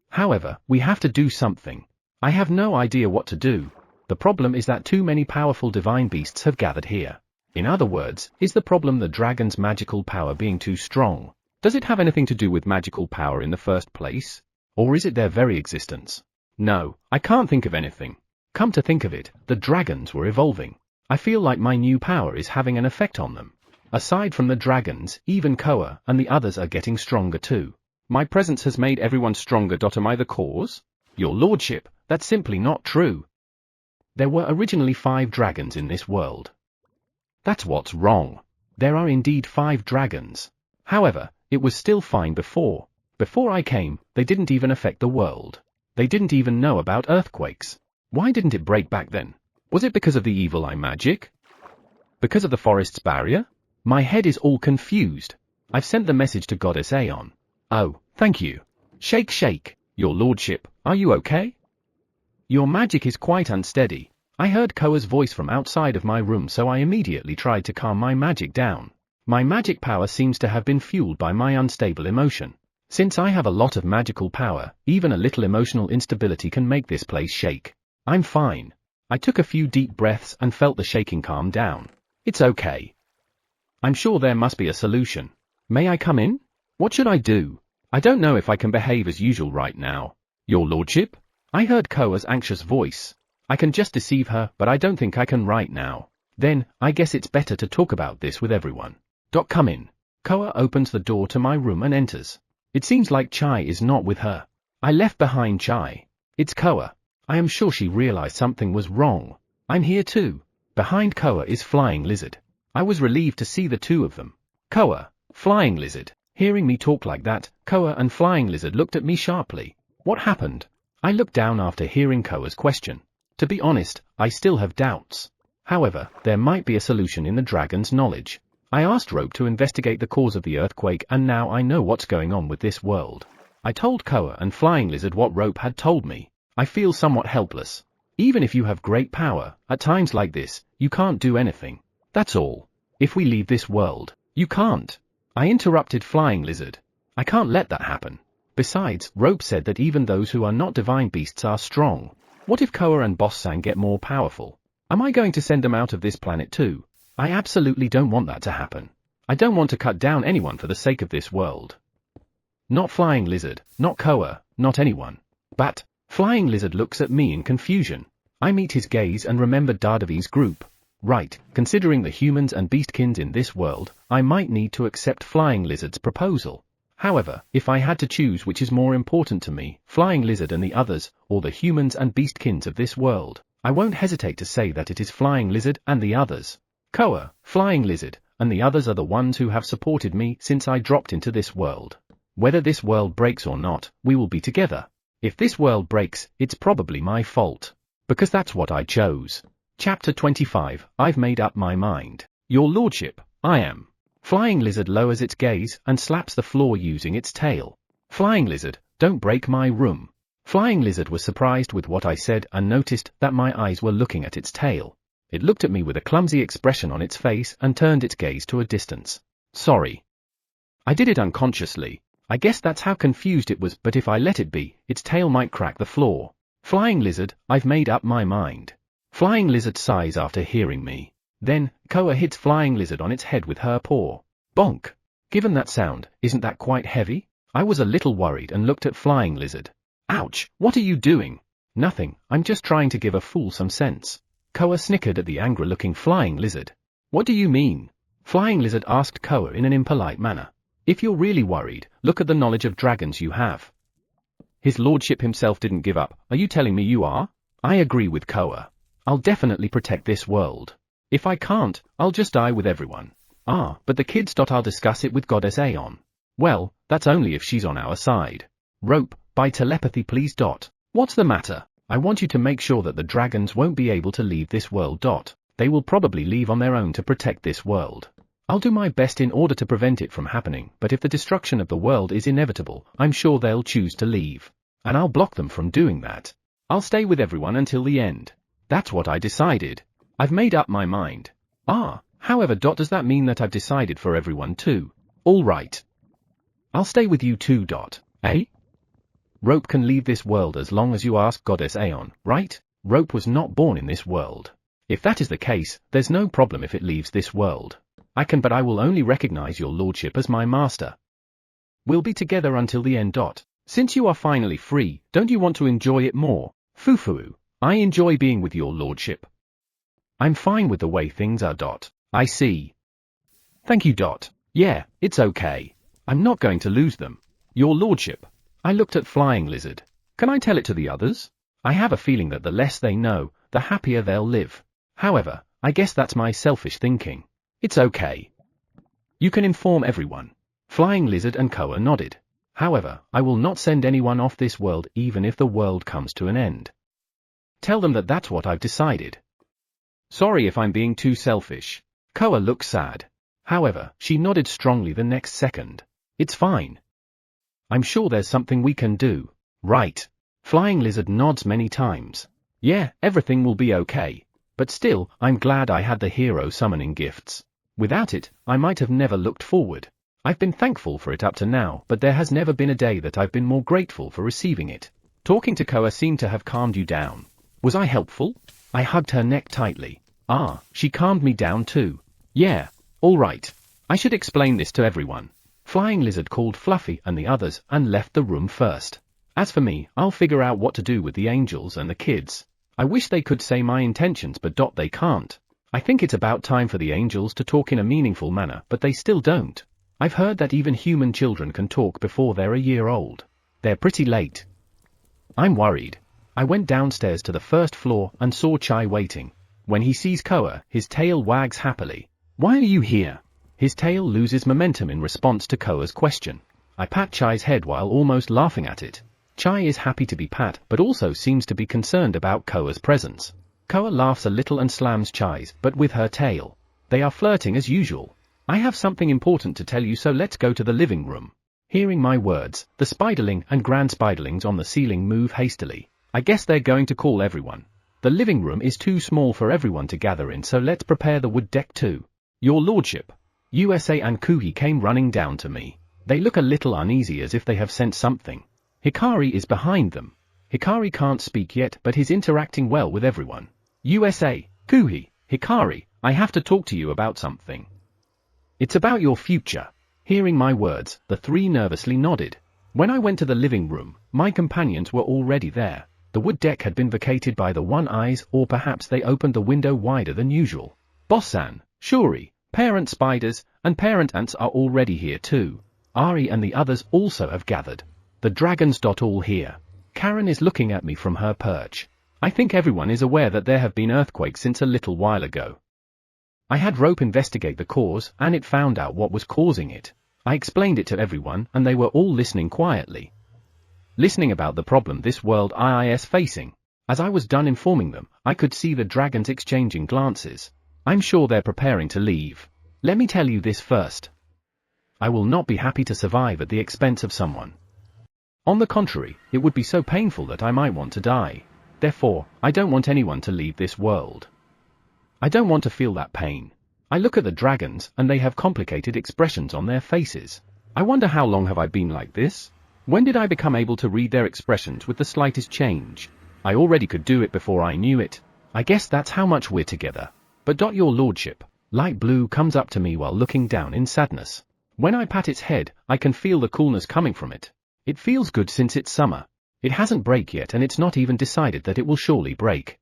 However, we have to do something. I have no idea what to do. The problem is that too many powerful divine beasts have gathered here. In other words, is the problem the dragon's magical power being too strong? Does it have anything to do with magical power in the first place? Or is it their very existence? No, I can't think of anything. Come to think of it, the dragons were evolving. I feel like my new power is having an effect on them. Aside from the dragons, even Koa and the others are getting stronger too. My presence has made everyone stronger. Am I the cause? Your lordship, that's simply not true. There were originally 5 dragons in this world. That's what's wrong. There are indeed 5 dragons. However, it was still fine before. Before I came, they didn't even affect the world. They didn't even know about earthquakes. Why didn't it break back then? Was it because of the evil eye magic? Because of the forest's barrier? My head is all confused. I've sent the message to Goddess Aeon. Oh, thank you. Shake shake, your lordship, are you okay? Your magic is quite unsteady. I heard Koa's voice from outside of my room, so I immediately tried to calm my magic down. My magic power seems to have been fueled by my unstable emotion. Since I have a lot of magical power, even a little emotional instability can make this place shake. I'm fine. I took a few deep breaths and felt the shaking calm down. It's okay. I'm sure there must be a solution. May I come in? What should I do? I don't know if I can behave as usual right now. Your lordship? I heard Koa's anxious voice. I can just deceive her, but I don't think I can right now. Then, I guess it's better to talk about this with everyone. Come in. Koa opens the door to my room and enters. It seems like Chai is not with her. I left behind Chai. It's Koa. I am sure she realized something was wrong. I'm here too. Behind Koa is Flying Lizard. I was relieved to see the two of them. Koa, Flying Lizard. Hearing me talk like that, Koa and Flying Lizard looked at me sharply. What happened? I looked down after hearing Koa's question. To be honest, I still have doubts. However, there might be a solution in the dragon's knowledge. I asked Rope to investigate the cause of the earthquake, and now I know what's going on with this world. I told Koa and Flying Lizard what Rope had told me. I feel somewhat helpless. Even if you have great power, at times like this, you can't do anything. That's all. If we leave this world, you can't. I interrupted Flying Lizard. I can't let that happen. Besides, Rope said that even those who are not divine beasts are strong. What if Koa and Boss Sang get more powerful? Am I going to send them out of this planet too? I absolutely don't want that to happen. I don't want to cut down anyone for the sake of this world. Not Flying Lizard, not Koa, not anyone. But, Flying Lizard looks at me in confusion. I meet his gaze and remember Dadavi's group. Right, considering the humans and beastkins in this world, I might need to accept Flying Lizard's proposal. However, if I had to choose which is more important to me, Flying Lizard and the others, or the humans and beastkins of this world, I won't hesitate to say that it is Flying Lizard and the others. Koa, Flying Lizard, and the others are the ones who have supported me since I dropped into this world. Whether this world breaks or not, we will be together. If this world breaks, it's probably my fault. Because that's what I chose. Chapter 25, I've made up my mind. Your lordship, I am. Flying Lizard lowers its gaze and slaps the floor using its tail. Flying Lizard, don't break my room. Flying Lizard was surprised with what I said and noticed that my eyes were looking at its tail. It looked at me with a clumsy expression on its face and turned its gaze to a distance. Sorry. I did it unconsciously. I guess that's how confused it was, but if I let it be, its tail might crack the floor. Flying Lizard, I've made up my mind. Flying Lizard sighs after hearing me. Then, Koa hits Flying Lizard on its head with her paw. Bonk. Given that sound, isn't that quite heavy? I was a little worried and looked at Flying Lizard. Ouch, what are you doing? Nothing, I'm just trying to give a fool some sense. Koa snickered at the angry-looking Flying Lizard. What do you mean? Flying Lizard asked Koa in an impolite manner. If you're really worried, look at the knowledge of dragons you have. His lordship himself didn't give up, are you telling me you are? I agree with Koa. I'll definitely protect this world. If I can't, I'll just die with everyone. Ah, but the kids. I'll discuss it with Goddess Aeon. Well, that's only if she's on our side. Rope, by telepathy please. What's the matter? I want you to make sure that the dragons won't be able to leave this world. They will probably leave on their own to protect this world. I'll do my best in order to prevent it from happening, but if the destruction of the world is inevitable, I'm sure they'll choose to leave. And I'll block them from doing that. I'll stay with everyone until the end. That's what I decided. I've made up my mind. Ah, however. Does that mean that I've decided for everyone too? All right. I'll stay with you too. Eh? Rope can leave this world as long as you ask Goddess Aeon, right? Rope was not born in this world. If that is the case, there's no problem if it leaves this world. I can, but I will only recognize your lordship as my master. We'll be together until the end. Since you are finally free, don't you want to enjoy it more? Fufu, I enjoy being with your lordship. I'm fine with the way things are. I see. Thank you. Yeah, it's okay. I'm not going to lose them. Your lordship. I looked at Flying Lizard. Can I tell it to the others? I have a feeling that the less they know, the happier they'll live. However, I guess that's my selfish thinking. It's okay. You can inform everyone. Flying Lizard and Koa nodded. However, I will not send anyone off this world even if the world comes to an end. Tell them that that's what I've decided. Sorry if I'm being too selfish. Koa looked sad. However, she nodded strongly the next second. It's fine. I'm sure there's something we can do. Right. Flying Lizard nods many times. Yeah, everything will be okay. But still, I'm glad I had the hero summoning gifts. Without it, I might have never looked forward. I've been thankful for it up to now, but there has never been a day that I've been more grateful for receiving it. Talking to Koa seemed to have calmed you down. Was I helpful? I hugged her neck tightly. Ah, she calmed me down too. Yeah, all right. I should explain this to everyone. Flying Lizard called Fluffy and the others and left the room first. As for me, I'll figure out what to do with the angels and the kids. I wish they could say my intentions, but they can't. I think it's about time for the angels to talk in a meaningful manner, but they still don't. I've heard that even human children can talk before they're a year old. They're pretty late. I'm worried. I went downstairs to the first floor and saw Chai waiting. When he sees Koa, his tail wags happily. Why are you here? His tail loses momentum in response to Koa's question. I pat Chai's head while almost laughing at it. Chai is happy to be pat, but also seems to be concerned about Koa's presence. Koa laughs a little and slams Chai's, but with her tail. They are flirting as usual. I have something important to tell you, so let's go to the living room. Hearing my words, the spiderling and grand spiderlings on the ceiling move hastily. I guess they're going to call everyone. The living room is too small for everyone to gather in, so let's prepare the wood deck too. Your lordship. USA and Kuhi came running down to me. They look a little uneasy as if they have sent something. Hikari is behind them. Hikari can't speak yet, but he's interacting well with everyone. USA, Kuhi, Hikari, I have to talk to you about something. It's about your future. Hearing my words, the three nervously nodded. When I went to the living room, my companions were already there. The wood deck had been vacated by the one-eyes, or perhaps they opened the window wider than usual. Boss-san, Shuri, parent spiders, and parent ants are already here too. Ari and the others also have gathered. The dragons. All here. Karen is looking at me from her perch. I think everyone is aware that there have been earthquakes since a little while ago. I had Rope investigate the cause, and it found out what was causing it. I explained it to everyone, and they were all listening quietly. Listening about the problem this world is facing. As I was done informing them, I could see the dragons exchanging glances. I'm sure they're preparing to leave. Let me tell you this first. I will not be happy to survive at the expense of someone. On the contrary, it would be so painful that I might want to die. Therefore, I don't want anyone to leave this world. I don't want to feel that pain. I look at the dragons, and they have complicated expressions on their faces. I wonder how long have I been like this? When did I become able to read their expressions with the slightest change? I already could do it before I knew it. I guess that's how much we're together. But your lordship. Light blue comes up to me while looking down in sadness. When I pat its head, I can feel the coolness coming from it. It feels good since it's summer. It hasn't break yet, and it's not even decided that it will surely break.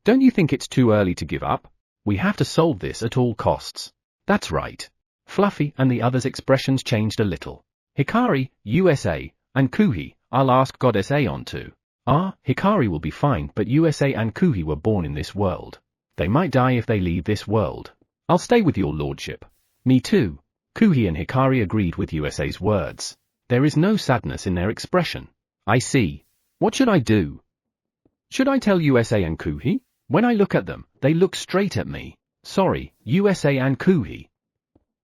Don't you think it's too early to give up? We have to solve this at all costs. That's right. Fluffy and the others' expressions changed a little. Hikari, USA, and Kuhi, I'll ask Goddess Aeon too. Hikari will be fine, but USA and Kuhi were born in this world. They might die if they leave this world. I'll stay with your lordship. Me too. Kuhi and Hikari agreed with USA's words. There is no sadness in their expression. I see. What should I do? Should I tell USA and Kuhi? When I look at them, they look straight at me. Sorry, USA and Kuhi.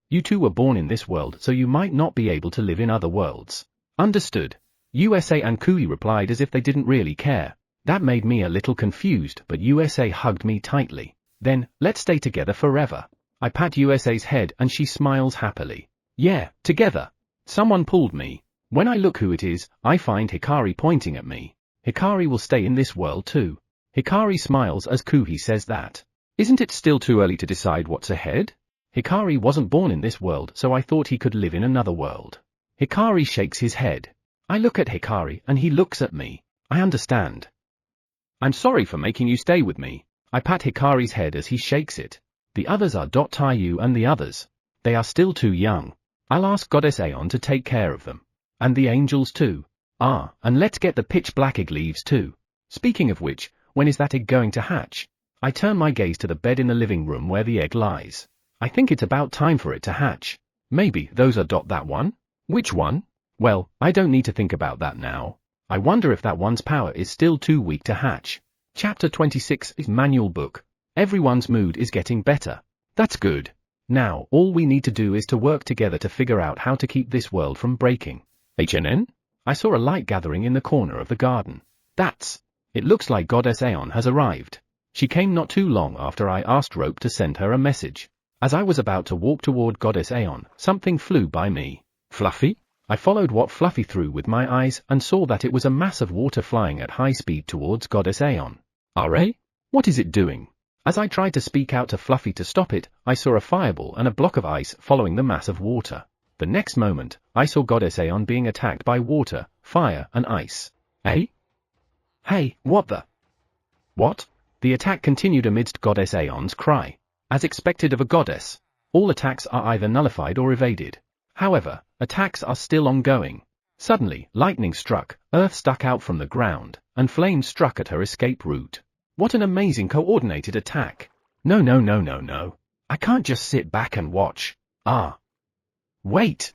You two were born in this world, so you might not be able to live in other worlds. Understood. USA and Kuhi replied as if they didn't really care. That made me a little confused, but USA hugged me tightly. Then, let's stay together forever. I pat USA's head and she smiles happily. Yeah, together. Someone pulled me. When I look who it is, I find Hikari pointing at me. Hikari will stay in this world too. Hikari smiles as Kuhi says that. Isn't it still too early to decide what's ahead? Hikari wasn't born in this world, so I thought he could live in another world. Hikari shakes his head. I look at Hikari and he looks at me. I understand. I'm sorry for making you stay with me. I pat Hikari's head as he shakes it. The others are Taiyu and the others. They are still too young. I'll ask Goddess Aeon to take care of them. And the angels too. Ah, and let's get the pitch black egg leaves too. Speaking of which, when is that egg going to hatch? I turn my gaze to the bed in the living room where the egg lies. I think it's about time for it to hatch. Maybe those are that one? Which one? Well, I don't need to think about that now. I wonder if that one's power is still too weak to hatch. Chapter 26 is Manual Book. Everyone's mood is getting better. That's good. Now, all we need to do is to work together to figure out how to keep this world from breaking. HNN? I saw a light gathering in the corner of the garden. It looks like Goddess Aeon has arrived. She came not too long after I asked Rope to send her a message. As I was about to walk toward Goddess Aeon, something flew by me. Fluffy? I followed what Fluffy threw with my eyes and saw that it was a mass of water flying at high speed towards Goddess Aeon. RA? What is it doing? As I tried to speak out to Fluffy to stop it, I saw a fireball and a block of ice following the mass of water. The next moment, I saw Goddess Aeon being attacked by water, fire, and ice. Eh? Hey, what the? What? The attack continued amidst Goddess Aeon's cry. As expected of a goddess, all attacks are either nullified or evaded. However, attacks are still ongoing. Suddenly, lightning struck, earth stuck out from the ground, and flames struck at her escape route. What an amazing coordinated attack. No. I can't just sit back and watch. Wait!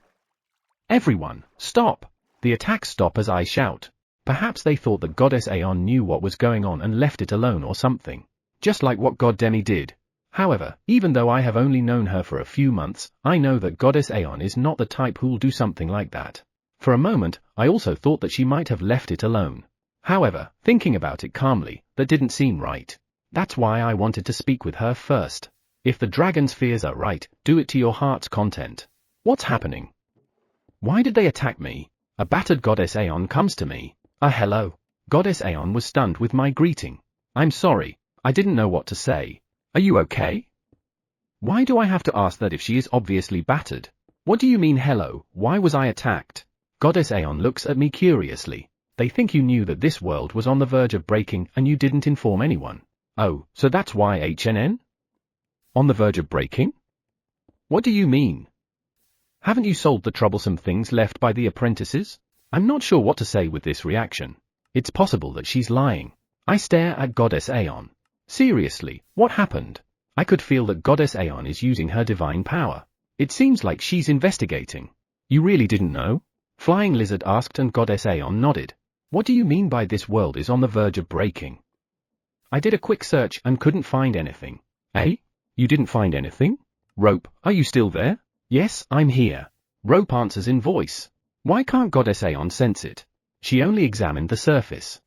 Everyone, stop! The attacks stop as I shout. Perhaps they thought that Goddess Aeon knew what was going on and left it alone or something. Just like what God Demi did. However, even though I have only known her for a few months, I know that Goddess Aeon is not the type who'll do something like that. For a moment, I also thought that she might have left it alone. However, thinking about it calmly, that didn't seem right. That's why I wanted to speak with her first. If the dragon's fears are right, do it to your heart's content. What's happening? Why did they attack me? A battered Goddess Aeon comes to me. Hello. Goddess Aeon was stunned with my greeting. I'm sorry, I didn't know what to say. Are you okay? Why do I have to ask that if she is obviously battered? What do you mean hello, why was I attacked? Goddess Aeon looks at me curiously. They think you knew that this world was on the verge of breaking and you didn't inform anyone. Oh, so that's why HNN? On the verge of breaking? What do you mean? Haven't you sold the troublesome things left by the apprentices? I'm not sure what to say with this reaction. It's possible that she's lying. I stare at Goddess Aeon. Seriously, what happened? I could feel that Goddess Aeon is using her divine power. It seems like she's investigating. You really didn't know? Flying Lizard asked and Goddess Aeon nodded. What do you mean by this world is on the verge of breaking? I did a quick search and couldn't find anything. Eh? You didn't find anything? Rope, are you still there? Yes, I'm here. Rope answers in voice. Why can't Goddess Aeon sense it? She only examined the surface.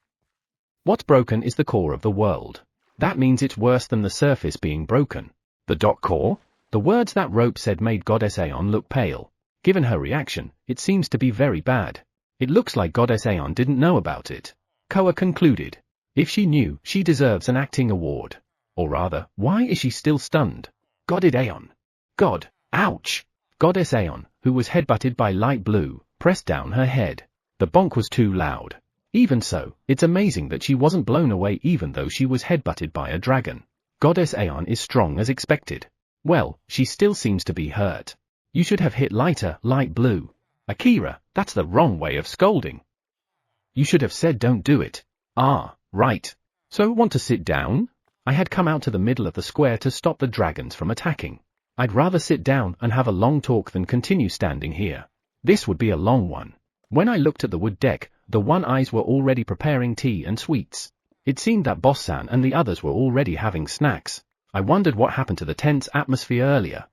What's broken is the core of the world. That means it's worse than the surface being broken. The core? The words that Rope said made Goddess Aeon look pale. Given her reaction, it seems to be very bad. It looks like Goddess Aeon didn't know about it. Koa concluded. If she knew, she deserves an acting award. Or rather, why is she still stunned? Goddess Aeon. God, ouch! Goddess Aeon, who was headbutted by Light Blue, pressed down her head. The bonk was too loud. Even so, it's amazing that she wasn't blown away even though she was headbutted by a dragon. Goddess Aeon is strong as expected. Well, she still seems to be hurt. You should have hit lighter, Light Blue. Akira, that's the wrong way of scolding. You should have said don't do it. Ah, right. So want to sit down? I had come out to the middle of the square to stop the dragons from attacking. I'd rather sit down and have a long talk than continue standing here. This would be a long one. When I looked at the wood deck, the one-eyes were already preparing tea and sweets. It seemed that Boss-san and the others were already having snacks. I wondered what happened to the tense atmosphere earlier.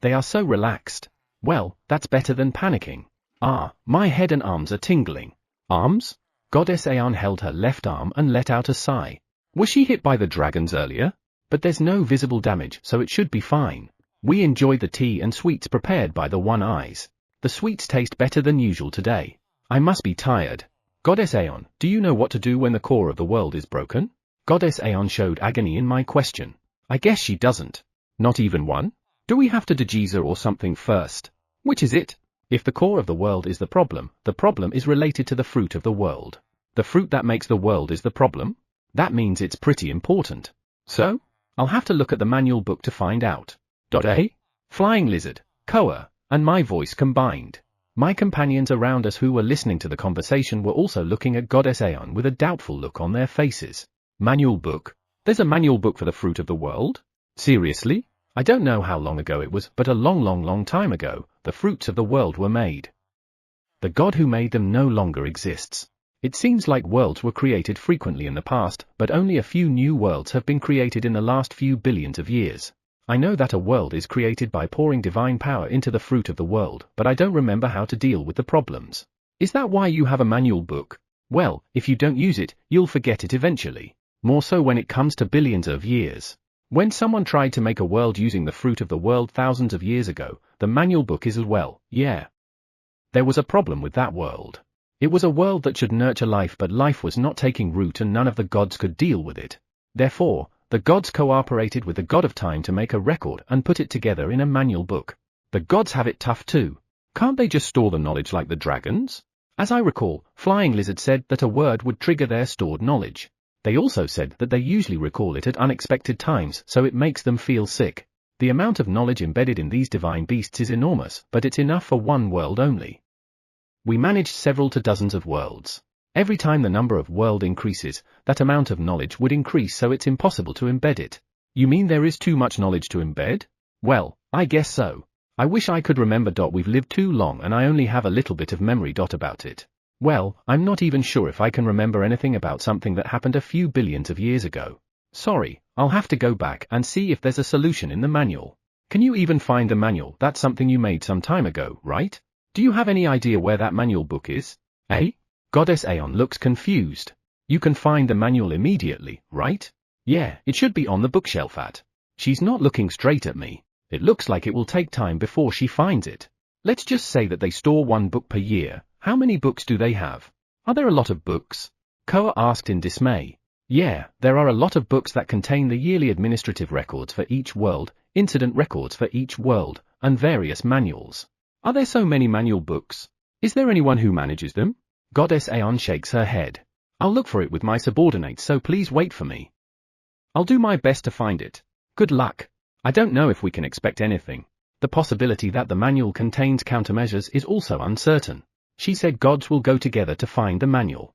They are so relaxed. Well, that's better than panicking. Ah, my head and arms are tingling. Arms? Goddess Aeon held her left arm and let out a sigh. Was she hit by the dragons earlier? But there's no visible damage, so it should be fine. We enjoyed the tea and sweets prepared by the one-eyes. The sweets taste better than usual today. I must be tired. Goddess Aeon, do you know what to do when the core of the world is broken? Goddess Aeon showed agony in my question. I guess she doesn't. Not even one? Do we have to Dejiza or something first? Which is it? If the core of the world is the problem is related to the fruit of the world. The fruit that makes the world is the problem? That means it's pretty important. So? I'll have to look at the manual book to find out. A. Flying lizard, Koa, and my voice combined. My companions around us who were listening to the conversation were also looking at Goddess Aeon with a doubtful look on their faces. Manual book? There's a manual book for the fruit of the world? Seriously? I don't know how long ago it was, but a long time ago, the fruits of the world were made. The God who made them no longer exists. It seems like worlds were created frequently in the past, but only a few new worlds have been created in the last few billions of years. I know that a world is created by pouring divine power into the fruit of the world, but I don't remember how to deal with the problems. Is that why you have a manual book? Well, if you don't use it, you'll forget it eventually. More so when it comes to billions of years. When someone tried to make a world using the fruit of the world thousands of years ago, the manual book is as well, yeah. There was a problem with that world. It was a world that should nurture life, but life was not taking root and none of the gods could deal with it. Therefore, the gods cooperated with the god of time to make a record and put it together in a manual book. The gods have it tough too. Can't they just store the knowledge like the dragons? As I recall, Flying Lizard said that a word would trigger their stored knowledge. They also said that they usually recall it at unexpected times, so it makes them feel sick. The amount of knowledge embedded in these divine beasts is enormous, but it's enough for one world only. We managed several to dozens of worlds. Every time the number of world increases, that amount of knowledge would increase, so it's impossible to embed it. You mean there is too much knowledge to embed? Well, I guess so. I wish I could remember. We've lived too long and I only have a little bit of memory about it. Well, I'm not even sure if I can remember anything about something that happened a few billions of years ago. Sorry, I'll have to go back and see if there's a solution in the manual. Can you even find the manual? That's something you made some time ago, right? Do you have any idea where that manual book is? Eh? Goddess Aeon looks confused. You can find the manual immediately, right? Yeah, it should be on the bookshelf at. She's not looking straight at me. It looks like it will take time before she finds it. Let's just say that they store one book per year. How many books do they have? Are there a lot of books? Koa asked in dismay. Yeah, there are a lot of books that contain the yearly administrative records for each world, incident records for each world, and various manuals. Are there so many manual books? Is there anyone who manages them? Goddess Aeon shakes her head. I'll look for it with my subordinates, so please wait for me. I'll do my best to find it. Good luck. I don't know if we can expect anything. The possibility that the manual contains countermeasures is also uncertain. She said gods will go together to find the manual.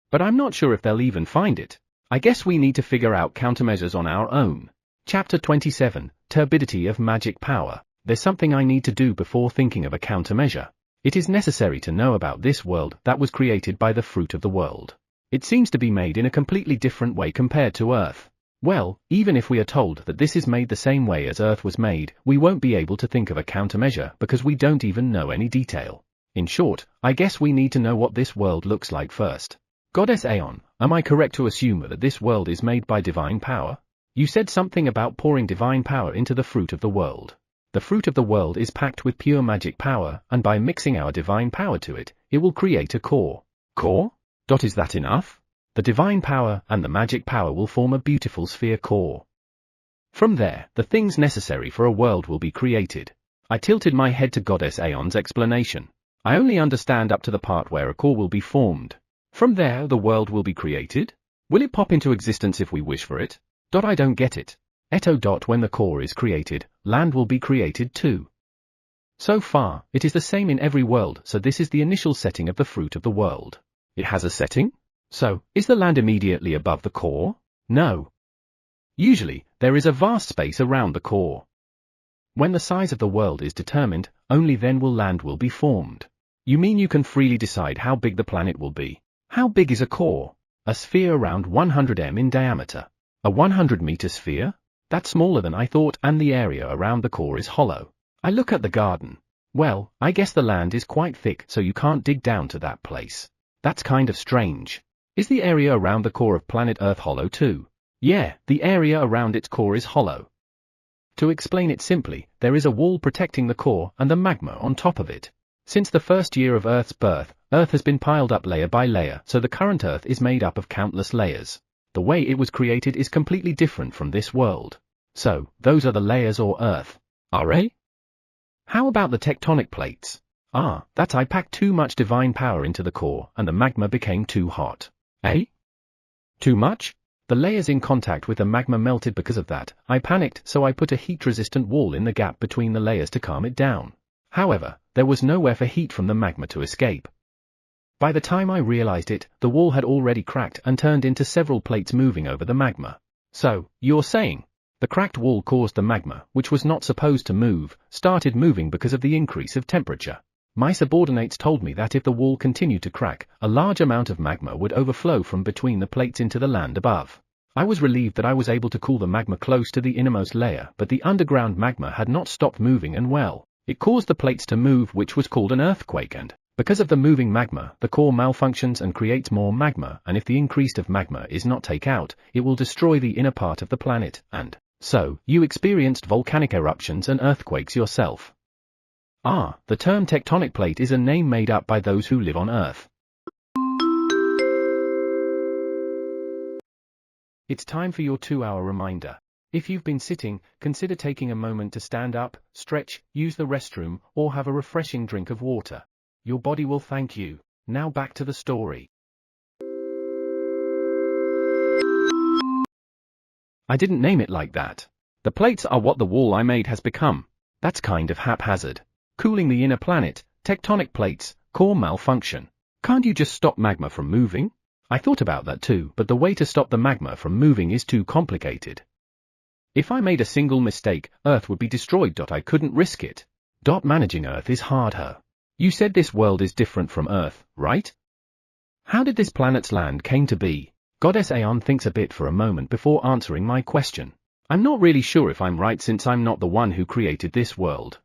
But I'm not sure if they'll even find it. I guess we need to figure out countermeasures on our own. Chapter 27, Turbidity of Magic Power. There's something I need to do before thinking of a countermeasure. It is necessary to know about this world that was created by the fruit of the world. It seems to be made in a completely different way compared to Earth. Well, even if we are told that this is made the same way as Earth was made, we won't be able to think of a countermeasure because we don't even know any detail. In short, I guess we need to know what this world looks like first. Goddess Aeon, am I correct to assume that this world is made by divine power? You said something about pouring divine power into the fruit of the world. The fruit of the world is packed with pure magic power, and by mixing our divine power to it, it will create a core. Core? Is that enough? The divine power and the magic power will form a beautiful sphere core. From there, the things necessary for a world will be created. I tilted my head to Goddess Aeon's explanation. I only understand up to the part where a core will be formed. From there, the world will be created? Will it pop into existence if we wish for it? I don't get it. When the core is created, land will be created too. So far, it is the same in every world, so this is the initial setting of the fruit of the world. It has a setting? So, is the land immediately above the core? No. Usually, there is a vast space around the core. When the size of the world is determined, only then will land will be formed. You mean you can freely decide how big the planet will be? How big is a core? A sphere around 100 m in diameter. A 100-meter sphere? That's smaller than I thought, and the area around the core is hollow. I look at the garden. Well, I guess the land is quite thick, so you can't dig down to that place. That's kind of strange. Is the area around the core of planet Earth hollow too? Yeah, the area around its core is hollow. To explain it simply, there is a wall protecting the core and the magma on top of it. Since the first year of Earth's birth, Earth has been piled up layer by layer, so the current Earth is made up of countless layers. The way it was created is completely different from this world. So, those are the layers or Earth. Are they? How about the tectonic plates? That I packed too much divine power into the core and the magma became too hot. Eh? Too much? The layers in contact with the magma melted because of that. I panicked, so I put a heat-resistant wall in the gap between the layers to calm it down. However, there was nowhere for heat from the magma to escape. By the time I realized it, the wall had already cracked and turned into several plates moving over the magma. So, you're saying, the cracked wall caused the magma, which was not supposed to move, started moving because of the increase of temperature. My subordinates told me that if the wall continued to crack, a large amount of magma would overflow from between the plates into the land above. I was relieved that I was able to cool the magma close to the innermost layer, but the underground magma had not stopped moving and it caused the plates to move, which was called an earthquake, and because of the moving magma, the core malfunctions and creates more magma, and if the increase of magma is not taken out, it will destroy the inner part of the planet, and so, you experienced volcanic eruptions and earthquakes yourself. The term tectonic plate is a name made up by those who live on Earth. It's time for your 2-hour reminder. If you've been sitting, consider taking a moment to stand up, stretch, use the restroom, or have a refreshing drink of water. Your body will thank you. Now back to the story. I didn't name it like that. The plates are what the wall I made has become. That's kind of haphazard. Cooling the inner planet, tectonic plates, core malfunction. Can't you just stop magma from moving? I thought about that too, but the way to stop the magma from moving is too complicated. If I made a single mistake, Earth would be destroyed. I couldn't risk it. Managing Earth is hard. You said this world is different from Earth, right? How did this planet's land came to be? Goddess Aeon thinks a bit for a moment before answering my question. I'm not really sure if I'm right since I'm not the one who created this world.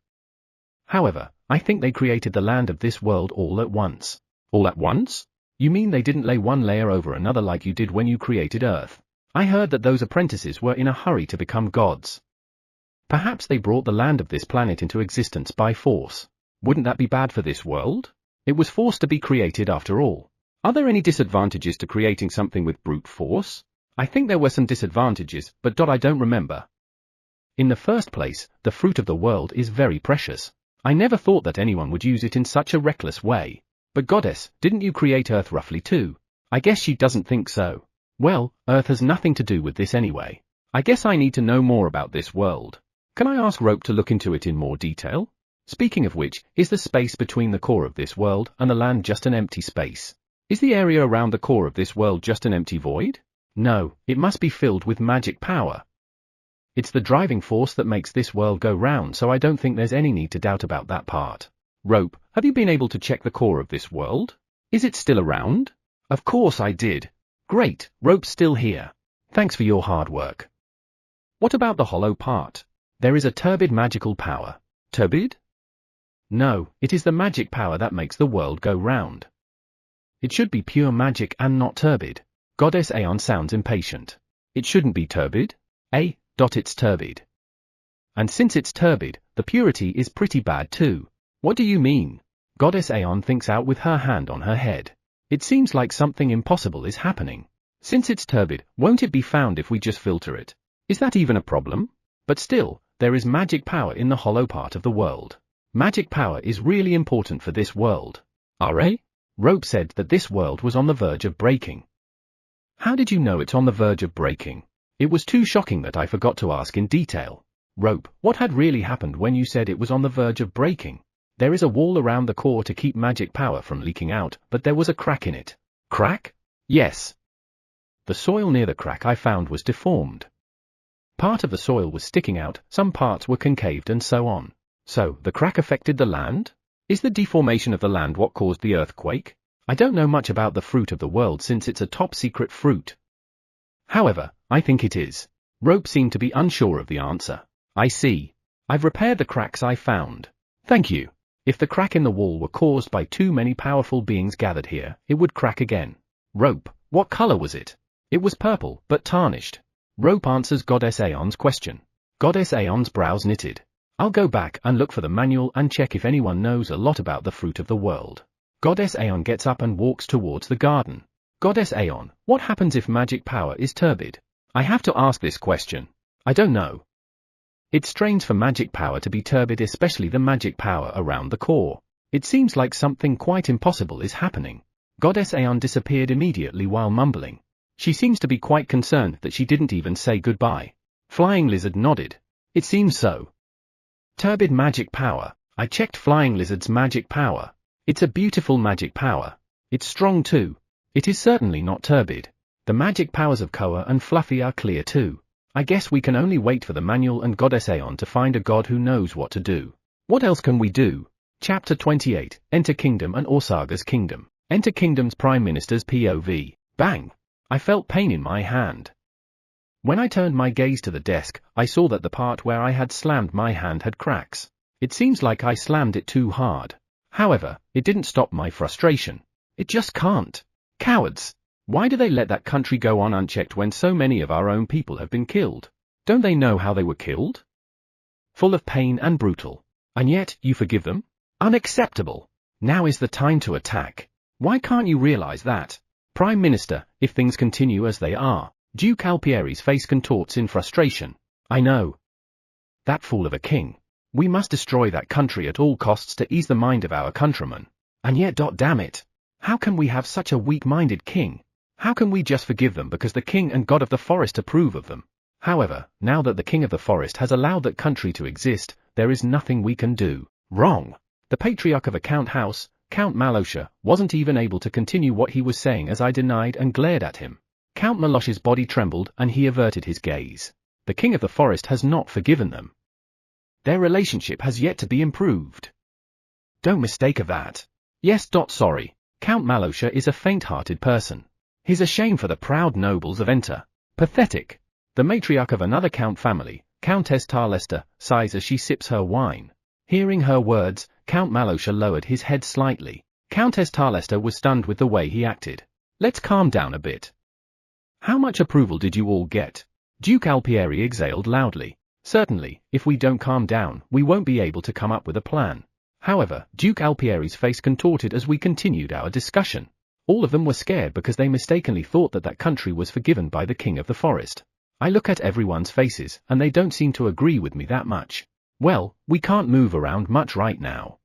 However, I think they created the land of this world all at once. All at once? You mean they didn't lay one layer over another like you did when you created Earth? I heard that those apprentices were in a hurry to become gods. Perhaps they brought the land of this planet into existence by force. Wouldn't that be bad for this world? It was forced to be created after all. Are there any disadvantages to creating something with brute force? I think there were some disadvantages, but I don't remember. In the first place, the fruit of the world is very precious. I never thought that anyone would use it in such a reckless way. But Goddess, didn't you create Earth roughly too? I guess she doesn't think so. Well, Earth has nothing to do with this anyway. I guess I need to know more about this world. Can I ask Rope to look into it in more detail? Speaking of which, is the space between the core of this world and the land just an empty space? Is the area around the core of this world just an empty void? No, it must be filled with magic power. It's the driving force that makes this world go round, so I don't think there's any need to doubt about that part. Rope, have you been able to check the core of this world? Is it still around? Of course I did. Great, Rope's still here. Thanks for your hard work. What about the hollow part? There is a turbid magical power. Turbid? No, it is the magic power that makes the world go round. It should be pure magic and not turbid. Goddess Aeon sounds impatient. It shouldn't be turbid? It's turbid. And since it's turbid, the purity is pretty bad too. What do you mean? Goddess Aeon thinks out with her hand on her head. It seems like something impossible is happening. Since it's turbid, won't it be found if we just filter it? Is that even a problem? But still, there is magic power in the hollow part of the world. Magic power is really important for this world. R.A.? Rope said that this world was on the verge of breaking. How did you know it's on the verge of breaking? It was too shocking that I forgot to ask in detail. Rope, what had really happened when you said it was on the verge of breaking? There is a wall around the core to keep magic power from leaking out, but there was a crack in it. Crack? Yes. The soil near the crack I found was deformed. Part of the soil was sticking out, some parts were concaved and so on. So, the crack affected the land? Is the deformation of the land what caused the earthquake? I don't know much about the fruit of the world since it's a top-secret fruit. However, I think it is. Rope seemed to be unsure of the answer. I see. I've repaired the cracks I found. Thank you. If the crack in the wall were caused by too many powerful beings gathered here, it would crack again. Rope, what color was it? It was purple, but tarnished. Rope answers Goddess Aeon's question. Goddess Aeon's brows knitted. I'll go back and look for the manual and check if anyone knows a lot about the fruit of the world. Goddess Aeon gets up and walks towards the garden. Goddess Aeon, what happens if magic power is turbid? I have to ask this question. I don't know. It's strange for magic power to be turbid, especially the magic power around the core. It seems like something quite impossible is happening. Goddess Aeon disappeared immediately while mumbling. She seems to be quite concerned that she didn't even say goodbye. Flying Lizard nodded. It seems so. Turbid magic power. I checked Flying Lizard's magic power. It's a beautiful magic power. It's strong too. It is certainly not turbid. The magic powers of Koa and Fluffy are clear too. I guess we can only wait for the manual and Goddess Aeon to find a god who knows what to do. What else can we do? Chapter 28, Enter Kingdom and Osaga's Kingdom. Enter Kingdom's Prime Minister's POV. Bang! I felt pain in my hand. When I turned my gaze to the desk, I saw that the part where I had slammed my hand had cracks. It seems like I slammed it too hard. However, it didn't stop my frustration. It just can't. Cowards! Why do they let that country go on unchecked when so many of our own people have been killed? Don't they know how they were killed? Full of pain and brutal. And yet, you forgive them? Unacceptable. Now is the time to attack. Why can't you realize that? Prime Minister, if things continue as they are. Duke Alpieri's face contorts in frustration. I know. That fool of a king. We must destroy that country at all costs to ease the mind of our countrymen. And yet, damn it. How can we have such a weak-minded king? How can we just forgive them because the king and god of the forest approve of them? However, now that the king of the forest has allowed that country to exist, there is nothing we can do. Wrong. The patriarch of a count house, Count Malosha, wasn't even able to continue what he was saying as I denied and glared at him. Count Malosha's body trembled and he averted his gaze. The king of the forest has not forgiven them. Their relationship has yet to be improved. Don't mistake of that. Yes. Sorry. Count Malosha is a faint-hearted person. He's a shame for the proud nobles of Enter. Pathetic. The matriarch of another count family, Countess Tarlesta, sighs as she sips her wine. Hearing her words, Count Malosha lowered his head slightly. Countess Tarlesta was stunned with the way he acted. Let's calm down a bit. How much approval did you all get? Duke Alpieri exhaled loudly. Certainly, if we don't calm down, we won't be able to come up with a plan. However, Duke Alpieri's face contorted as we continued our discussion. All of them were scared because they mistakenly thought that that country was forgiven by the king of the forest. I look at everyone's faces, and they don't seem to agree with me that much. Well, we can't move around much right now.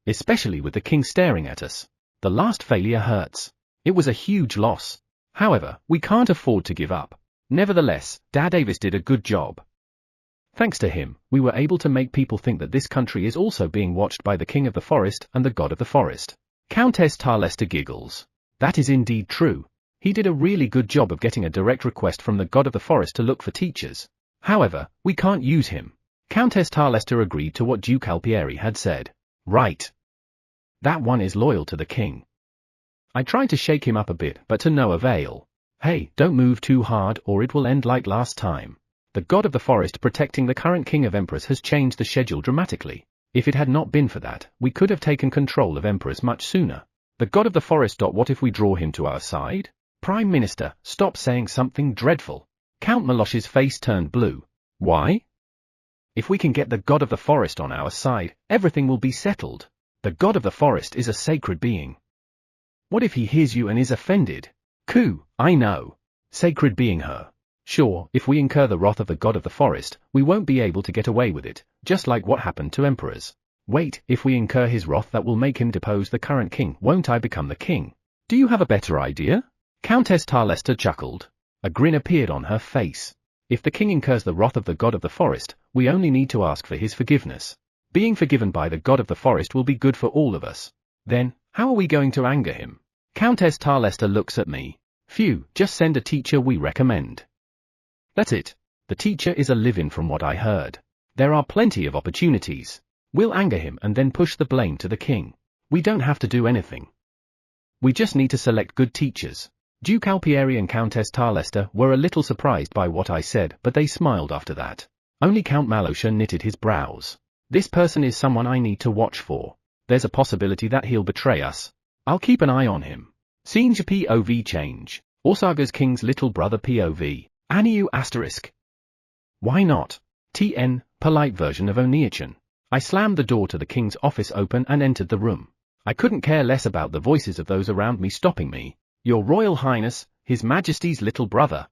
Especially with the king staring at us. The last failure hurts. It was a huge loss. However, we can't afford to give up. Nevertheless, Dad Davis did a good job. Thanks to him, we were able to make people think that this country is also being watched by the king of the forest and the god of the forest. Countess Tarlesta giggles. That is indeed true. He did a really good job of getting a direct request from the god of the forest to look for teachers. However, we can't use him. Countess Tarlesta agreed to what Duke Alpieri had said. Right. That one is loyal to the king. I tried to shake him up a bit, but to no avail. Hey, don't move too hard or it will end like last time. The god of the forest protecting the current king of Empress has changed the schedule dramatically. If it had not been for that, we could have taken control of Empress much sooner. The god of the forest. What if we draw him to our side? Prime Minister, stop saying something dreadful. Count Malosha's face turned blue. Why? If we can get the god of the forest on our side, everything will be settled. The god of the forest is a sacred being. What if he hears you and is offended? Coo, I know. Sacred being her. Sure, if we incur the wrath of the god of the forest, we won't be able to get away with it, just like what happened to emperors. Wait, if we incur his wrath that will make him depose the current king, won't I become the king? Do you have a better idea? Countess Tarlesta chuckled. A grin appeared on her face. If the king incurs the wrath of the god of the forest, we only need to ask for his forgiveness. Being forgiven by the god of the forest will be good for all of us. Then, how are we going to anger him? Countess Tarlesta looks at me. Phew, just send a teacher we recommend. That's it. The teacher is a live-in from what I heard. There are plenty of opportunities. We'll anger him and then push the blame to the king. We don't have to do anything. We just need to select good teachers. Duke Alpieri and Countess Tarlesta were a little surprised by what I said, but they smiled after that. Only Count Malosha knitted his brows. This person is someone I need to watch for. There's a possibility that he'll betray us. I'll keep an eye on him. Scenes POV change. Osaga's king's little brother POV. Aniu asterisk. Why not? TN, polite version of Oniichan. I slammed the door to the king's office open and entered the room. I couldn't care less about the voices of those around me stopping me. Your Royal Highness, His Majesty's little brother.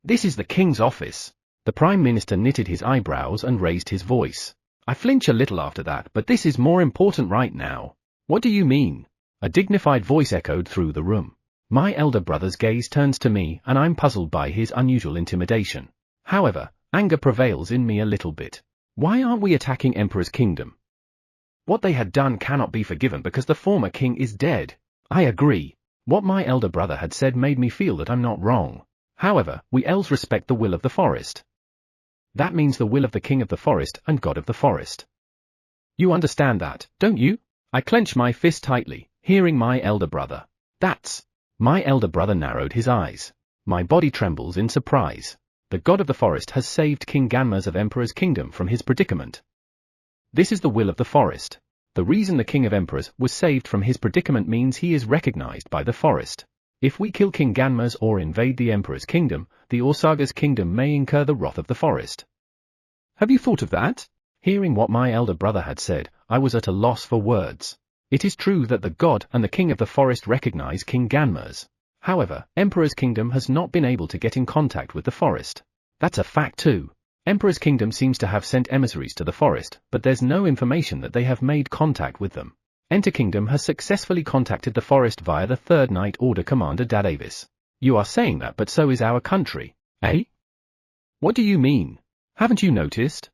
This is the king's office. The Prime Minister knitted his eyebrows and raised his voice. I flinch a little after that, but this is more important right now. What do you mean? A dignified voice echoed through the room. My elder brother's gaze turns to me, and I'm puzzled by his unusual intimidation. However, anger prevails in me a little bit. Why aren't we attacking Emperor's kingdom? What they had done cannot be forgiven because the former king is dead. I agree. What my elder brother had said made me feel that I'm not wrong. However, we elves respect the will of the forest. That means the will of the king of the forest and god of the forest. You understand that, don't you? I clench my fist tightly, hearing my elder brother. That's... My elder brother narrowed his eyes. My body trembles in surprise. The god of the forest has saved King Ganma's of Emperor's kingdom from his predicament. This is the will of the forest. The reason the king of emperors was saved from his predicament means he is recognized by the forest. If we kill King Ganma's or invade the emperor's kingdom, the Osaga's kingdom may incur the wrath of the forest. Have you thought of that? Hearing what my elder brother had said, I was at a loss for words. It is true that the god and the king of the forest recognize King Ganma's. However, Emperor's kingdom has not been able to get in contact with the forest. That's a fact too. Emperor's kingdom seems to have sent emissaries to the forest, but there's no information that they have made contact with them. Enter Kingdom has successfully contacted the forest via the Third Night Order Commander Davis. You are saying that, but so is our country, eh? What do you mean? Haven't you noticed?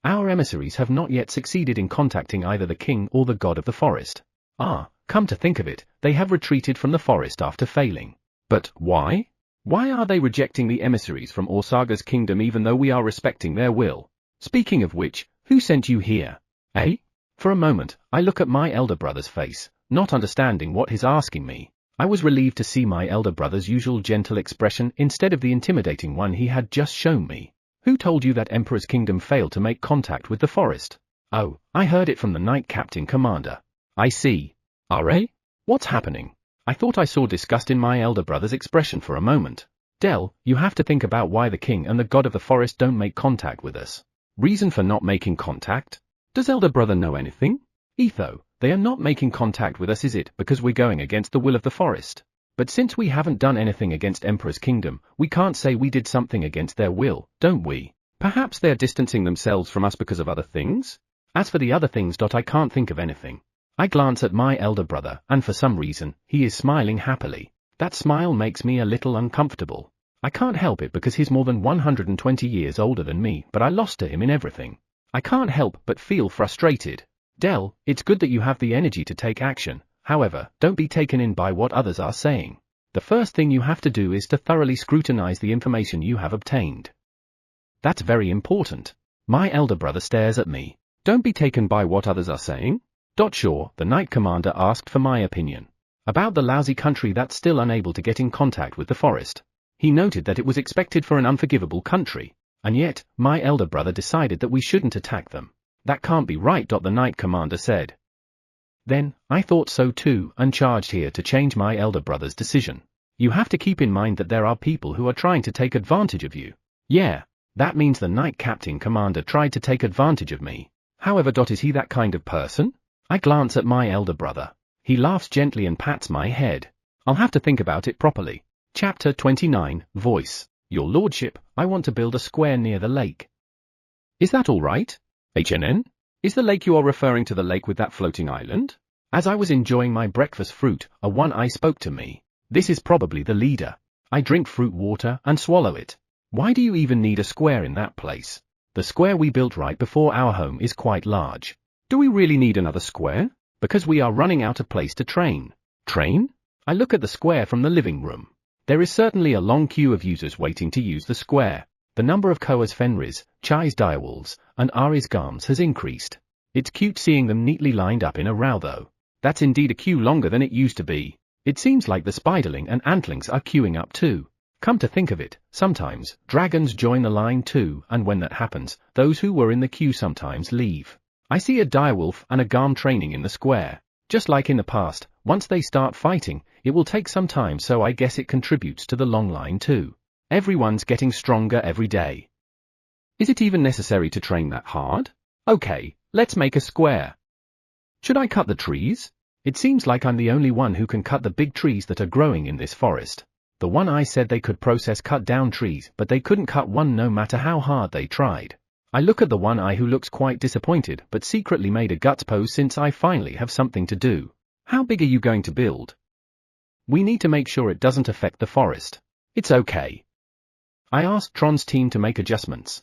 Our emissaries have not yet succeeded in contacting either the king or the god of the forest. Come to think of it, they have retreated from the forest after failing. But why? Why are they rejecting the emissaries from Osaga's kingdom even though we are respecting their will? Speaking of which, who sent you here? Eh? For a moment, I look at my elder brother's face, not understanding what he's asking me. I was relieved to see my elder brother's usual gentle expression instead of the intimidating one he had just shown me. Who told you that Emperor's kingdom failed to make contact with the forest? Oh, I heard it from the Knight Captain Commander. I see. Are? What's happening? I thought I saw disgust in my elder brother's expression for a moment. Del, you have to think about why the king and the god of the forest don't make contact with us. Reason for not making contact? Does elder brother know anything? Etho, they are not making contact with us, is it because we're going against the will of the forest? But since we haven't done anything against Emperor's kingdom, we can't say we did something against their will, don't we? Perhaps they're distancing themselves from us because of other things? As for the other things, I can't think of anything. I glance at my elder brother, and for some reason, he is smiling happily. That smile makes me a little uncomfortable. I can't help it because he's more than 120 years older than me, but I lost to him in everything. I can't help but feel frustrated. Del, it's good that you have the energy to take action. However, don't be taken in by what others are saying. The first thing you have to do is to thoroughly scrutinize the information you have obtained. That's very important. My elder brother stares at me. Don't be taken by what others are saying? Sure, the Knight Commander asked for my opinion. About the lousy country that's still unable to get in contact with the forest. He noted that it was expected for an unforgivable country. And yet, my elder brother decided that we shouldn't attack them. That can't be right. The Knight Commander said. Then, I thought so too, and charged here to change my elder brother's decision. You have to keep in mind that there are people who are trying to take advantage of you. Yeah, that means the Knight Captain Commander tried to take advantage of me. However, is he that kind of person? I glance at my elder brother. He laughs gently and pats my head. I'll have to think about it properly. Chapter 29, Voice. Your Lordship, I want to build a square near the lake. Is that all right? HNN? Is the lake you are referring to the lake with that floating island? As I was enjoying my breakfast fruit, a one-eye spoke to me. This is probably the leader. I drink fruit water and swallow it. Why do you even need a square in that place? The square we built right before our home is quite large. Do we really need another square? Because we are running out of place to train. Train? I look at the square from the living room. There is certainly a long queue of users waiting to use the square. The number of Koa's Fenris, Chai's direwolves, and Ari's Garms has increased. It's cute seeing them neatly lined up in a row though. That's indeed a queue longer than it used to be. It seems like the Spiderling and Antlings are queuing up too. Come to think of it, sometimes dragons join the line too, and when that happens, those who were in the queue sometimes leave. I see a direwolf and a Garm training in the square. Just like in the past, once they start fighting, it will take some time, so I guess it contributes to the long line too. Everyone's getting stronger every day. Is it even necessary to train that hard? Okay, let's make a square. Should I cut the trees? It seems like I'm the only one who can cut the big trees that are growing in this forest. The one I said they could process cut down trees, but they couldn't cut one no matter how hard they tried. I look at the one eye who looks quite disappointed but secretly made a guts pose since I finally have something to do. How big are you going to build? We need to make sure it doesn't affect the forest. It's okay. I asked Tron's team to make adjustments.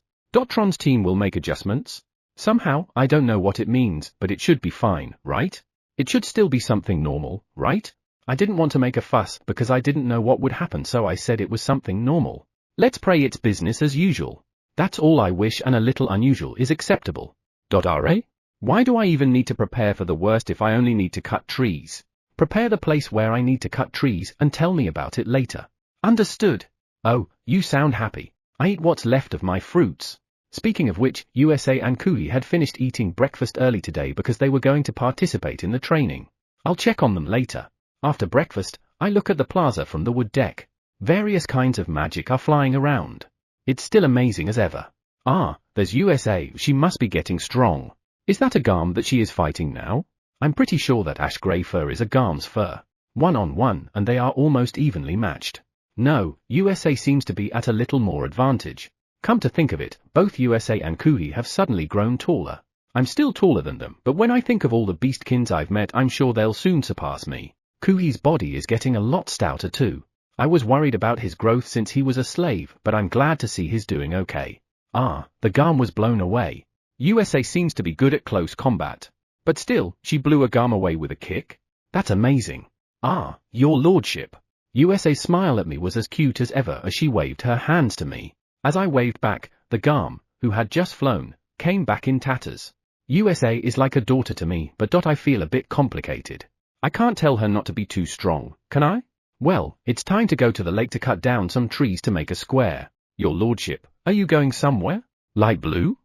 Tron's team will make adjustments? Somehow, I don't know what it means, but it should be fine, right? It should still be something normal, right? I didn't want to make a fuss because I didn't know what would happen, so I said it was something normal. Let's pray it's business as usual. That's all I wish, and a little unusual is acceptable. Ra? Why do I even need to prepare for the worst if I only need to cut trees? Prepare the place where I need to cut trees and tell me about it later. Understood. Oh, you sound happy. I eat what's left of my fruits. Speaking of which, USA and Kui had finished eating breakfast early today because they were going to participate in the training. I'll check on them later. After breakfast, I look at the plaza from the wood deck. Various kinds of magic are flying around. It's still amazing as ever. Ah, there's USA, she must be getting strong. Is that a Garm that she is fighting now? I'm pretty sure that ash grey fur is a Garm's fur. 1-on-1, and they are almost evenly matched. No, USA seems to be at a little more advantage. Come to think of it, both USA and Kui have suddenly grown taller. I'm still taller than them, but when I think of all the beastkins I've met, I'm sure they'll soon surpass me. Kui's body is getting a lot stouter too. I was worried about his growth since he was a slave, but I'm glad to see he's doing okay. Ah, the Garm was blown away. USA seems to be good at close combat. But still, she blew a Garm away with a kick? That's amazing. Ah, your lordship. USA's smile at me was as cute as ever as she waved her hands to me. As I waved back, the Garm, who had just flown, came back in tatters. USA is like a daughter to me, but I feel a bit complicated. I can't tell her not to be too strong, can I? Well, it's time to go to the lake to cut down some trees to make a square. Your lordship, are you going somewhere? Light Blue?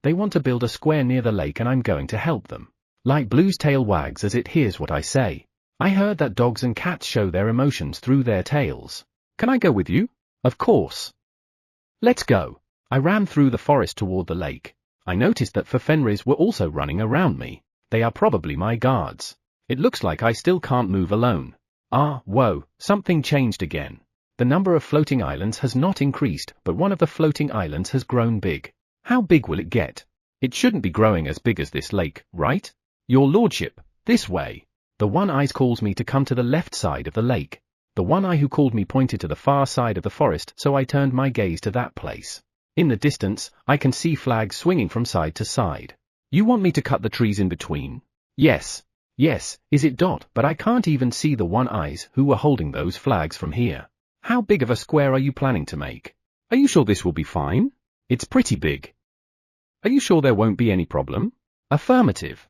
They want to build a square near the lake and I'm going to help them. Light Blue's tail wags as it hears what I say. I heard that dogs and cats show their emotions through their tails. Can I go with you? Of course. Let's go. I ran through the forest toward the lake. I noticed that Fenris were also running around me. They are probably my guards. It looks like I still can't move alone. Ah, whoa, something changed again. The number of floating islands has not increased, but one of the floating islands has grown big. How big will it get? It shouldn't be growing as big as this lake, right? Your lordship, this way. The one eye calls me to come to the left side of the lake. The one eye who called me pointed to the far side of the forest, so I turned my gaze to that place. In the distance, I can see flags swinging from side to side. You want me to cut the trees in between? Yes. Yes, is it? But I can't even see the one eyes who were holding those flags from here. How big of a square are you planning to make? Are you sure this will be fine? It's pretty big. Are you sure there won't be any problem? Affirmative.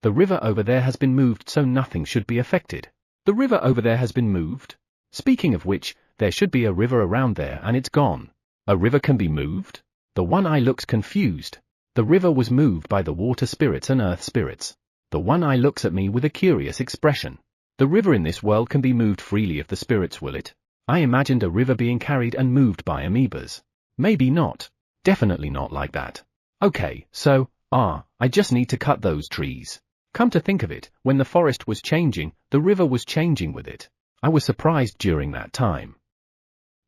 The river over there has been moved, so nothing should be affected. The river over there has been moved? Speaking of which, there should be a river around there and it's gone. A river can be moved? The one eye looks confused. The river was moved by the water spirits and earth spirits. The one eye looks at me with a curious expression. The river in this world can be moved freely if the spirits will it. I imagined a river being carried and moved by amoebas. Maybe not. Definitely not like that. Okay, so, I just need to cut those trees. Come to think of it, when the forest was changing, the river was changing with it. I was surprised during that time.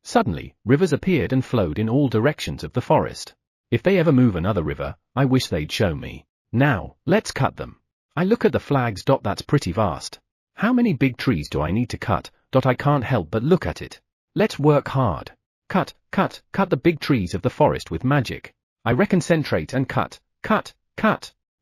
Suddenly, rivers appeared and flowed in all directions of the forest. If they ever move another river, I wish they'd show me. Now, let's cut them. I look at the flags. That's pretty vast. How many big trees do I need to cut? I can't help but look at it. Let's work hard. Cut the big trees of the forest with magic. I reconcentrate and cut.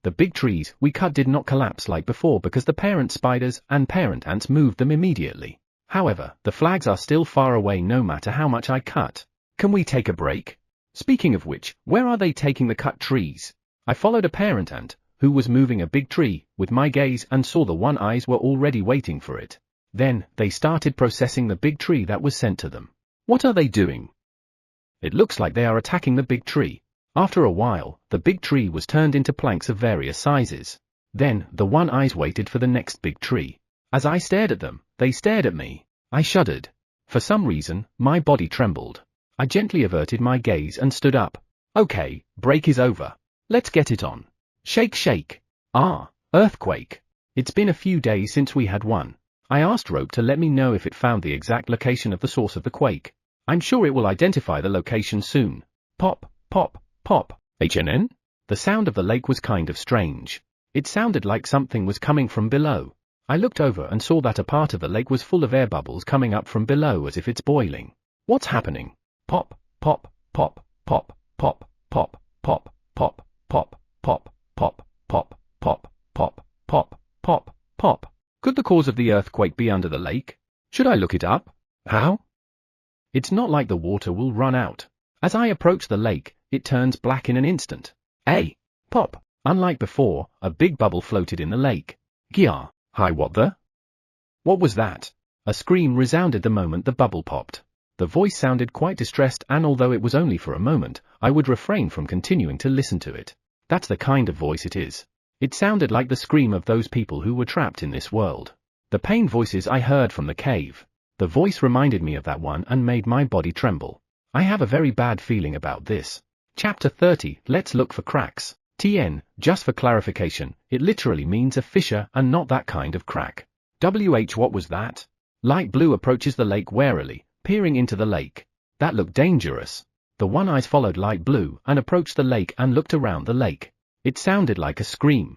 The big trees we cut did not collapse like before because the parent spiders and parent ants moved them immediately. However, the flags are still far away no matter how much I cut. Can we take a break? Speaking of which, where are they taking the cut trees? I followed a parent ant, who was moving a big tree, with my gaze and saw the one eyes were already waiting for it. Then, they started processing the big tree that was sent to them. What are they doing? It looks like they are attacking the big tree. After a while, the big tree was turned into planks of various sizes. Then, the one eyes waited for the next big tree. As I stared at them, they stared at me. I shuddered. For some reason, my body trembled. I gently averted my gaze and stood up. Okay, break is over. Let's get it on. Shake shake. Earthquake. It's been a few days since we had one. I asked Rope to let me know if it found the exact location of the source of the quake. I'm sure it will identify the location soon. Pop, pop, Pop. HNN? The sound of the lake was kind of strange. It sounded like something was coming from below. I looked over and saw that a part of the lake was full of air bubbles coming up from below as if it's boiling. What's happening? Pop, pop, pop, pop, pop, pop, pop, pop, pop, pop, pop, pop, pop, pop, pop, pop, pop. Could the cause of the earthquake be under the lake? Should I look it up? How? It's not like the water will run out. As I approach the lake, it turns black in an instant. Hey! Pop! Unlike before, a big bubble floated in the lake. Gya! Hi, what the? What was that? A scream resounded the moment the bubble popped. The voice sounded quite distressed, and although it was only for a moment, I would refrain from continuing to listen to it. That's the kind of voice it is. It sounded like the scream of those people who were trapped in this world. The pain voices I heard from the cave. The voice reminded me of that one and made my body tremble. I have a very bad feeling about this. Chapter 30, Let's Look for Cracks. TN, just for clarification, it literally means a fissure and not that kind of crack. What was that? Light Blue approaches the lake warily, peering into the lake. That looked dangerous. The One Eyes followed Light Blue and approached the lake and looked around the lake. It sounded like a scream.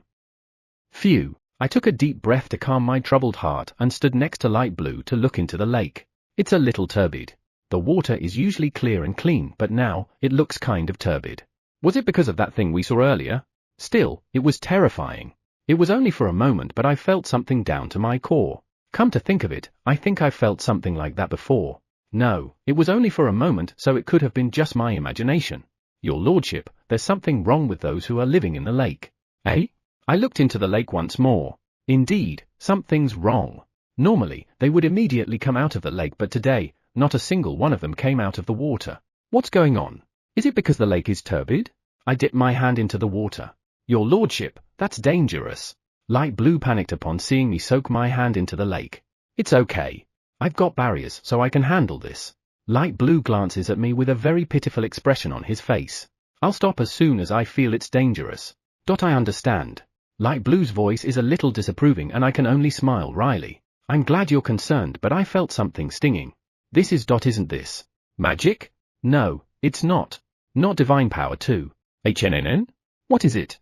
Phew. I took a deep breath to calm my troubled heart and stood next to Light Blue to look into the lake. It's a little turbid. The water is usually clear and clean, but now, it looks kind of turbid. Was it because of that thing we saw earlier? Still, it was terrifying. It was only for a moment, but I felt something down to my core. Come to think of it, I think I felt something like that before. No, it was only for a moment, so it could have been just my imagination. Your Lordship, there's something wrong with those who are living in the lake. Eh? I looked into the lake once more. Indeed, something's wrong. Normally, they would immediately come out of the lake, but today, not a single one of them came out of the water. What's going on? Is it because the lake is turbid? I dipped my hand into the water. Your Lordship, that's dangerous. Light Blue panicked upon seeing me soak my hand into the lake. It's okay. I've got barriers, so I can handle this. Light Blue glances at me with a very pitiful expression on his face. I'll stop as soon as I feel it's dangerous. I understand. Light Blue's voice is a little disapproving and I can only smile wryly. I'm glad you're concerned, but I felt something stinging. This is isn't this? Magic? No, it's not. Not divine power too. HNNN? What is it?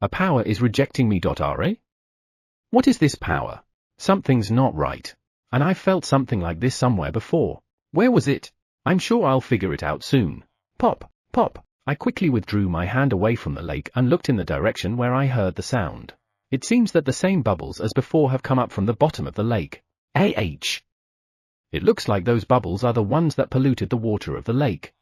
A power is rejecting me. Are? What is this power? Something's not right. And I felt something like this somewhere before. Where was it? I'm sure I'll figure it out soon. Pop, pop. I quickly withdrew my hand away from the lake and looked in the direction where I heard the sound. It seems that the same bubbles as before have come up from the bottom of the lake. It looks like those bubbles are the ones that polluted the water of the lake.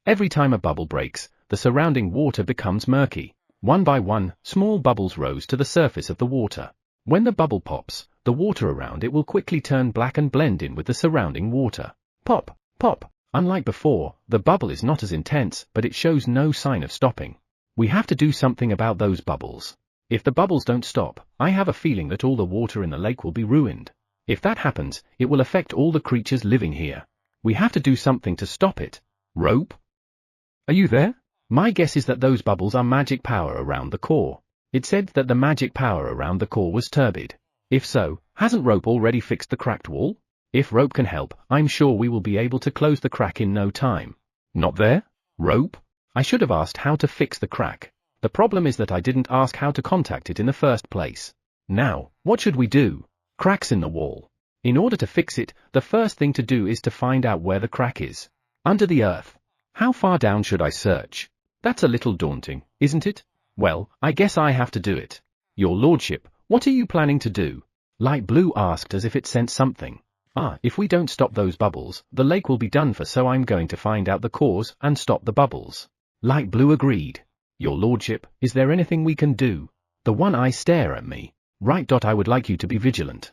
Every time a bubble breaks, the surrounding water becomes murky. One by one, small bubbles rose to the surface of the water. When the bubble pops, the water around it will quickly turn black and blend in with the surrounding water. Pop, pop. Unlike before, the bubble is not as intense, but it shows no sign of stopping. We have to do something about those bubbles. If the bubbles don't stop, I have a feeling that all the water in the lake will be ruined. If that happens, it will affect all the creatures living here. We have to do something to stop it. Rope? Are you there? My guess is that those bubbles are magic power around the core. It said that the magic power around the core was turbid. If so, hasn't Rope already fixed the cracked wall? If Rope can help, I'm sure we will be able to close the crack in no time. Not there? Rope? I should have asked how to fix the crack. The problem is that I didn't ask how to contact it in the first place. Now, what should we do? Cracks in the wall. In order to fix it, the first thing to do is to find out where the crack is. Under the earth. How far down should I search? That's a little daunting, isn't it? Well, I guess I have to do it. Your Lordship, what are you planning to do? Light Blue asked as if it sensed something. If we don't stop those bubbles, the lake will be done for, so I'm going to find out the cause and stop the bubbles. Light Blue agreed. Your Lordship, is there anything we can do? The One Eye stare at me. Right. I would like you to be vigilant.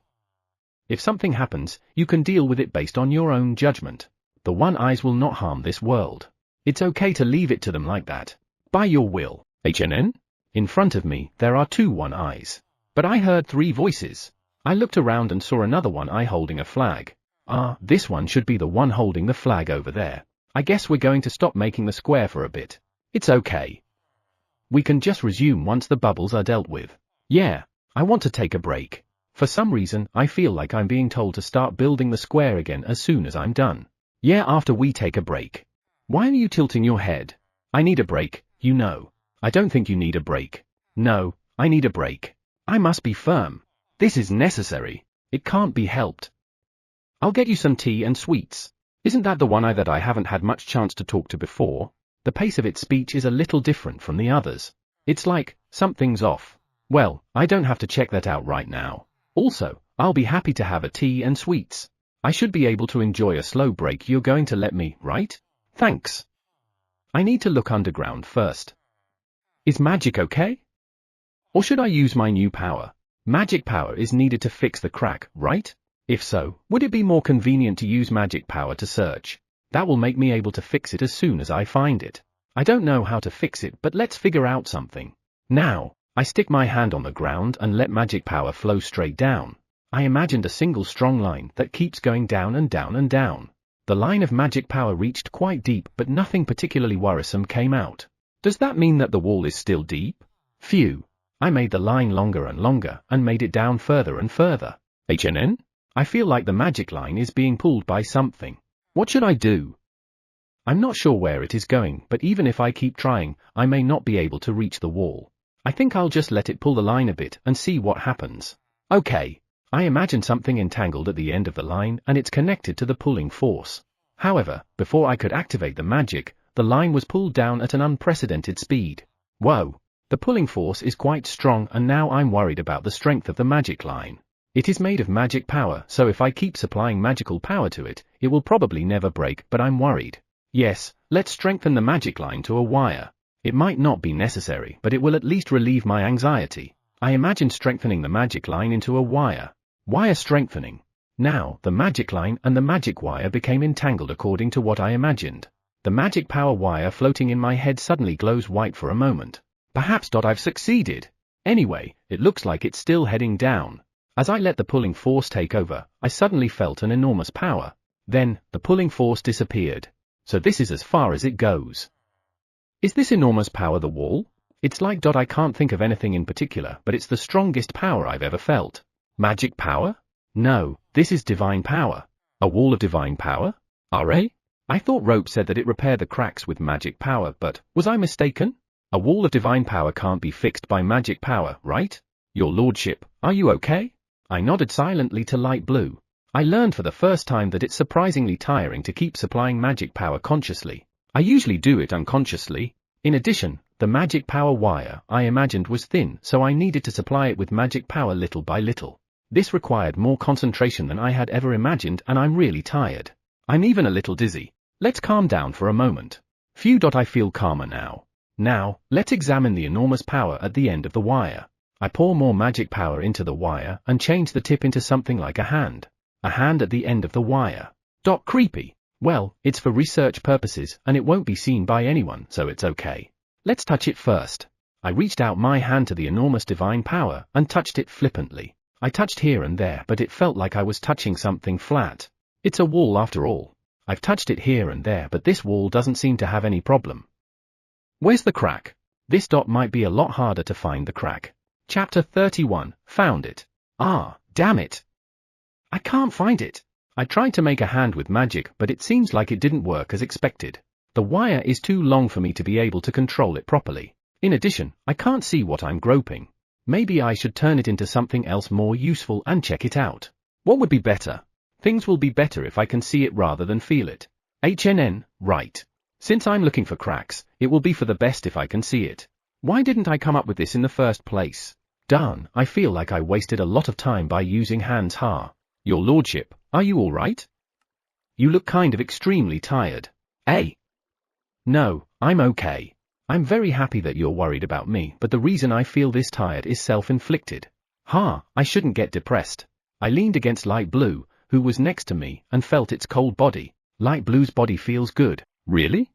If something happens, you can deal with it based on your own judgment. The One Eyes will not harm this world. It's okay to leave it to them like that. By your will. HNN? In front of me, there are 2 One Eyes. But I heard 3 voices. I looked around and saw another One Eye holding a flag. This one should be the one holding the flag over there. I guess we're going to stop making the square for a bit. It's okay. We can just resume once the bubbles are dealt with. Yeah, I want to take a break. For some reason, I feel like I'm being told to start building the square again as soon as I'm done. Yeah, after we take a break. Why are you tilting your head? I need a break, you know. I don't think you need a break. No, I need a break. I must be firm. This is necessary. It can't be helped. I'll get you some tea and sweets. Isn't that the one that I haven't had much chance to talk to before? The pace of its speech is a little different from the others. It's like, something's off. Well, I don't have to check that out right now. Also, I'll be happy to have a tea and sweets. I should be able to enjoy a slow break. You're going to let me, right? Thanks. I need to look underground first. Is magic okay? Or should I use my new power? Magic power is needed to fix the crack, right? If so, would it be more convenient to use magic power to search? That will make me able to fix it as soon as I find it. I don't know how to fix it, but let's figure out something. Now, I stick my hand on the ground and let magic power flow straight down. I imagined a single strong line that keeps going down and down and down. The line of magic power reached quite deep, but nothing particularly worrisome came out. Does that mean that the wall is still deep? Phew. I made the line longer and longer, and made it down further and further. HNN? I feel like the magic line is being pulled by something. What should I do? I'm not sure where it is going, but even if I keep trying, I may not be able to reach the wall. I think I'll just let it pull the line a bit and see what happens. Okay. I imagine something entangled at the end of the line, and it's connected to the pulling force. However, before I could activate the magic, the line was pulled down at an unprecedented speed. Whoa! The pulling force is quite strong, and now I'm worried about the strength of the magic line. It is made of magic power, so if I keep supplying magical power to it, it will probably never break, but I'm worried. Yes, let's strengthen the magic line to a wire. It might not be necessary, but it will at least relieve my anxiety. I imagined strengthening the magic line into a wire. Wire strengthening. Now, the magic line and the magic wire became entangled according to what I imagined. The magic power wire floating in my head suddenly glows white for a moment. Perhaps I've succeeded. Anyway, it looks like it's still heading down. As I let the pulling force take over, I suddenly felt an enormous power. Then, the pulling force disappeared. So this is as far as it goes. Is this enormous power the wall? It's like I can't think of anything in particular, but it's the strongest power I've ever felt. Magic power? No, this is divine power. A wall of divine power? RA? I thought Rope said that it repaired the cracks with magic power, but was I mistaken? A wall of divine power can't be fixed by magic power, right? Your lordship, are you okay? I nodded silently to Light Blue. I learned for the first time that it's surprisingly tiring to keep supplying magic power consciously. I usually do it unconsciously. In addition, the magic power wire I imagined was thin, so I needed to supply it with magic power little by little. This required more concentration than I had ever imagined, and I'm really tired. I'm even a little dizzy. Let's calm down for a moment. Phew. I feel calmer now. Now, let's examine the enormous power at the end of the wire. I pour more magic power into the wire and change the tip into something like a hand. A hand at the end of the wire. Creepy. Well, it's for research purposes, and it won't be seen by anyone, so it's okay. Let's touch it first. I reached out my hand to the enormous divine power and touched it flippantly. I touched here and there, but it felt like I was touching something flat. It's a wall after all. I've touched it here and there, but this wall doesn't seem to have any problem. Where's the crack? This might be a lot harder to find the crack. Chapter 31, Found it. Ah, damn it. I can't find it. I tried to make a hand with magic, but it seems like it didn't work as expected. The wire is too long for me to be able to control it properly. In addition, I can't see what I'm groping. Maybe I should turn it into something else more useful and check it out. What would be better? Things will be better if I can see it rather than feel it. HNN, right. Since I'm looking for cracks, it will be for the best if I can see it. Why didn't I come up with this in the first place? Darn, I feel like I wasted a lot of time by using hands. Your lordship, are you alright? You look kind of extremely tired. Eh? No, I'm okay. I'm very happy that you're worried about me, but the reason I feel this tired is self-inflicted. I shouldn't get depressed. I leaned against Light Blue, who was next to me, and felt its cold body. Light Blue's body feels good. Really?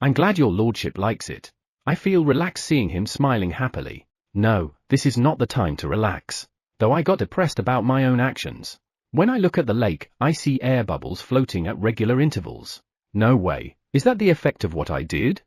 I'm glad your lordship likes it. I feel relaxed seeing him smiling happily. No, this is not the time to relax. Though I got depressed about my own actions. When I look at the lake, I see air bubbles floating at regular intervals. No way. Is that the effect of what I did?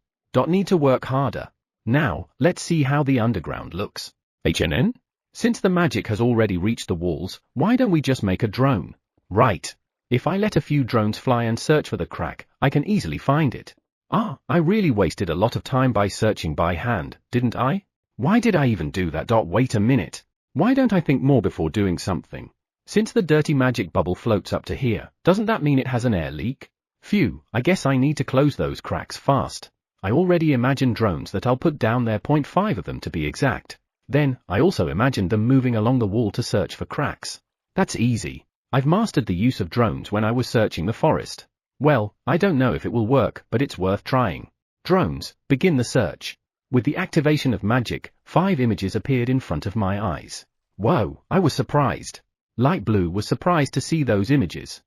Need to work harder. Now, let's see how the underground looks. HNN? Since the magic has already reached the walls, why don't we just make a drone? Right. If I let a few drones fly and search for the crack, I can easily find it. I really wasted a lot of time by searching by hand, didn't I? Why did I even do that? Wait a minute. Why don't I think more before doing something? Since the dirty magic bubble floats up to here, doesn't that mean it has an air leak? Phew, I guess I need to close those cracks fast. I already imagine drones that I'll put down there, 0.5 of them to be exact. Then, I also imagined them moving along the wall to search for cracks. That's easy. I've mastered the use of drones when I was searching the forest. Well, I don't know if it will work, but it's worth trying. Drones, begin the search. With the activation of magic, 5 images appeared in front of my eyes. Whoa, I was surprised. Light Blue was surprised to see those images.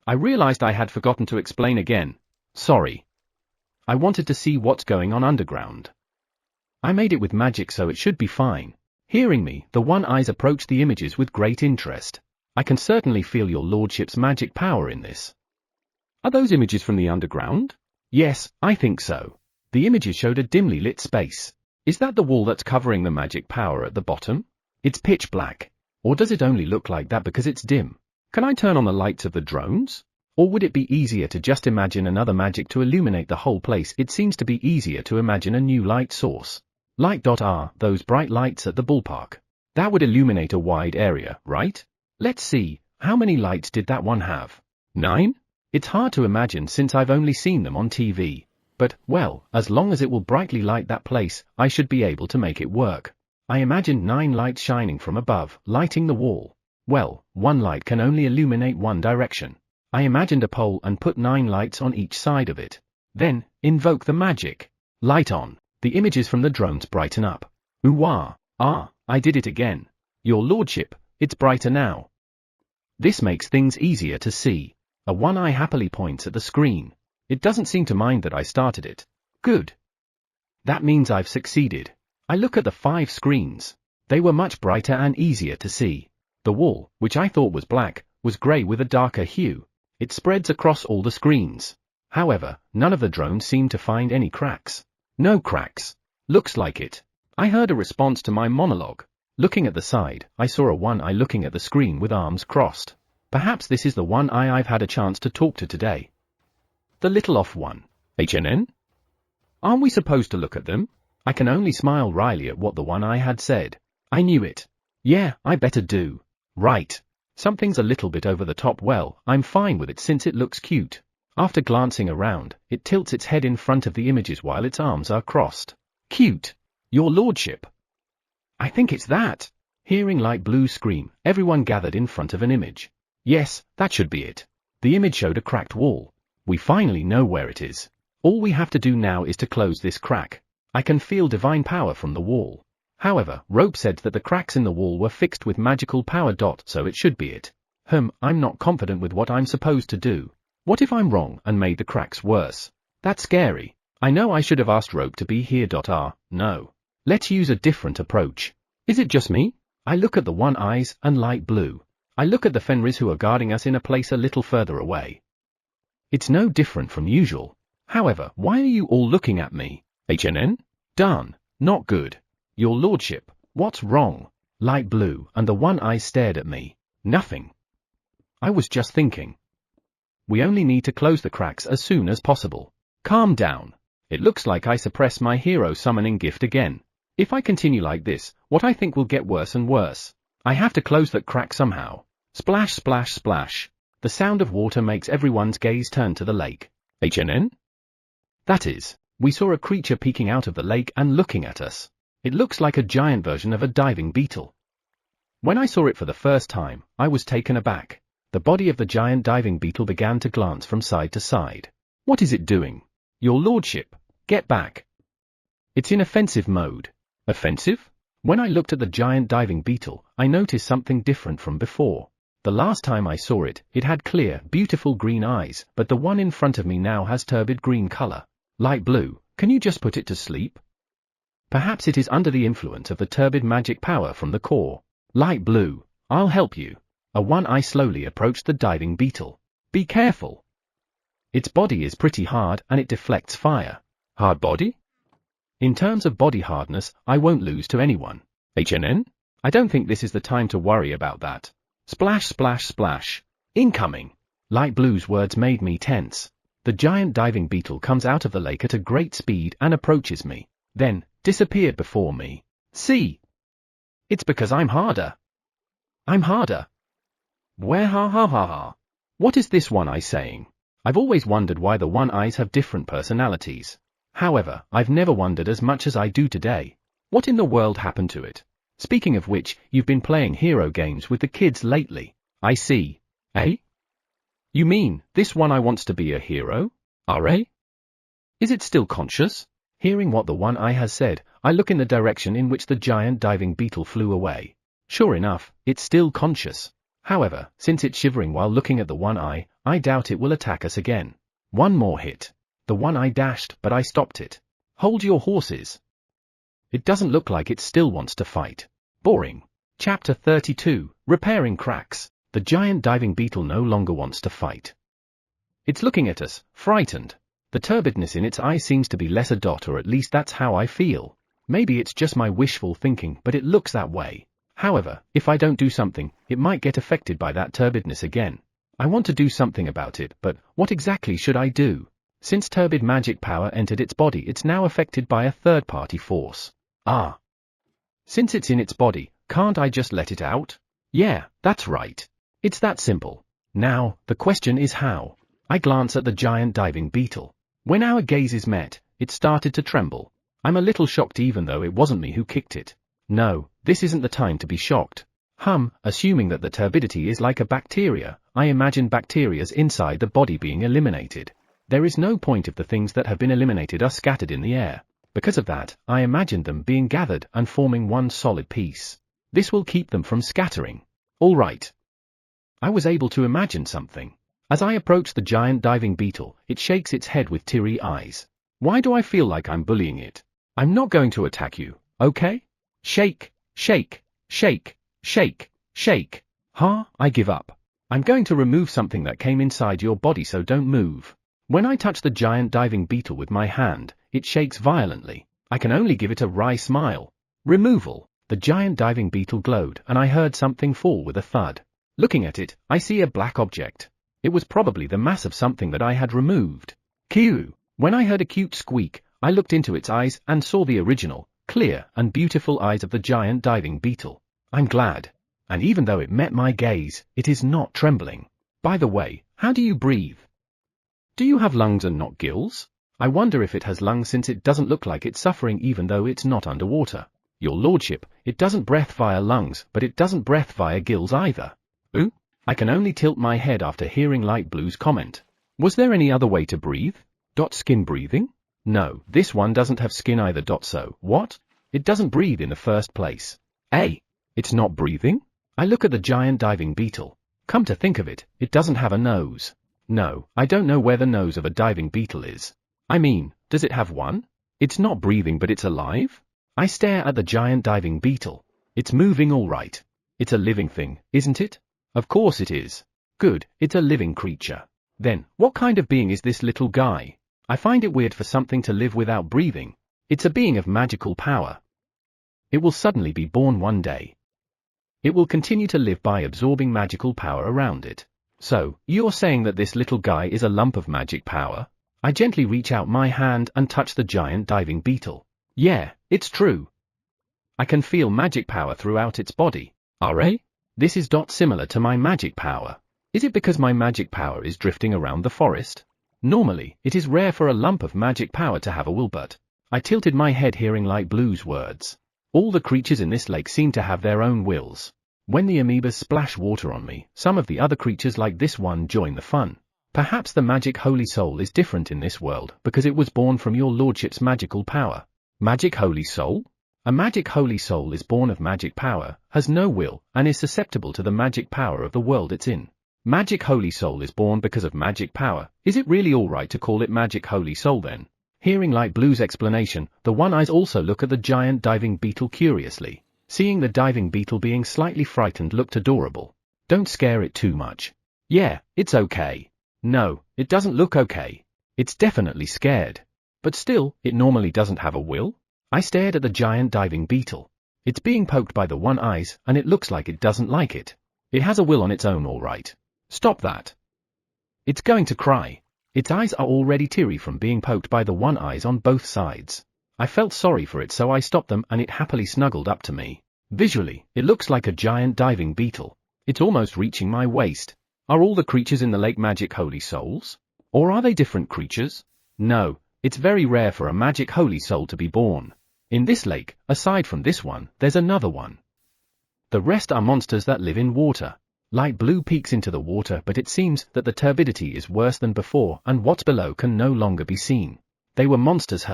I realized I had forgotten to explain again. Sorry. I wanted to see what's going on underground. I made it with magic, so it should be fine. Hearing me, the One Eyes approached the images with great interest. I can certainly feel your lordship's magic power in this. Are those images from the underground? Yes, I think so. The images showed a dimly lit space. Is that the wall that's covering the magic power at the bottom? It's pitch black. Or does it only look like that because it's dim? Can I turn on the lights of the drones? Or would it be easier to just imagine another magic to illuminate the whole place? It seems to be easier to imagine a new light source. Light. Those bright lights at the ballpark. That would illuminate a wide area, right? Let's see, how many lights did that one have? 9? It's hard to imagine since I've only seen them on TV. But, well, as long as it will brightly light that place, I should be able to make it work. I imagined 9 lights shining from above, lighting the wall. Well, one light can only illuminate one direction. I imagined a pole and put 9 lights on each side of it. Then, invoke the magic. Light on. The images from the drones brighten up. Ooh-wah. I did it again. Your lordship, it's brighter now. This makes things easier to see. A One Eye happily points at the screen. It doesn't seem to mind that I started it. Good. That means I've succeeded. I look at the 5 screens. They were much brighter and easier to see. The wall, which I thought was black, was grey with a darker hue. It spreads across all the screens. However, none of the drones seemed to find any cracks. No cracks. Looks like it. I heard a response to my monologue. Looking at the side, I saw a One Eye looking at the screen with arms crossed. Perhaps this is the One Eye I've had a chance to talk to today. The little off one. HNN? Aren't we supposed to look at them? I can only smile wryly at what the One Eye had said. I knew it. Yeah, I better do. Right. Something's a little bit over the top. Well, I'm fine with it since it looks cute. After glancing around, it tilts its head in front of the images while its arms are crossed. Cute. Your lordship. I think it's that. Hearing Light Blue scream, everyone gathered in front of an image. Yes, that should be it. The image showed a cracked wall. We finally know where it is. All we have to do now is to close this crack. I can feel divine power from the wall. However, Rope said that the cracks in the wall were fixed with magical power. So it should be it. I'm not confident with what I'm supposed to do. What if I'm wrong and made the cracks worse? That's scary. I know I should have asked Rope to be here. No. Let's use a different approach. Is it just me? I look at the One Eyes and Light Blue. I look at the Fenris who are guarding us in a place a little further away. It's no different from usual. However, why are you all looking at me? HNN? Darn, not good. Your lordship, what's wrong? Light Blue and the One Eye stared at me. Nothing. I was just thinking. We only need to close the cracks as soon as possible. Calm down. It looks like I suppress my hero summoning gift again. If I continue like this, what I think will get worse and worse. I have to close that crack somehow. Splash, splash, splash. The sound of water makes everyone's gaze turn to the lake. HNN? That is, we saw a creature peeking out of the lake and looking at us. It looks like a giant version of a diving beetle. When I saw it for the first time, I was taken aback. The body of the giant diving beetle began to glance from side to side. What is it doing? Your lordship, get back. It's in offensive mode. Offensive? When I looked at the giant diving beetle, I noticed something different from before. The last time I saw it, it had clear, beautiful green eyes, but the one in front of me now has turbid green color. Light Blue, can you just put it to sleep? Perhaps it is under the influence of the turbid magic power from the core. Light Blue, I'll help you. A One Eye slowly approached the diving beetle. Be careful. Its body is pretty hard and it deflects fire. Hard body? In terms of body hardness, I won't lose to anyone. HNN? I don't think this is the time to worry about that. Splash, splash, splash. Incoming. Light Blue's words made me tense. The giant diving beetle comes out of the lake at a great speed and approaches me, then disappeared before me. See? It's because I'm harder. I'm harder. Where ha ha ha ha. What is this one eye saying? I've always wondered why the one eyes have different personalities. However, I've never wondered as much as I do today. What in the world happened to it? Speaking of which, you've been playing hero games with the kids lately. I see. Eh? You mean, this one eye wants to be a hero? Eh? Is it still conscious? Hearing what the one eye has said, I look in the direction in which the giant diving beetle flew away. Sure enough, it's still conscious. However, since it's shivering while looking at the one eye, I doubt it will attack us again. One more hit. The one eye dashed, but I stopped it. Hold your horses. It doesn't look like it still wants to fight. Boring. Chapter 32, Repairing Cracks. The giant diving beetle no longer wants to fight. It's looking at us, frightened. The turbidness in its eye seems to be less, or at least that's how I feel. Maybe it's just my wishful thinking, but it looks that way. However, if I don't do something, it might get affected by that turbidness again. I want to do something about it, but what exactly should I do? Since turbid magic power entered its body, it's now affected by a third-party force. Since it's in its body, can't I just let it out? Yeah, that's right. It's that simple. Now, the question is how. I glance at the giant diving beetle. When our gazes met, it started to tremble. I'm a little shocked even though it wasn't me who kicked it. No, this isn't the time to be shocked. Assuming that the turbidity is like a bacteria, I imagine bacteria's inside the body being eliminated. There is no point if the things that have been eliminated are scattered in the air. Because of that, I imagined them being gathered and forming one solid piece. This will keep them from scattering. All right. I was able to imagine something. As I approach the giant diving beetle, it shakes its head with teary eyes. Why do I feel like I'm bullying it? I'm not going to attack you, okay? Shake, shake, shake, shake, shake. I give up. I'm going to remove something that came inside your body, so don't move. When I touch the giant diving beetle with my hand, it shakes violently. I can only give it a wry smile. Removal. The giant diving beetle glowed and I heard something fall with a thud. Looking at it, I see a black object. It was probably the mass of something that I had removed. Kiu. When I heard a cute squeak, I looked into its eyes and saw the original, clear and beautiful eyes of the giant diving beetle. I'm glad. And even though it met my gaze, it is not trembling. By the way, how do you breathe? Do you have lungs and not gills? I wonder if it has lungs since it doesn't look like it's suffering even though it's not underwater. Your lordship, it doesn't breath via lungs, but it doesn't breath via gills either. Ooh? I can only tilt my head after hearing Light Blue's comment. Was there any other way to breathe? Skin breathing? No, this one doesn't have skin either. So, what? It doesn't breathe in the first place. It's not breathing? I look at the giant diving beetle. Come to think of it, it doesn't have a nose. No, I don't know where the nose of a diving beetle is. I mean, does it have one? It's not breathing but it's alive? I stare at the giant diving beetle. It's moving all right. It's a living thing, isn't it? Of course it is. Good, it's a living creature. Then, what kind of being is this little guy? I find it weird for something to live without breathing. It's a being of magical power. It will suddenly be born one day. It will continue to live by absorbing magical power around it. So, you're saying that this little guy is a lump of magic power? I gently reach out my hand and touch the giant diving beetle. Yeah, it's true. I can feel magic power throughout its body. This is similar to my magic power. Is it because my magic power is drifting around the forest? Normally, it is rare for a lump of magic power to have a will, but I tilted my head hearing Light Blue's words. All the creatures in this lake seem to have their own wills. When the amoebas splash water on me, some of the other creatures like this one join the fun. Perhaps the magic holy soul is different in this world because it was born from your lordship's magical power. Magic holy soul? A magic holy soul is born of magic power, has no will, and is susceptible to the magic power of the world it's in. Magic holy soul is born because of magic power. Is it really alright to call it magic holy soul then? Hearing Light Blue's explanation, the one eyes also look at the giant diving beetle curiously. Seeing the diving beetle being slightly frightened looked adorable. Don't scare it too much. Yeah, it's okay. No, it doesn't look okay. It's definitely scared. But still, it normally doesn't have a will? I stared at the giant diving beetle. It's being poked by the one eyes, and it looks like it doesn't like it. It has a will on its own, all right. Stop that. It's going to cry. Its eyes are already teary from being poked by the one eyes on both sides. I felt sorry for it, so I stopped them and it happily snuggled up to me. Visually, it looks like a giant diving beetle. It's almost reaching my waist. Are all the creatures in the lake magic holy souls? Or are they different creatures? No, it's very rare for a magic holy soul to be born. In this lake, aside from this one, there's another one. The rest are monsters that live in water. Light blue peeks into the water, but it seems that the turbidity is worse than before and what's below can no longer be seen. They were monsters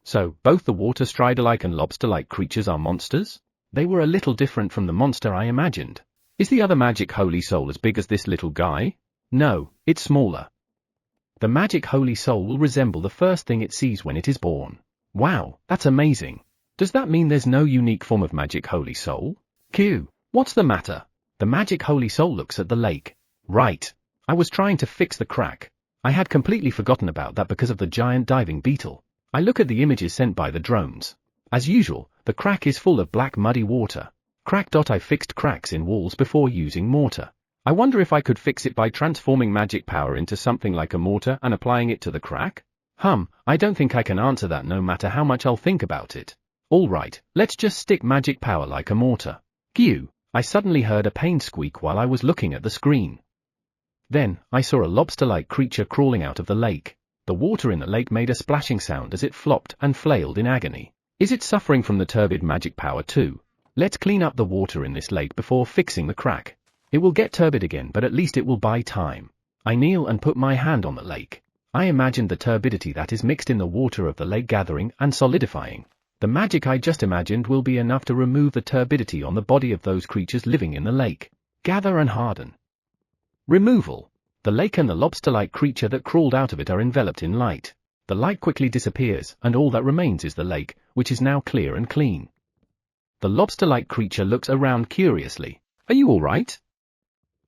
So, both the water strider-like and lobster-like creatures are monsters? They were a little different from the monster I imagined. Is the other magic holy soul as big as this little guy? No, it's smaller. The magic holy soul will resemble the first thing it sees when it is born. Wow, that's amazing. Does that mean there's no unique form of magic holy soul? Q, what's the matter? The magic holy soul looks at the lake. Right. I was trying to fix the crack. I had completely forgotten about that because of the giant diving beetle. I look at the images sent by the drones. As usual, the crack is full of black muddy water. I fixed cracks in walls before using mortar. I wonder if I could fix it by transforming magic power into something like a mortar and applying it to the crack? I don't think I can answer that no matter how much I'll think about it. Alright, let's just stick magic power like a mortar. Q. I suddenly heard a pained squeak while I was looking at the screen. Then, I saw a lobster-like creature crawling out of the lake. The water in the lake made a splashing sound as it flopped and flailed in agony. Is it suffering from the turbid magic power too? Let's clean up the water in this lake before fixing the crack. It will get turbid again, but at least it will buy time. I kneel and put my hand on the lake. I imagined the turbidity that is mixed in the water of the lake gathering and solidifying. The magic I just imagined will be enough to remove the turbidity on the body of those creatures living in the lake. Gather and harden. Removal. The lake and the lobster-like creature that crawled out of it are enveloped in light. The light quickly disappears, and all that remains is the lake, which is now clear and clean. The lobster-like creature looks around curiously. Are you alright?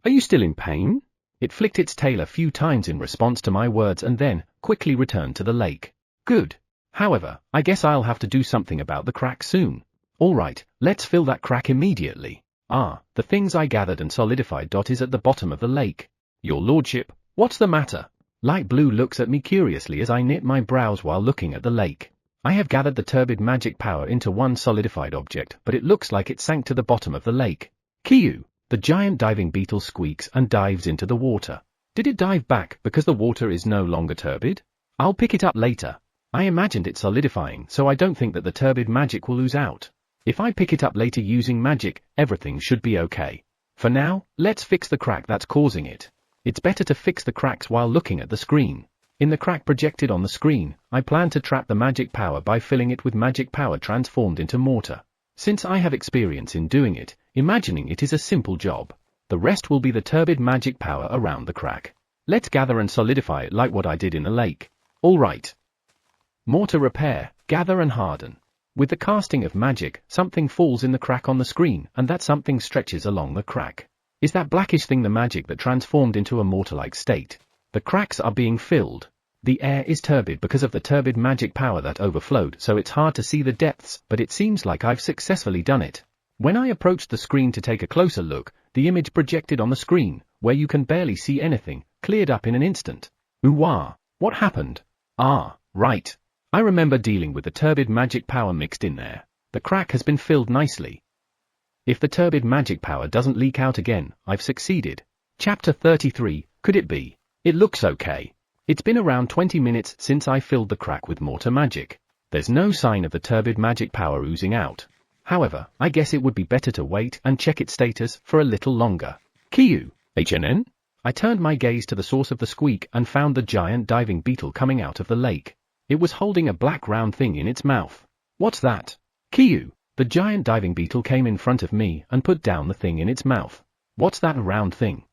Are you still in pain? It flicked its tail a few times in response to my words and then quickly returned to the lake. Good. However, I guess I'll have to do something about the crack soon. Alright, let's fill that crack immediately. The things I gathered and solidified. Is at the bottom of the lake. Your lordship, what's the matter? Light blue looks at me curiously as I knit my brows while looking at the lake. I have gathered the turbid magic power into one solidified object, but it looks like it sank to the bottom of the lake. Kiyu, the giant diving beetle squeaks and dives into the water. Did it dive back because the water is no longer turbid? I'll pick it up later. I imagined it solidifying, so I don't think that the turbid magic will ooze out. If I pick it up later using magic, everything should be okay. For now, let's fix the crack that's causing it. It's better to fix the cracks while looking at the screen. In the crack projected on the screen, I plan to trap the magic power by filling it with magic power transformed into mortar. Since I have experience in doing it, imagining it is a simple job. The rest will be the turbid magic power around the crack. Let's gather and solidify it like what I did in the lake. Alright. Mortar repair, gather and harden. With the casting of magic, something falls in the crack on the screen, and that something stretches along the crack. Is that blackish thing the magic that transformed into a mortar-like state? The cracks are being filled. The air is turbid because of the turbid magic power that overflowed, so it's hard to see the depths, but it seems like I've successfully done it. When I approached the screen to take a closer look, the image projected on the screen, where you can barely see anything, cleared up in an instant. Ooh-wah, what happened? Right. I remember dealing with the turbid magic power mixed in there. The crack has been filled nicely. If the turbid magic power doesn't leak out again, I've succeeded. Chapter 33, could it be? It looks okay. It's been around 20 minutes since I filled the crack with mortar magic. There's no sign of the turbid magic power oozing out. However, I guess it would be better to wait and check its status for a little longer. Kiyu, HNN? I turned my gaze to the source of the squeak and found the giant diving beetle coming out of the lake. It was holding a black round thing in its mouth. What's that? Kiyu, the giant diving beetle came in front of me and put down the thing in its mouth. What's that round thing?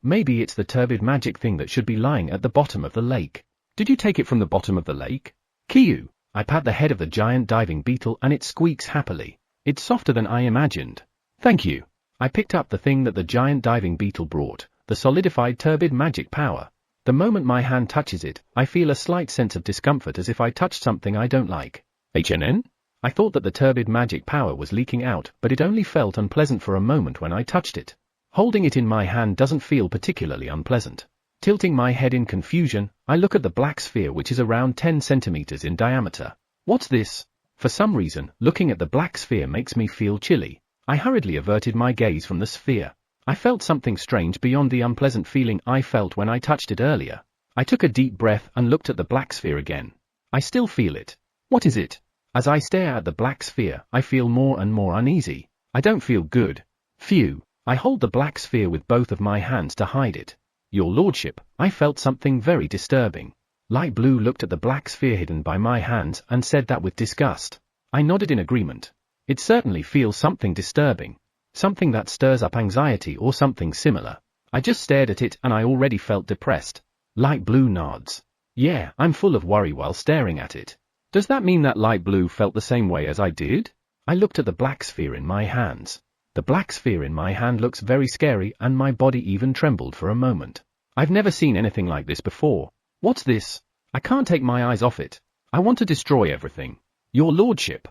Maybe it's the turbid magic thing that should be lying at the bottom of the lake. Did you take it from the bottom of the lake? Kiyu, I pat the head of the giant diving beetle and it squeaks happily. It's softer than I imagined. Thank you. I picked up the thing that the giant diving beetle brought, the solidified turbid magic power. The moment my hand touches it, I feel a slight sense of discomfort as if I touched something I don't like. HNN? I thought that the turbid magic power was leaking out, but it only felt unpleasant for a moment when I touched it. Holding it in my hand doesn't feel particularly unpleasant. Tilting my head in confusion, I look at the black sphere which is around 10 centimeters in diameter. What's this? For some reason, looking at the black sphere makes me feel chilly. I hurriedly averted my gaze from the sphere. I felt something strange beyond the unpleasant feeling I felt when I touched it earlier. I took a deep breath and looked at the black sphere again. I still feel it. What is it? As I stare at the black sphere, I feel more and more uneasy. I don't feel good. Phew. I hold the black sphere with both of my hands to hide it. Your lordship, I felt something very disturbing. Light Blue looked at the black sphere hidden by my hands and said that with disgust. I nodded in agreement. It certainly feels something disturbing. Something that stirs up anxiety or something similar. I just stared at it and I already felt depressed. Light Blue nods. Yeah, I'm full of worry while staring at it. Does that mean that Light Blue felt the same way as I did? I looked at the black sphere in my hands. The black sphere in my hand looks very scary and my body even trembled for a moment. I've never seen anything like this before. What's this? I can't take my eyes off it. I want to destroy everything. Your lordship.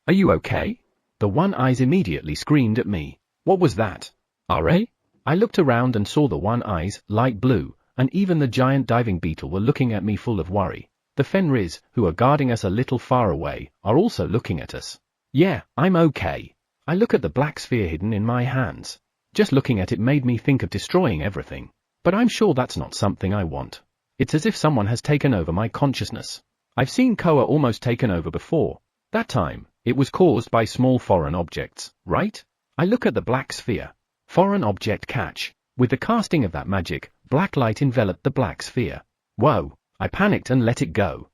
Are you okay? The One Eyes immediately screamed at me. What was that? RA? I looked around and saw the One Eyes, Light Blue, and even the giant diving beetle were looking at me full of worry. The Fenris, who are guarding us a little far away, are also looking at us. Yeah, I'm okay. I look at the black sphere hidden in my hands. Just looking at it made me think of destroying everything. But I'm sure that's not something I want. It's as if someone has taken over my consciousness. I've seen Koa almost taken over before. That time, it was caused by small foreign objects, right? I look at the black sphere. Foreign object catch. With the casting of that magic, black light enveloped the black sphere. Whoa, I panicked and let it go.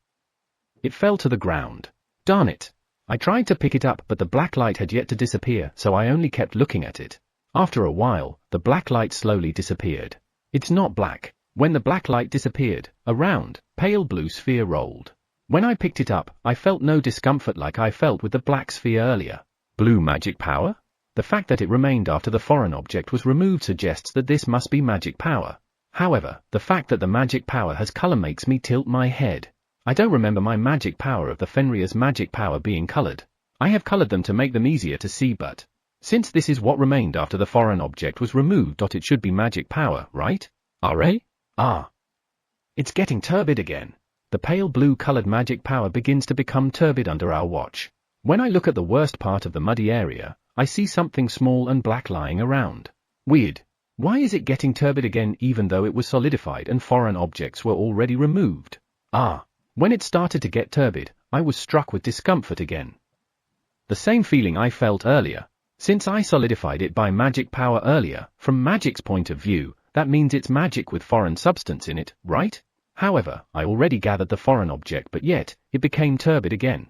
It fell to the ground. Darn it. I tried to pick it up but the black light had yet to disappear, so I only kept looking at it. After a while, the black light slowly disappeared. It's not black. When the black light disappeared, a round, pale blue sphere rolled. When I picked it up, I felt no discomfort like I felt with the black sphere earlier. Blue magic power? The fact that it remained after the foreign object was removed suggests that this must be magic power. However, the fact that the magic power has color makes me tilt my head. I don't remember my magic power of the Fenrir's magic power being colored. I have colored them to make them easier to see but since this is what remained after the foreign object was removed, it should be magic power, right? RA? Ah. It's getting turbid again. The pale blue-colored magic power begins to become turbid under our watch. When I look at the worst part of the muddy area, I see something small and black lying around. Weird. Why is it getting turbid again even though it was solidified and foreign objects were already removed? Ah. When it started to get turbid, I was struck with discomfort again. The same feeling I felt earlier. Since I solidified it by magic power earlier, from magic's point of view, that means it's magic with foreign substance in it, right? However, I already gathered the foreign object but yet, it became turbid again.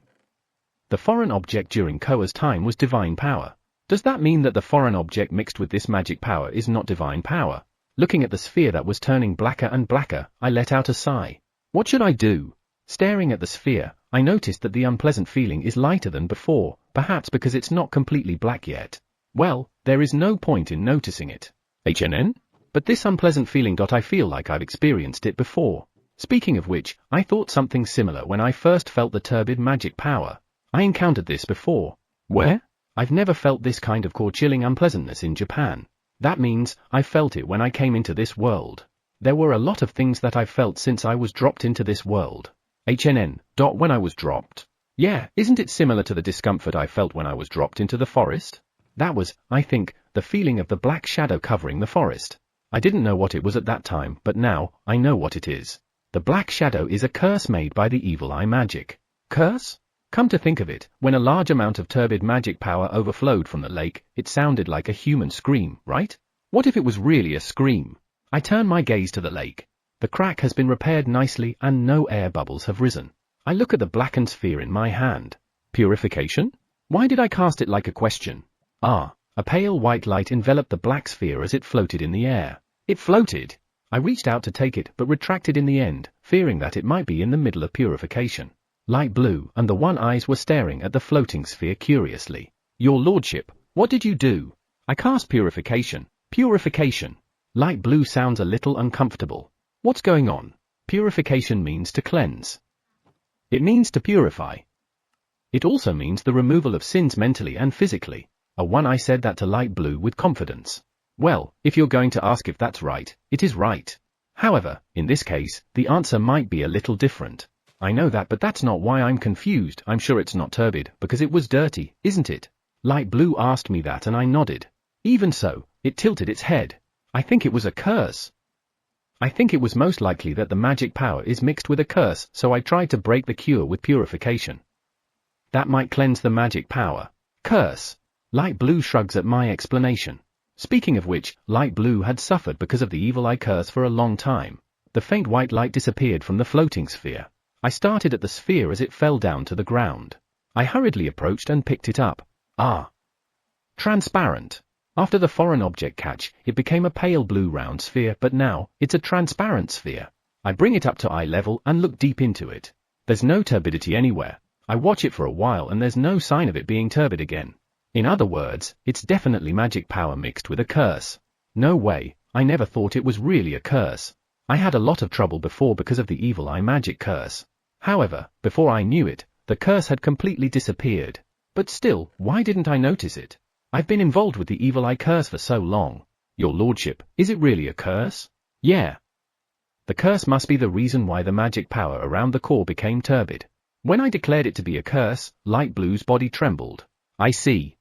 The foreign object during Koa's time was divine power. Does that mean that the foreign object mixed with this magic power is not divine power? Looking at the sphere that was turning blacker and blacker, I let out a sigh. What should I do? Staring at the sphere, I noticed that the unpleasant feeling is lighter than before, perhaps because it's not completely black yet. Well, there is no point in noticing it. HNN? But this unpleasant feeling. I feel like I've experienced it before. Speaking of which, I thought something similar when I first felt the turbid magic power. I encountered this before. Where? I've never felt this kind of core-chilling unpleasantness in Japan. That means, I felt it when I came into this world. There were a lot of things that I felt since I was dropped into this world. HNN. When I was dropped. Yeah, isn't it similar to the discomfort I felt when I was dropped into the forest? That was, I think, the feeling of the black shadow covering the forest. I didn't know what it was at that time, but now, I know what it is. The black shadow is a curse made by the evil eye magic. Curse? Come to think of it, when a large amount of turbid magic power overflowed from the lake, it sounded like a human scream, right? What if it was really a scream? I turn my gaze to the lake. The crack has been repaired nicely and no air bubbles have risen. I look at the blackened sphere in my hand. Purification? Why did I cast it like a question? Ah, a pale white light enveloped the black sphere as it floated in the air. It floated. I reached out to take it but retracted in the end, fearing that it might be in the middle of purification. Light Blue and the One Eyes were staring at the floating sphere curiously. Your lordship, what did you do? I cast purification. Purification. Light Blue sounds a little uncomfortable. What's going on? Purification means to cleanse. It means to purify. It also means the removal of sins mentally and physically. A One Eye said that to Light Blue with confidence. Well, if you're going to ask if that's right, it is right. However, in this case, the answer might be a little different. I know that, but that's not why I'm confused. I'm sure it's not turbid, because it was dirty, isn't it? Light Blue asked me that and I nodded. Even so, it tilted its head. I think it was a curse. I think it was most likely that the magic power is mixed with a curse, so I tried to break the cure with purification. That might cleanse the magic power. Curse. Light Blue shrugs at my explanation. Speaking of which, Light Blue had suffered because of the evil eye curse for a long time. The faint white light disappeared from the floating sphere. I started at the sphere as it fell down to the ground. I hurriedly approached and picked it up. Ah. Transparent. After the foreign object catch, it became a pale blue round sphere, but now, it's a transparent sphere. I bring it up to eye level and look deep into it. There's no turbidity anywhere. I watch it for a while and there's no sign of it being turbid again. In other words, it's definitely magic power mixed with a curse. No way, I never thought it was really a curse. I had a lot of trouble before because of the evil eye magic curse. However, before I knew it, the curse had completely disappeared. But still, why didn't I notice it? I've been involved with the evil eye curse for so long. Your lordship, is it really a curse? Yeah. The curse must be the reason why the magic power around the core became turbid. When I declared it to be a curse, Light Blue's body trembled. I see.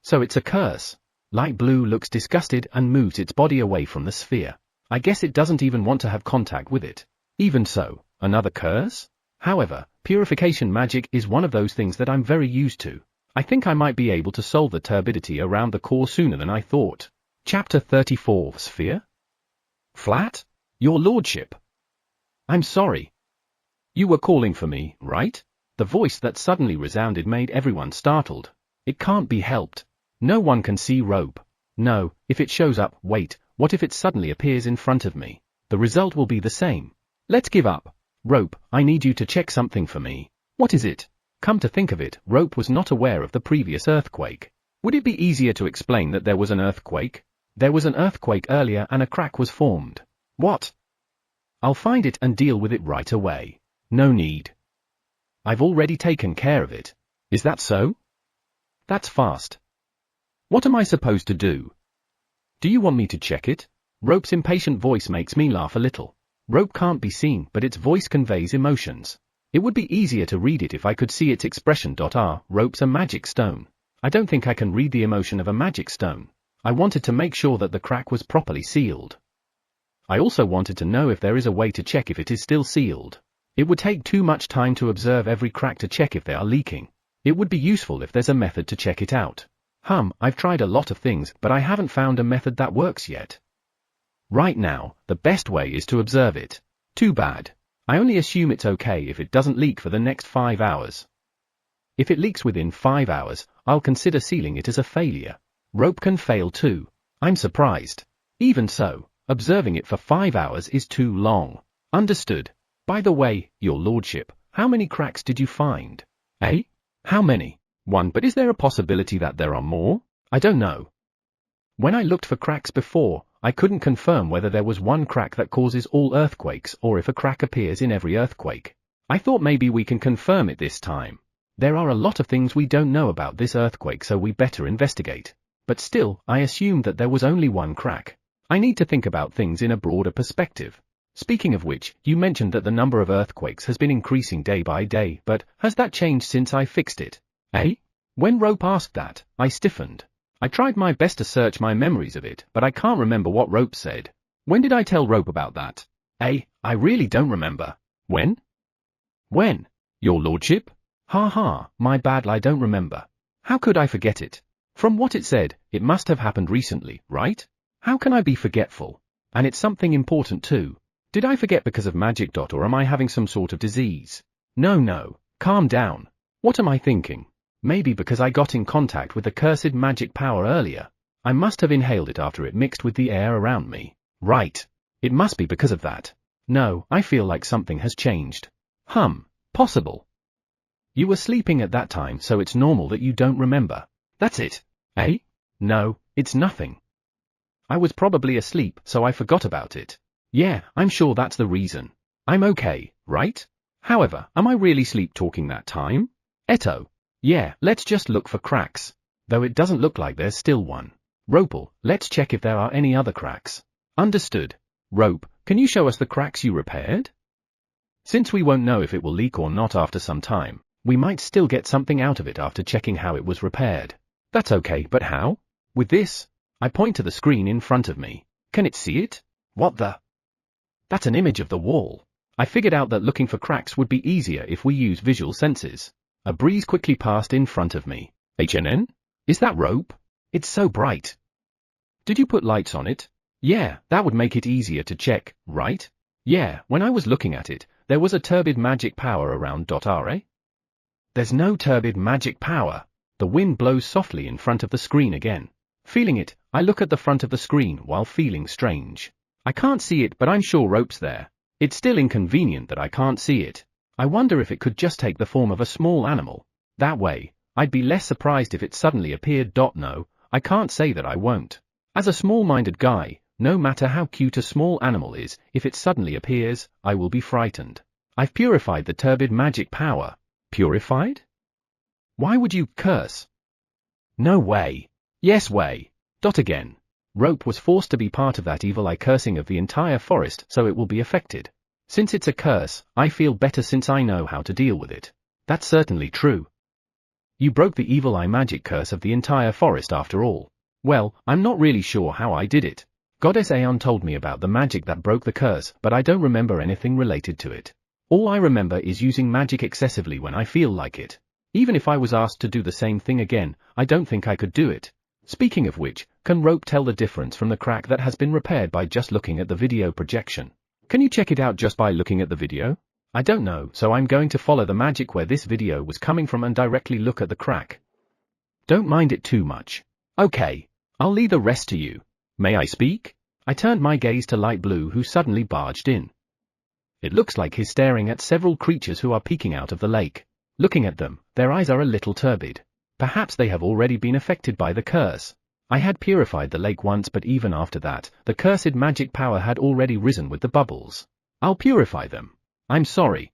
So it's a curse. Light Blue looks disgusted and moves its body away from the sphere. I guess it doesn't even want to have contact with it. Even so, another curse? However, purification magic is one of those things that I'm very used to. I think I might be able to solve the turbidity around the core sooner than I thought. Chapter 34 Sphere? Flat? Your lordship. I'm sorry. You were calling for me, right? The voice that suddenly resounded made everyone startled. It can't be helped. No one can see rope. No, if it shows up, wait, what if it suddenly appears in front of me? The result will be the same. Let's give up. Rope, I need you to check something for me. What is it? Come to think of it, Rope was not aware of the previous earthquake. Would it be easier to explain that there was an earthquake? There was an earthquake earlier and a crack was formed. What? I'll find it and deal with it right away. No need. I've already taken care of it. Is that so? That's fast. What am I supposed to do? Do you want me to check it? Rope's impatient voice makes me laugh a little. Rope can't be seen, but its voice conveys emotions. It would be easier to read it if I could see its expression. Rope's a magic stone. I don't think I can read the emotion of a magic stone. I wanted to make sure that the crack was properly sealed. I also wanted to know if there is a way to check if it is still sealed. It would take too much time to observe every crack to check if they are leaking. It would be useful if there's a method to check it out. I've tried a lot of things, but I haven't found a method that works yet. Right now, the best way is to observe it. Too bad. I only assume it's okay if it doesn't leak for the next 5 hours. If it leaks within 5 hours, I'll consider sealing it as a failure. Rope can fail too. I'm surprised. Even so, observing it for 5 hours is too long. Understood. By the way, your lordship, how many cracks did you find? Eh? How many? One, but is there a possibility that there are more? I don't know. When I looked for cracks before, I couldn't confirm whether there was one crack that causes all earthquakes or if a crack appears in every earthquake. I thought maybe we can confirm it this time. There are a lot of things we don't know about this earthquake, so we better investigate. But still, I assumed that there was only one crack. I need to think about things in a broader perspective. Speaking of which, you mentioned that the number of earthquakes has been increasing day by day, but has that changed since I fixed it? Eh? When Rope asked that, I stiffened. I tried my best to search my memories of it, but I can't remember what Rope said. When did I tell Rope about that? Eh? I really don't remember. When? When? Your lordship? My bad, I don't remember. How could I forget it? From what it said, it must have happened recently, right? How can I be forgetful? And it's something important too. Did I forget because of magic? Or am I having some sort of disease? No, calm down. What am I thinking? Maybe because I got in contact with the cursed magic power earlier. I must have inhaled it after it mixed with the air around me. Right. It must be because of that. No, I feel like something has changed. Possible. You were sleeping at that time, so it's normal that you don't remember. That's it. Eh? No, it's nothing. I was probably asleep, so I forgot about it. Yeah, I'm sure that's the reason. I'm okay, right? However, am I really sleep-talking that time? Eto. Yeah, let's just look for cracks. Though it doesn't look like there's still one. Rope, let's check if there are any other cracks. Understood. Rope, Can you show us the cracks you repaired? Since we won't know if it will leak or not after some time, we might still get something out of it after checking how it was repaired. That's okay, but how? With this? I point to the screen in front of me. Can it see it? What the? That's an image of the wall. I figured out that looking for cracks would be easier if we use visual senses. A breeze quickly passed in front of me. HNN? Is that rope? It's so bright. Did you put lights on it? Yeah, that would make it easier to check, right? Yeah, when I was looking at it, there was a turbid magic power around. Are? There's no turbid magic power. The wind blows softly in front of the screen again. Feeling it, I look at the front of the screen while feeling strange. I can't see it, but I'm sure rope's there. It's still inconvenient that I can't see it. I wonder if it could just take the form of a small animal. That way, I'd be less surprised if it suddenly appeared. No, I can't say that I won't. As a small-minded guy, no matter how cute a small animal is, if it suddenly appears, I will be frightened. I've purified the turbid magic power. Purified? Why would you curse? No way. Yes way. Again. Rope was forced to be part of that evil eye cursing of the entire forest, so it will be affected. Since it's a curse, I feel better since I know how to deal with it. That's certainly true. You broke the evil eye magic curse of the entire forest after all. Well, I'm not really sure how I did it. Goddess Aeon told me about the magic that broke the curse, but I don't remember anything related to it. All I remember is using magic excessively when I feel like it. Even if I was asked to do the same thing again, I don't think I could do it. Speaking of which, can rope tell the difference from the crack that has been repaired by just looking at the video projection? Can you check it out just by looking at the video? I don't know, so I'm going to follow the magic where this video was coming from and directly look at the crack. Don't mind it too much. Okay, I'll leave the rest to you. May I speak? I turned my gaze to Light Blue, who suddenly barged in. It looks like he's staring at several creatures who are peeking out of the lake. Looking at them, their eyes are a little turbid. Perhaps they have already been affected by the curse. I had purified the lake once, but even after that, the cursed magic power had already risen with the bubbles. I'll purify them. I'm sorry.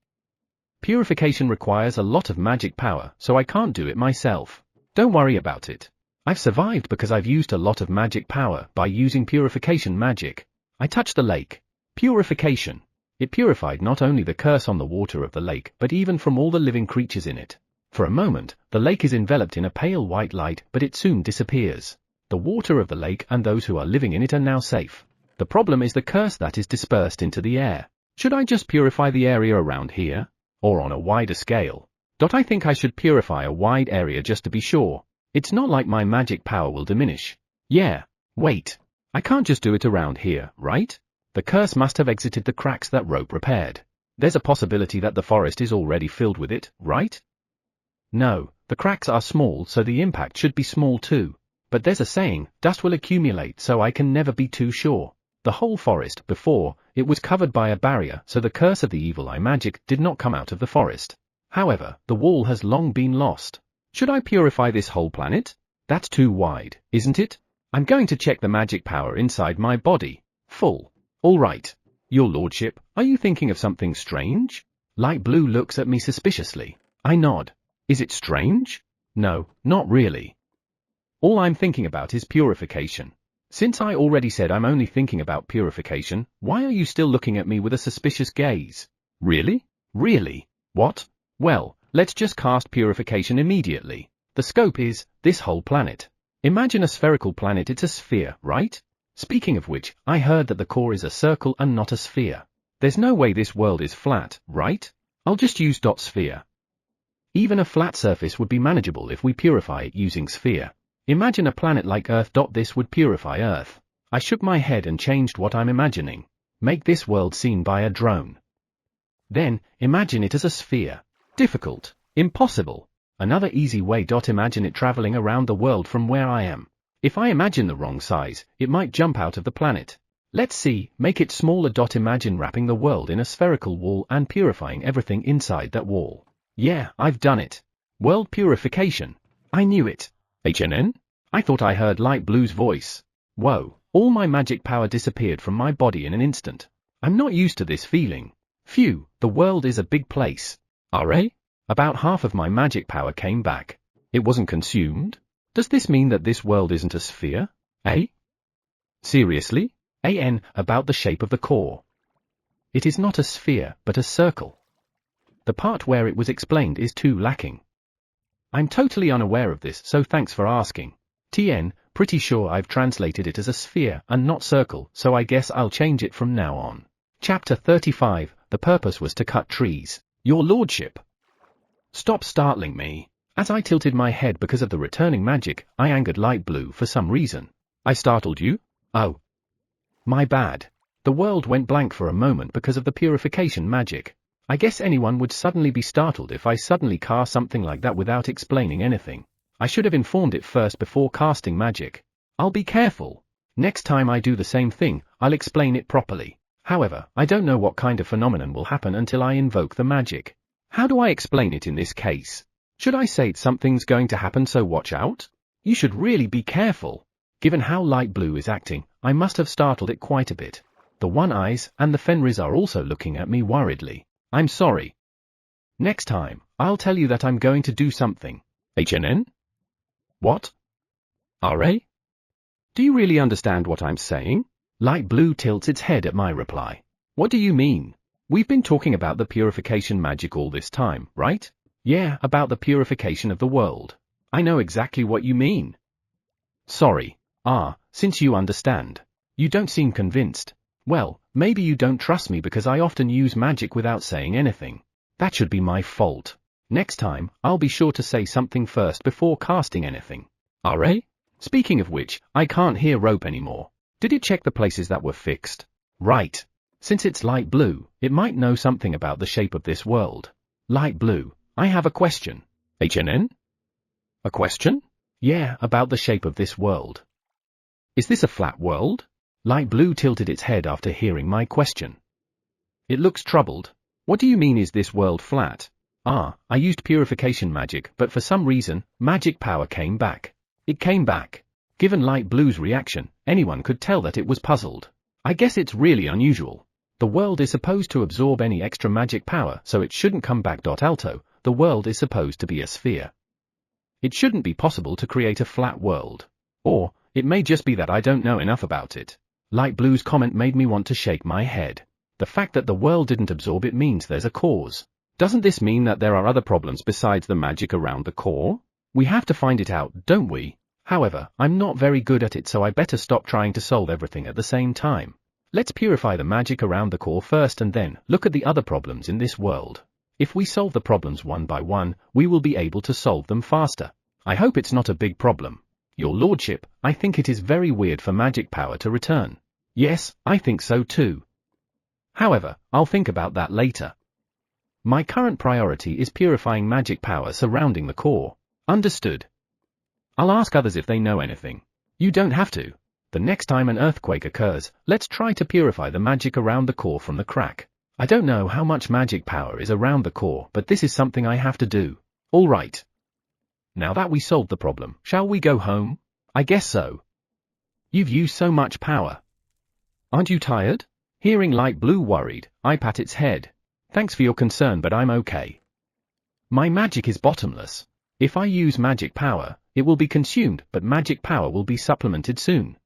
Purification requires a lot of magic power, so I can't do it myself. Don't worry about it. I've survived because I've used a lot of magic power by using purification magic. I touched the lake. Purification. It purified not only the curse on the water of the lake, but even from all the living creatures in it. For a moment, the lake is enveloped in a pale white light, but it soon disappears. The water of the lake and those who are living in it are now safe. The problem is the curse that is dispersed into the air. Should I just purify the area around here? Or on a wider scale? I think I should purify a wide area just to be sure. It's not like my magic power will diminish. Yeah, wait. I can't just do it around here, right? The curse must have exited the cracks that rope repaired. There's a possibility that the forest is already filled with it, right? No, the cracks are small, so the impact should be small too. But there's a saying, dust will accumulate, so I can never be too sure. The whole forest, before, it was covered by a barrier, so the curse of the evil eye magic did not come out of the forest. However, the wall has long been lost. Should I purify this whole planet? That's too wide, isn't it? I'm going to check the magic power inside my body. Full. All right. Your lordship, are you thinking of something strange? Light Blue looks at me suspiciously. I nod. Is it strange? No, not really. All I'm thinking about is purification. Since I already said I'm only thinking about purification, why are you still looking at me with a suspicious gaze? Really? Really? What? Well, let's just cast purification immediately. The scope is, this whole planet. Imagine a spherical planet, it's a sphere, right? Speaking of which, I heard that the core is a circle and not a sphere. There's no way this world is flat, right? I'll just use sphere. Even a flat surface would be manageable if we purify it using sphere. Imagine a planet like Earth. This would purify Earth. I shook my head and changed what I'm imagining. Make this world seen by a drone. Then, imagine it as a sphere. Difficult. Impossible. Another easy way. Imagine it traveling around the world from where I am. If I imagine the wrong size, it might jump out of the planet. Let's see, make it smaller. Imagine wrapping the world in a spherical wall and purifying everything inside that wall. Yeah, I've done it. World purification. I knew it. HNN? I thought I heard Light Blue's voice. Whoa, all my magic power disappeared from my body in an instant. I'm not used to this feeling. Phew, the world is a big place. About half of my magic power came back. It wasn't consumed? Does this mean that this world isn't a sphere? Seriously? About the shape of the core. It is not a sphere, but a circle. The part where it was explained is too lacking. I'm totally unaware of this, so thanks for asking. TN, pretty sure I've translated it as a sphere and not circle, so I guess I'll change it from now on. Chapter 35, the purpose was to cut trees. Your lordship. Stop startling me. As I tilted my head because of the returning magic, I angered Light Blue for some reason. I startled you? Oh. My bad. The world went blank for a moment because of the purification magic. I guess anyone would suddenly be startled if I suddenly cast something like that without explaining anything. I should have informed it first before casting magic. I'll be careful. Next time I do the same thing, I'll explain it properly. However, I don't know what kind of phenomenon will happen until I invoke the magic. How do I explain it in this case? Should I say something's going to happen, so watch out? You should really be careful. Given how Light Blue is acting, I must have startled it quite a bit. The One Eyes and the Fenris are also looking at me worriedly. I'm sorry. Next time, I'll tell you that I'm going to do something. HNN? What? RA? Do you really understand what I'm saying? Light Blue tilts its head at my reply. What do you mean? We've been talking about the purification magic all this time, right? Yeah, about the purification of the world. I know exactly what you mean. Sorry. Since you understand. You don't seem convinced. Well, maybe you don't trust me because I often use magic without saying anything. That should be my fault. Next time, I'll be sure to say something first before casting anything. RA? Speaking of which, I can't hear rope anymore. Did it check the places that were fixed? Right. Since it's Light Blue, it might know something about the shape of this world. Light Blue, I have a question. HNN? A question? Yeah, about the shape of this world. Is this a flat world? Light Blue tilted its head after hearing my question. It looks troubled. What do you mean, is this world flat? I used purification magic, but for some reason, magic power came back. It came back. Given Light Blue's reaction, anyone could tell that it was puzzled. I guess it's really unusual. The world is supposed to absorb any extra magic power, so it shouldn't come back. Alto, the world is supposed to be a sphere. It shouldn't be possible to create a flat world. Or, it may just be that I don't know enough about it. Light Blue's comment made me want to shake my head. The fact that the world didn't absorb it means there's a cause. Doesn't this mean that there are other problems besides the magic around the core? We have to find it out, don't we? However, I'm not very good at it, so I better stop trying to solve everything at the same time. Let's purify the magic around the core first and then look at the other problems in this world. If we solve the problems one by one, we will be able to solve them faster. I hope it's not a big problem. Your lordship, I think it is very weird for magic power to return. Yes, I think so too. However, I'll think about that later. My current priority is purifying magic power surrounding the core. Understood. I'll ask others if they know anything. You don't have to. The next time an earthquake occurs, let's try to purify the magic around the core from the crack. I don't know how much magic power is around the core, but this is something I have to do. All right. Now that we solved the problem, shall we go home? I guess so. You've used so much power. Aren't you tired? Hearing Light Blue worried, I pat its head. Thanks for your concern, but I'm okay. My magic is bottomless. If I use magic power, it will be consumed, but magic power will be supplemented soon.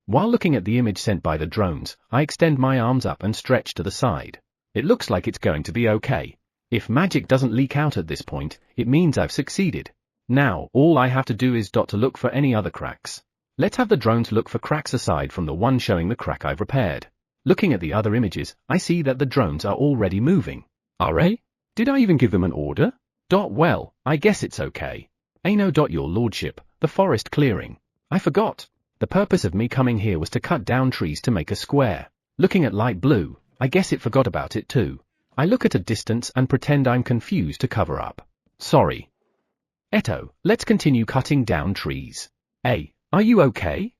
While looking at the image sent by the drones, I extend my arms up and stretch to the side. It looks like it's going to be okay. If magic doesn't leak out at this point, it means I've succeeded. Now, all I have to do is to look for any other cracks. Let's have the drones look for cracks aside from the one showing the crack I've repaired. Looking at the other images, I see that the drones are already moving. RA? Did I even give them an order? Well, I guess it's okay. Ano. Your lordship, the forest clearing. I forgot. The purpose of me coming here was to cut down trees to make a square. Looking at Light Blue, I guess it forgot about it too. I look at a distance and pretend I'm confused to cover up. Sorry. Eto, let's continue cutting down trees. Hey, are you okay?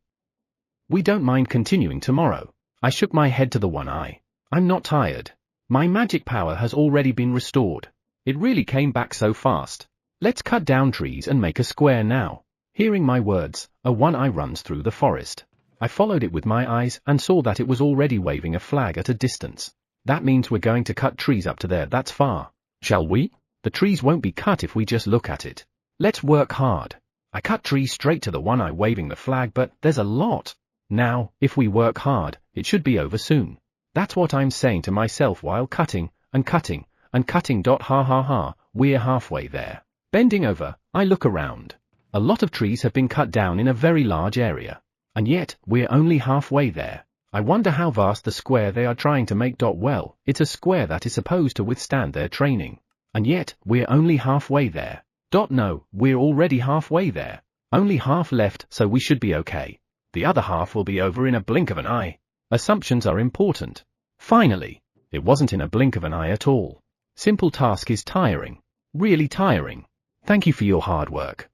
We don't mind continuing tomorrow. I shook my head to the one eye. I'm not tired. My magic power has already been restored. It really came back so fast. Let's cut down trees and make a square now. Hearing my words, a one eye runs through the forest. I followed it with my eyes and saw that it was already waving a flag at a distance. That means we're going to cut trees up to there. That's far. Shall we? The trees won't be cut if we just look at it. Let's work hard. I cut trees straight to the one eye waving the flag, but there's a lot. Now, if we work hard, it should be over soon. That's what I'm saying to myself while cutting, and cutting, and cutting. Ha ha ha, we're halfway there. Bending over, I look around. A lot of trees have been cut down in a very large area. And yet, we're only halfway there. I wonder how vast the square they are trying to make. Well, it's a square that is supposed to withstand their training. And yet, we're only halfway there. No, we're already halfway there. Only half left, so we should be okay. The other half will be over in a blink of an eye. Assumptions are important. Finally, it wasn't in a blink of an eye at all. Simple task is tiring. Really tiring. Thank you for your hard work.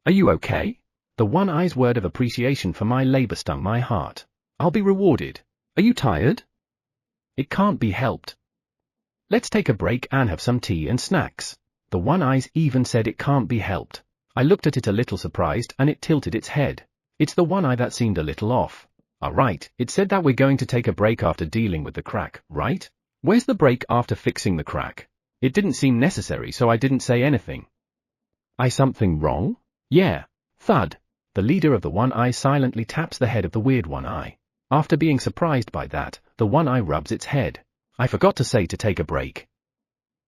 Are you okay? The one-eye's word of appreciation for my labor stung my heart. I'll be rewarded. Are you tired? It can't be helped. Let's take a break and have some tea and snacks. The one-eye's even said it can't be helped. I looked at it a little surprised and it tilted its head. It's the one eye that seemed a little off. Right, it said that we're going to take a break after dealing with the crack, right? Where's the break after fixing the crack? It didn't seem necessary, so I didn't say anything. Something wrong? Yeah. Thud. The leader of the one eye silently taps the head of the weird one eye. After being surprised by that, the one eye rubs its head. I forgot to say to take a break.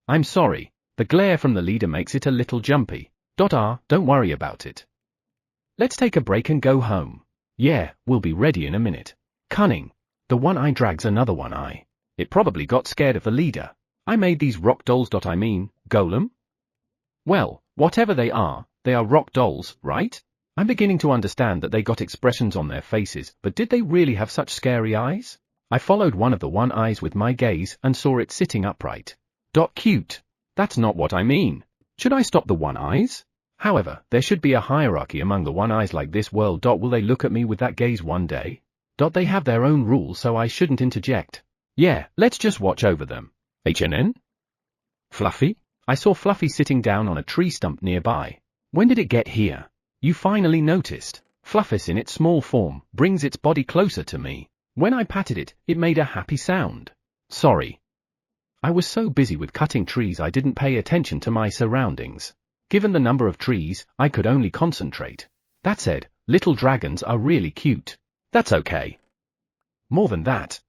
I'm sorry. The glare from the leader makes it a little jumpy. Don't worry about it. Let's take a break and go home. Yeah, we'll be ready in a minute. Cunning. The one eye drags another one eye. It probably got scared of the leader. I made these rock dolls. I mean, golem? Well, whatever they are rock dolls, right? I'm beginning to understand that they got expressions on their faces, but did they really have such scary eyes? I followed one of the one eyes with my gaze and saw it sitting upright. Cute. That's not what I mean. Should I stop the one eyes? However, there should be a hierarchy among the one eyes like this world. Will they look at me with that gaze one day? They have their own rules, so I shouldn't interject. Yeah, let's just watch over them. HNN? Fluffy? I saw Fluffy sitting down on a tree stump nearby. When did it get here? You finally noticed. Fluffus in its small form brings its body closer to me. When I patted it, it made a happy sound. Sorry. I was so busy with cutting trees I didn't pay attention to my surroundings. Given the number of trees, I could only concentrate. That said, little dragons are really cute. That's okay. More than that.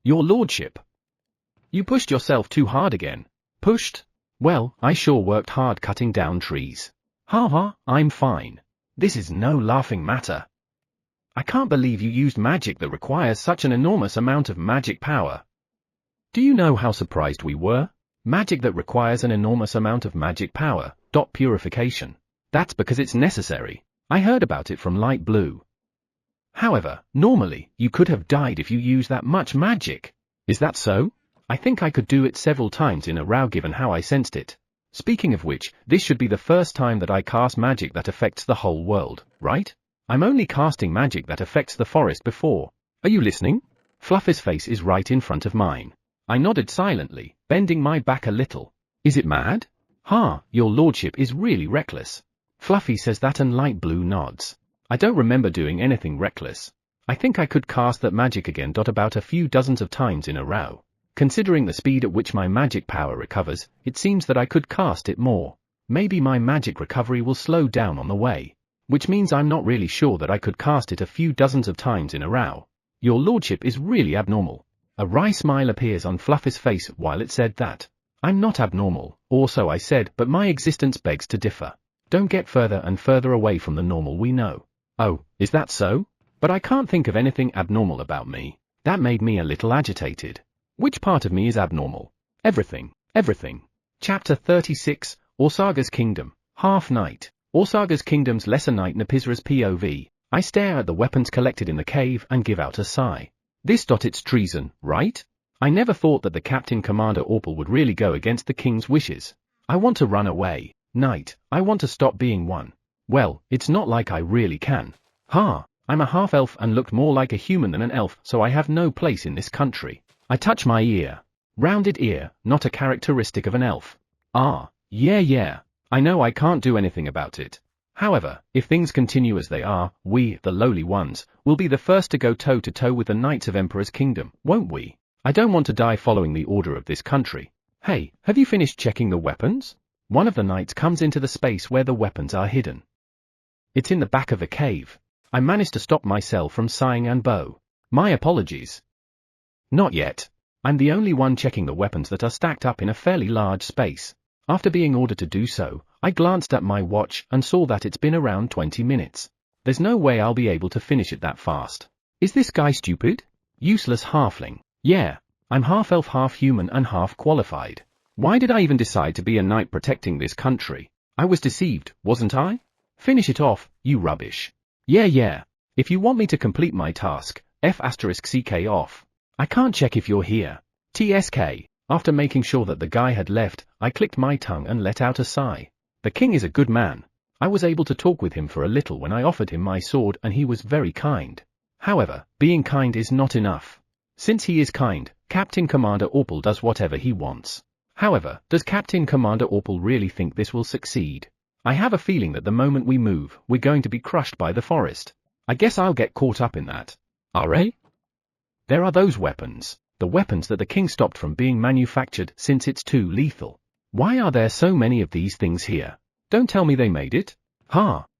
Your lordship. You pushed yourself too hard again. Pushed? Well, I sure worked hard cutting down trees. Ha, I'm fine. This is no laughing matter. I can't believe you used magic that requires such an enormous amount of magic power. Do you know how surprised we were? Magic that requires an enormous amount of magic power. Purification. That's because it's necessary. I heard about it from Light Blue. However, normally, you could have died if you used that much magic. Is that so? I think I could do it several times in a row given how I sensed it. Speaking of which, this should be the first time that I cast magic that affects the whole world, right? I'm only casting magic that affects the forest before. Are you listening? Fluffy's face is right in front of mine. I nodded silently, bending my back a little. Is it mad? Your lordship is really reckless. Fluffy says that and Light Blue nods. I don't remember doing anything reckless. I think I could cast that magic again. About a few dozens of times in a row. Considering the speed at which my magic power recovers, it seems that I could cast it more. Maybe my magic recovery will slow down on the way. Which means I'm not really sure that I could cast it a few dozens of times in a row. Your lordship is really abnormal. A wry smile appears on Fluffy's face while it said that. I'm not abnormal, or so I said, but my existence begs to differ. Don't get further and further away from the normal we know. Oh, is that so? But I can't think of anything abnormal about me. That made me a little agitated. Which part of me is abnormal? Everything. Chapter 36, Osaga's Kingdom, Half Night. Osaga's Kingdom's Lesser Night. Napisra's POV. I stare at the weapons collected in the cave and give out a sigh. This. It's treason, right? I never thought that the Captain Commander Orpal would really go against the king's wishes. I want to run away. Night, I want to stop being one. Well, it's not like I really can. I'm a half-elf and looked more like a human than an elf, so I have no place in this country. I touch my ear. Rounded ear, not a characteristic of an elf. Yeah. I know I can't do anything about it. However, if things continue as they are, we, the lowly ones, will be the first to go toe-to-toe with the Knights of Emperor's Kingdom, won't we? I don't want to die following the order of this country. Hey, have you finished checking the weapons? One of the knights comes into the space where the weapons are hidden. It's in the back of the cave. I managed to stop myself from sighing and bow. My apologies. Not yet. I'm the only one checking the weapons that are stacked up in a fairly large space. After being ordered to do so, I glanced at my watch and saw that it's been around 20 minutes. There's no way I'll be able to finish it that fast. Is this guy stupid? Useless halfling. Yeah, I'm half elf, half human and half qualified. Why did I even decide to be a knight protecting this country? I was deceived, wasn't I? Finish it off, you rubbish. Yeah. If you want me to complete my task, F*CK off. I can't check if you're here. TSK. After making sure that the guy had left, I clicked my tongue and let out a sigh. The king is a good man. I was able to talk with him for a little when I offered him my sword and he was very kind. However, being kind is not enough. Since he is kind, Captain Commander Orpal does whatever he wants. However, does Captain Commander Orpal really think this will succeed? I have a feeling that the moment we move, we're going to be crushed by the forest. I guess I'll get caught up in that. Alright? There are those weapons. The weapons that the king stopped from being manufactured since it's too lethal. Why are there so many of these things here? Don't tell me they made it.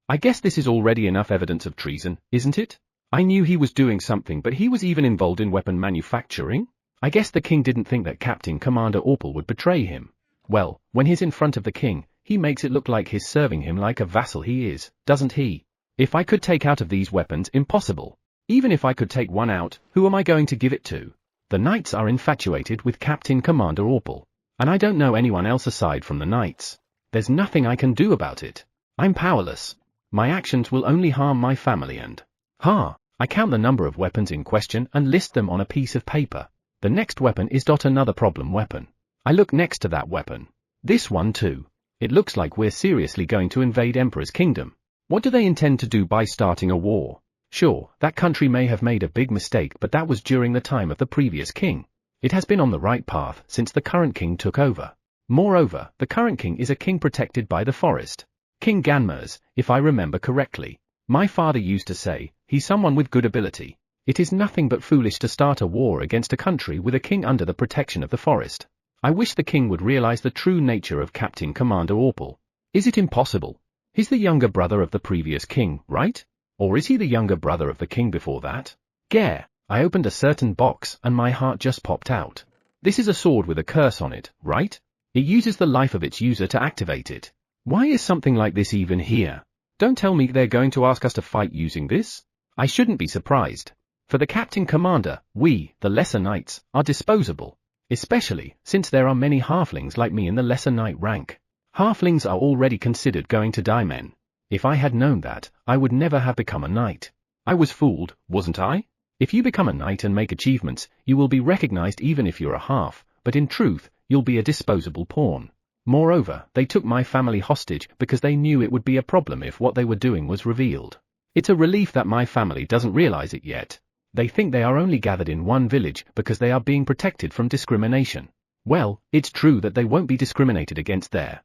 I guess this is already enough evidence of treason, isn't it? I knew he was doing something, but he was even involved in weapon manufacturing? I guess the king didn't think that Captain Commander Orpal would betray him. Well, when he's in front of the king, he makes it look like he's serving him like a vassal he is, doesn't he? If I could take out of these weapons, impossible. Even if I could take one out, who am I going to give it to? The knights are infatuated with Captain Commander Orpal, and I don't know anyone else aside from the knights. There's nothing I can do about it. I'm powerless. My actions will only harm my family and... I count the number of weapons in question and list them on a piece of paper. The next weapon is another problem weapon. I look next to that weapon. This one too. It looks like we're seriously going to invade Emperor's kingdom. What do they intend to do by starting a war? Sure, that country may have made a big mistake, but that was during the time of the previous king. It has been on the right path since the current king took over. Moreover, the current king is a king protected by the forest. King Ganmers, if I remember correctly. My father used to say, he's someone with good ability. It is nothing but foolish to start a war against a country with a king under the protection of the forest. I wish the king would realize the true nature of Captain Commander Orpal. Is it impossible? He's the younger brother of the previous king, right? Or is he the younger brother of the king before that? Gare, I opened a certain box and my heart just popped out. This is a sword with a curse on it, right? It uses the life of its user to activate it. Why is something like this even here? Don't tell me they're going to ask us to fight using this? I shouldn't be surprised. For the Captain Commander, we, the Lesser Knights, are disposable. Especially, since there are many halflings like me in the Lesser Knight rank. Halflings are already considered going to die men. If I had known that, I would never have become a knight. I was fooled, wasn't I? If you become a knight and make achievements, you will be recognized even if you're a half, but in truth, you'll be a disposable pawn. Moreover, they took my family hostage because they knew it would be a problem if what they were doing was revealed. It's a relief that my family doesn't realize it yet. They think they are only gathered in one village because they are being protected from discrimination. Well, it's true that they won't be discriminated against there.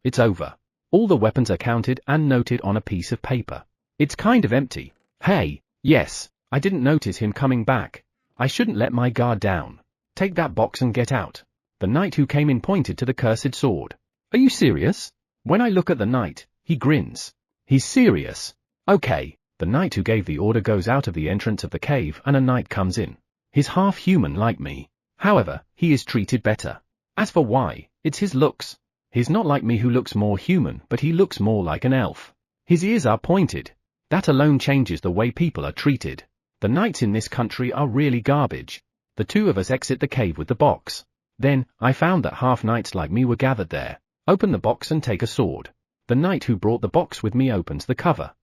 It's over. All the weapons are counted and noted on a piece of paper. It's kind of empty. Hey, yes, I didn't notice him coming back. I shouldn't let my guard down. Take that box and get out. The knight who came in pointed to the cursed sword. Are you serious? When I look at the knight, he grins. He's serious. Okay, the knight who gave the order goes out of the entrance of the cave and a knight comes in. He's half human like me. However, he is treated better. As for why, it's his looks. He's not like me who looks more human, but he looks more like an elf. His ears are pointed. That alone changes the way people are treated. The knights in this country are really garbage. The two of us exit the cave with the box. Then, I found that half knights like me were gathered there. Open the box and take a sword. The knight who brought the box with me opens the cover.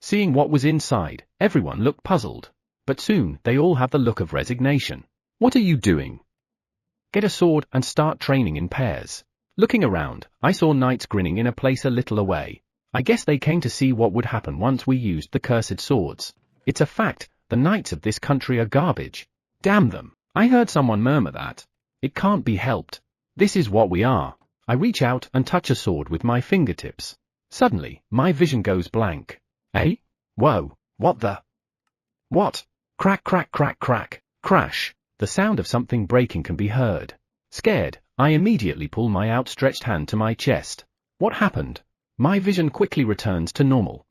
Seeing what was inside, everyone looked puzzled. But soon, they all have the look of resignation. What are you doing? Get a sword and start training in pairs. Looking around, I saw knights grinning in a place a little away. I guess they came to see what would happen once we used the cursed swords. It's a fact, the knights of this country are garbage. Damn them, I heard someone murmur that. It can't be helped. This is what we are. I reach out and touch a sword with my fingertips. Suddenly, my vision goes blank. Whoa, what the? What? Crack, crack, crack, crack, crash. The sound of something breaking can be heard. Scared, I immediately pull my outstretched hand to my chest. What happened? My vision quickly returns to normal.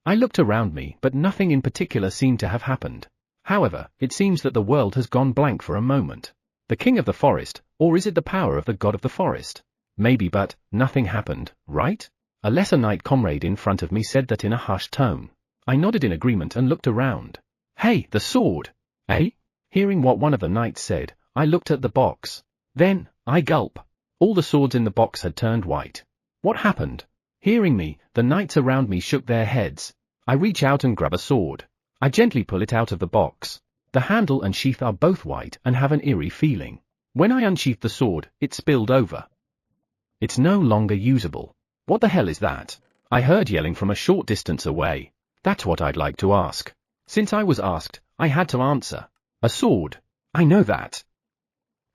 I looked around me, but nothing in particular seemed to have happened. However, it seems that the world has gone blank for a moment. The king of the forest, or is it the power of the god of the forest? Maybe, but nothing happened, right? A lesser knight comrade in front of me said that in a hushed tone. I nodded in agreement and looked around. Hey, the sword! Eh? Hearing what one of the knights said, I looked at the box. Then, I gulp. All the swords in the box had turned white. What happened? Hearing me, the knights around me shook their heads. I reach out and grab a sword. I gently pull it out of the box. The handle and sheath are both white and have an eerie feeling. When I unsheathed the sword, it spilled over. It's no longer usable. What the hell is that? I heard yelling from a short distance away. That's what I'd like to ask. Since I was asked, I had to answer. A sword. I know that.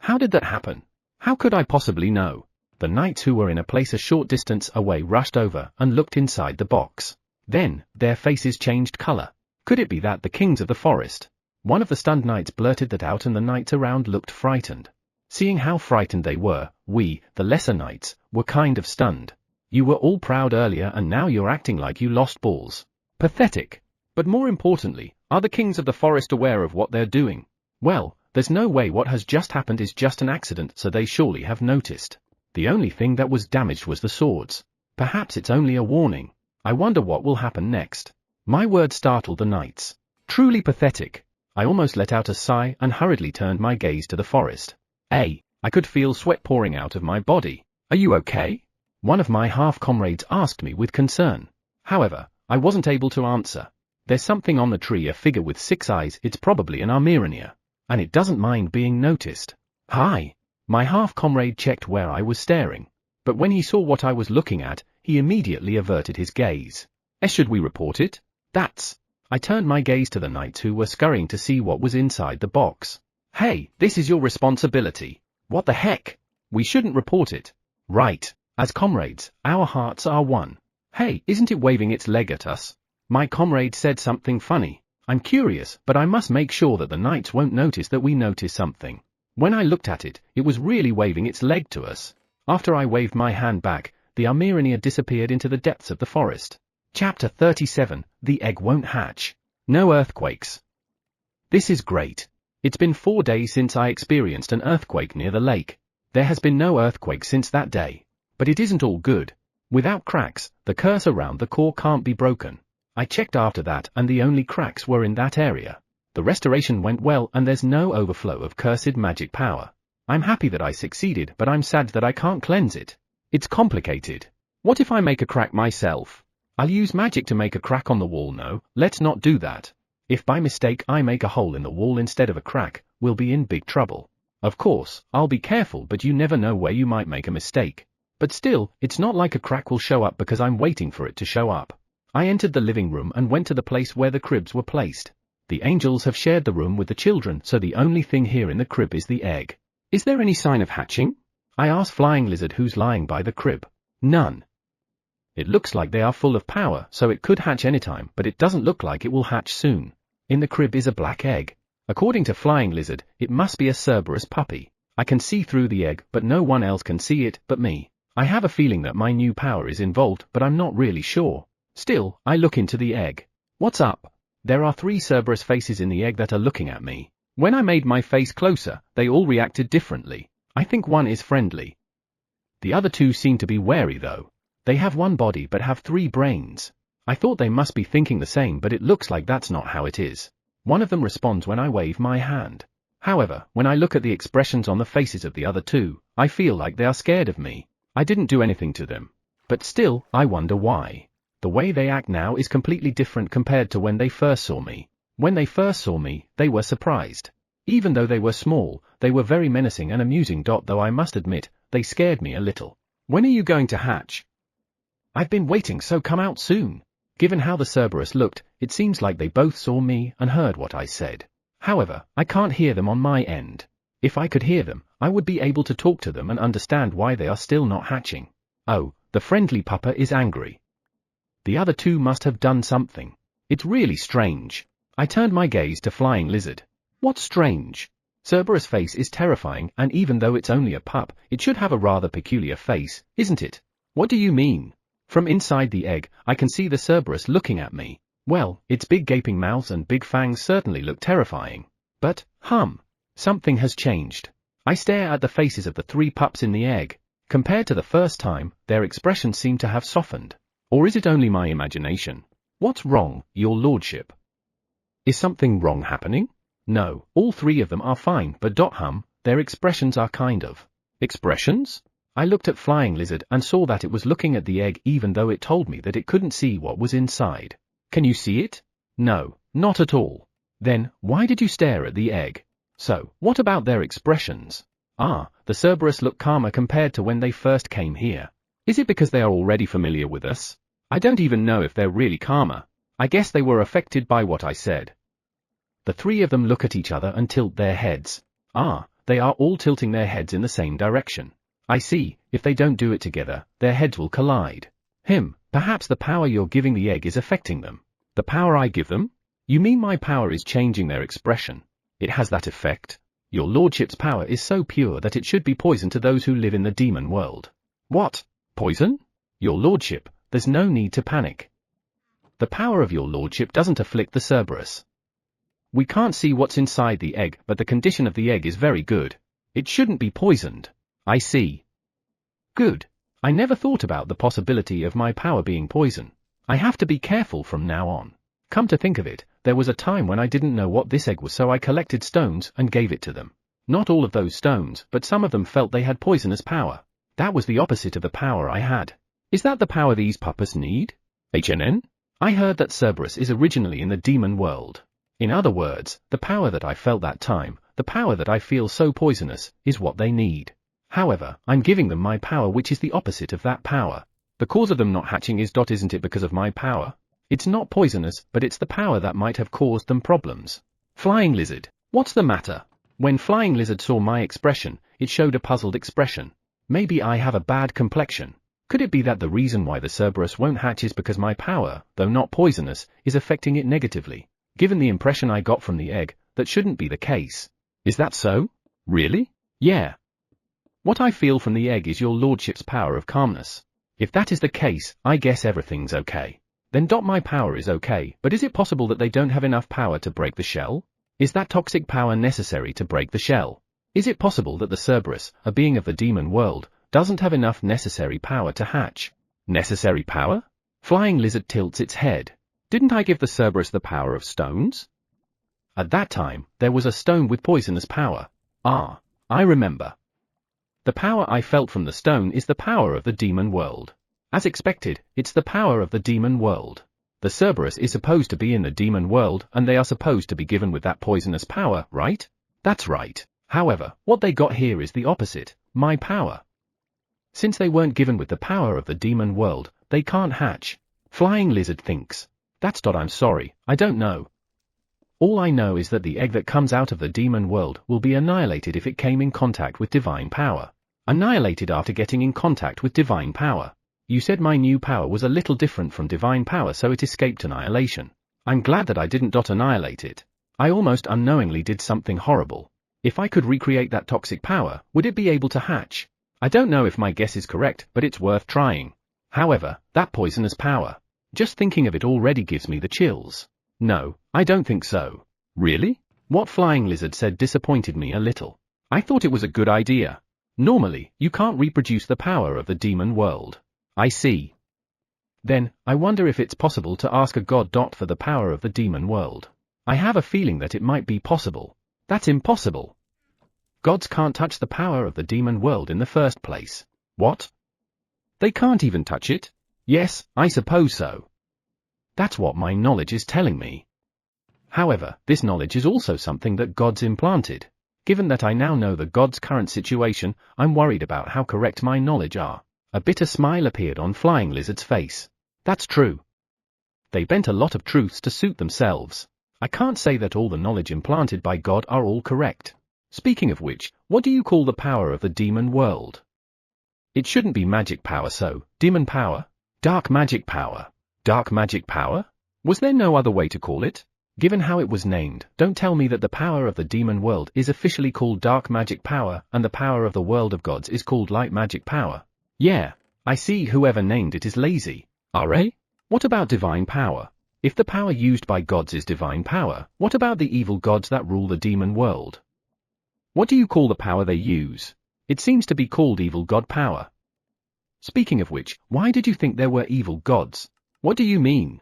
How did that happen? How could I possibly know? The knights who were in a place a short distance away rushed over and looked inside the box. Then, their faces changed color. Could it be that the kings of the forest? One of the stunned knights blurted that out and the knights around looked frightened. Seeing how frightened they were, we, the lesser knights, were kind of stunned. You were all proud earlier and now you're acting like you lost balls. Pathetic. But more importantly, are the kings of the forest aware of what they're doing? Well, there's no way what has just happened is just an accident, so they surely have noticed. The only thing that was damaged was the swords. Perhaps it's only a warning. I wonder what will happen next. My words startled the knights. Truly pathetic. I almost let out a sigh and hurriedly turned my gaze to the forest. I could feel sweat pouring out of my body. Are you okay? One of my half-comrades asked me with concern. However, I wasn't able to answer. There's something on the tree, a figure with 6 eyes, it's probably an Armenian. And it doesn't mind being noticed. Hi. My half-comrade checked where I was staring. But when he saw what I was looking at, he immediately averted his gaze. Should we report it? I turned my gaze to the knights who were scurrying to see what was inside the box. Hey, this is your responsibility. What the heck? We shouldn't report it. Right. As comrades, our hearts are one. Hey, isn't it waving its leg at us? My comrade said something funny. I'm curious, but I must make sure that the knights won't notice that we notice something. When I looked at it, it was really waving its leg to us. After I waved my hand back, the Armenian disappeared into the depths of the forest. Chapter 37, The Egg Won't Hatch. No earthquakes. This is great. It's been 4 days since I experienced an earthquake near the lake. There has been no earthquake since that day. But it isn't all good. Without cracks, the curse around the core can't be broken. I checked after that and the only cracks were in that area. The restoration went well and there's no overflow of cursed magic power. I'm happy that I succeeded, but I'm sad that I can't cleanse it. It's complicated. What if I make a crack myself? I'll use magic to make a crack on the wall. No, let's not do that. If by mistake I make a hole in the wall instead of a crack, we'll be in big trouble. Of course, I'll be careful, but you never know where you might make a mistake. But still, it's not like a crack will show up because I'm waiting for it to show up. I entered the living room and went to the place where the cribs were placed. The angels have shared the room with the children, so the only thing here in the crib is the egg. Is there any sign of hatching? I asked Flying Lizard, who's lying by the crib. None. It looks like they are full of power, so it could hatch anytime, but it doesn't look like it will hatch soon. In the crib is a black egg. According to Flying Lizard, it must be a Cerberus puppy. I can see through the egg, but no one else can see it but me. I have a feeling that my new power is involved, but I'm not really sure. Still, I look into the egg. What's up? There are 3 Cerberus faces in the egg that are looking at me. When I made my face closer, they all reacted differently. I think one is friendly. The other 2 seem to be wary though. They have 1 body but have 3 brains. I thought they must be thinking the same, but it looks like that's not how it is. One of them responds when I wave my hand. However, when I look at the expressions on the faces of the other 2, I feel like they are scared of me. I didn't do anything to them. But still, I wonder why. The way they act now is completely different compared to when they first saw me. When they first saw me, they were surprised. Even though they were small, they were very menacing and amusing. Though I must admit, they scared me a little. When are you going to hatch? I've been waiting, so come out soon. Given how the Cerberus looked, it seems like they both saw me and heard what I said. However, I can't hear them on my end. If I could hear them, I would be able to talk to them and understand why they are still not hatching. Oh, the friendly puppa is angry. The other 2 must have done something. It's really strange. I turned my gaze to Flying Lizard. What's strange? Cerberus' face is terrifying, and even though it's only a pup, it should have a rather peculiar face, isn't it? What do you mean? From inside the egg, I can see the Cerberus looking at me. Well, its big gaping mouths and big fangs certainly look terrifying. But, something has changed. I stare at the faces of the 3 pups in the egg. Compared to the first time, their expressions seem to have softened. Or is it only my imagination? What's wrong, your lordship? Is something wrong happening? No, all 3 of them are fine, but their expressions are kind of. Expressions? I looked at Flying Lizard and saw that it was looking at the egg even though it told me that it couldn't see what was inside. Can you see it? No, not at all. Then, why did you stare at the egg? So, what about their expressions? The Cerberus look calmer compared to when they first came here. Is it because they are already familiar with us? I don't even know if they're really calmer. I guess they were affected by what I said. The 3 of them look at each other and tilt their heads. They are all tilting their heads in the same direction. I see, if they don't do it together, their heads will collide. Perhaps the power you're giving the egg is affecting them. The power I give them? You mean my power is changing their expression? It has that effect? Your lordship's power is so pure that it should be poison to those who live in the demon world. What? Poison? Your lordship, there's no need to panic. The power of your lordship doesn't afflict the Cerberus. We can't see what's inside the egg, but the condition of the egg is very good. It shouldn't be poisoned. I see. Good. I never thought about the possibility of my power being poison. I have to be careful from now on. Come to think of it, there was a time when I didn't know what this egg was, so I collected stones and gave it to them. Not all of those stones, but some of them felt they had poisonous power. That was the opposite of the power I had. Is that the power these puppets need? I heard that Cerberus is originally in the demon world. In other words, the power that I felt that time, the power that I feel so poisonous, is what they need. However, I'm giving them my power, which is the opposite of that power. The cause of them not hatching isn't it because of my power? It's not poisonous, but it's the power that might have caused them problems. Flying Lizard, what's the matter? When Flying Lizard saw my expression, it showed a puzzled expression. Maybe I have a bad complexion. Could it be that the reason why the Cerberus won't hatch is because my power, though not poisonous, is affecting it negatively? Given the impression I got from the egg, that shouldn't be the case. Is that so? Really? Yeah. What I feel from the egg is your lordship's power of calmness. If that is the case, I guess everything's okay. Then my power is okay, but is it possible that they don't have enough power to break the shell? Is that toxic power necessary to break the shell? Is it possible that the Cerberus, a being of the demon world, doesn't have enough necessary power to hatch? Necessary power? Flying Lizard tilts its head. Didn't I give the Cerberus the power of stones? At that time, there was a stone with poisonous power. I remember. The power I felt from the stone is the power of the demon world. As expected, it's the power of the demon world. The Cerberus is supposed to be in the demon world, and they are supposed to be given with that poisonous power, right? That's right. However, what they got here is the opposite, my power. Since they weren't given with the power of the demon world, they can't hatch. Flying Lizard thinks. I'm sorry, I don't know. All I know is that the egg that comes out of the demon world will be annihilated if it came in contact with divine power. Annihilated after getting in contact with divine power. You said my new power was a little different from divine power, so it escaped annihilation. I'm glad that I didn't annihilate it. I almost unknowingly did something horrible. If I could recreate that toxic power, would it be able to hatch? I don't know if my guess is correct, but it's worth trying. However, that poisonous power. Just thinking of it already gives me the chills. No, I don't think so. Really? What Flying Lizard said disappointed me a little. I thought it was a good idea. Normally, you can't reproduce the power of the demon world. I see. Then, I wonder if it's possible to ask a god for the power of the demon world. I have a feeling that it might be possible. That's impossible. Gods can't touch the power of the demon world in the first place. What? They can't even touch it? Yes, I suppose so. That's what my knowledge is telling me. However, this knowledge is also something that gods implanted. Given that I now know the god's current situation, I'm worried about how correct my knowledge are. A bitter smile appeared on Flying Lizard's face. That's true. They bent a lot of truths to suit themselves. I can't say that all the knowledge implanted by God are all correct. Speaking of which, what do you call the power of the demon world? It shouldn't be magic power, so, demon power? Dark magic power. Dark magic power? Was there no other way to call it? Given how it was named, don't tell me that the power of the demon world is officially called dark magic power, and the power of the world of gods is called light magic power. Yeah, I see whoever named it is lazy. What about divine power? If the power used by gods is divine power, what about the evil gods that rule the demon world? What do you call the power they use? It seems to be called evil god power. Speaking of which, why did you think there were evil gods? What do you mean?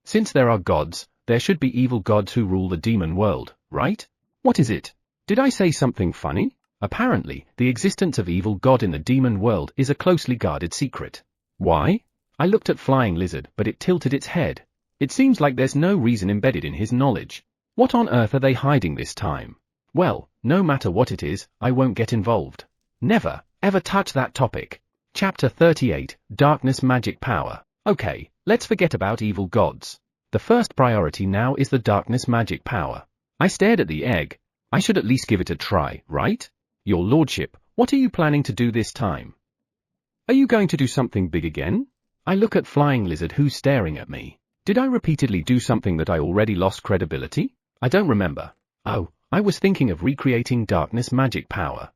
Since there are gods, there should be evil gods who rule the demon world, right? What is it? Did I say something funny? Apparently, the existence of evil god in the demon world is a closely guarded secret. Why? I looked at Flying Lizard, but it tilted its head. It seems like there's no reason embedded in his knowledge. What on earth are they hiding this time? Well, no matter what it is, I won't get involved. Never, ever touch that topic. Chapter 38, Darkness Magic Power. Okay, let's forget about evil gods. The first priority now is the darkness magic power. I stared at the egg. I should at least give it a try, right? Your lordship, what are you planning to do this time? Are you going to do something big again? I look at Flying Lizard who's staring at me. Did I repeatedly do something that I already lost credibility? I don't remember. Oh, I was thinking of recreating darkness magic power.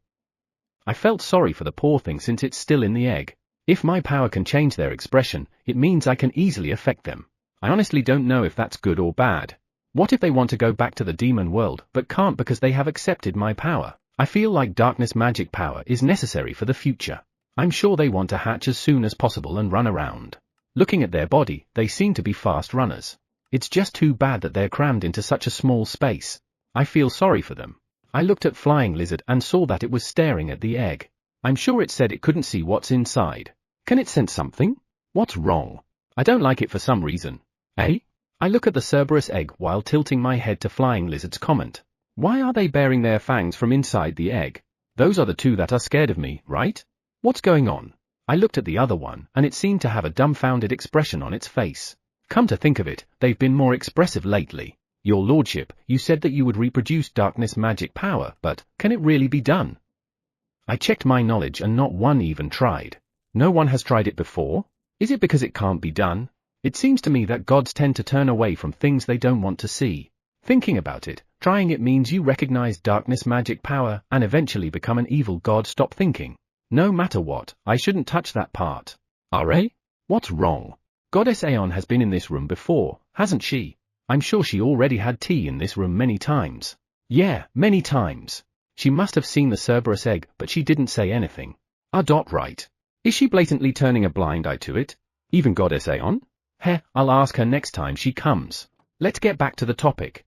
I felt sorry for the poor thing since it's still in the egg. If my power can change their expression, it means I can easily affect them. I honestly don't know if that's good or bad. What if they want to go back to the demon world but can't because they have accepted my power? I feel like darkness magic power is necessary for the future. I'm sure they want to hatch as soon as possible and run around. Looking at their body, they seem to be fast runners. It's just too bad that they're crammed into such a small space. I feel sorry for them. I looked at Flying Lizard and saw that it was staring at the egg. I'm sure it said it couldn't see what's inside. Can it sense something? What's wrong? I don't like it for some reason. Eh? I look at the Cerberus egg while tilting my head to Flying Lizard's comment. Why are they baring their fangs from inside the egg? Those are the two that are scared of me, right? What's going on? I looked at the other one, and it seemed to have a dumbfounded expression on its face. Come to think of it, they've been more expressive lately. Your lordship, you said that you would reproduce darkness magic power, but can it really be done? I checked my knowledge and not one even tried. No one has tried it before? Is it because it can't be done? It seems to me that gods tend to turn away from things they don't want to see. Thinking about it, trying it means you recognize darkness magic power and eventually become an evil god. Stop thinking. No matter what, I shouldn't touch that part. Are? What's wrong? Goddess Aeon has been in this room before, hasn't she? I'm sure she already had tea in this room many times. Yeah, many times. She must have seen the Cerberus egg, but she didn't say anything. Right. Is she blatantly turning a blind eye to it? Even Goddess Aeon? Heh, I'll ask her next time she comes. Let's get back to the topic.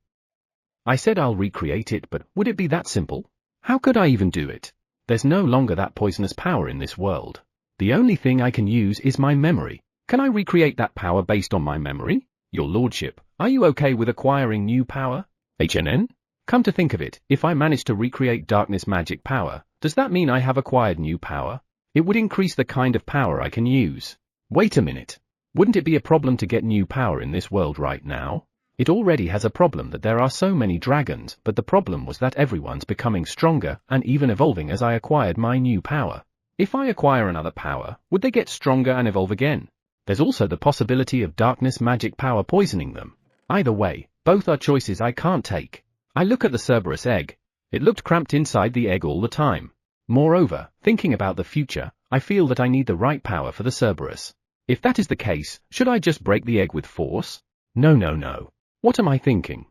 I said I'll recreate it, but would it be that simple? How could I even do it? There's no longer that poisonous power in this world. The only thing I can use is my memory. Can I recreate that power based on my memory? Your lordship, are you okay with acquiring new power? HNN? Come to think of it, if I manage to recreate darkness magic power, does that mean I have acquired new power? It would increase the kind of power I can use. Wait a minute. Wouldn't it be a problem to get new power in this world right now? It already has a problem that there are so many dragons, but the problem was that everyone's becoming stronger and even evolving as I acquired my new power. If I acquire another power, would they get stronger and evolve again? There's also the possibility of darkness magic power poisoning them. Either way, both are choices I can't take. I look at the Cerberus egg. It looked cramped inside the egg all the time. Moreover, thinking about the future, I feel that I need the right power for the Cerberus. If that is the case, should I just break the egg with force? No. What am I thinking?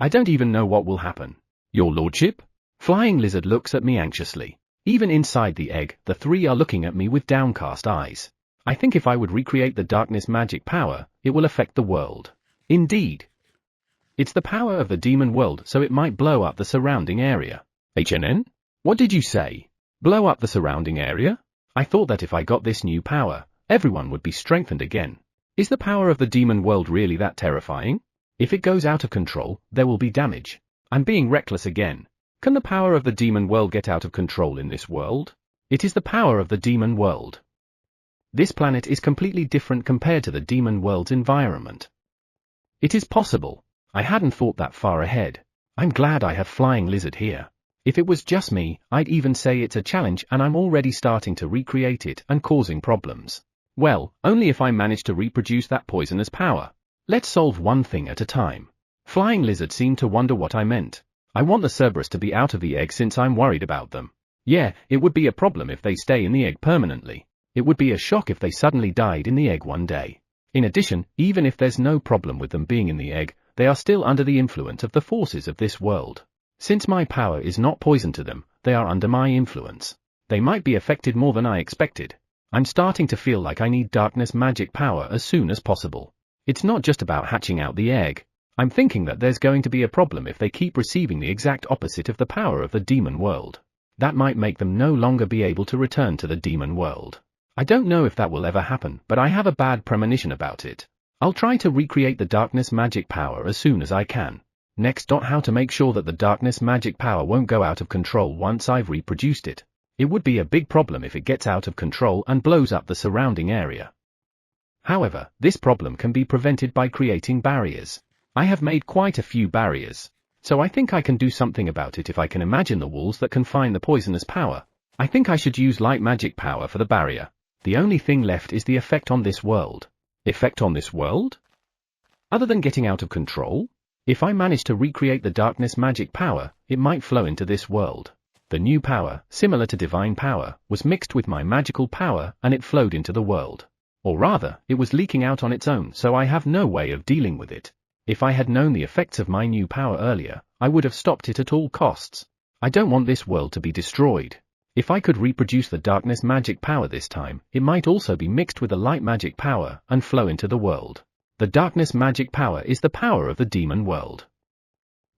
I don't even know what will happen. Your lordship? Flying Lizard looks at me anxiously. Even inside the egg, the three are looking at me with downcast eyes. I think if I would recreate the darkness magic power, it will affect the world. Indeed. It's the power of the demon world, so it might blow up the surrounding area. HNN? What did you say? Blow up the surrounding area? I thought that if I got this new power, everyone would be strengthened again. Is the power of the demon world really that terrifying? If it goes out of control, there will be damage. I'm being reckless again. Can the power of the demon world get out of control in this world? It is the power of the demon world. This planet is completely different compared to the demon world's environment. It is possible. I hadn't thought that far ahead. I'm glad I have Flying Lizard here. If it was just me, I'd even say it's a challenge and I'm already starting to recreate it and causing problems. Well, only if I manage to reproduce that poisonous power. Let's solve one thing at a time. Flying Lizard seemed to wonder what I meant. I want the Cerberus to be out of the egg since I'm worried about them. Yeah, it would be a problem if they stay in the egg permanently. It would be a shock if they suddenly died in the egg one day. In addition, even if there's no problem with them being in the egg, they are still under the influence of the forces of this world. Since my power is not poison to them, they are under my influence. They might be affected more than I expected. I'm starting to feel like I need darkness magic power as soon as possible. It's not just about hatching out the egg. I'm thinking that there's going to be a problem if they keep receiving the exact opposite of the power of the demon world. That might make them no longer be able to return to the demon world. I don't know if that will ever happen, but I have a bad premonition about it. I'll try to recreate the darkness magic power as soon as I can. Next, how to make sure that the darkness magic power won't go out of control once I've reproduced it. It would be a big problem if it gets out of control and blows up the surrounding area. However, this problem can be prevented by creating barriers. I have made quite a few barriers, so I think I can do something about it if I can imagine the walls that confine the poisonous power. I think I should use light magic power for the barrier. The only thing left is the effect on this world. Effect on this world? Other than getting out of control? If I manage to recreate the darkness magic power, it might flow into this world. The new power, similar to divine power, was mixed with my magical power and it flowed into the world. Or rather, it was leaking out on its own, so I have no way of dealing with it. If I had known the effects of my new power earlier, I would have stopped it at all costs. I don't want this world to be destroyed. If I could reproduce the darkness magic power this time, it might also be mixed with the light magic power and flow into the world. The darkness magic power is the power of the demon world.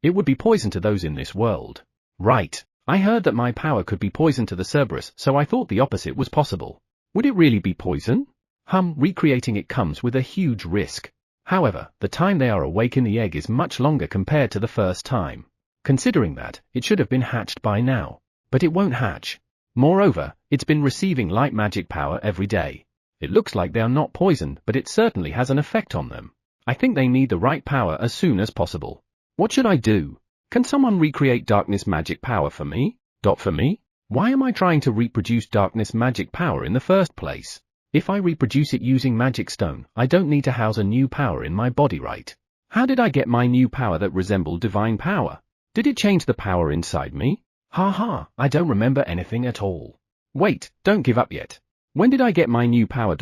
It would be poison to those in this world. Right. I heard that my power could be poison to the Cerberus, so I thought the opposite was possible. Would it really be poison? Recreating it comes with a huge risk. However, the time they are awake in the egg is much longer compared to the first time. Considering that, it should have been hatched by now. But it won't hatch. Moreover, it's been receiving light magic power every day. It looks like they are not poisoned, but it certainly has an effect on them. I think they need the right power as soon as possible. What should I do? Can someone recreate darkness magic power for me? For me? Why am I trying to reproduce darkness magic power in the first place? If I reproduce it using magic stone, I don't need to house a new power in my body, right? How did I get my new power that resembled divine power? Did it change the power inside me? I don't remember anything at all. Wait, don't give up yet. When did I get my new power?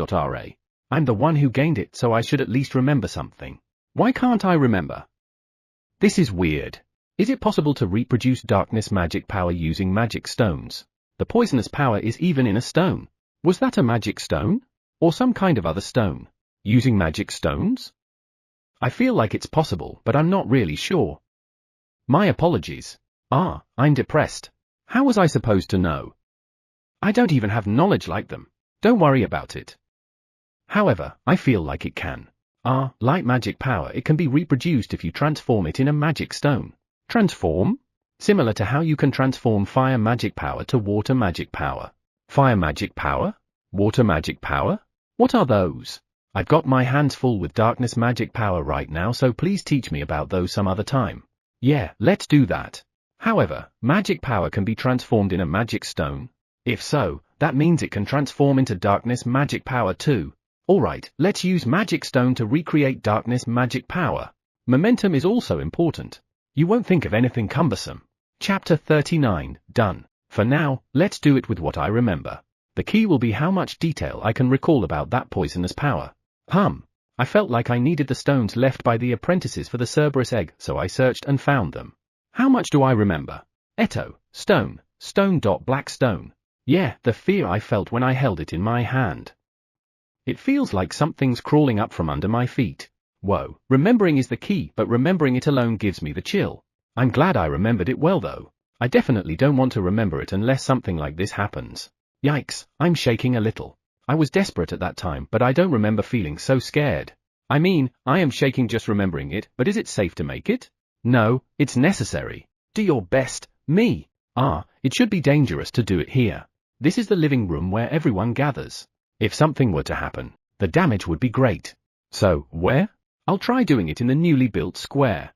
I'm the one who gained it, so I should at least remember something. Why can't I remember? This is weird. Is it possible to reproduce darkness magic power using magic stones? The poisonous power is even in a stone. Was that a magic stone? Or some kind of other stone? Using magic stones? I feel like it's possible, but I'm not really sure. My apologies. I'm depressed. How was I supposed to know? I don't even have knowledge like them. Don't worry about it. However, I feel like it can. Light magic power, it can be reproduced if you transform it in a magic stone. Transform? Similar to how you can transform fire magic power to water magic power. Fire magic power? Water magic power? What are those? I've got my hands full with darkness magic power right now, so please teach me about those some other time. Yeah, let's do that. However, magic power can be transformed in a magic stone. If so, that means it can transform into darkness magic power too. Alright, let's use magic stone to recreate darkness magic power. Momentum is also important. You won't think of anything cumbersome. Chapter 39, done. For now, let's do it with what I remember. The key will be how much detail I can recall about that poisonous power. I felt like I needed the stones left by the apprentices for the Cerberus egg, so I searched and found them. How much do I remember? Stone. Black stone. Yeah, the fear I felt when I held it in my hand. It feels like something's crawling up from under my feet. Whoa, remembering is the key, but remembering it alone gives me the chill. I'm glad I remembered it well though. I definitely don't want to remember it unless something like this happens. Yikes, I'm shaking a little. I was desperate at that time, but I don't remember feeling so scared. I mean, I am shaking just remembering it, but is it safe to make it? No, it's necessary. Do your best, me. It should be dangerous to do it here. This is the living room where everyone gathers. If something were to happen, the damage would be great. So, where? I'll try doing it in the newly built square.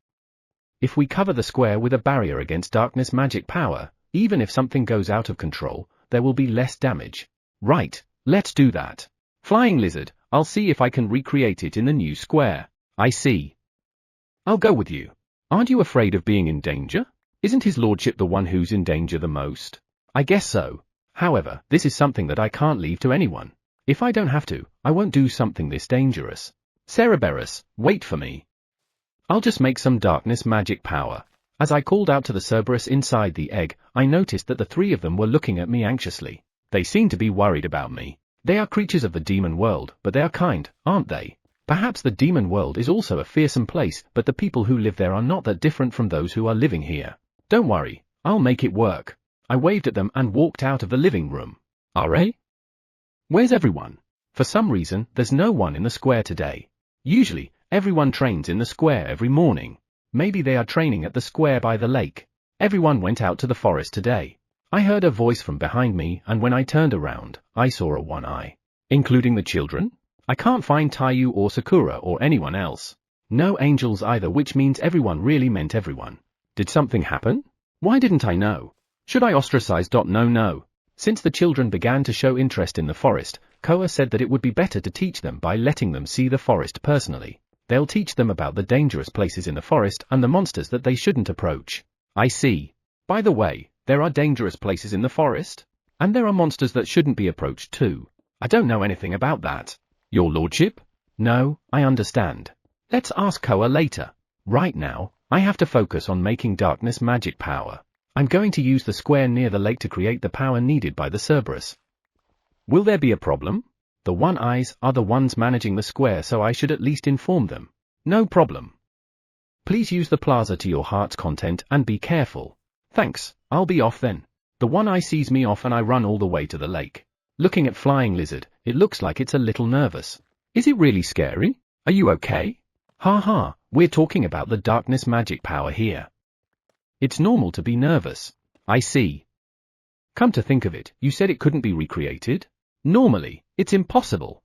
If we cover the square with a barrier against darkness magic power, even if something goes out of control, there will be less damage. Right, let's do that. Flying lizard, I'll see if I can recreate it in the new square. I see. I'll go with you. Aren't you afraid of being in danger? Isn't his lordship the one who's in danger the most? I guess so. However, this is something that I can't leave to anyone. If I don't have to, I won't do something this dangerous. Cerberus, wait for me. I'll just make some darkness magic power. As I called out to the Cerberus inside the egg, I noticed that the three of them were looking at me anxiously. They seemed to be worried about me. They are creatures of the demon world, but they are kind, aren't they? Perhaps the demon world is also a fearsome place, but the people who live there are not that different from those who are living here. Don't worry, I'll make it work. I waved at them and walked out of the living room. Alright? Where's everyone? For some reason, there's no one in the square today. Usually, everyone trains in the square every morning. Maybe they are training at the square by the lake. Everyone went out to the forest today. I heard a voice from behind me, and when I turned around, I saw a one-eye. Including the children? I can't find Taiyu or Sakura or anyone else. No angels either, which means everyone really meant everyone. Did something happen? Why didn't I know? Should I ostracize? No. Since the children began to show interest in the forest, Koa said that it would be better to teach them by letting them see the forest personally. They'll teach them about the dangerous places in the forest and the monsters that they shouldn't approach. I see. By the way, there are dangerous places in the forest? And there are monsters that shouldn't be approached too. I don't know anything about that. Your lordship? No, I understand. Let's ask Koa later. Right now, I have to focus on making darkness magic power. I'm going to use the square near the lake to create the power needed by the Cerberus. Will there be a problem? The one-eyes are the ones managing the square, so I should at least inform them. No problem. Please use the plaza to your heart's content and be careful. Thanks, I'll be off then. The one-eye sees me off and I run all the way to the lake. Looking at Flying Lizard, it looks like it's a little nervous. Is it really scary? Are you okay? Ha, we're talking about the darkness magic power here. It's normal to be nervous. I see. Come to think of it, you said it couldn't be recreated? Normally, it's impossible.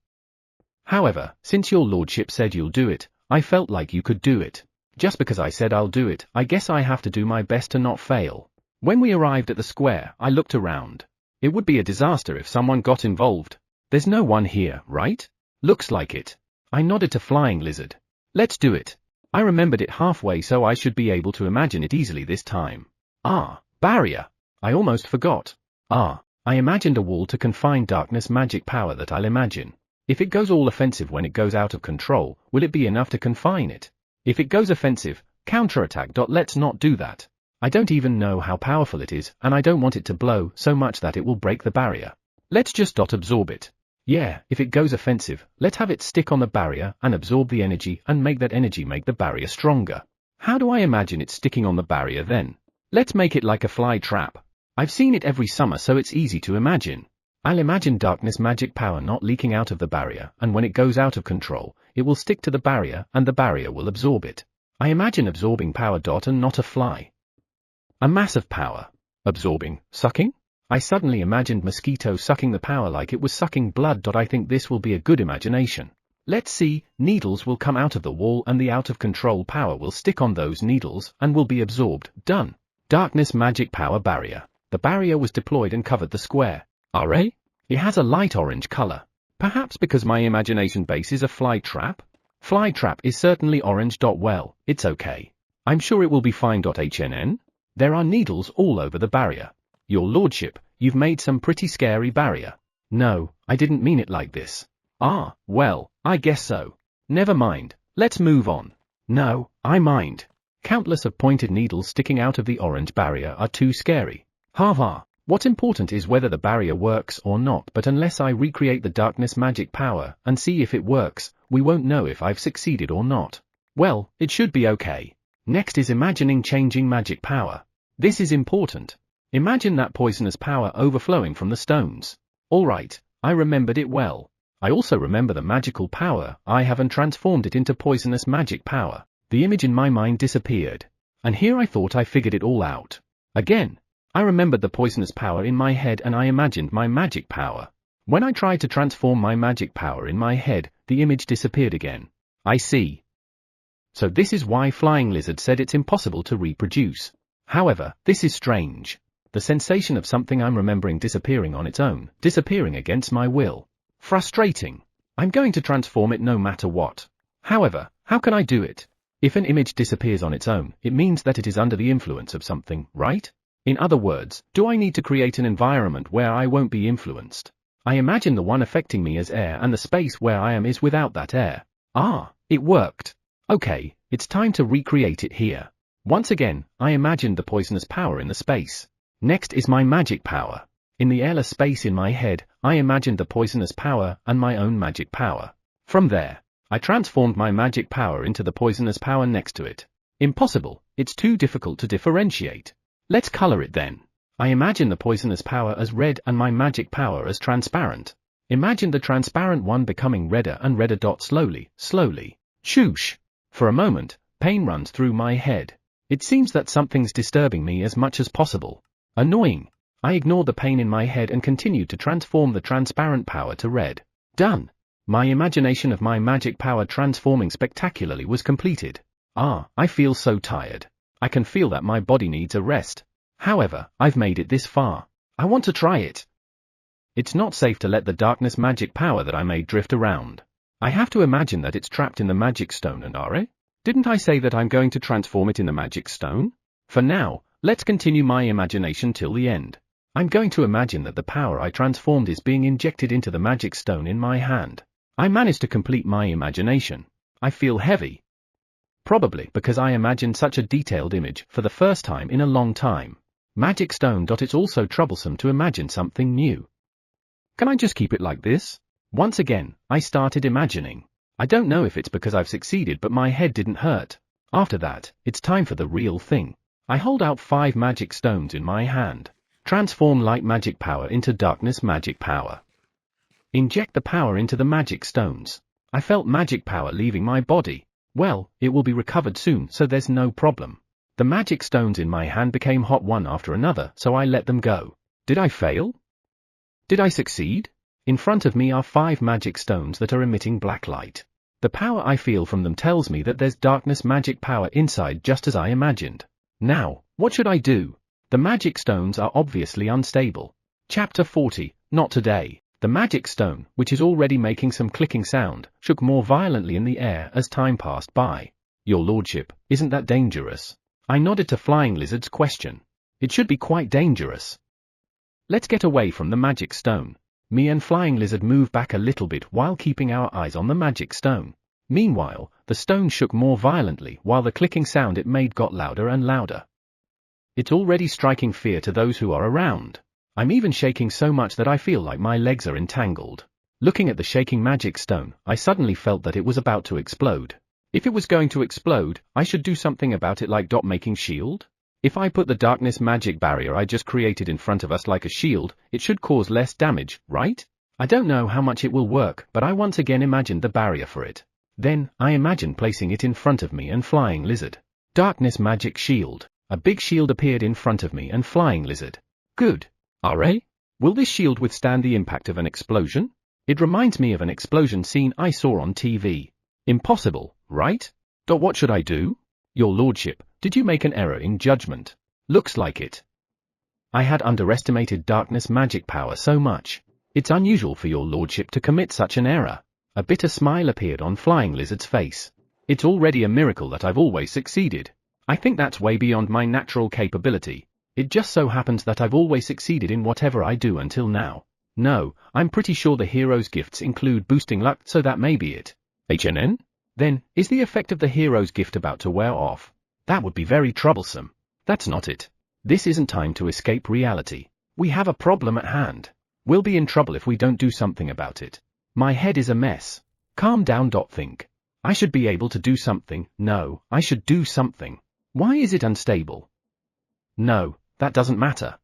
However, since your lordship said you'll do it, I felt like you could do it. Just because I said I'll do it, I guess I have to do my best to not fail. When we arrived at the square, I looked around. It would be a disaster if someone got involved. There's no one here, right? Looks like it. I nodded to Flying Lizard. Let's do it. I remembered it halfway, so I should be able to imagine it easily this time. Barrier. I almost forgot. I imagined a wall to confine darkness magic power that I'll imagine. If it goes all offensive when it goes out of control, will it be enough to confine it? If it goes offensive, counterattack. Let's not do that. I don't even know how powerful it is, and I don't want it to blow so much that it will break the barrier. Let's just absorb it. Yeah, if it goes offensive, let's have it stick on the barrier and absorb the energy and make that energy make the barrier stronger. How do I imagine it sticking on the barrier then? Let's make it like a fly trap. I've seen it every summer, so it's easy to imagine. I'll imagine darkness magic power not leaking out of the barrier, and when it goes out of control, it will stick to the barrier and the barrier will absorb it. I imagine absorbing power. And not a fly. A massive power. Absorbing, sucking? I suddenly imagined mosquito sucking the power like it was sucking blood. I think this will be a good imagination. Let's see, needles will come out of the wall and the out of control power will stick on those needles and will be absorbed. Done. Darkness magic power barrier. The barrier was deployed and covered the square. It has a light orange color. Perhaps because my imagination base is a fly trap? Fly trap is certainly orange. Well, it's okay. I'm sure it will be fine. HNN? There are needles all over the barrier. Your lordship, you've made some pretty scary barrier. No, I didn't mean it like this. Well, I guess so. Never mind, let's move on. No, I mind. Countless of pointed needles sticking out of the orange barrier are too scary. What's important is whether the barrier works or not, but unless I recreate the darkness magic power and see if it works, we won't know if I've succeeded or not. Well, it should be okay. Next is imagining changing magic power. This is important. Imagine that poisonous power overflowing from the stones. Alright, I remembered it well. I also remember the magical power I have and transformed it into poisonous magic power. The image in my mind disappeared. And here I thought I figured it all out. Again, I remembered the poisonous power in my head and I imagined my magic power. When I tried to transform my magic power in my head, the image disappeared again. I see. So this is why Flying Lizard said it's impossible to reproduce. However, this is strange. The sensation of something I'm remembering disappearing on its own, disappearing against my will. Frustrating. I'm going to transform it no matter what. However, how can I do it? If an image disappears on its own, it means that it is under the influence of something, right? In other words, do I need to create an environment where I won't be influenced? I imagine the one affecting me as air and the space where I am is without that air. Ah, it worked. Okay, it's time to recreate it here. Once again, I imagined the poisonous power in the space. Next is my magic power. In the airless space in my head, I imagined the poisonous power and my own magic power. From there, I transformed my magic power into the poisonous power next to it. Impossible, it's too difficult to differentiate. Let's color it then. I imagine the poisonous power as red and my magic power as transparent. Imagine the transparent one becoming redder and redder. Slowly. Shoosh! For a moment, pain runs through my head. It seems that something's disturbing me as much as possible. Annoying. I ignore the pain in my head and continue to transform the transparent power to red. Done. My imagination of my magic power transforming spectacularly was completed. I feel so tired. I can feel that my body needs a rest. However, I've made it this far. I want to try it. It's not safe to let the darkness magic power that I made drift around. I have to imagine that it's trapped in the magic stone. And didn't I say that I'm going to transform it in the magic stone? For now, let's continue my imagination till the end. I'm going to imagine that the power I transformed is being injected into the magic stone in my hand. I managed to complete my imagination. I feel heavy. Probably because I imagined such a detailed image for the first time in a long time. Magic stone. It's also troublesome to imagine something new. Can I just keep it like this? Once again, I started imagining. I don't know if it's because I've succeeded, but my head didn't hurt. After that, it's time for the real thing. I hold out 5 magic stones in my hand. Transform light magic power into darkness magic power. Inject the power into the magic stones. I felt magic power leaving my body. Well, it will be recovered soon, so there's no problem. The magic stones in my hand became hot one after another, so I let them go. Did I fail? Did I succeed? In front of me are 5 magic stones that are emitting black light. The power I feel from them tells me that there's darkness magic power inside, just as I imagined. Now, what should I do? The magic stones are obviously unstable. Chapter 40, Not Today. The magic stone, which is already making some clicking sound, shook more violently in the air as time passed by. Your lordship, isn't that dangerous? I nodded to Flying Lizard's question. It should be quite dangerous. Let's get away from the magic stone. Me and Flying Lizard move back a little bit while keeping our eyes on the magic stone. Meanwhile, the stone shook more violently while the clicking sound it made got louder and louder. It's already striking fear to those who are around. I'm even shaking so much that I feel like my legs are entangled. Looking at the shaking magic stone, I suddenly felt that it was about to explode. If it was going to explode, I should do something about it, like making shield? If I put the darkness magic barrier I just created in front of us like a shield, it should cause less damage, right? I don't know how much it will work, but I once again imagined the barrier for it. Then, I imagined placing it in front of me and Flying Lizard. Darkness magic shield. A big shield appeared in front of me and Flying Lizard. Good. Will this shield withstand the impact of an explosion? It reminds me of an explosion scene I saw on TV. Impossible, right? What should I do? Your lordship, did you make an error in judgment? Looks like it. I had underestimated darkness magic power so much. It's unusual for your lordship to commit such an error. A bitter smile appeared on Flying Lizard's face. It's already a miracle that I've always succeeded. I think that's way beyond my natural capability. It just so happens that I've always succeeded in whatever I do until now. No, I'm pretty sure the hero's gifts include boosting luck, so that may be it. HNN? Then, is the effect of the hero's gift about to wear off? That would be very troublesome. That's not it. This isn't time to escape reality. We have a problem at hand. We'll be in trouble if we don't do something about it. My head is a mess. Calm down. Think. I should be able to do something. No, I should do something. Why is it unstable? No, that doesn't matter.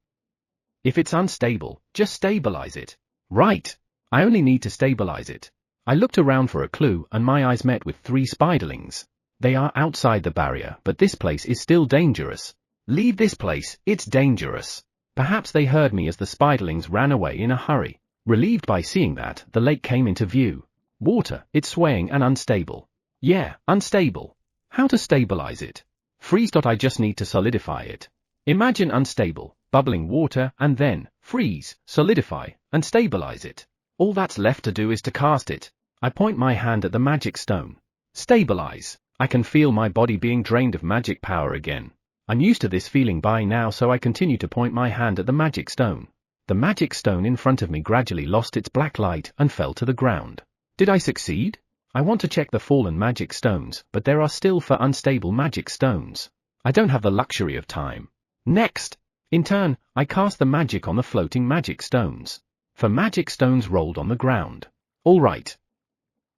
If it's unstable, just stabilize it. Right. I only need to stabilize it. I looked around for a clue and my eyes met with 3 spiderlings. They are outside the barrier, but this place is still dangerous. Leave this place, it's dangerous. Perhaps they heard me as the spiderlings ran away in a hurry. Relieved by seeing that, the lake came into view. Water, it's swaying and unstable. Yeah, unstable. How to stabilize it? Freeze. I just need to solidify it. Imagine unstable, bubbling water, and then freeze, solidify, and stabilize it. All that's left to do is to cast it. I point my hand at the magic stone. Stabilize. I can feel my body being drained of magic power again. I'm used to this feeling by now, so I continue to point my hand at the magic stone. The magic stone in front of me gradually lost its black light and fell to the ground. Did I succeed? I want to check the fallen magic stones, but there are still 4 unstable magic stones. I don't have the luxury of time. Next! In turn, I cast the magic on the floating magic stones. 4 magic stones rolled on the ground. Alright.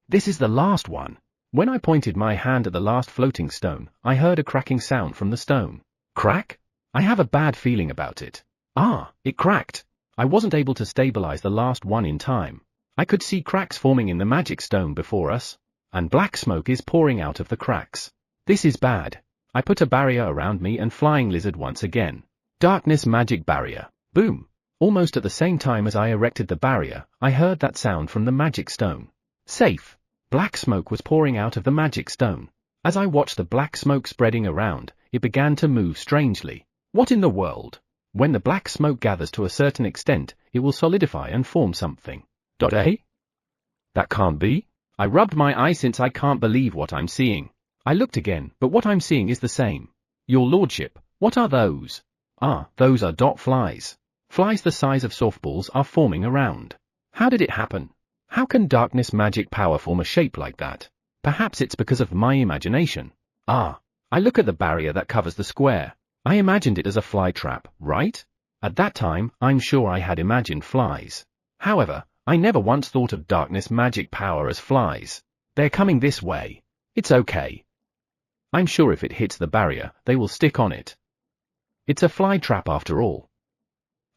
This is the last one. When I pointed my hand at the last floating stone, I heard a cracking sound from the stone. Crack? I have a bad feeling about it. Ah, it cracked. I wasn't able to stabilize the last one in time. I could see cracks forming in the magic stone before us, and black smoke is pouring out of the cracks. This is bad. I put a barrier around me and flying lizard once again. Darkness magic barrier. Boom. Almost at the same time as I erected the barrier, I heard that sound from the magic stone. Safe. Black smoke was pouring out of the magic stone. As I watched the black smoke spreading around, it began to move strangely. What in the world? When the black smoke gathers to a certain extent, it will solidify and form something. That can't be. I rubbed my eye since I can't believe what I'm seeing. I looked again, but what I'm seeing is the same. Your lordship, what are those? Ah, those are dot flies. Flies the size of softballs are forming around. How did it happen? How can darkness magic power form a shape like that? Perhaps it's because of my imagination. Ah, I look at the barrier that covers the square. I imagined it as a fly trap, right? At that time, I'm sure I had imagined flies. However, I never once thought of darkness magic power as flies. They're coming this way. It's okay. I'm sure if it hits the barrier, they will stick on it. It's a fly trap after all.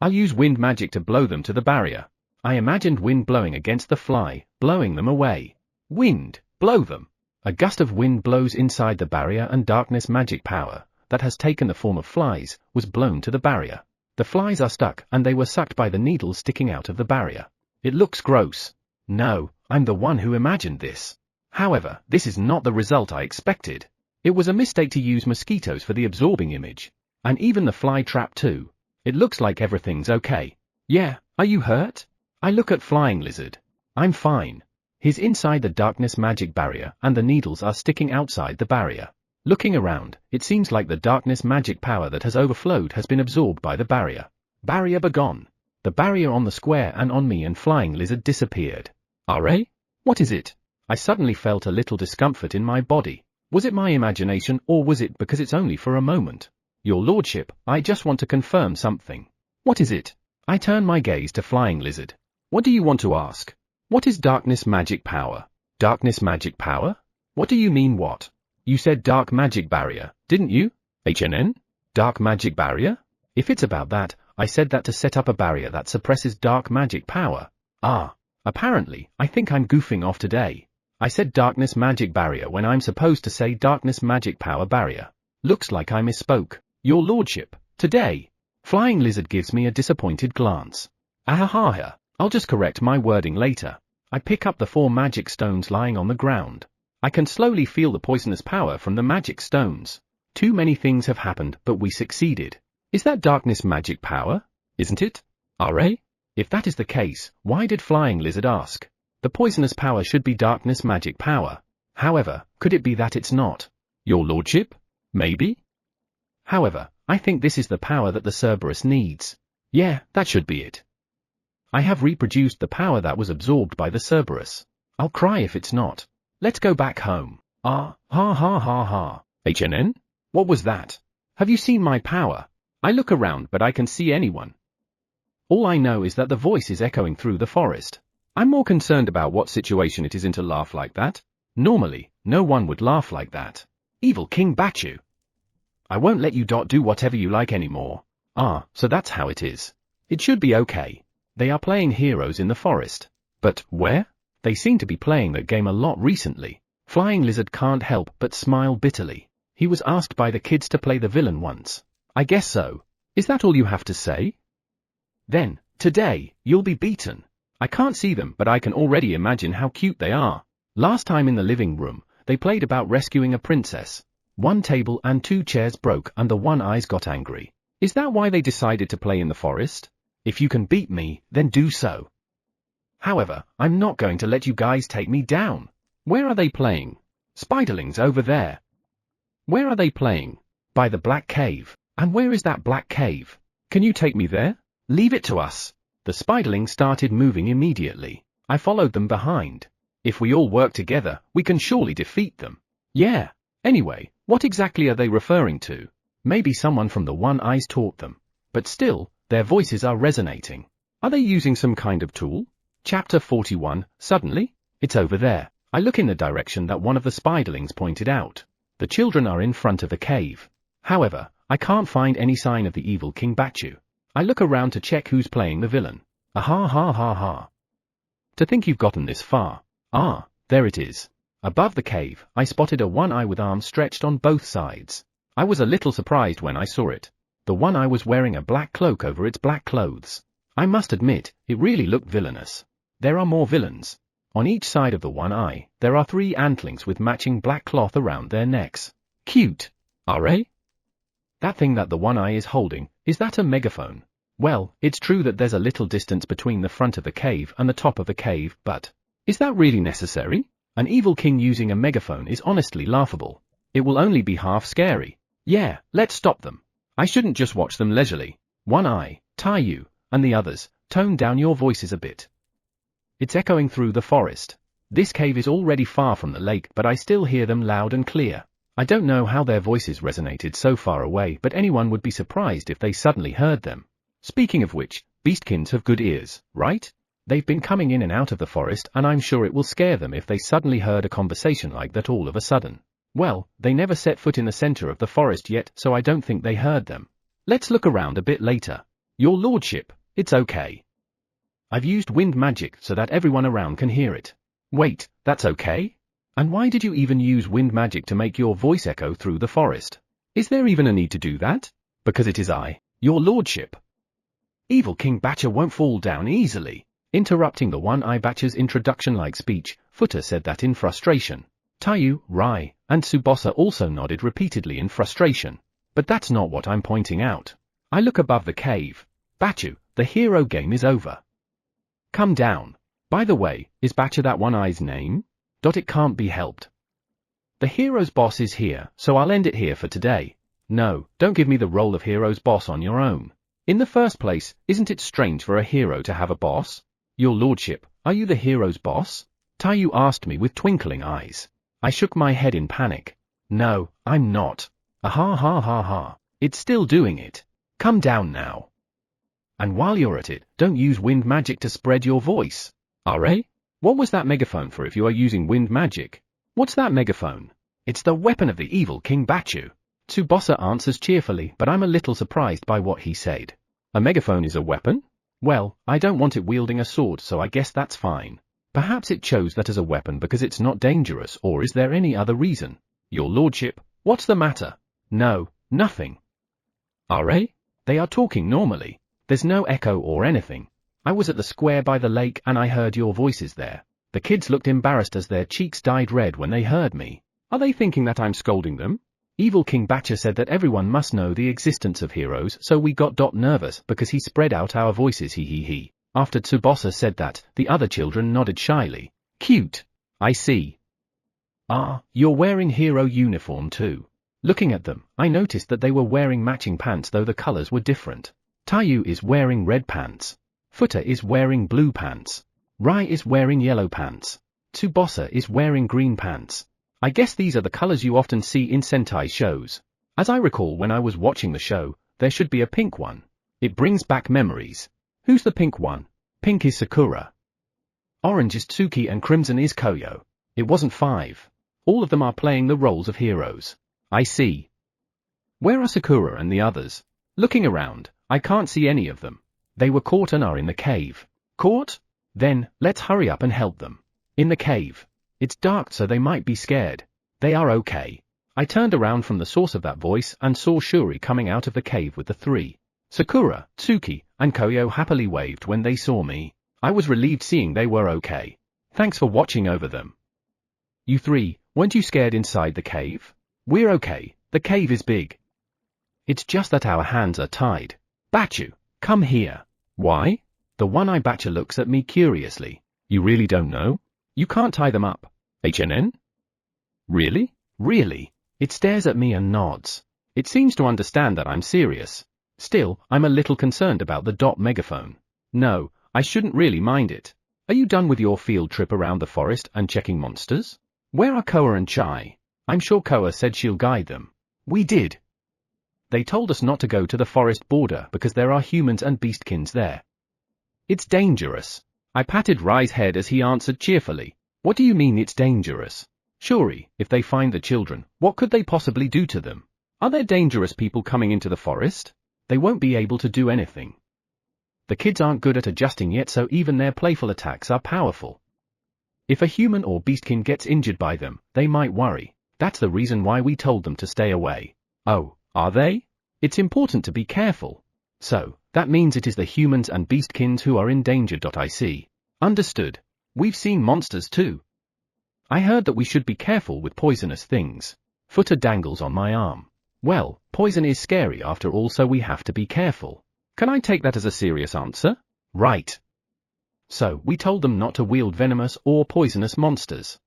I'll use wind magic to blow them to the barrier. I imagined wind blowing against the fly, blowing them away. Wind, blow them. A gust of wind blows inside the barrier and darkness magic power, that has taken the form of flies, was blown to the barrier. The flies are stuck and they were sucked by the needles sticking out of the barrier. It looks gross. No, I'm the one who imagined this. However, this is not the result I expected. It was a mistake to use mosquitoes for the absorbing image. And even the fly trap too. It looks like everything's okay. Yeah, are you hurt? I look at flying lizard. I'm fine. He's inside the darkness magic barrier and the needles are sticking outside the barrier. Looking around, it seems like the darkness magic power that has overflowed has been absorbed by the barrier. Barrier begone. The barrier on the square and on me and flying lizard disappeared. Alright? What is it? I suddenly felt a little discomfort in my body. Was it my imagination or was it because it's only for a moment? Your lordship, I just want to confirm something. What is it? I turn my gaze to flying lizard. What do you want to ask? What is darkness magic power? Darkness magic power? What do you mean what? You said dark magic barrier, didn't you? HNN? Dark magic barrier? If it's about that, I said that to set up a barrier that suppresses dark magic power. Ah, apparently, I think I'm goofing off today. I said darkness magic barrier when I'm supposed to say darkness magic power barrier. Looks like I misspoke. Your lordship, today. Flying lizard gives me a disappointed glance. Ahaha, I'll just correct my wording later. I pick up the 4 magic stones lying on the ground. I can slowly feel the poisonous power from the magic stones. Too many things have happened, but we succeeded. Is that darkness magic power? Isn't it? Alright? If that is the case, why did flying lizard ask? The poisonous power should be darkness magic power. However, could it be that it's not? Your lordship? Maybe? However, I think this is the power that the Cerberus needs. Yeah, that should be it. I have reproduced the power that was absorbed by the Cerberus. I'll cry if it's not. Let's go back home. Ah, ha ha ha ha. HNN? What was that? Have you seen my power? I look around but I can see anyone. All I know is that the voice is echoing through the forest. I'm more concerned about what situation it is in to laugh like that. Normally, no one would laugh like that. Evil King Bachu. I won't let you do whatever you like anymore. Ah, so that's how it is. It should be okay. They are playing heroes in the forest. But where? They seem to be playing that game a lot recently. Flying lizard can't help but smile bitterly. He was asked by the kids to play the villain once. I guess so. Is that all you have to say? Then, today, you'll be beaten. I can't see them but I can already imagine how cute they are. Last time in the living room, they played about rescuing a princess. 1 table and 2 chairs broke and the one eyes got angry. Is that why they decided to play in the forest? If you can beat me, then do so. However, I'm not going to let you guys take me down. Where are they playing? Spiderlings over there. Where are they playing? By the black cave. And where is that black cave? Can you take me there? Leave it to us. The spiderlings started moving immediately. I followed them behind. If we all work together, we can surely defeat them. Yeah. Anyway, what exactly are they referring to? Maybe someone from the One Eyes taught them. But still, their voices are resonating. Are they using some kind of tool? Chapter 41, suddenly, it's over there. I look in the direction that one of the spiderlings pointed out. The children are in front of the cave. However, I can't find any sign of the evil King Bachu. I look around to check who's playing the villain. Ha ha ha ha. To think you've gotten this far. Ah, there it is. Above the cave, I spotted a one-eye with arms stretched on both sides. I was a little surprised when I saw it. The one-eye was wearing a black cloak over its black clothes. I must admit, it really looked villainous. There are more villains. On each side of the one-eye, there are 3 antlings with matching black cloth around their necks. Cute. Are? That thing that the one-eye is holding, is that a megaphone? Well, it's true that there's a little distance between the front of the cave and the top of the cave, but is that really necessary? An evil king using a megaphone is honestly laughable. It will only be half scary. Yeah, let's stop them. I shouldn't just watch them leisurely. One Eye, Taiyu, and the others, tone down your voices a bit. It's echoing through the forest. This cave is already far from the lake, but I still hear them loud and clear. I don't know how their voices resonated so far away, but anyone would be surprised if they suddenly heard them. Speaking of which, beastkins have good ears, right? They've been coming in and out of the forest, and I'm sure it will scare them if they suddenly heard a conversation like that all of a sudden. Well, they never set foot in the center of the forest yet, so I don't think they heard them. Let's look around a bit later. Your lordship, it's okay. I've used wind magic so that everyone around can hear it. Wait, that's okay? And why did you even use wind magic to make your voice echo through the forest? Is there even a need to do that? Because it is I, your lordship. Evil King Bacha won't fall down easily. Interrupting the One-Eye Bacha's introduction-like speech, Futa said that in frustration. Taiyu, Rai, and Tsubasa also nodded repeatedly in frustration. But that's not what I'm pointing out. I look above the cave. Bachu, the hero game is over. Come down. By the way, is Bacha that One-Eye's name? It can't be helped. The hero's boss is here, so I'll end it here for today. No, don't give me the role of hero's boss on your own. In the first place, isn't it strange for a hero to have a boss? Your lordship, are you the hero's boss? Taiyu asked me with twinkling eyes. I shook my head in panic. No, I'm not. Ha ha ha ha. It's still doing it. Come down now. And while you're at it, don't use wind magic to spread your voice. What was that megaphone for if you are using wind magic? What's that megaphone? It's the weapon of the evil King Bachu. Tsubasa answers cheerfully, but I'm a little surprised by what he said. A megaphone is a weapon? Well, I don't want it wielding a sword, so I guess that's fine. Perhaps it chose that as a weapon because it's not dangerous, or is there any other reason? Your lordship, what's the matter? No, nothing. They are talking normally. There's no echo or anything. I was at the square by the lake and I heard your voices there. The kids looked embarrassed as their cheeks dyed red when they heard me. Are they thinking that I'm scolding them? Evil King Bacha said that everyone must know the existence of heroes, so we got nervous because he spread out our voices he. After Tsubasa said that, the other children nodded shyly. Cute. I see. Ah, you're wearing hero uniform too. Looking at them, I noticed that they were wearing matching pants though the colors were different. Taiyu is wearing red pants. Futa is wearing blue pants. Rai is wearing yellow pants. Tsubasa is wearing green pants. I guess these are the colors you often see in Sentai shows. As I recall when I was watching the show, there should be a pink one. It brings back memories. Who's the pink one? Pink is Sakura. Orange is Tsuki and crimson is Koyo. It wasn't 5. All of them are playing the roles of heroes. I see. Where are Sakura and the others? Looking around, I can't see any of them. They were caught and are in the cave. Caught? Then, let's hurry up and help them. In the cave. It's dark so they might be scared. They are okay. I turned around from the source of that voice and saw Shuri coming out of the cave with the 3. Sakura, Tsuki, and Koyo happily waved when they saw me. I was relieved seeing they were okay. Thanks for watching over them. You 3, weren't you scared inside the cave? We're okay, the cave is big. It's just that our hands are tied. Bachu, come here. Why? The One-Eye Bacha looks at me curiously. You really don't know? You can't tie them up. HNN? Really? Really? It stares at me and nods. It seems to understand that I'm serious. Still, I'm a little concerned about the megaphone. No, I shouldn't really mind it. Are you done with your field trip around the forest and checking monsters? Where are Koa and Chai? I'm sure Koa said she'll guide them. We did. They told us not to go to the forest border because there are humans and beastkins there. It's dangerous. I patted Rai's head as he answered cheerfully. What do you mean it's dangerous? Shuri, if they find the children, what could they possibly do to them? Are there dangerous people coming into the forest? They won't be able to do anything. The kids aren't good at adjusting yet, so even their playful attacks are powerful. If a human or beastkin gets injured by them, they might worry. That's the reason why we told them to stay away. Oh, are they? It's important to be careful. So, that means it is the humans and beastkins who are in danger. I see. Understood. We've seen monsters too. I heard that we should be careful with poisonous things. Footer dangles on my arm. Well, poison is scary after all, so we have to be careful. Can I take that as a serious answer? Right. So, we told them not to wield venomous or poisonous monsters.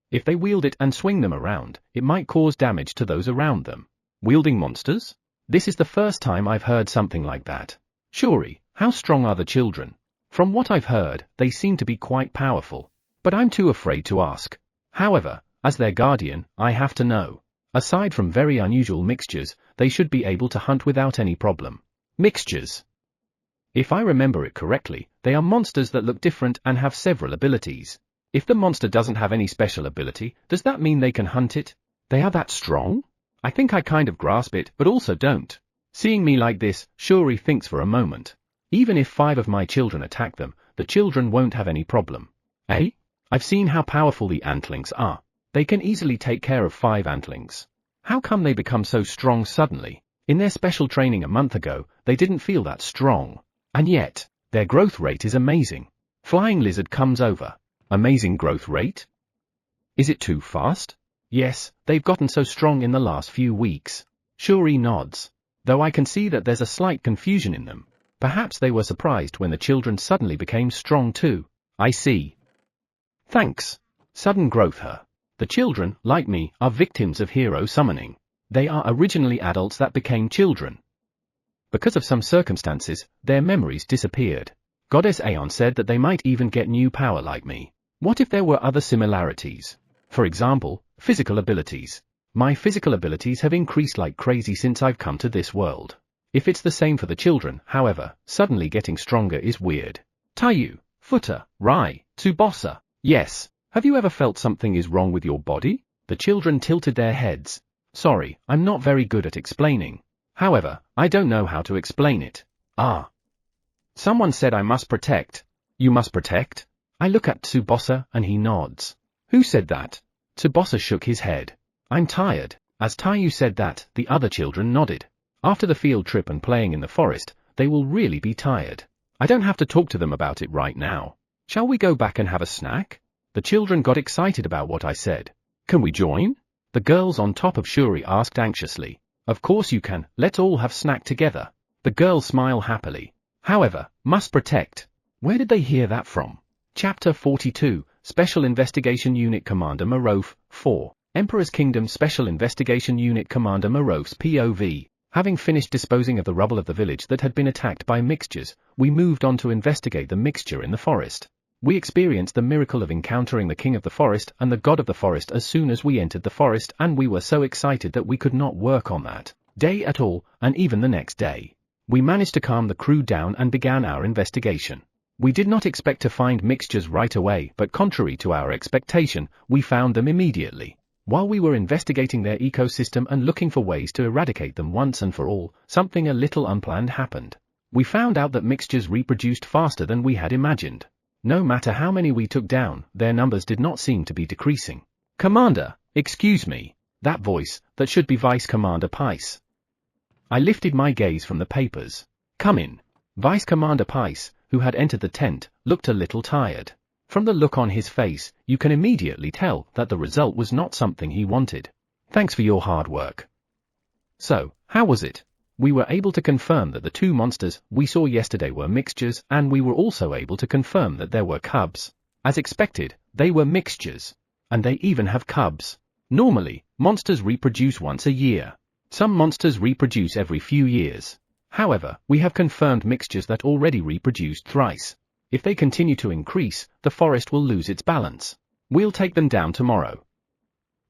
If they wield it and swing them around, it might cause damage to those around them. Wielding monsters? This is the first time I've heard something like that. Shuri, how strong are the children? From what I've heard, they seem to be quite powerful. But I'm too afraid to ask. However, as their guardian, I have to know. Aside from very unusual mixtures, they should be able to hunt without any problem. Mixtures. If I remember it correctly, they are monsters that look different and have several abilities. If the monster doesn't have any special ability, does that mean they can hunt it? They are that strong? I think I kind of grasp it, but also don't. Seeing me like this, Shuri thinks for a moment. Even if 5 of my children attack them, the children won't have any problem. Eh? I've seen how powerful the antlings are. They can easily take care of 5 antlings. How come they become so strong suddenly? In their special training a month ago, they didn't feel that strong. And yet, their growth rate is amazing. Flying lizard comes over. Amazing growth rate? Is it too fast? Yes, they've gotten so strong in the last few weeks. Shuri nods. Though I can see that there's a slight confusion in them. Perhaps they were surprised when the children suddenly became strong too. I see. Thanks. Sudden growth. The children, like me, are victims of hero summoning. They are originally adults that became children. Because of some circumstances, their memories disappeared. Goddess Aeon said that they might even get new power like me. What if there were other similarities? For example, physical abilities. My physical abilities have increased like crazy since I've come to this world. If it's the same for the children, however, suddenly getting stronger is weird. Taiyu, Footer, Rai, Tsubasa. Yes. Have you ever felt something is wrong with your body? The children tilted their heads. Sorry, I'm not very good at explaining. However, I don't know how to explain it. Ah. Someone said I must protect. You must protect? I look at Tsubasa and he nods. Who said that? Tsubasa shook his head. I'm tired. As Taiyu said that, the other children nodded. After the field trip and playing in the forest, they will really be tired. I don't have to talk to them about it right now. Shall we go back and have a snack? The children got excited about what I said. Can we join? The girls on top of Shuri asked anxiously. Of course you can, let's all have snack together. The girls smile happily. However, must protect. Where did they hear that from? Chapter 42, Special Investigation Unit Commander Morove, 4. Emperor's Kingdom Special Investigation Unit Commander Morove's POV. Having finished disposing of the rubble of the village that had been attacked by mixtures, we moved on to investigate the mixture in the forest. We experienced the miracle of encountering the king of the forest and the god of the forest as soon as we entered the forest, and we were so excited that we could not work on that day at all, and even the next day. We managed to calm the crew down and began our investigation. We did not expect to find mixtures right away, but contrary to our expectation, we found them immediately. While we were investigating their ecosystem and looking for ways to eradicate them once and for all, something a little unplanned happened. We found out that mixtures reproduced faster than we had imagined. No matter how many we took down, their numbers did not seem to be decreasing. Commander, excuse me. That voice, that should be Vice Commander Pice. I lifted my gaze from the papers. Come in. Vice Commander Pice, who had entered the tent, looked a little tired. From the look on his face, you can immediately tell that the result was not something he wanted. Thanks for your hard work. So, how was it? We were able to confirm that the 2 monsters we saw yesterday were mixtures, and we were also able to confirm that there were cubs. As expected, they were mixtures. And they even have cubs. Normally, monsters reproduce once a year. Some monsters reproduce every few years. However, we have confirmed mixtures that already reproduced thrice. If they continue to increase, the forest will lose its balance. We'll take them down tomorrow.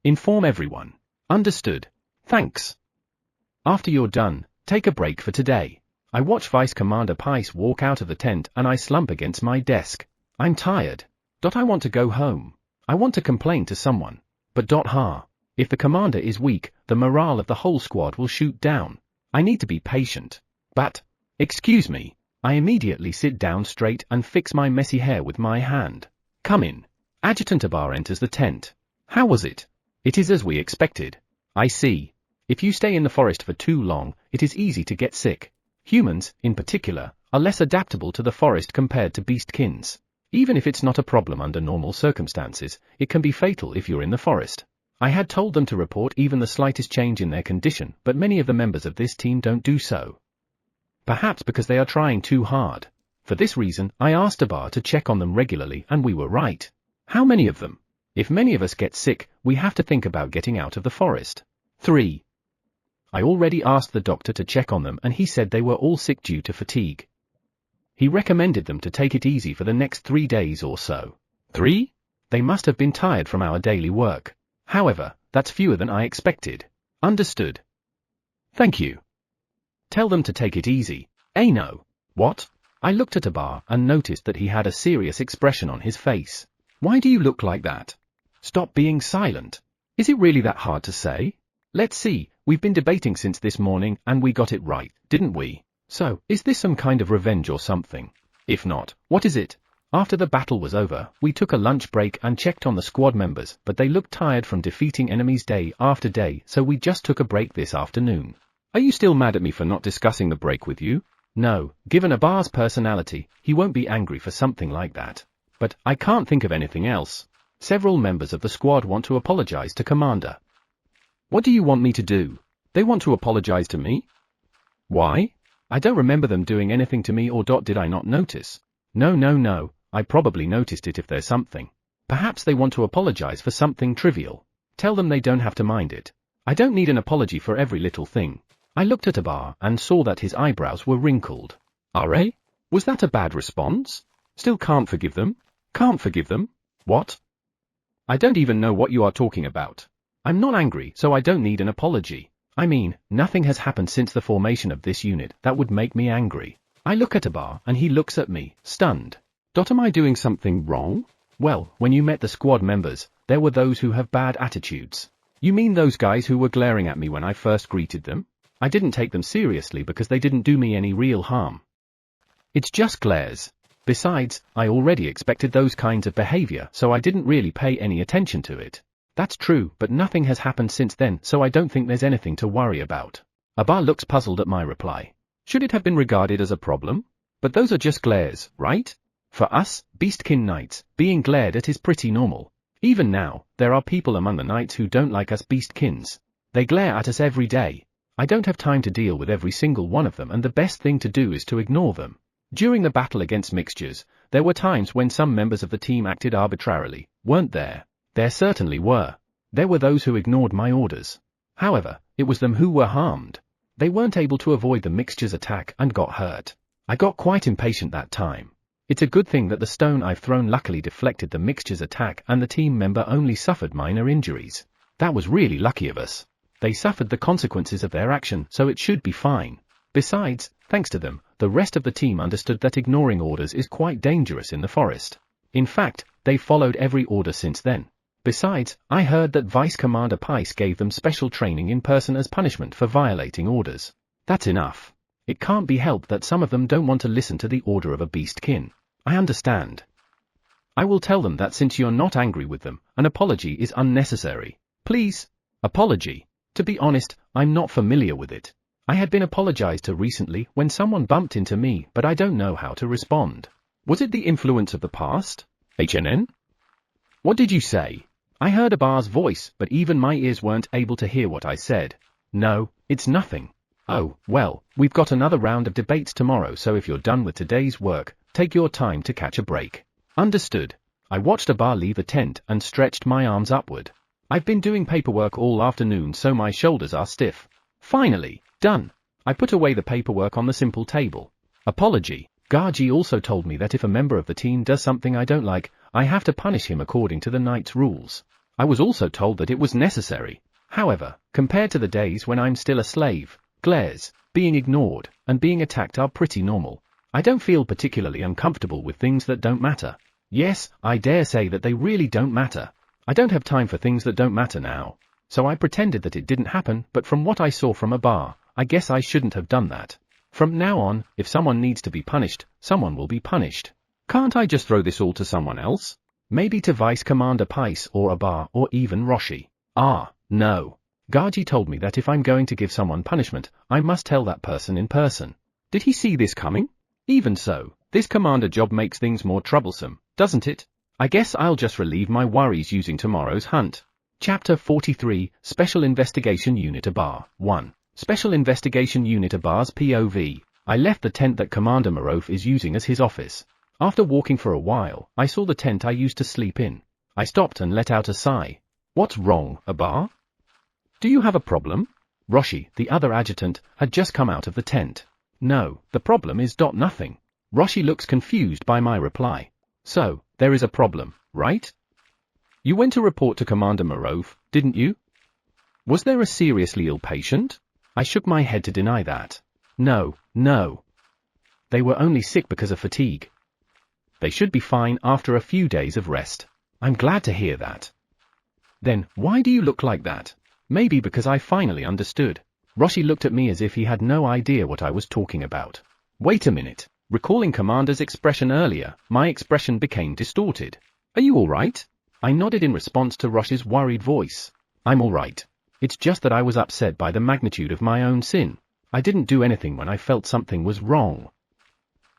Inform everyone. Understood. Thanks. After you're done, take a break for today. I watch Vice Commander Pice walk out of the tent and I slump against my desk. I'm tired. I want to go home. I want to complain to someone. But if the commander is weak, the morale of the whole squad will shoot down. I need to be patient. But, excuse me. I immediately sit down straight and fix my messy hair with my hand. Come in. Adjutant Abar enters the tent. How was it? It is as we expected. I see. If you stay in the forest for too long, it is easy to get sick. Humans, in particular, are less adaptable to the forest compared to beastkins. Even if it's not a problem under normal circumstances, it can be fatal if you're in the forest. I had told them to report even the slightest change in their condition, but many of the members of this team don't do so. Perhaps because they are trying too hard. For this reason, I asked Abar to check on them regularly and we were right. How many of them? If many of us get sick, we have to think about getting out of the forest. 3. I already asked the doctor to check on them and he said they were all sick due to fatigue. He recommended them to take it easy for the next 3 days or so. 3? They must have been tired from our daily work. However, that's fewer than I expected. Understood. Thank you. Tell them to take it easy. No. What? I looked at Abar and noticed that he had a serious expression on his face. Why do you look like that? Stop being silent. Is it really that hard to say? Let's see, we've been debating since this morning and we got it right, didn't we? So, is this some kind of revenge or something? If not, what is it? After the battle was over, we took a lunch break and checked on the squad members, but they looked tired from defeating enemies day after day, so we just took a break this afternoon. Are you still mad at me for not discussing the break with you? No, given Abar's personality, he won't be angry for something like that. But I can't think of anything else. Several members of the squad want to apologize to Commander. What do you want me to do? They want to apologize to me? Why? I don't remember them doing anything to me or did I not notice? No. I probably noticed it if there's something. Perhaps they want to apologize for something trivial. Tell them they don't have to mind it. I don't need an apology for every little thing. I looked at Abar and saw that his eyebrows were wrinkled. R.A.? Was that a bad response? Still can't forgive them? Can't forgive them? What? I don't even know what you are talking about. I'm not angry, so I don't need an apology. I mean, nothing has happened since the formation of this unit that would make me angry. I look at Abar and he looks at me, stunned. Am I doing something wrong? Well, when you met the squad members, there were those who have bad attitudes. You mean those guys who were glaring at me when I first greeted them? I didn't take them seriously because they didn't do me any real harm. It's just glares. Besides, I already expected those kinds of behavior, so I didn't really pay any attention to it. That's true, but nothing has happened since then, so I don't think there's anything to worry about. Abar looks puzzled at my reply. Should it have been regarded as a problem? But those are just glares, right? For us, Beastkin Knights, being glared at is pretty normal. Even now, there are people among the Knights who don't like us Beastkins. They glare at us every day. I don't have time to deal with every single one of them and the best thing to do is to ignore them. During the battle against mixtures, there were times when some members of the team acted arbitrarily, weren't there? There certainly were. There were those who ignored my orders. However, it was them who were harmed. They weren't able to avoid the mixture's attack and got hurt. I got quite impatient that time. It's a good thing that the stone I've thrown luckily deflected the mixture's attack and the team member only suffered minor injuries. That was really lucky of us. They suffered the consequences of their action, so it should be fine. Besides, thanks to them, the rest of the team understood that ignoring orders is quite dangerous in the forest. In fact, they followed every order since then. Besides, I heard that Vice Commander Pice gave them special training in person as punishment for violating orders. That's enough. It can't be helped that some of them don't want to listen to the order of a beastkin. I understand. I will tell them that since you're not angry with them, an apology is unnecessary. Please. Apology. To be honest, I'm not familiar with it. I had been apologized to recently when someone bumped into me, but I don't know how to respond. Was it the influence of the past? HNN? What did you say? I heard Abar's voice, but even my ears weren't able to hear what I said. No, it's nothing. Oh, well, we've got another round of debates tomorrow, so if you're done with today's work, take your time to catch a break. Understood. I watched Abar leave the tent and stretched my arms upward. I've been doing paperwork all afternoon, so my shoulders are stiff. Finally, done. I put away the paperwork on the simple table. Apology. Gaji also told me that if a member of the team does something I don't like, I have to punish him according to the knight's rules. I was also told that it was necessary. However, compared to the days when I'm still a slave, glares, being ignored, and being attacked are pretty normal. I don't feel particularly uncomfortable with things that don't matter. Yes, I dare say that they really don't matter. I don't have time for things that don't matter now. So I pretended that it didn't happen, but from what I saw from a bar, I guess I shouldn't have done that. From now on, if someone needs to be punished, someone will be punished. Can't I just throw this all to someone else? Maybe to Vice Commander Pice or Abar or even Roshi. No. Gaji told me that if I'm going to give someone punishment, I must tell that person in person. Did he see this coming? Even so, this commander job makes things more troublesome, doesn't it? I guess I'll just relieve my worries using tomorrow's hunt. Chapter 43, Special Investigation Unit Abar, 1. Special Investigation Unit Abar's POV. I left the tent that Commander Morov is using as his office. After walking for a while, I saw the tent I used to sleep in. I stopped and let out a sigh. What's wrong, Abar? Do you have a problem? Roshi, the other adjutant, had just come out of the tent. No, the problem is nothing. Roshi looks confused by my reply. So, there is a problem, right? You went to report to Commander Morov, didn't you? Was there a seriously ill patient? I shook my head to deny that. No. They were only sick because of fatigue. They should be fine after a few days of rest. I'm glad to hear that. Then, why do you look like that? Maybe because I finally understood. Roshi looked at me as if he had no idea what I was talking about. Wait a minute. Recalling Commander's expression earlier, my expression became distorted. Are you alright? I nodded in response to Roshi's worried voice. I'm alright. It's just that I was upset by the magnitude of my own sin. I didn't do anything when I felt something was wrong.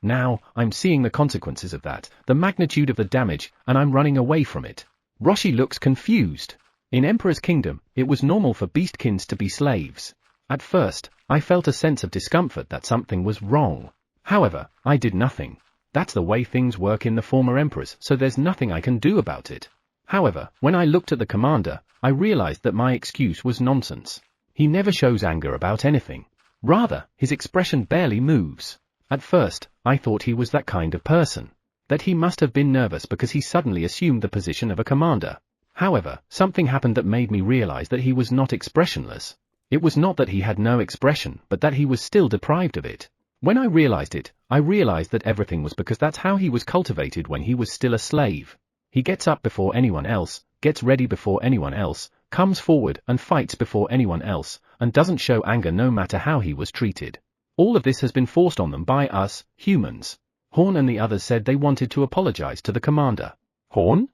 Now, I'm seeing the consequences of that, the magnitude of the damage, and I'm running away from it. Roshi looks confused. In Emperor's Kingdom, it was normal for beastkins to be slaves. At first, I felt a sense of discomfort that something was wrong. However, I did nothing. That's the way things work in the former emperors, so there's nothing I can do about it. However, when I looked at the commander, I realized that my excuse was nonsense. He never shows anger about anything. Rather, his expression barely moves. At first, I thought he was that kind of person. That he must have been nervous because he suddenly assumed the position of a commander. However, something happened that made me realize that he was not expressionless. It was not that he had no expression, but that he was still deprived of it. When I realized it, I realized that everything was because that's how he was cultivated when he was still a slave. He gets up before anyone else, gets ready before anyone else, comes forward and fights before anyone else, and doesn't show anger no matter how he was treated. All of this has been forced on them by us, humans. Horn and the others said they wanted to apologize to the commander. Horn?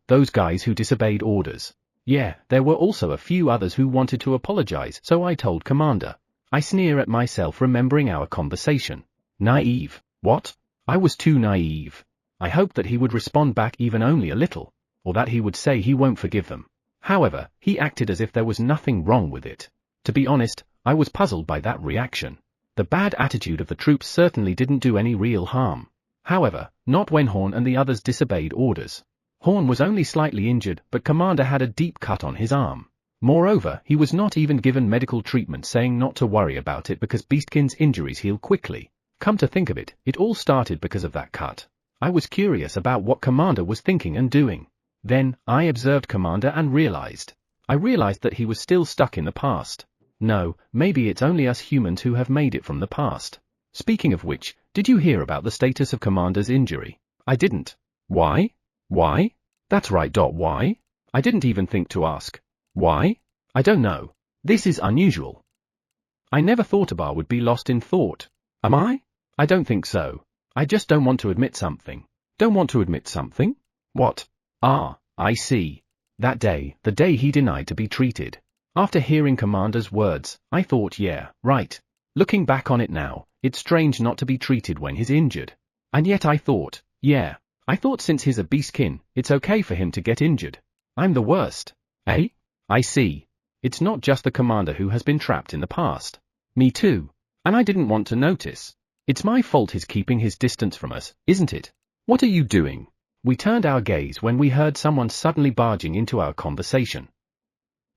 Those guys who disobeyed orders. Yeah, there were also a few others who wanted to apologize, so I told Commander. I sneer at myself remembering our conversation. Naive. What? I was too naive. I hoped that he would respond back even only a little, or that he would say he won't forgive them. However, he acted as if there was nothing wrong with it. To be honest, I was puzzled by that reaction. The bad attitude of the troops certainly didn't do any real harm. However, not when Horn and the others disobeyed orders. Horn was only slightly injured, but Commander had a deep cut on his arm. Moreover, he was not even given medical treatment, saying not to worry about it because beastkin's injuries heal quickly. Come to think of it, it all started because of that cut. I was curious about what Commander was thinking and doing. Then, I observed Commander and realized. I realized that he was still stuck in the past. No, maybe it's only us humans who have made it from the past. Speaking of which, did you hear about the status of Commander's injury? I didn't. Why? Why? That's right. Why? I didn't even think to ask. Why? I don't know. This is unusual. I never thought Abar would be lost in thought. Am I? I don't think so. I just don't want to admit something. Don't want to admit something? What? I see. That day, the day he denied to be treated. After hearing Commander's words, I thought, yeah, right. Looking back on it now, it's strange not to be treated when he's injured. And yet I thought, yeah. I thought since he's a beastkin, it's okay for him to get injured. I'm the worst. Eh? I see. It's not just the commander who has been trapped in the past. Me too. And I didn't want to notice. It's my fault he's keeping his distance from us, isn't it? What are you doing? We turned our gaze when we heard someone suddenly barging into our conversation.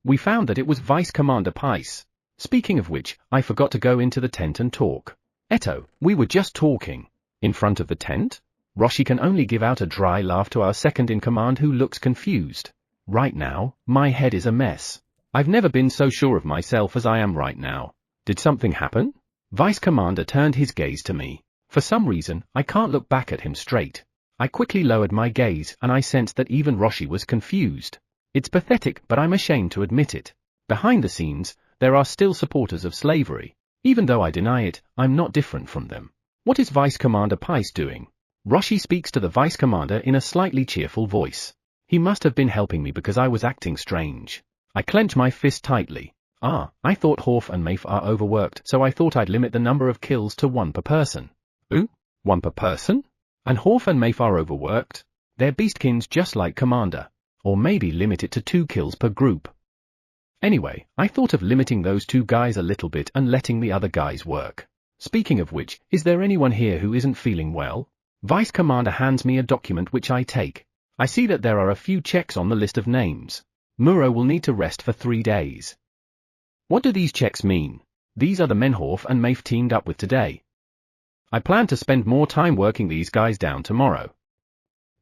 We found that it was Vice Commander Pice. Speaking of which, I forgot to go into the tent and talk. Eto, we were just talking. In front of the tent? Roshi can only give out a dry laugh to our second-in-command who looks confused. Right now, my head is a mess. I've never been so sure of myself as I am right now. Did something happen? Vice Commander turned his gaze to me. For some reason, I can't look back at him straight. I quickly lowered my gaze and I sensed that even Roshi was confused. It's pathetic, but I'm ashamed to admit it. Behind the scenes, there are still supporters of slavery. Even though I deny it, I'm not different from them. What is Vice Commander Paice doing? Roshi speaks to the Vice Commander in a slightly cheerful voice. He must have been helping me because I was acting strange. I clench my fist tightly. I thought Horf and Mafe are overworked, so I thought I'd limit the number of kills to 1 per person. Ooh? 1 per person? And Horf and Mafe are overworked? They're beastkins just like Commander. Or maybe limit it to 2 kills per group. Anyway, I thought of limiting those 2 guys a little bit and letting the other guys work. Speaking of which, is there anyone here who isn't feeling well? Vice Commander hands me a document which I take. I see that there are a few checks on the list of names. Muro will need to rest for 3 days. What do these checks mean? These are the men Horf and Mafe teamed up with today. I plan to spend more time working these guys down tomorrow.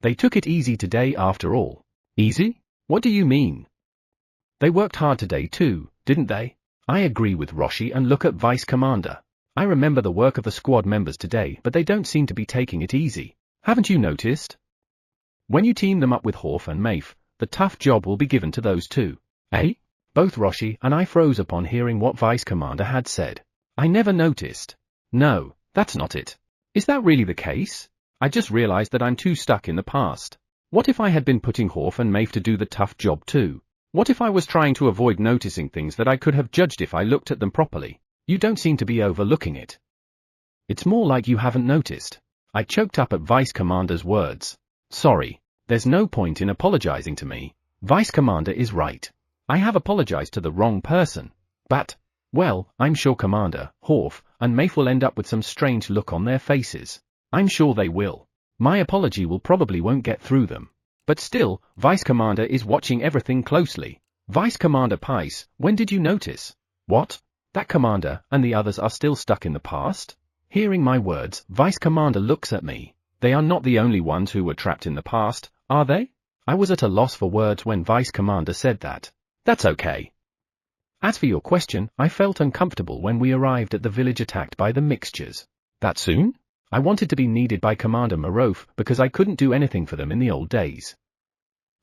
They took it easy today after all. Easy? What do you mean? They worked hard today too, didn't they? I agree with Roshi and look at Vice Commander. I remember the work of the squad members today, but they don't seem to be taking it easy. Haven't you noticed? When you team them up with Horf and Mafe, the tough job will be given to those 2. Eh? Both Roshi and I froze upon hearing what Vice Commander had said. I never noticed. No, that's not it. Is that really the case? I just realized that I'm too stuck in the past. What if I had been putting Horf and Mafe to do the tough job too? What if I was trying to avoid noticing things that I could have judged if I looked at them properly? You don't seem to be overlooking it. It's more like you haven't noticed. I choked up at Vice Commander's words. Sorry, there's no point in apologizing to me. Vice Commander is right. I have apologized to the wrong person. But, well, I'm sure Commander, Horf, and Mafe will end up with some strange look on their faces. I'm sure they will. My apology will probably won't get through them. But still, Vice Commander is watching everything closely. Vice Commander Paice, when did you notice? What? That Commander and the others are still stuck in the past? Hearing my words, Vice Commander looks at me. They are not the only ones who were trapped in the past, are they? I was at a loss for words when Vice Commander said that. That's okay. As for your question, I felt uncomfortable when we arrived at the village attacked by the mixtures. That soon? I wanted to be needed by Commander Marof because I couldn't do anything for them in the old days.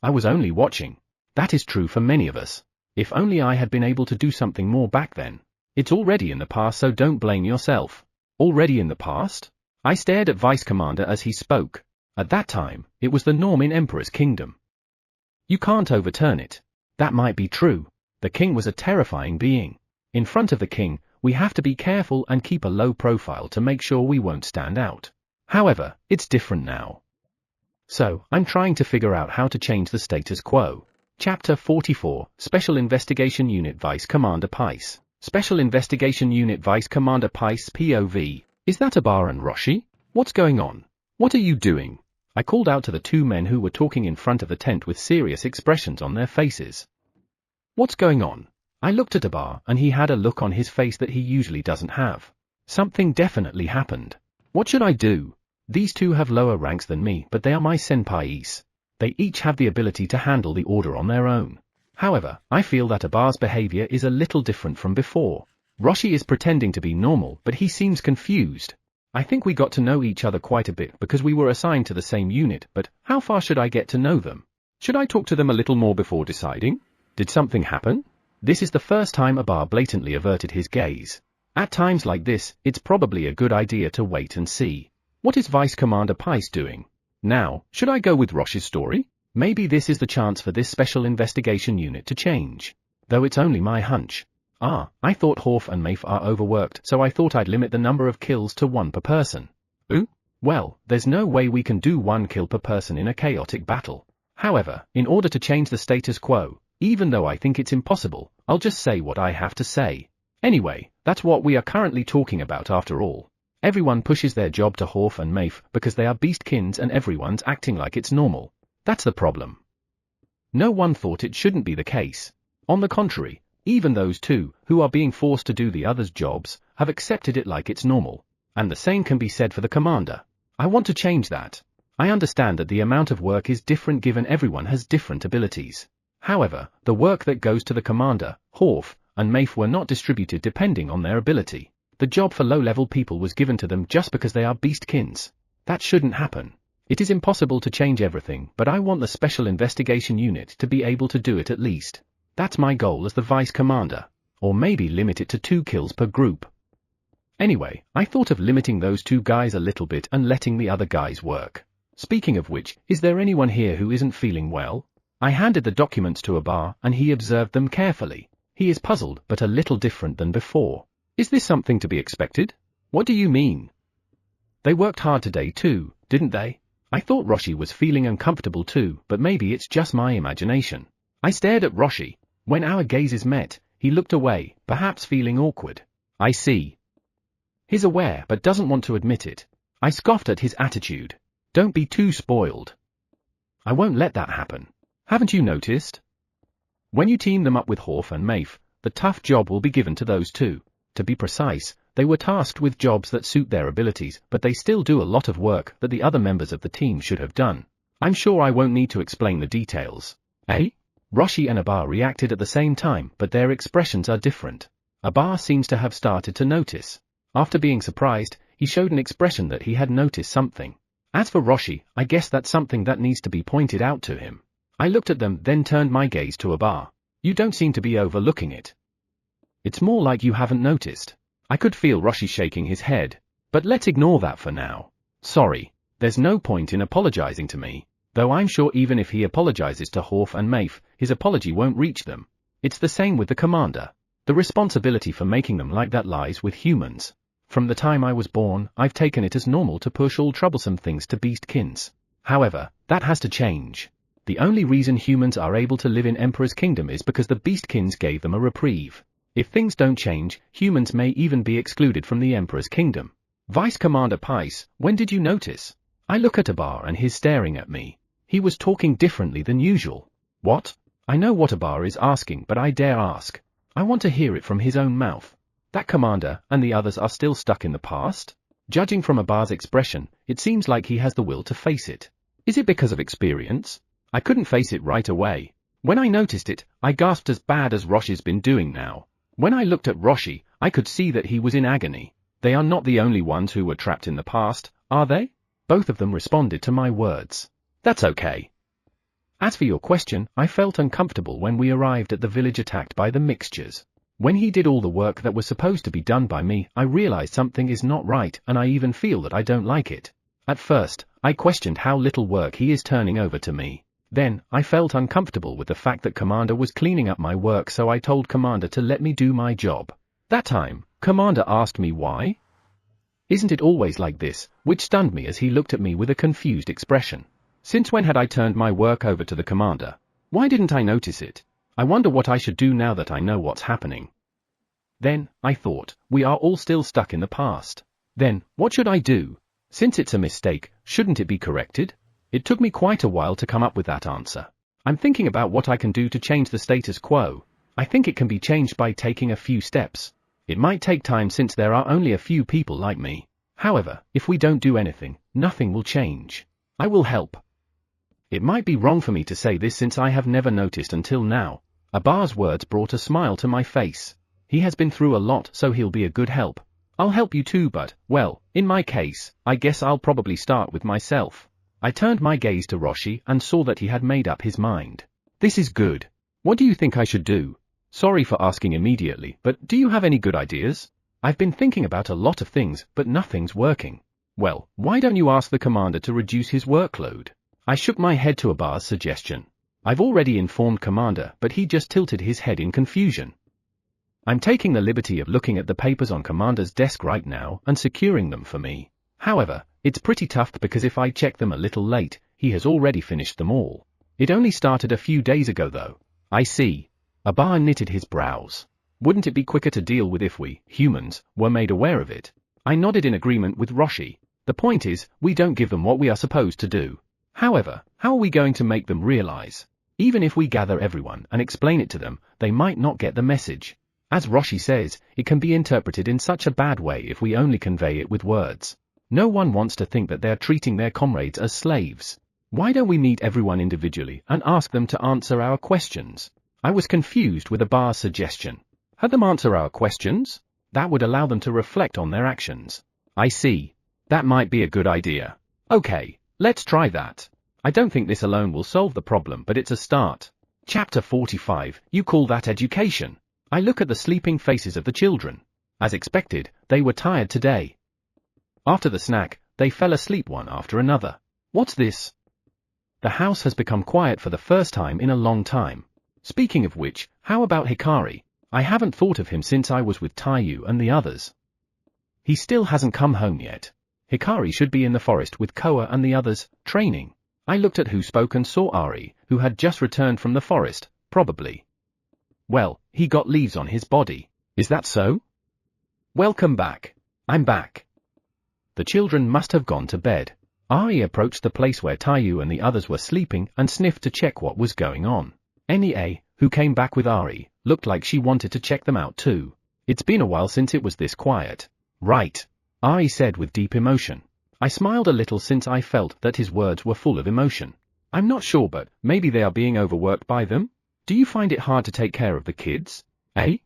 I was only watching. That is true for many of us. If only I had been able to do something more back then. It's already in the past, so don't blame yourself. Already in the past? I stared at Vice Commander as he spoke. At that time, it was the norm in Emperor's Kingdom. You can't overturn it. That might be true. The king was a terrifying being. In front of the king, we have to be careful and keep a low profile to make sure we won't stand out. However, it's different now. So, I'm trying to figure out how to change the status quo. Chapter 44, Special Investigation Unit Vice Commander Paice. Special Investigation Unit Vice Commander Paice POV. Is that Abar and Roshi? What's going on? What are you doing? I called out to the 2 men who were talking in front of the tent with serious expressions on their faces. What's going on? I looked at Abar and he had a look on his face that he usually doesn't have. Something definitely happened. What should I do? These 2 have lower ranks than me, but they are my senpais. They each have the ability to handle the order on their own. However, I feel that Abar's behavior is a little different from before. Roshi is pretending to be normal, but he seems confused. I think we got to know each other quite a bit because we were assigned to the same unit, but how far should I get to know them? Should I talk to them a little more before deciding? Did something happen? This is the first time Abar blatantly averted his gaze. At times like this, it's probably a good idea to wait and see. What is Vice Commander Paice doing? Now, should I go with Roshi's story? Maybe this is the chance for this special investigation unit to change. Though it's only my hunch. I thought Horf and Mafe are overworked, so I thought I'd limit the number of kills to 1 per person. Ooh? Well, there's no way we can do 1 kill per person in a chaotic battle. However, in order to change the status quo, even though I think it's impossible, I'll just say what I have to say. Anyway, that's what we are currently talking about after all. Everyone pushes their job to Horf and Mafe because they are beastkins and everyone's acting like it's normal. That's the problem. No one thought it shouldn't be the case. On the contrary, even those 2, who are being forced to do the others' jobs, have accepted it like it's normal. And the same can be said for the commander. I want to change that. I understand that the amount of work is different given everyone has different abilities. However, the work that goes to the commander, Horf, and Mafe were not distributed depending on their ability. The job for low-level people was given to them just because they are beastkins. That shouldn't happen. It is impossible to change everything, but I want the Special Investigation Unit to be able to do it at least. That's my goal as the Vice Commander. Or maybe limit it to 2 kills per group. Anyway, I thought of limiting those 2 guys a little bit and letting the other guys work. Speaking of which, is there anyone here who isn't feeling well? I handed the documents to Abar and he observed them carefully. He is puzzled but a little different than before. Is this something to be expected? What do you mean? They worked hard today too, didn't they? I thought Roshi was feeling uncomfortable too, but maybe it's just my imagination. I stared at Roshi. When our gazes met, he looked away, perhaps feeling awkward. I see. He's aware but doesn't want to admit it. I scoffed at his attitude. Don't be too spoiled. I won't let that happen. Haven't you noticed? When you team them up with Horf and Mafe, the tough job will be given to those 2. To be precise, they were tasked with jobs that suit their abilities, but they still do a lot of work that the other members of the team should have done. I'm sure I won't need to explain the details. Eh? Roshi and Abar reacted at the same time, but their expressions are different. Abar seems to have started to notice. After being surprised, he showed an expression that he had noticed something. As for Roshi, I guess that's something that needs to be pointed out to him. I looked at them, then turned my gaze to Abar. You don't seem to be overlooking it. It's more like you haven't noticed. I could feel Roshi shaking his head. But let's ignore that for now. Sorry, there's no point in apologizing to me, though I'm sure even if he apologizes to Horf and Mafe, his apology won't reach them. It's the same with the commander. The responsibility for making them like that lies with humans. From the time I was born, I've taken it as normal to push all troublesome things to beastkins. However, that has to change. The only reason humans are able to live in Emperor's Kingdom is because the beastkins gave them a reprieve. If things don't change, humans may even be excluded from the Emperor's Kingdom. Vice Commander Pice, when did you notice? I look at Abar and he's staring at me. He was talking differently than usual. What? I know what Abar is asking, but I dare ask. I want to hear it from his own mouth. That commander and the others are still stuck in the past? Judging from Abar's expression, it seems like he has the will to face it. Is it because of experience? I couldn't face it right away. When I noticed it, I gasped as bad as Roshi's been doing now. When I looked at Roshi, I could see that he was in agony. They are not the only ones who were trapped in the past, are they? Both of them responded to my words. That's okay. As for your question, I felt uncomfortable when we arrived at the village attacked by the mixtures. When he did all the work that was supposed to be done by me, I realized something is not right, and I even feel that I don't like it. At first, I questioned how little work he is turning over to me. Then, I felt uncomfortable with the fact that Commander was cleaning up my work, so I told Commander to let me do my job. That time, Commander asked me why. Isn't it always like this, which stunned me as he looked at me with a confused expression. Since when had I turned my work over to the Commander? Why didn't I notice it? I wonder what I should do now that I know what's happening. Then, I thought, we are all still stuck in the past. Then, what should I do? Since it's a mistake, shouldn't it be corrected? It took me quite a while to come up with that answer. I'm thinking about what I can do to change the status quo. I think it can be changed by taking a few steps. It might take time since there are only a few people like me. However, if we don't do anything, nothing will change. I will help. It might be wrong for me to say this since I have never noticed until now. Abar's words brought a smile to my face. He has been through a lot, so he'll be a good help. I'll help you too, but, well, in my case, I guess I'll probably start with myself. I turned my gaze to Roshi and saw that he had made up his mind. This is good. What do you think I should do? Sorry for asking immediately, but do you have any good ideas? I've been thinking about a lot of things, but nothing's working. Well, why don't you ask the commander to reduce his workload? I shook my head to Abar's suggestion. I've already informed Commander, but he just tilted his head in confusion. I'm taking the liberty of looking at the papers on Commander's desk right now and securing them for me. However, it's pretty tough because if I check them a little late, he has already finished them all. It only started a few days ago though. I see. Abar knitted his brows. Wouldn't it be quicker to deal with if we, humans, were made aware of it? I nodded in agreement with Roshi. The point is, we don't give them what we are supposed to do. However, how are we going to make them realize? Even if we gather everyone and explain it to them, they might not get the message. As Roshi says, it can be interpreted in such a bad way if we only convey it with words. No one wants to think that they're treating their comrades as slaves. Why don't we meet everyone individually and ask them to answer our questions? I was confused with Aba's suggestion. Have them answer our questions? That would allow them to reflect on their actions. I see. That might be a good idea. Okay, let's try that. I don't think this alone will solve the problem, but it's a start. Chapter 45, you call that education? I look at the sleeping faces of the children. As expected, they were tired today. After the snack, they fell asleep one after another. What's this? The house has become quiet for the first time in a long time. Speaking of which, how about Hikari? I haven't thought of him since I was with Taiyu and the others. He still hasn't come home yet. Hikari should be in the forest with Koa and the others, training. I looked at who spoke and saw Ari, who had just returned from the forest, probably. Well, he got leaves on his body. Is that so? Welcome back. I'm back. The children must have gone to bed. Ari approached the place where Taiyu and the others were sleeping and sniffed to check what was going on. Nia, who came back with Ari, looked like she wanted to check them out too. It's been a while since it was this quiet. Right, Ari said with deep emotion. I smiled a little since I felt that his words were full of emotion. I'm not sure, but maybe they are being overworked by them? Do you find it hard to take care of the kids? Eh?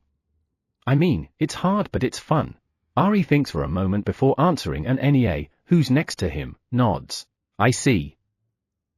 I mean, it's hard but it's fun. Ari thinks for a moment before answering, and Nia, who's next to him, nods. I see.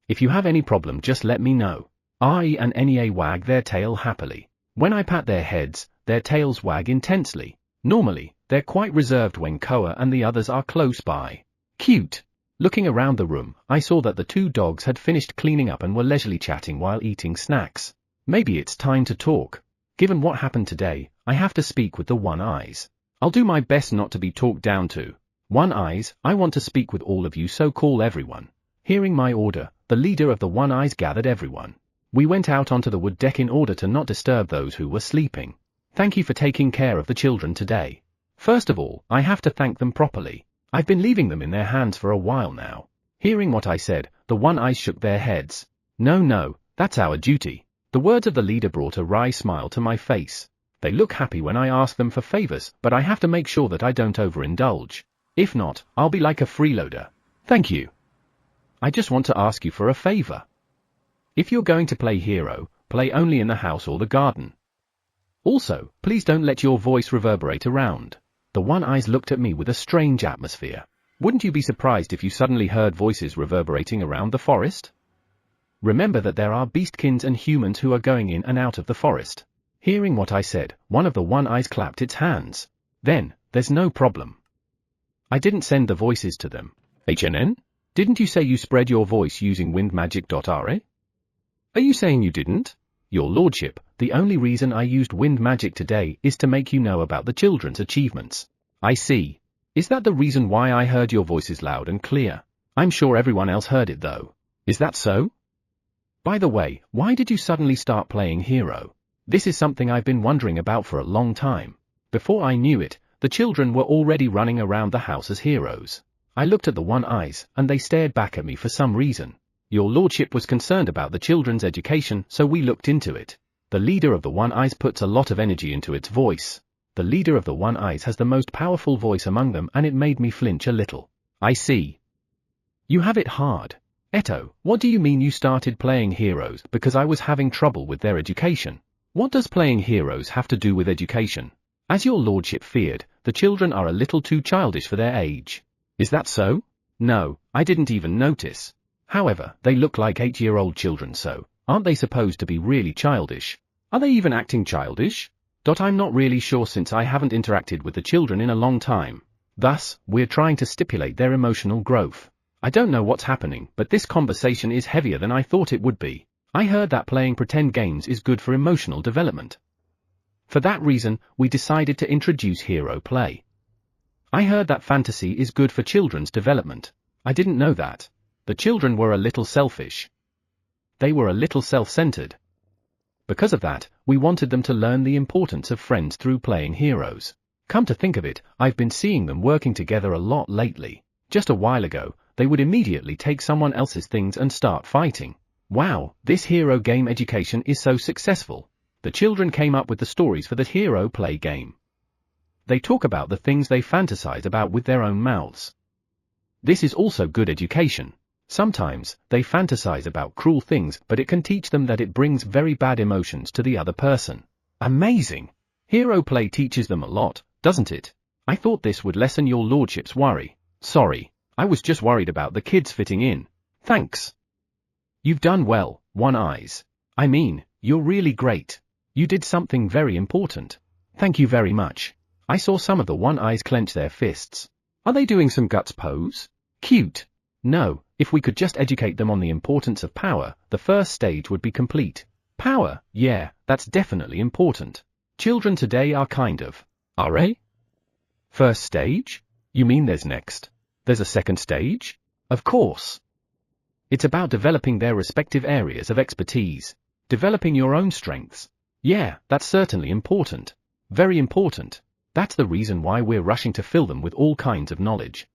If you have any problem, just let me know. Ari and Nia wag their tail happily. When I pat their heads, their tails wag intensely. Normally, they're quite reserved when Koa and the others are close by. Cute. Looking around the room, I saw that the two dogs had finished cleaning up and were leisurely chatting while eating snacks. Maybe it's time to talk. Given what happened today, I have to speak with the One Eyes. I'll do my best not to be talked down to. One Eyes, I want to speak with all of you, so call everyone. Hearing my order, the leader of the One Eyes gathered everyone. We went out onto the wood deck in order to not disturb those who were sleeping. Thank you for taking care of the children today. First of all, I have to thank them properly. I've been leaving them in their hands for a while now. Hearing what I said, the One Eyes shook their heads. No, that's our duty. The words of the leader brought a wry smile to my face. They look happy when I ask them for favors, but I have to make sure that I don't overindulge. If not, I'll be like a freeloader. Thank you. I just want to ask you for a favor. If you're going to play hero, play only in the house or the garden. Also, please don't let your voice reverberate around. The One Eyes looked at me with a strange atmosphere. Wouldn't you be surprised if you suddenly heard voices reverberating around the forest? Remember that there are beastkins and humans who are going in and out of the forest. Hearing what I said, one of the One Eyes clapped its hands. Then, there's no problem. I didn't send the voices to them. HNN? Didn't you say you spread your voice using windmagic.re? Are you saying you didn't? Your lordship, the only reason I used wind magic today is to make you know about the children's achievements. I see. Is that the reason why I heard your voices loud and clear? I'm sure everyone else heard it though. Is that so? By the way, why did you suddenly start playing hero? This is something I've been wondering about for a long time. Before I knew it, the children were already running around the house as heroes. I looked at the One Eyes, and they stared back at me for some reason. Your lordship was concerned about the children's education, so we looked into it. The leader of the One Eyes puts a lot of energy into its voice. The leader of the One Eyes has the most powerful voice among them, and it made me flinch a little. I see. You have it hard. Eto, what do you mean you started playing heroes because I was having trouble with their education? What does playing heroes have to do with education? As your lordship feared, the children are a little too childish for their age. Is that so? No, I didn't even notice. However, they look like 8-year-old children, so aren't they supposed to be really childish? Are they even acting childish? I'm not really sure since I haven't interacted with the children in a long time. Thus, we're trying to stipulate their emotional growth. I don't know what's happening, but this conversation is heavier than I thought it would be. I heard that playing pretend games is good for emotional development. For that reason, we decided to introduce hero play. I heard that fantasy is good for children's development. I didn't know that. The children were a little selfish. They were a little self-centered. Because of that, we wanted them to learn the importance of friends through playing heroes. Come to think of it, I've been seeing them working together a lot lately. Just a while ago, they would immediately take someone else's things and start fighting. Wow, this hero game education is so successful. The children came up with the stories for the hero play game. They talk about the things they fantasize about with their own mouths. This is also good education. Sometimes, they fantasize about cruel things, but it can teach them that it brings very bad emotions to the other person. Amazing! Hero play teaches them a lot, doesn't it? I thought this would lessen your lordship's worry. Sorry, I was just worried about the kids fitting in. Thanks. You've done well, One Eyes. I mean, you're really great. You did something very important. Thank you very much. I saw some of the One Eyes clench their fists. Are they doing some guts pose? Cute. No, if we could just educate them on the importance of power, the first stage would be complete. Power, yeah, that's definitely important. Children today are kind of. Are they? First stage? You mean there's next? There's a second stage? Of course. It's about developing their respective areas of expertise. Developing your own strengths. Yeah, that's certainly important. Very important. That's the reason why we're rushing to fill them with all kinds of knowledge.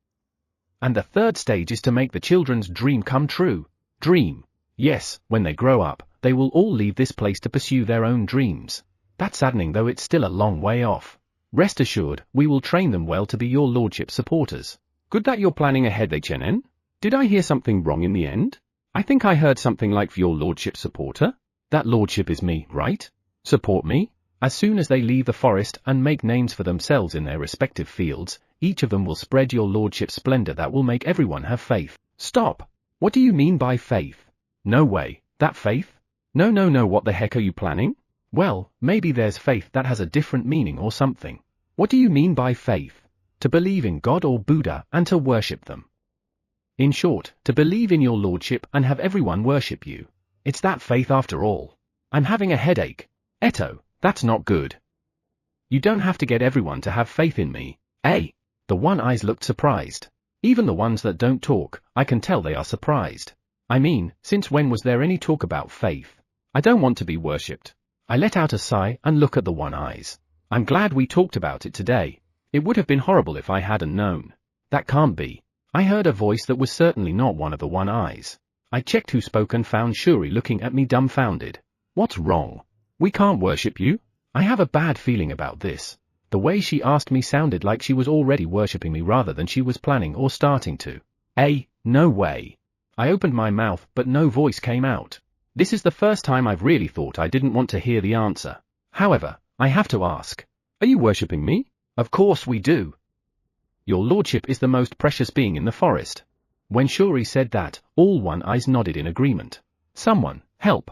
And the third stage is to make the children's dream come true. Dream. Yes, when they grow up, they will all leave this place to pursue their own dreams. That's saddening, though it's still a long way off. Rest assured, we will train them well to be your lordship's supporters. Good that you're planning ahead, HNN. Did I hear something wrong in the end? I think I heard something like for your lordship's supporter. That lordship is me, right? Support me? As soon as they leave the forest and make names for themselves in their respective fields, each of them will spread your lordship's splendor that will make everyone have faith. Stop! What do you mean by faith? No way, that faith? No, what the heck are you planning? Well, maybe there's faith that has a different meaning or something. What do you mean by faith? To believe in God or Buddha and to worship them. In short, to believe in your lordship and have everyone worship you. It's that faith after all. I'm having a headache. Eto, that's not good. You don't have to get everyone to have faith in me, eh? The One Eyes looked surprised. Even the ones that don't talk, I can tell they are surprised. I mean, since when was there any talk about faith? I don't want to be worshipped. I let out a sigh and look at the One Eyes. I'm glad we talked about it today. It would have been horrible if I hadn't known. That can't be. I heard a voice that was certainly not one of the One Eyes. I checked who spoke and found Shuri looking at me dumbfounded. What's wrong? We can't worship you? I have a bad feeling about this. The way she asked me sounded like she was already worshipping me rather than she was planning or starting to. No way. I opened my mouth but no voice came out. This is the first time I've really thought I didn't want to hear the answer. However, I have to ask. Are you worshipping me? Of course we do. Your lordship is the most precious being in the forest. When Shuri said that, all One Eyes nodded in agreement. Someone, help.